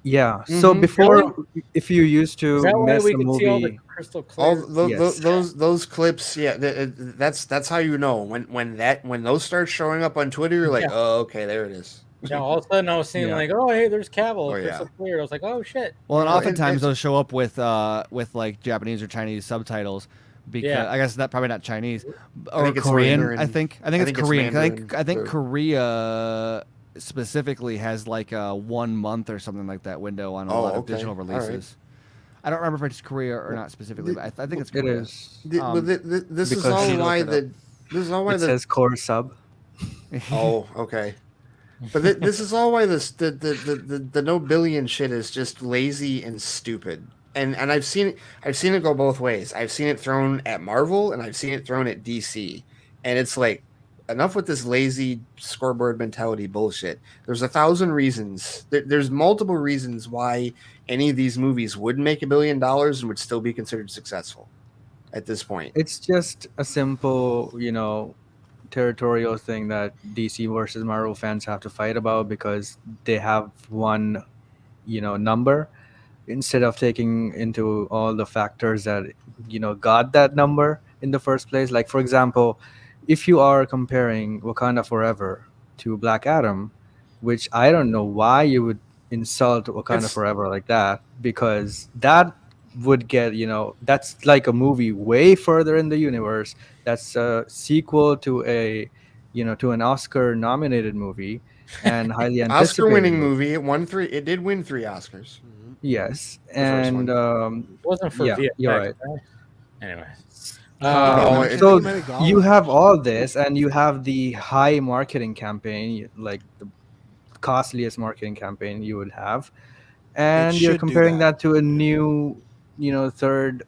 Yeah. So before, if you used to miss a movie, all the crystal clear? those clips, that's how you know when those start showing up on Twitter, you're like, oh, okay, there it is. Yeah, all of a sudden I was seeing like, oh, hey, there's Cavill, crystal clear. I was like, oh shit. Well, and oftentimes those show up with like Japanese or Chinese subtitles. Because I guess that probably not Chinese or Korean. I think it's Korean. I think Korea specifically has like a 1 month or something like that window on a lot of digital releases. Right. I don't remember if it's Korea or not specifically, but I think it's Korea. It is. This is all why it says core sub. Oh, okay. But this is all why the no billion shit is just lazy and stupid. And I've seen it go both ways. I've seen it thrown at Marvel and I've seen it thrown at DC. And it's like, enough with this lazy scoreboard mentality bullshit. There's 1,000 reasons. There's multiple reasons why any of these movies would make $1 billion and would still be considered successful at this point. It's just a simple, territorial thing that DC versus Marvel fans have to fight about because they have one, number instead of taking into all the factors that, got that number in the first place. Like, for example, if you are comparing Wakanda Forever to Black Adam, which I don't know why you would insult Wakanda Forever like that, because that would get, that's like a movie way further in the universe. That's a sequel to to an Oscar nominated movie and highly anticipated. Oscar winning movie. It did win 3 Oscars. Yes. And it wasn't for VFX, you're right. Anyway. So you have all this and you have the high marketing campaign, like the costliest marketing campaign you would have, and you're comparing that to a new third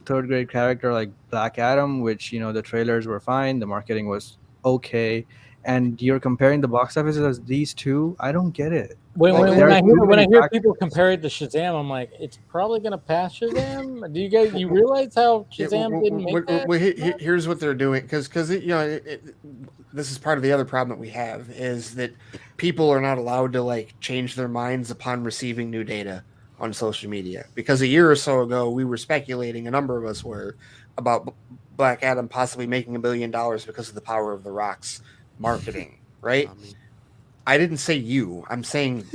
third grade character like Black Adam, which the trailers were fine, the marketing was okay, and you're comparing the box offices as these two. I don't get it. When There are I too many hear factors. people compare it to Shazam, I'm like, it's probably gonna pass Shazam. Do you realize how Shazam didn't make that? Here's what they're doing, because this is part of the other problem that we have, is that people are not allowed to like change their minds upon receiving new data on social media. Because a year or so ago, we were speculating, a number of us were, about Black Adam possibly making $1 billion because of the power of The Rock's marketing, right? I didn't say you. I'm saying.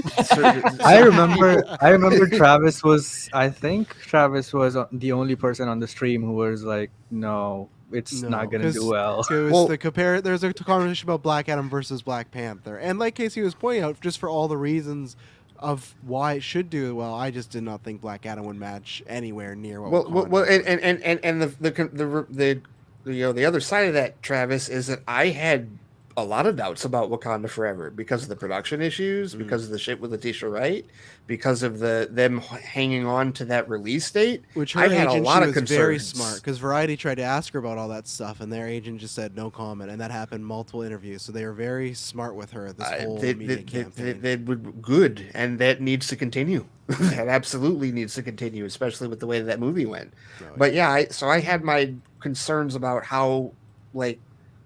I remember Travis was. I think Travis was the only person on the stream who was like, "No, it's not gonna do well." There's a conversation about Black Adam versus Black Panther, and like Casey was pointing out, just for all the reasons of why it should do well, I just did not think Black Adam would match anywhere near what. And the other side of that, Travis, is that I had a lot of doubts about Wakanda Forever because of the production issues, because of the shit with Letitia Wright, because of them hanging on to that release date. Which her I had a agent, lot she of was concerns. very smart, because Variety tried to ask her about all that stuff, and their agent just said no comment, and that happened multiple interviews. So they were very smart with her this whole media campaign. They were good, and that needs to continue. That absolutely needs to continue, especially with the way that movie went. But yeah, I had my concerns about how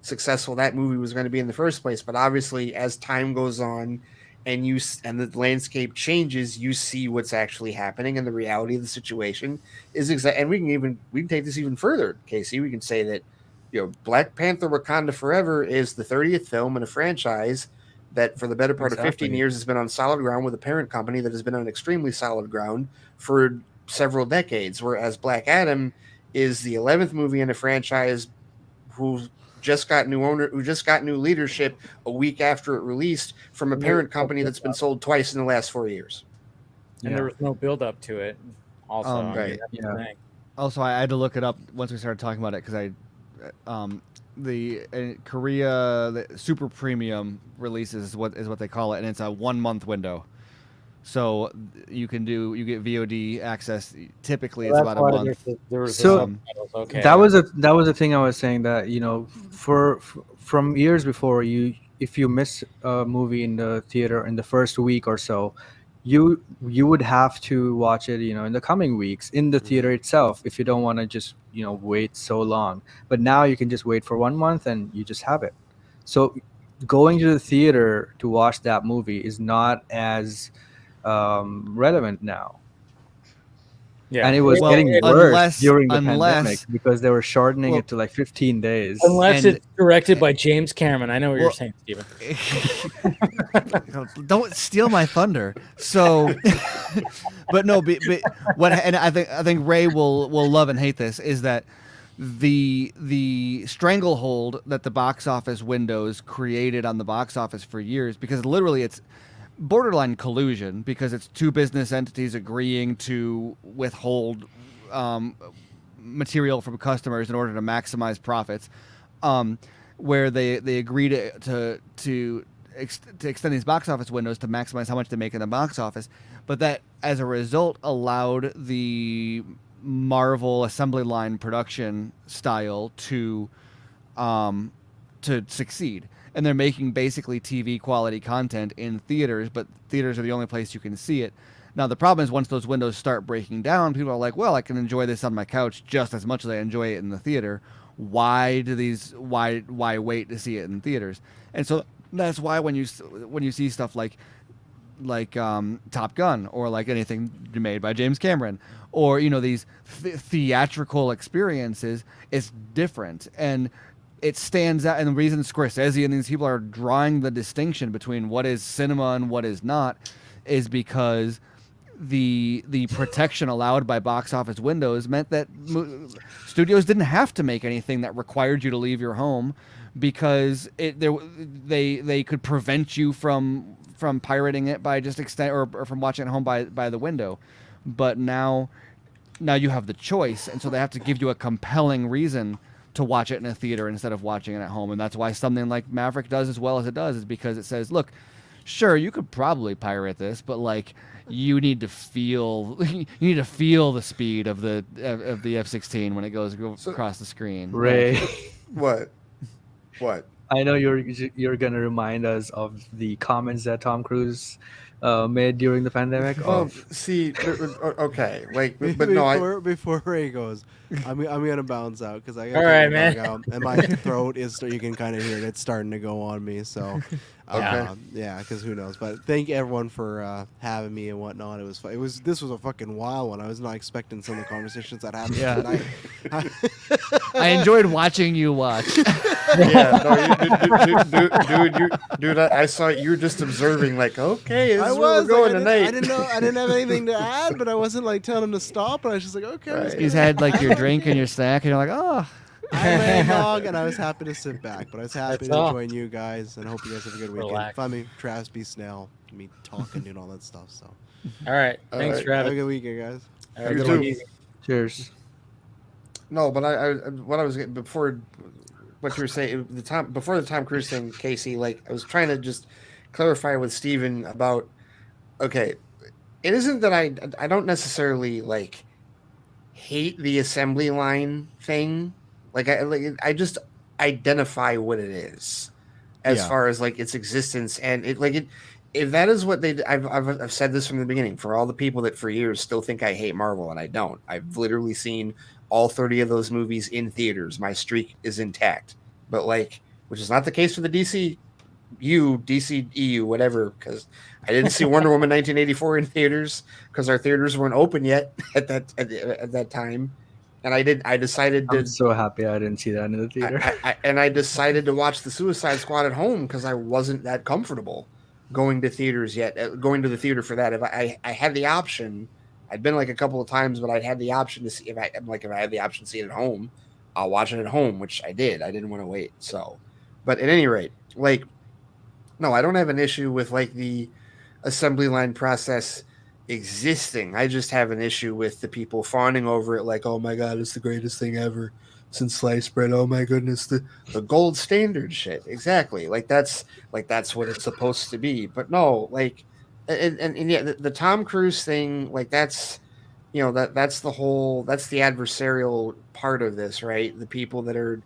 successful that movie was going to be in the first place. But obviously, as time goes on and the landscape changes, you see what's actually happening, and the reality of the situation is exact. And we can take this even further, Casey. We can say that Black Panther: Wakanda Forever is the 30th film in a franchise that for the better part of 15 years has been on solid ground, with a parent company that has been on extremely solid ground for several decades, whereas Black Adam is the 11th movie in a franchise who just got new leadership a week after it released from a parent company that's been sold twice in the last 4 years. And there was no build up to it. Also, right. Also, I had to look it up once we started talking about it, because Korea, the super premium releases is what they call it, and it's a 1 month window. So you get VOD access. Typically, it's about a month. That was a thing I was saying, that from years before, if you miss a movie in the theater in the first week or so, you would have to watch it in the coming weeks in the theater itself, if you don't want to just wait so long. But now you can just wait for 1 month and you just have it. So going to the theater to watch that movie is not as relevant now. Yeah, and it was getting worse during the pandemic, because they were shortening it to like 15 days. Unless it's directed by James Cameron. I know what you're saying, Steven. Don't steal my thunder. So, but no, but what, and I think Ray will love and hate this, is that the stranglehold that the box office windows created on the box office for years, because literally it's borderline collusion, because it's two business entities agreeing to withhold material from customers in order to maximize profits, where they agree to extend these box office windows to maximize how much they make in the box office, but that as a result allowed the Marvel assembly line production style to succeed. And they're making basically TV quality content in theaters, but theaters are the only place you can see it. Now, the problem is, once those windows start breaking down, people are like, well, I can enjoy this on my couch just as much as I enjoy it in the theater. Why wait to see it in theaters? And so that's why when you see stuff like Top Gun, or like anything made by James Cameron, or these theatrical experiences, it's different. And it stands out, and the reason Scorsese and these people are drawing the distinction between what is cinema and what is not is because the protection allowed by box office windows meant that studios didn't have to make anything that required you to leave your home, because they could prevent you from pirating it by just or from watching it at home by the window. But now you have the choice, and so they have to give you a compelling reason to watch it in a theater instead of watching it at home. And that's why something like Maverick does as well as it does, is because it says, look, sure, you could probably pirate this, but like you need to feel the speed of the F-16 when it goes across the screen. Ray, What? I know you're gonna remind us of the comments that Tom Cruise made during the pandemic. Well, see, okay, like, but before Ray goes, I'm gonna bounce out because I got All right, man. out, and my throat is you can kind of hear it. It's starting to go on me. So, Okay. yeah, because who knows? But thank everyone for having me and whatnot. This was a fucking wild one. I was not expecting some of the conversations that happened tonight. I enjoyed watching you watch. Yeah, no, dude, I saw you were just observing, like, okay, this is where we're going tonight. I didn't know. I didn't have anything to add, but I wasn't like telling him to stop. But I was just like, okay. Right. He's had like your drink and your snack, and you're like, oh. I had dog, and I was happy to sit back, but I was happy That's to all. join you guys, and I hope you guys have a good weekend. Relax. Find me, Travis B. Snell, me talking and all that stuff. So, All right. All Thanks, right. have a Travis. good weekend, guys. All right, You good luck. too. Cheers. No, but what I was before what you were saying before the Tom Cruise thing, Casey. Like, I was trying to just clarify with Steven about. Okay, it isn't that I don't necessarily like hate the assembly line thing. I just identify what it is as Yeah. far as like its existence, and if that is what I've said this from the beginning, for all the people that for years still think I hate Marvel, and I don't. I've literally seen all 30 of those movies in theaters. My streak is intact, but which is not the case for the DCEU, whatever, because I didn't see Wonder Woman 1984 in theaters because our theaters weren't open yet at that time. And I decided to. I'm so happy I didn't see that in the theater. I decided to watch the Suicide Squad at home because I wasn't that comfortable going to theaters yet. Going to the theater for that, if I had the option, I'd been like a couple of times, but I'd had the option to see if I had the option to see it at home, I'll watch it at home, which I did. I didn't want to wait. So, but at any rate, no, I don't have an issue with the assembly line process existing. I just have an issue with the people fawning over it like, oh my god, it's the greatest thing ever since sliced bread. Oh my goodness, the gold standard shit. Exactly. That's what it's supposed to be. But no, and yeah, the Tom Cruise thing, that's that's the adversarial part of this, right? The people that are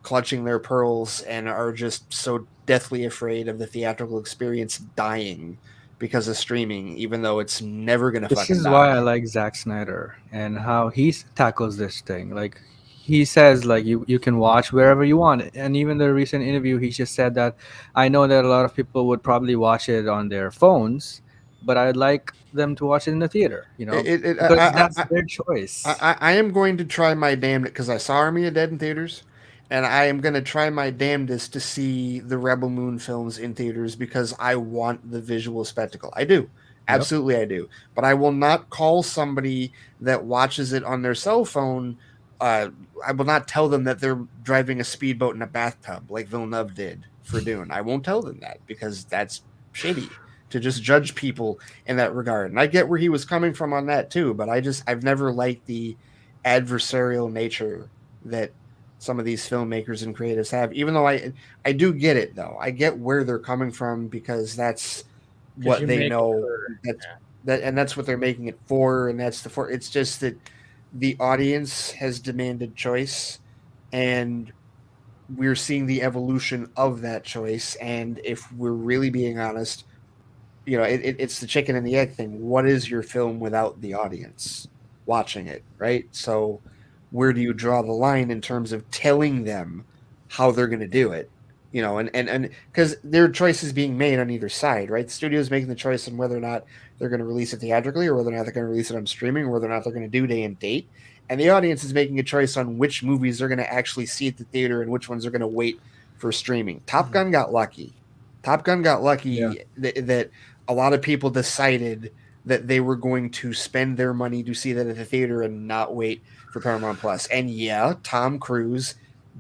clutching their pearls and are just so deathly afraid of the theatrical experience dying because of streaming, even though it's never gonna This fucking is die. why I like Zack Snyder and how he tackles this thing. Like, he says you can watch wherever you want. And even the recent interview, he just said that I know that a lot of people would probably watch it on their phones, but I'd like them to watch it in the theater, because that's their choice. I am going to try my damnedest, because I saw Army of Dead in theaters, and I am going to try my damnedest to see the Rebel Moon films in theaters because I want the visual spectacle. I do. Absolutely, I do. But I will not call somebody that watches it on their cell phone. I will not tell them that they're driving a speedboat in a bathtub like Villeneuve did for Dune. I won't tell them that because that's shitty to just judge people in that regard. And I get where he was coming from on that too, but I've never liked the adversarial nature that some of these filmmakers and creatives have, even though I do get it though. I get where they're coming from because that's what they know. That's what they're making it for. And it's just that the audience has demanded choice, and we're seeing the evolution of that choice. And if we're really being honest, it's the chicken and the egg thing. What is your film without the audience watching it, right? So where do you draw the line in terms of telling them how they're going to do it? And because there are choices being made on either side, right? The studio is making the choice on whether or not they're going to release it theatrically, or whether or not they're going to release it on streaming, or whether or not they're going to do day and date. And the audience is making a choice on which movies they're going to actually see at the theater and which ones are going to wait for streaming. Top Gun got lucky. That a lot of people decided that they were going to spend their money to see that at the theater and not wait for Paramount Plus. And yeah, Tom Cruise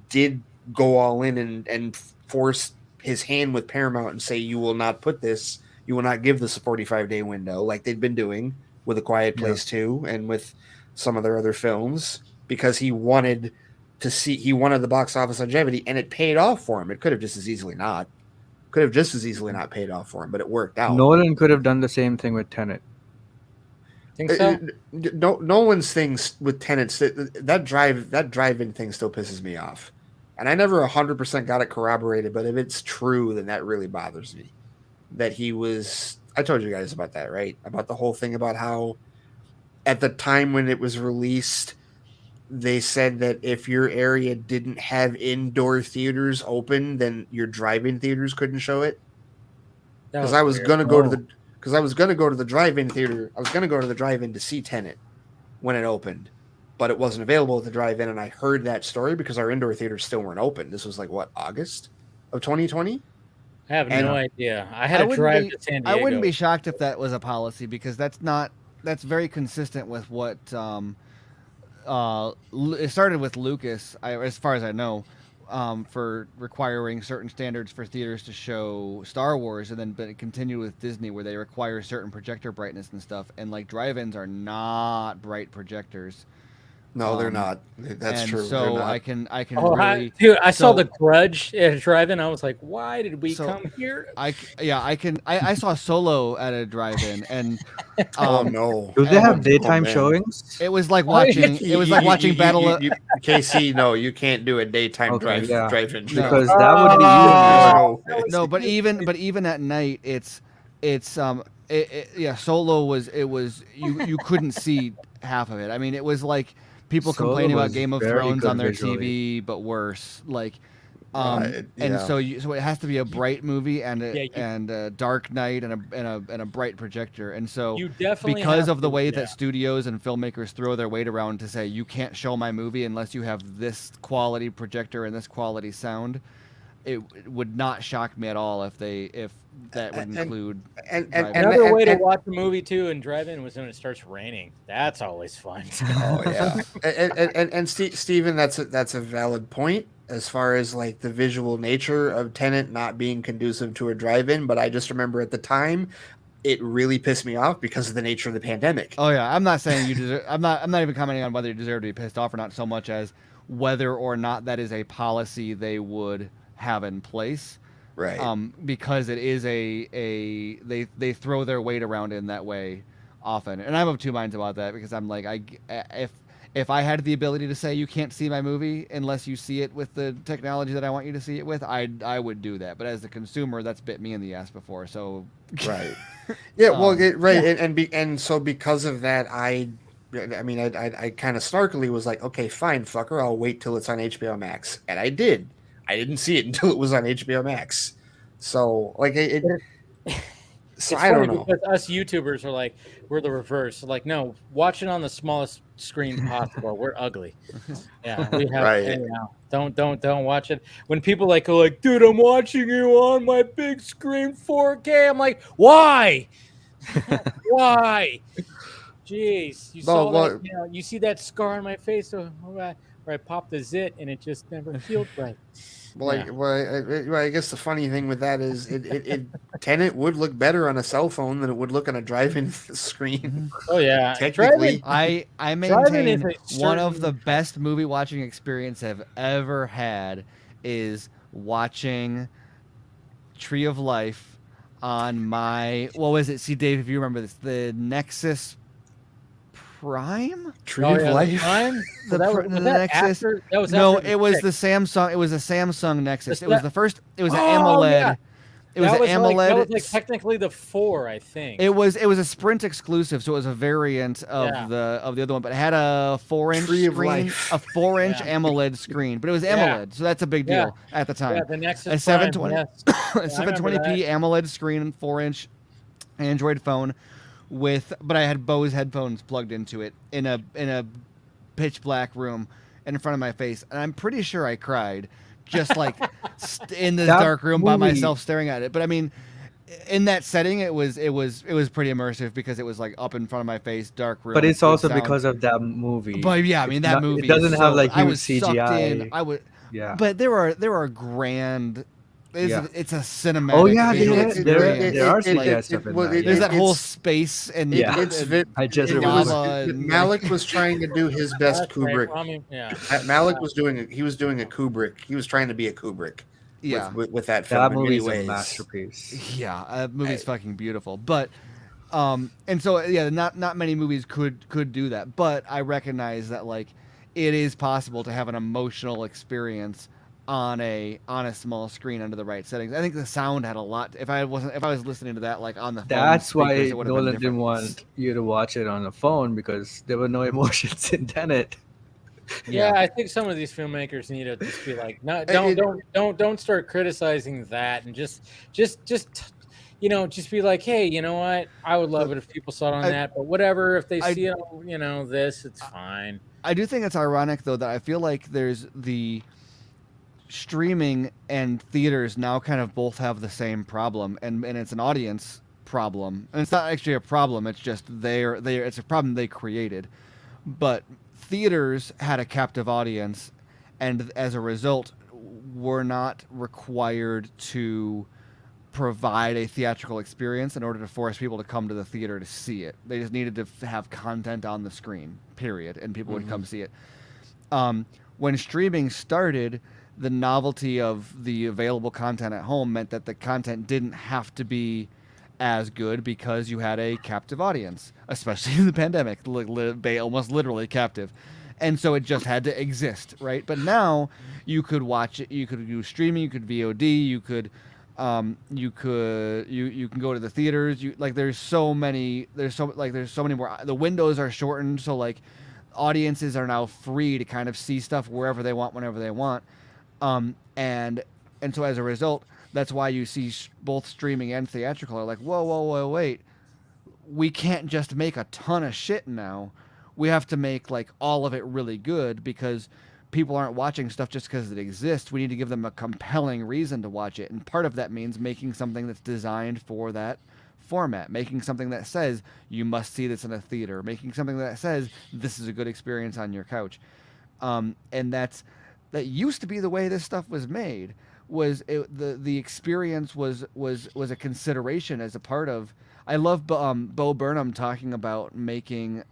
did go all in and force his hand with Paramount and say, you will not give this a 45-day window like they'd been doing with A Quiet Place 2 and with some of their other films, because he wanted the box office longevity, and it paid off for him. It could have just as easily not. could have just as easily not paid off for him, but it worked out. Nolan could have done the same thing with Tenet. Think so? Nolan's things with Tenants, that drive-in thing still pisses me off, and I never 100% got it corroborated. But if it's true, then that really bothers me. That he was, I told you guys about that, right? About the whole thing about how, at the time when it was released, they said that if your area didn't have indoor theaters open, then your drive-in theaters couldn't show it. Because I was gonna go to the. Because I was going to go to the drive-in theater. I was going to go to the drive-in to see Tenet when it opened, but it wasn't available at the drive-in. And I heard that story because our indoor theaters still weren't open. This was like, what, August of 2020? I have no idea. I had to drive to San Diego. I wouldn't be shocked if that was a policy because that's very consistent with what it started with Lucas, as far as I know. For requiring certain standards for theaters to show Star Wars, but it continued with Disney where they require certain projector brightness and stuff. And like drive-ins are not bright projectors. No, they're not. That's true. So I can really. Dude, I saw The Grudge at a drive-in. I was like, why did we come here? I saw Solo at a drive-in, and oh no, do they have daytime showings? It was like watching. It was like watching Battle. KC, no, you can't do a daytime drive-in show. Because that would be no. But even at night, Solo was you couldn't see half of it. I mean, it was like people complaining about Game of Thrones on their TV, but worse. Like, so it has to be a bright movie and a dark night and a bright projector. And so you definitely because of the way that studios and filmmakers throw their weight around to say you can't show my movie unless you have this quality projector and this quality sound, it would not shock me at all if that would include. Another way to watch a movie too and drive-in was when it starts raining. That's always fun. Oh yeah, and Steven, that's a valid point as far as like the visual nature of Tenet not being conducive to a drive-in. But I just remember at the time, it really pissed me off because of the nature of the pandemic. Oh yeah, I'm not saying you deserve. I'm not even commenting on whether you deserve to be pissed off or not, so much as whether or not that is a policy they would have in place. Right. Because it is they throw their weight around in that way often, and I'm of two minds about that because I'm like if I had the ability to say you can't see my movie unless you see it with the technology that I want you to see it with, I would do that. But as the consumer, that's bit me in the ass before. So right. Yeah. Well. Right. Yeah. And so because of that, I kind of snarkily was like, okay, fine, fucker, I'll wait till it's on HBO Max, and I did. I didn't see it until it was on HBO Max. So, like, so I don't know. Because us YouTubers are like, we're the reverse. Like, no, watch it on the smallest screen possible. We're ugly. Yeah, we have. Right. Don't watch it. When people go like, dude, I'm watching you on my big screen 4K. I'm like, why? Why? Jeez, you see that scar on my face where I popped the zit and it just never healed right. I guess the funny thing with that is Tenet would look better on a cell phone than it would look on a drive-in screen. Oh yeah, technically. I maintain one of the best movie watching experience I've ever had is watching Tree of Life on my See, Dave, if you remember this, the Nexus Prime? Tree of Life? The Nexus? It was the Samsung. It was a Samsung Nexus. It was the first. It was an AMOLED. Yeah. It was an AMOLED. That was like technically the 4, I think. It was a Sprint exclusive, so it was a variant of the other one, but it had a 4-inch screen, a 4-inch AMOLED screen, but it was AMOLED, so that's a big deal at the time. Yeah, the Nexus a 720, a 720p AMOLED screen, 4-inch Android phone. But I had Bose headphones plugged into it in a pitch black room in front of my face, and I'm pretty sure I cried, just like in this dark room by myself staring at it. But I mean, in that setting, it was pretty immersive because it was like up in front of my face, dark room. But it's also because of that movie. But yeah, I mean that movie. It doesn't have like huge CGI. Yeah. But there are grand. It's a cinematic. Oh yeah, there are CGI stuff in that. There's that whole space and I just remember. Malik was trying to do his best Kubrick. Malik was doing a Kubrick. He was trying to be a Kubrick Yeah. with that film That in many movie's a ways. masterpiece. Yeah, that movie's fucking beautiful. But and so yeah, not many movies could do that. But I recognize that like it is possible to have an emotional experience on a small screen under the right settings. I think the sound had a lot. If I was listening to that like on the phone That's speakers, why it would have been Nolan didn't different. want you to watch it on the phone, because there were no emotions in Tenet. Yeah, I think some of these filmmakers need to just be like, no, It- don't start criticizing that, and just just be like, hey, you know what? I would love it if people saw it on that, but whatever. If they see it, this, it's fine. I do think it's ironic though that I feel like there's the streaming and theaters now kind of both have the same problem, and it's an audience problem, and it's not actually a problem. It's just it's a problem they created, but theaters had a captive audience, and as a result were not required to provide a theatrical experience in order to force people to come to the theater to see it. They just needed to have content on the screen, period, and people would come see it. When streaming started, the novelty of the available content at home meant that the content didn't have to be as good because you had a captive audience, especially in the pandemic, almost literally captive. And so it just had to exist, right? But now you could watch it, you could do streaming, you could VOD, you can go to the theaters. There's so many more. The windows are shortened, so like audiences are now free to kind of see stuff wherever they want, whenever they want. And so as a result, that's why you see both streaming and theatrical are like, whoa, wait. We can't just make a ton of shit now. We have to make like all of it really good, because people aren't watching stuff just because it exists. We need to give them a compelling reason to watch it. And part of that means making something that's designed for that format, making something that says you must see this in a theater, making something that says this is a good experience on your couch. And that used to be the way this stuff was made. The experience was a consideration as a part of. I love Bo Burnham talking about making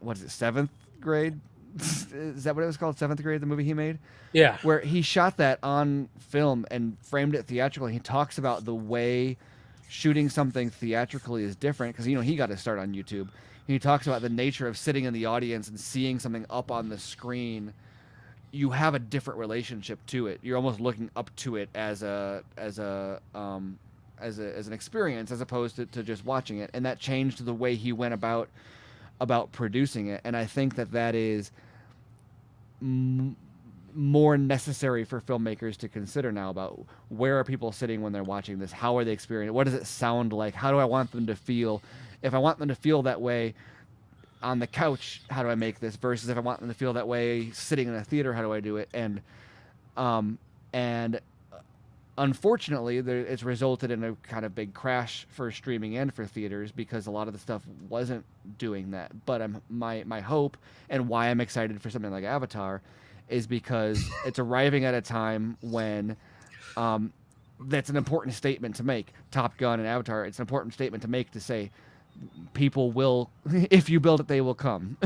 what is it, Seventh Grade? Is that what it was called? Seventh Grade, the movie he made? Yeah. Where he shot that on film and framed it theatrically. He talks about the way shooting something theatrically is different, because he got to start on YouTube. He talks about the nature of sitting in the audience and seeing something up on the screen. You have a different relationship to it. You're almost looking up to it as an experience, as opposed to just watching it. And that changed the way he went about producing it. And I think that is more necessary for filmmakers to consider now, about where are people sitting when they're watching this? How are they experiencing it? What does it sound like? How do I want them to feel? If I want them to feel that way on the couch, how do I make this? Versus if I want them to feel that way sitting in a theater, how do I do it? And unfortunately, it's resulted in a kind of big crash for streaming and for theaters, because a lot of the stuff wasn't doing that. But my hope, and why I'm excited for something like Avatar, is because it's arriving at a time when that's an important statement to make. Top Gun and Avatar, it's an important statement to make, to say people will, if you build it, they will come.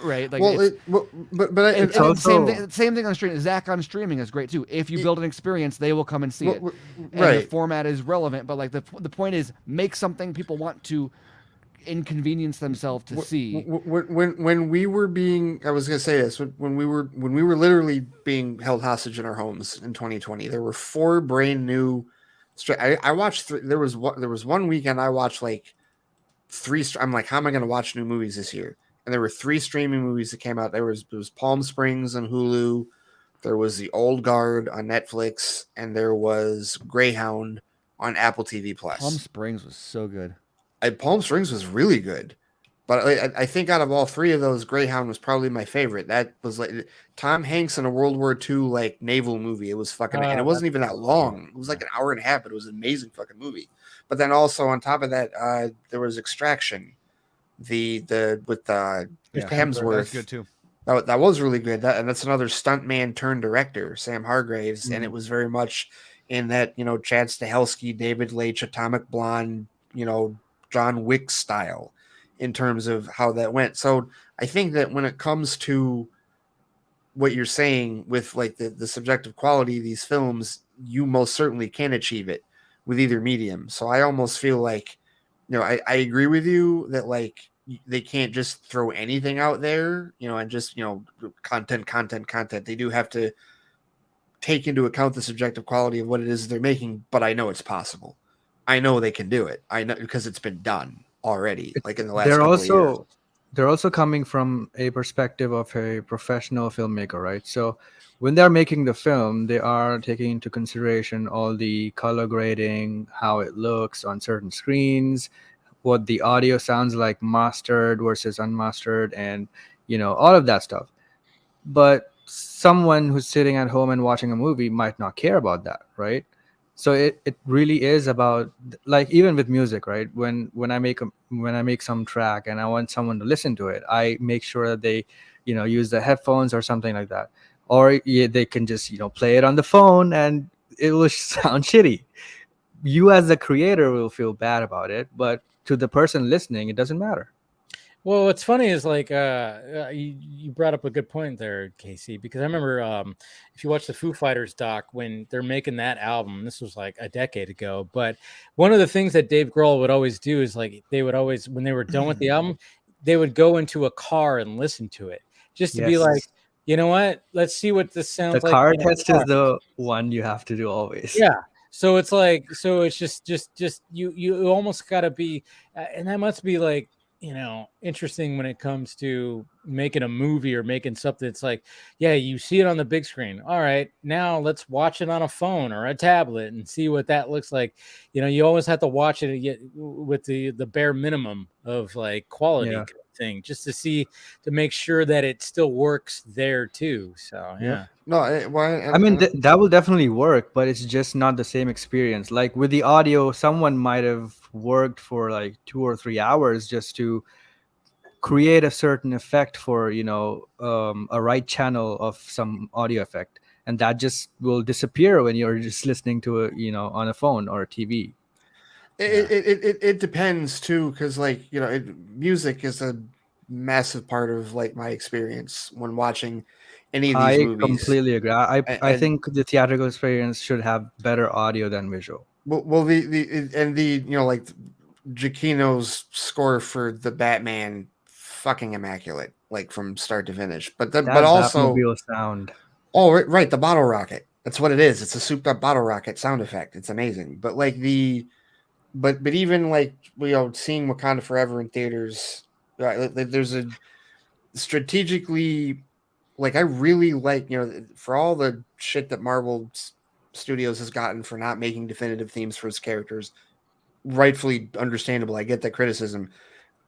Right? Like, it's also same thing on streaming. Zach on streaming is great too. If you build an experience, they will come and see it. And the format is relevant, but like the point is, make something people want to inconvenience themselves to see. When we were being, I was going to say this, when we were literally being held hostage in our homes in 2020, there were 4 brand new. I watched. There was one weekend I watched like 3. I'm like, how am I going to watch new movies this year? And there were 3 streaming movies that came out. There was Palm Springs on Hulu, there was The Old Guard on Netflix, and there was Greyhound on Apple TV Plus. Palm Springs was so good. Palm Springs was really good, but I think out of all 3 of those, Greyhound was probably my favorite. That was like Tom Hanks in a World War II like naval movie. It was fucking, and it wasn't even that long. It was like an hour and a half, but it was an amazing fucking movie. But then also on top of that, there was Extraction, with Hemsworth. That's good too. That was really good. And that's another stuntman turned director, Sam Hargraves, and it was very much in that Chad Stahelski, David Leitch, Atomic Blonde, John Wick style in terms of how that went. So I think that when it comes to what you're saying with like the subjective quality of these films, you most certainly can achieve it with either medium. So I almost feel like, I agree with you that like they can't just throw anything out there, and just, content. They do have to take into account the subjective quality of what it is they're making, but I know it's possible. I know they can do it. I know because it's been done already, like in the last couple of years. They're also coming from a perspective of a professional filmmaker, right? So when they're making the film, they are taking into consideration all the color grading, how it looks on certain screens, what the audio sounds like mastered versus unmastered, and all of that stuff. But someone who's sitting at home and watching a movie might not care about that, right? So it really is about, like, even with music, right? When I make some track and I want someone to listen to it, I make sure that they use the headphones or something like that, or they can just play it on the phone and it will sound shitty. You as the creator will feel bad about it, but to the person listening, it doesn't matter. Well, what's funny is like you brought up a good point there, Casey, because I remember if you watch the Foo Fighters doc when they're making that album, this was like a decade ago. But one of the things that Dave Grohl would always do is like they would always, when they were done with the album, they would go into a car and listen to it just to be like, you know what? Let's see what this sounds like. The car test is the one you have to do always. Yeah. So it's like, so it's just you almost got to be, and that must be like, interesting when it comes to making a movie or making something. It's like, yeah, you see it on the big screen. All right, now let's watch it on a phone or a tablet and see what that looks like. You always have to watch it with the bare minimum of like quality thing, just to make sure that it still works there too. So yeah. No, I mean that will definitely work, but it's just not the same experience. Like with the audio, someone might have worked for like 2 or 3 hours just to create a certain effect for a right channel of some audio effect, and that just will disappear when you're just listening to it on a phone or a TV. It depends too, because like music is a massive part of like my experience when watching any of these movies. I completely agree. I think the theatrical experience should have better audio than visual. Well, the like Giacchino's score for the Batman, fucking immaculate, like from start to finish. But also Batmobile sound. Oh, right, the bottle rocket. That's what it is. It's a souped up bottle rocket sound effect. It's amazing. But like but even like seeing Wakanda Forever in theaters, there's a strategically, like I really like for all the shit that Marvel Studios has gotten for not making definitive themes for its characters, rightfully understandable. I get that criticism.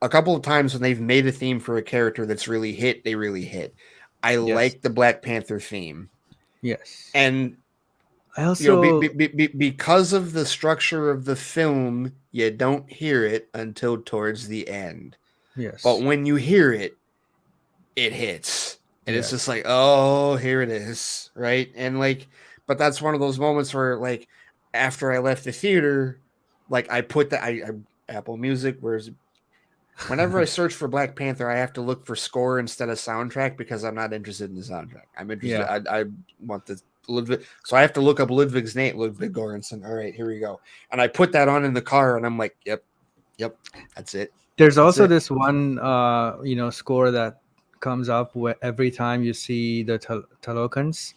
A couple of times when they've made a theme for a character that's really hit, they really hit. I like the Black Panther theme. Yes. And I also because of the structure of the film, you don't hear it until towards the end. Yes. But when you hear it, it hits. And it's just like, oh, here it is. Right. And like, but that's one of those moments where like after I left the theater, like I put I Apple Music, whenever I search for Black Panther, I have to look for score instead of soundtrack because I'm not interested in the soundtrack. I'm interested. Yeah. I want the Ludwig, so I have to look up Ludwig's name, Ludwig Göransson. All right, here we go. And I put that on in the car, and I'm like, yep, that's it. There's also this one, score that comes up every time you see the Talokans.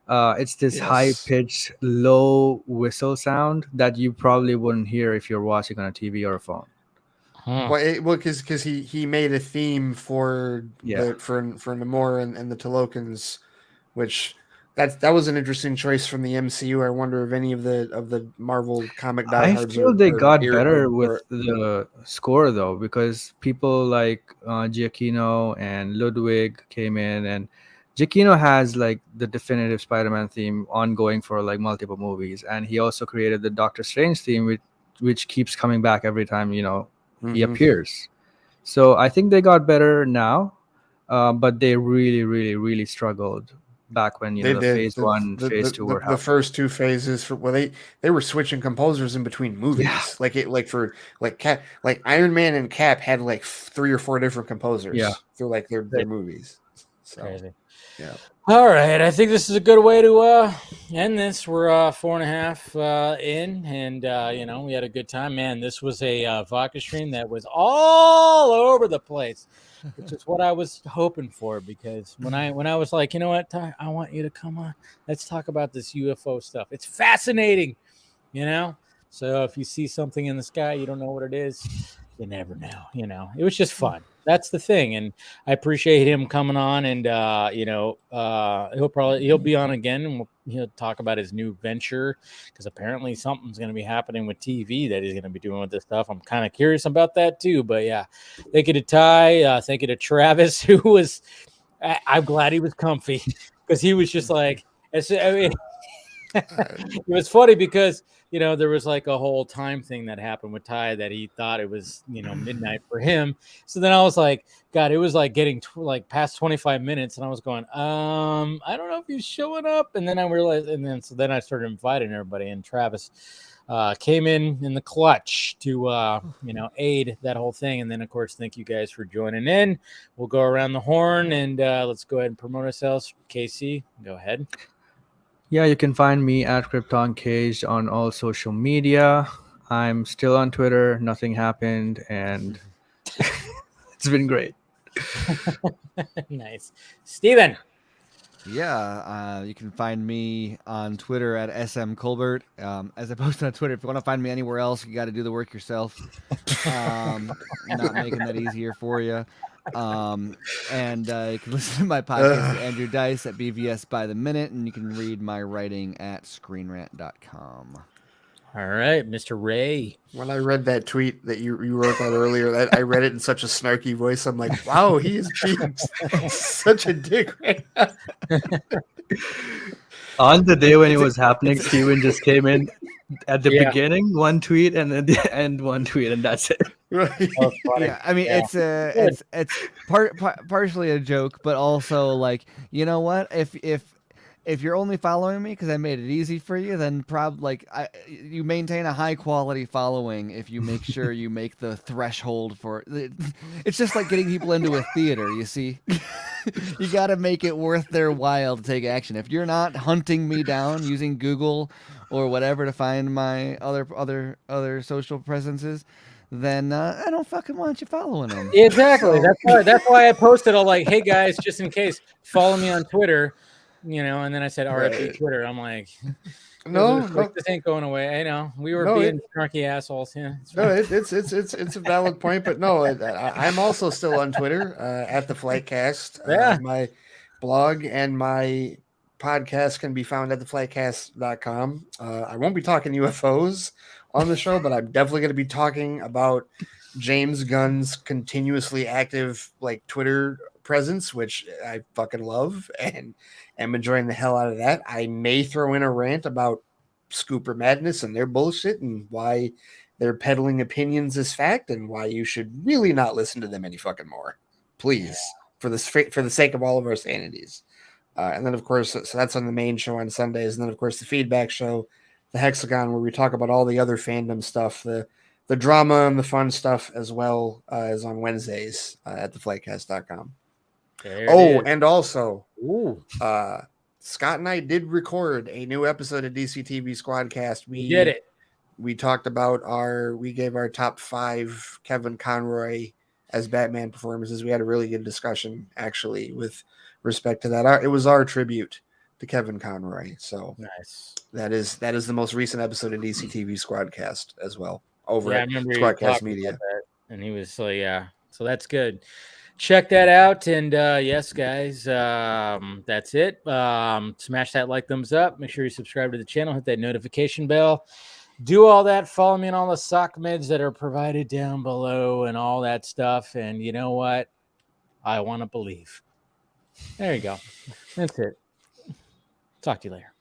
It's this high-pitched, low whistle sound that you probably wouldn't hear if you're watching on a TV or a phone. Well, because he made a theme for Namor and the Talokans, which that was an interesting choice from the MCU. I wonder if any of the Marvel comic diehards. I feel they got better with the score though, because people like Giacchino and Ludwig came in, and Giacchino has like the definitive Spider-Man theme ongoing for like multiple movies, and he also created the Doctor Strange theme, which keeps coming back every time he appears. So I think they got better now, but they really, really, really struggled back when the phase 1, phase 2 were happening. The first 2 phases they were switching composers in between movies. Like Iron Man and Cap had like 3 or 4 different composers through like their movies. So, Crazy. yeah. All right, I think this is a good way to end this. We're 4.5 in, and we had a good time, man. This was a vodka stream that was all over the place, which is what I was hoping for. Because when I was like, you know what, Ty, I want you to come on, let's talk about this UFO stuff. It's fascinating, So if you see something in the sky, you don't know what it is. You never know. It was just fun. That's the thing, and I appreciate him coming on, and he'll be on again, and he'll talk about his new venture, because apparently something's going to be happening with TV that he's going to be doing with this stuff. I'm kind of curious about that too. But yeah, thank you to Ty, thank you to Travis, who was. I'm glad he was comfy, because he was just like, it was funny because there was like a whole time thing that happened with Ty that he thought it was midnight for him. So then I was like, God, it was like getting past 25 minutes, and I was going, I don't know if he's showing up. And then I realized, so then I started inviting everybody, and Travis came in the clutch to aid that whole thing. And then of course, thank you guys for joining in. We'll go around the horn, and let's go ahead and promote ourselves. Casey, go ahead. Yeah, you can find me at Krypton Cage on all social media. I'm still on Twitter. Nothing happened, and it's been great. Nice. Steven. Yeah, you can find me on Twitter at SM Colbert. As I posted on Twitter, if you want to find me anywhere else, you got to do the work yourself. Not making that easier for you. And you can listen to my podcast with Andrew Dice at BVS by the Minute, and you can read my writing at screenrant.com. All right, Mr. Ray. When I read that tweet that you wrote that earlier, I read it in such a snarky voice. I'm like, wow, he is being such a dick right now. On the day when it was happening, Steven just came in at the beginning, one tweet, and at the end, one tweet, and that's it. Right. Yeah, I mean, it's partially a joke, but also like, you know what? If you're only following me because I made it easy for you, then you maintain a high quality following if you make sure you make the threshold for it. It's just like getting people into a theater, you see. You got to make it worth their while to take action. If you're not hunting me down using Google or whatever to find my other social presences, then I don't fucking want you following them. Exactly. That's why I posted all like, hey guys, just in case, follow me on Twitter. And then I said RIP Twitter. I'm like, no, this ain't going away. I know we were being snarky assholes. Yeah, it's a valid point, but no, I'm also still on Twitter at the Flightcast. Yeah, my blog and my podcast can be found at theflightcast.com. I won't be talking UFOs on the show, but I'm definitely going to be talking about James Gunn's continuously active Twitter presence, which I fucking love and am enjoying the hell out of that. I may throw in a rant about Scooper Madness and their bullshit and why they're peddling opinions as fact and why you should really not listen to them any fucking more, please, for the sake of all of our sanities. And then of course, so that's on the main show on Sundays, and then of course the feedback show, the Hexagon, where we talk about all the other fandom stuff, the drama and the fun stuff, as well as on Wednesdays at theflightcast.com. And also, Scott and I did record a new episode of DCTV Squadcast. We did it. We talked about we gave our top 5 Kevin Conroy as Batman performances. We had a really good discussion, actually, with respect to that. It was our tribute to Kevin Conroy. So nice. That is the most recent episode of DCTV Squadcast as well. Over at Squadcast Media. And he was so that's good. Check that out. And yes, guys, that's it. Smash that thumbs up. Make sure you subscribe to the channel. Hit that notification bell. Do all that. Follow me on all the sock meds that are provided down below and all that stuff. And you know what? I want to believe. There you go. That's it. Talk to you later.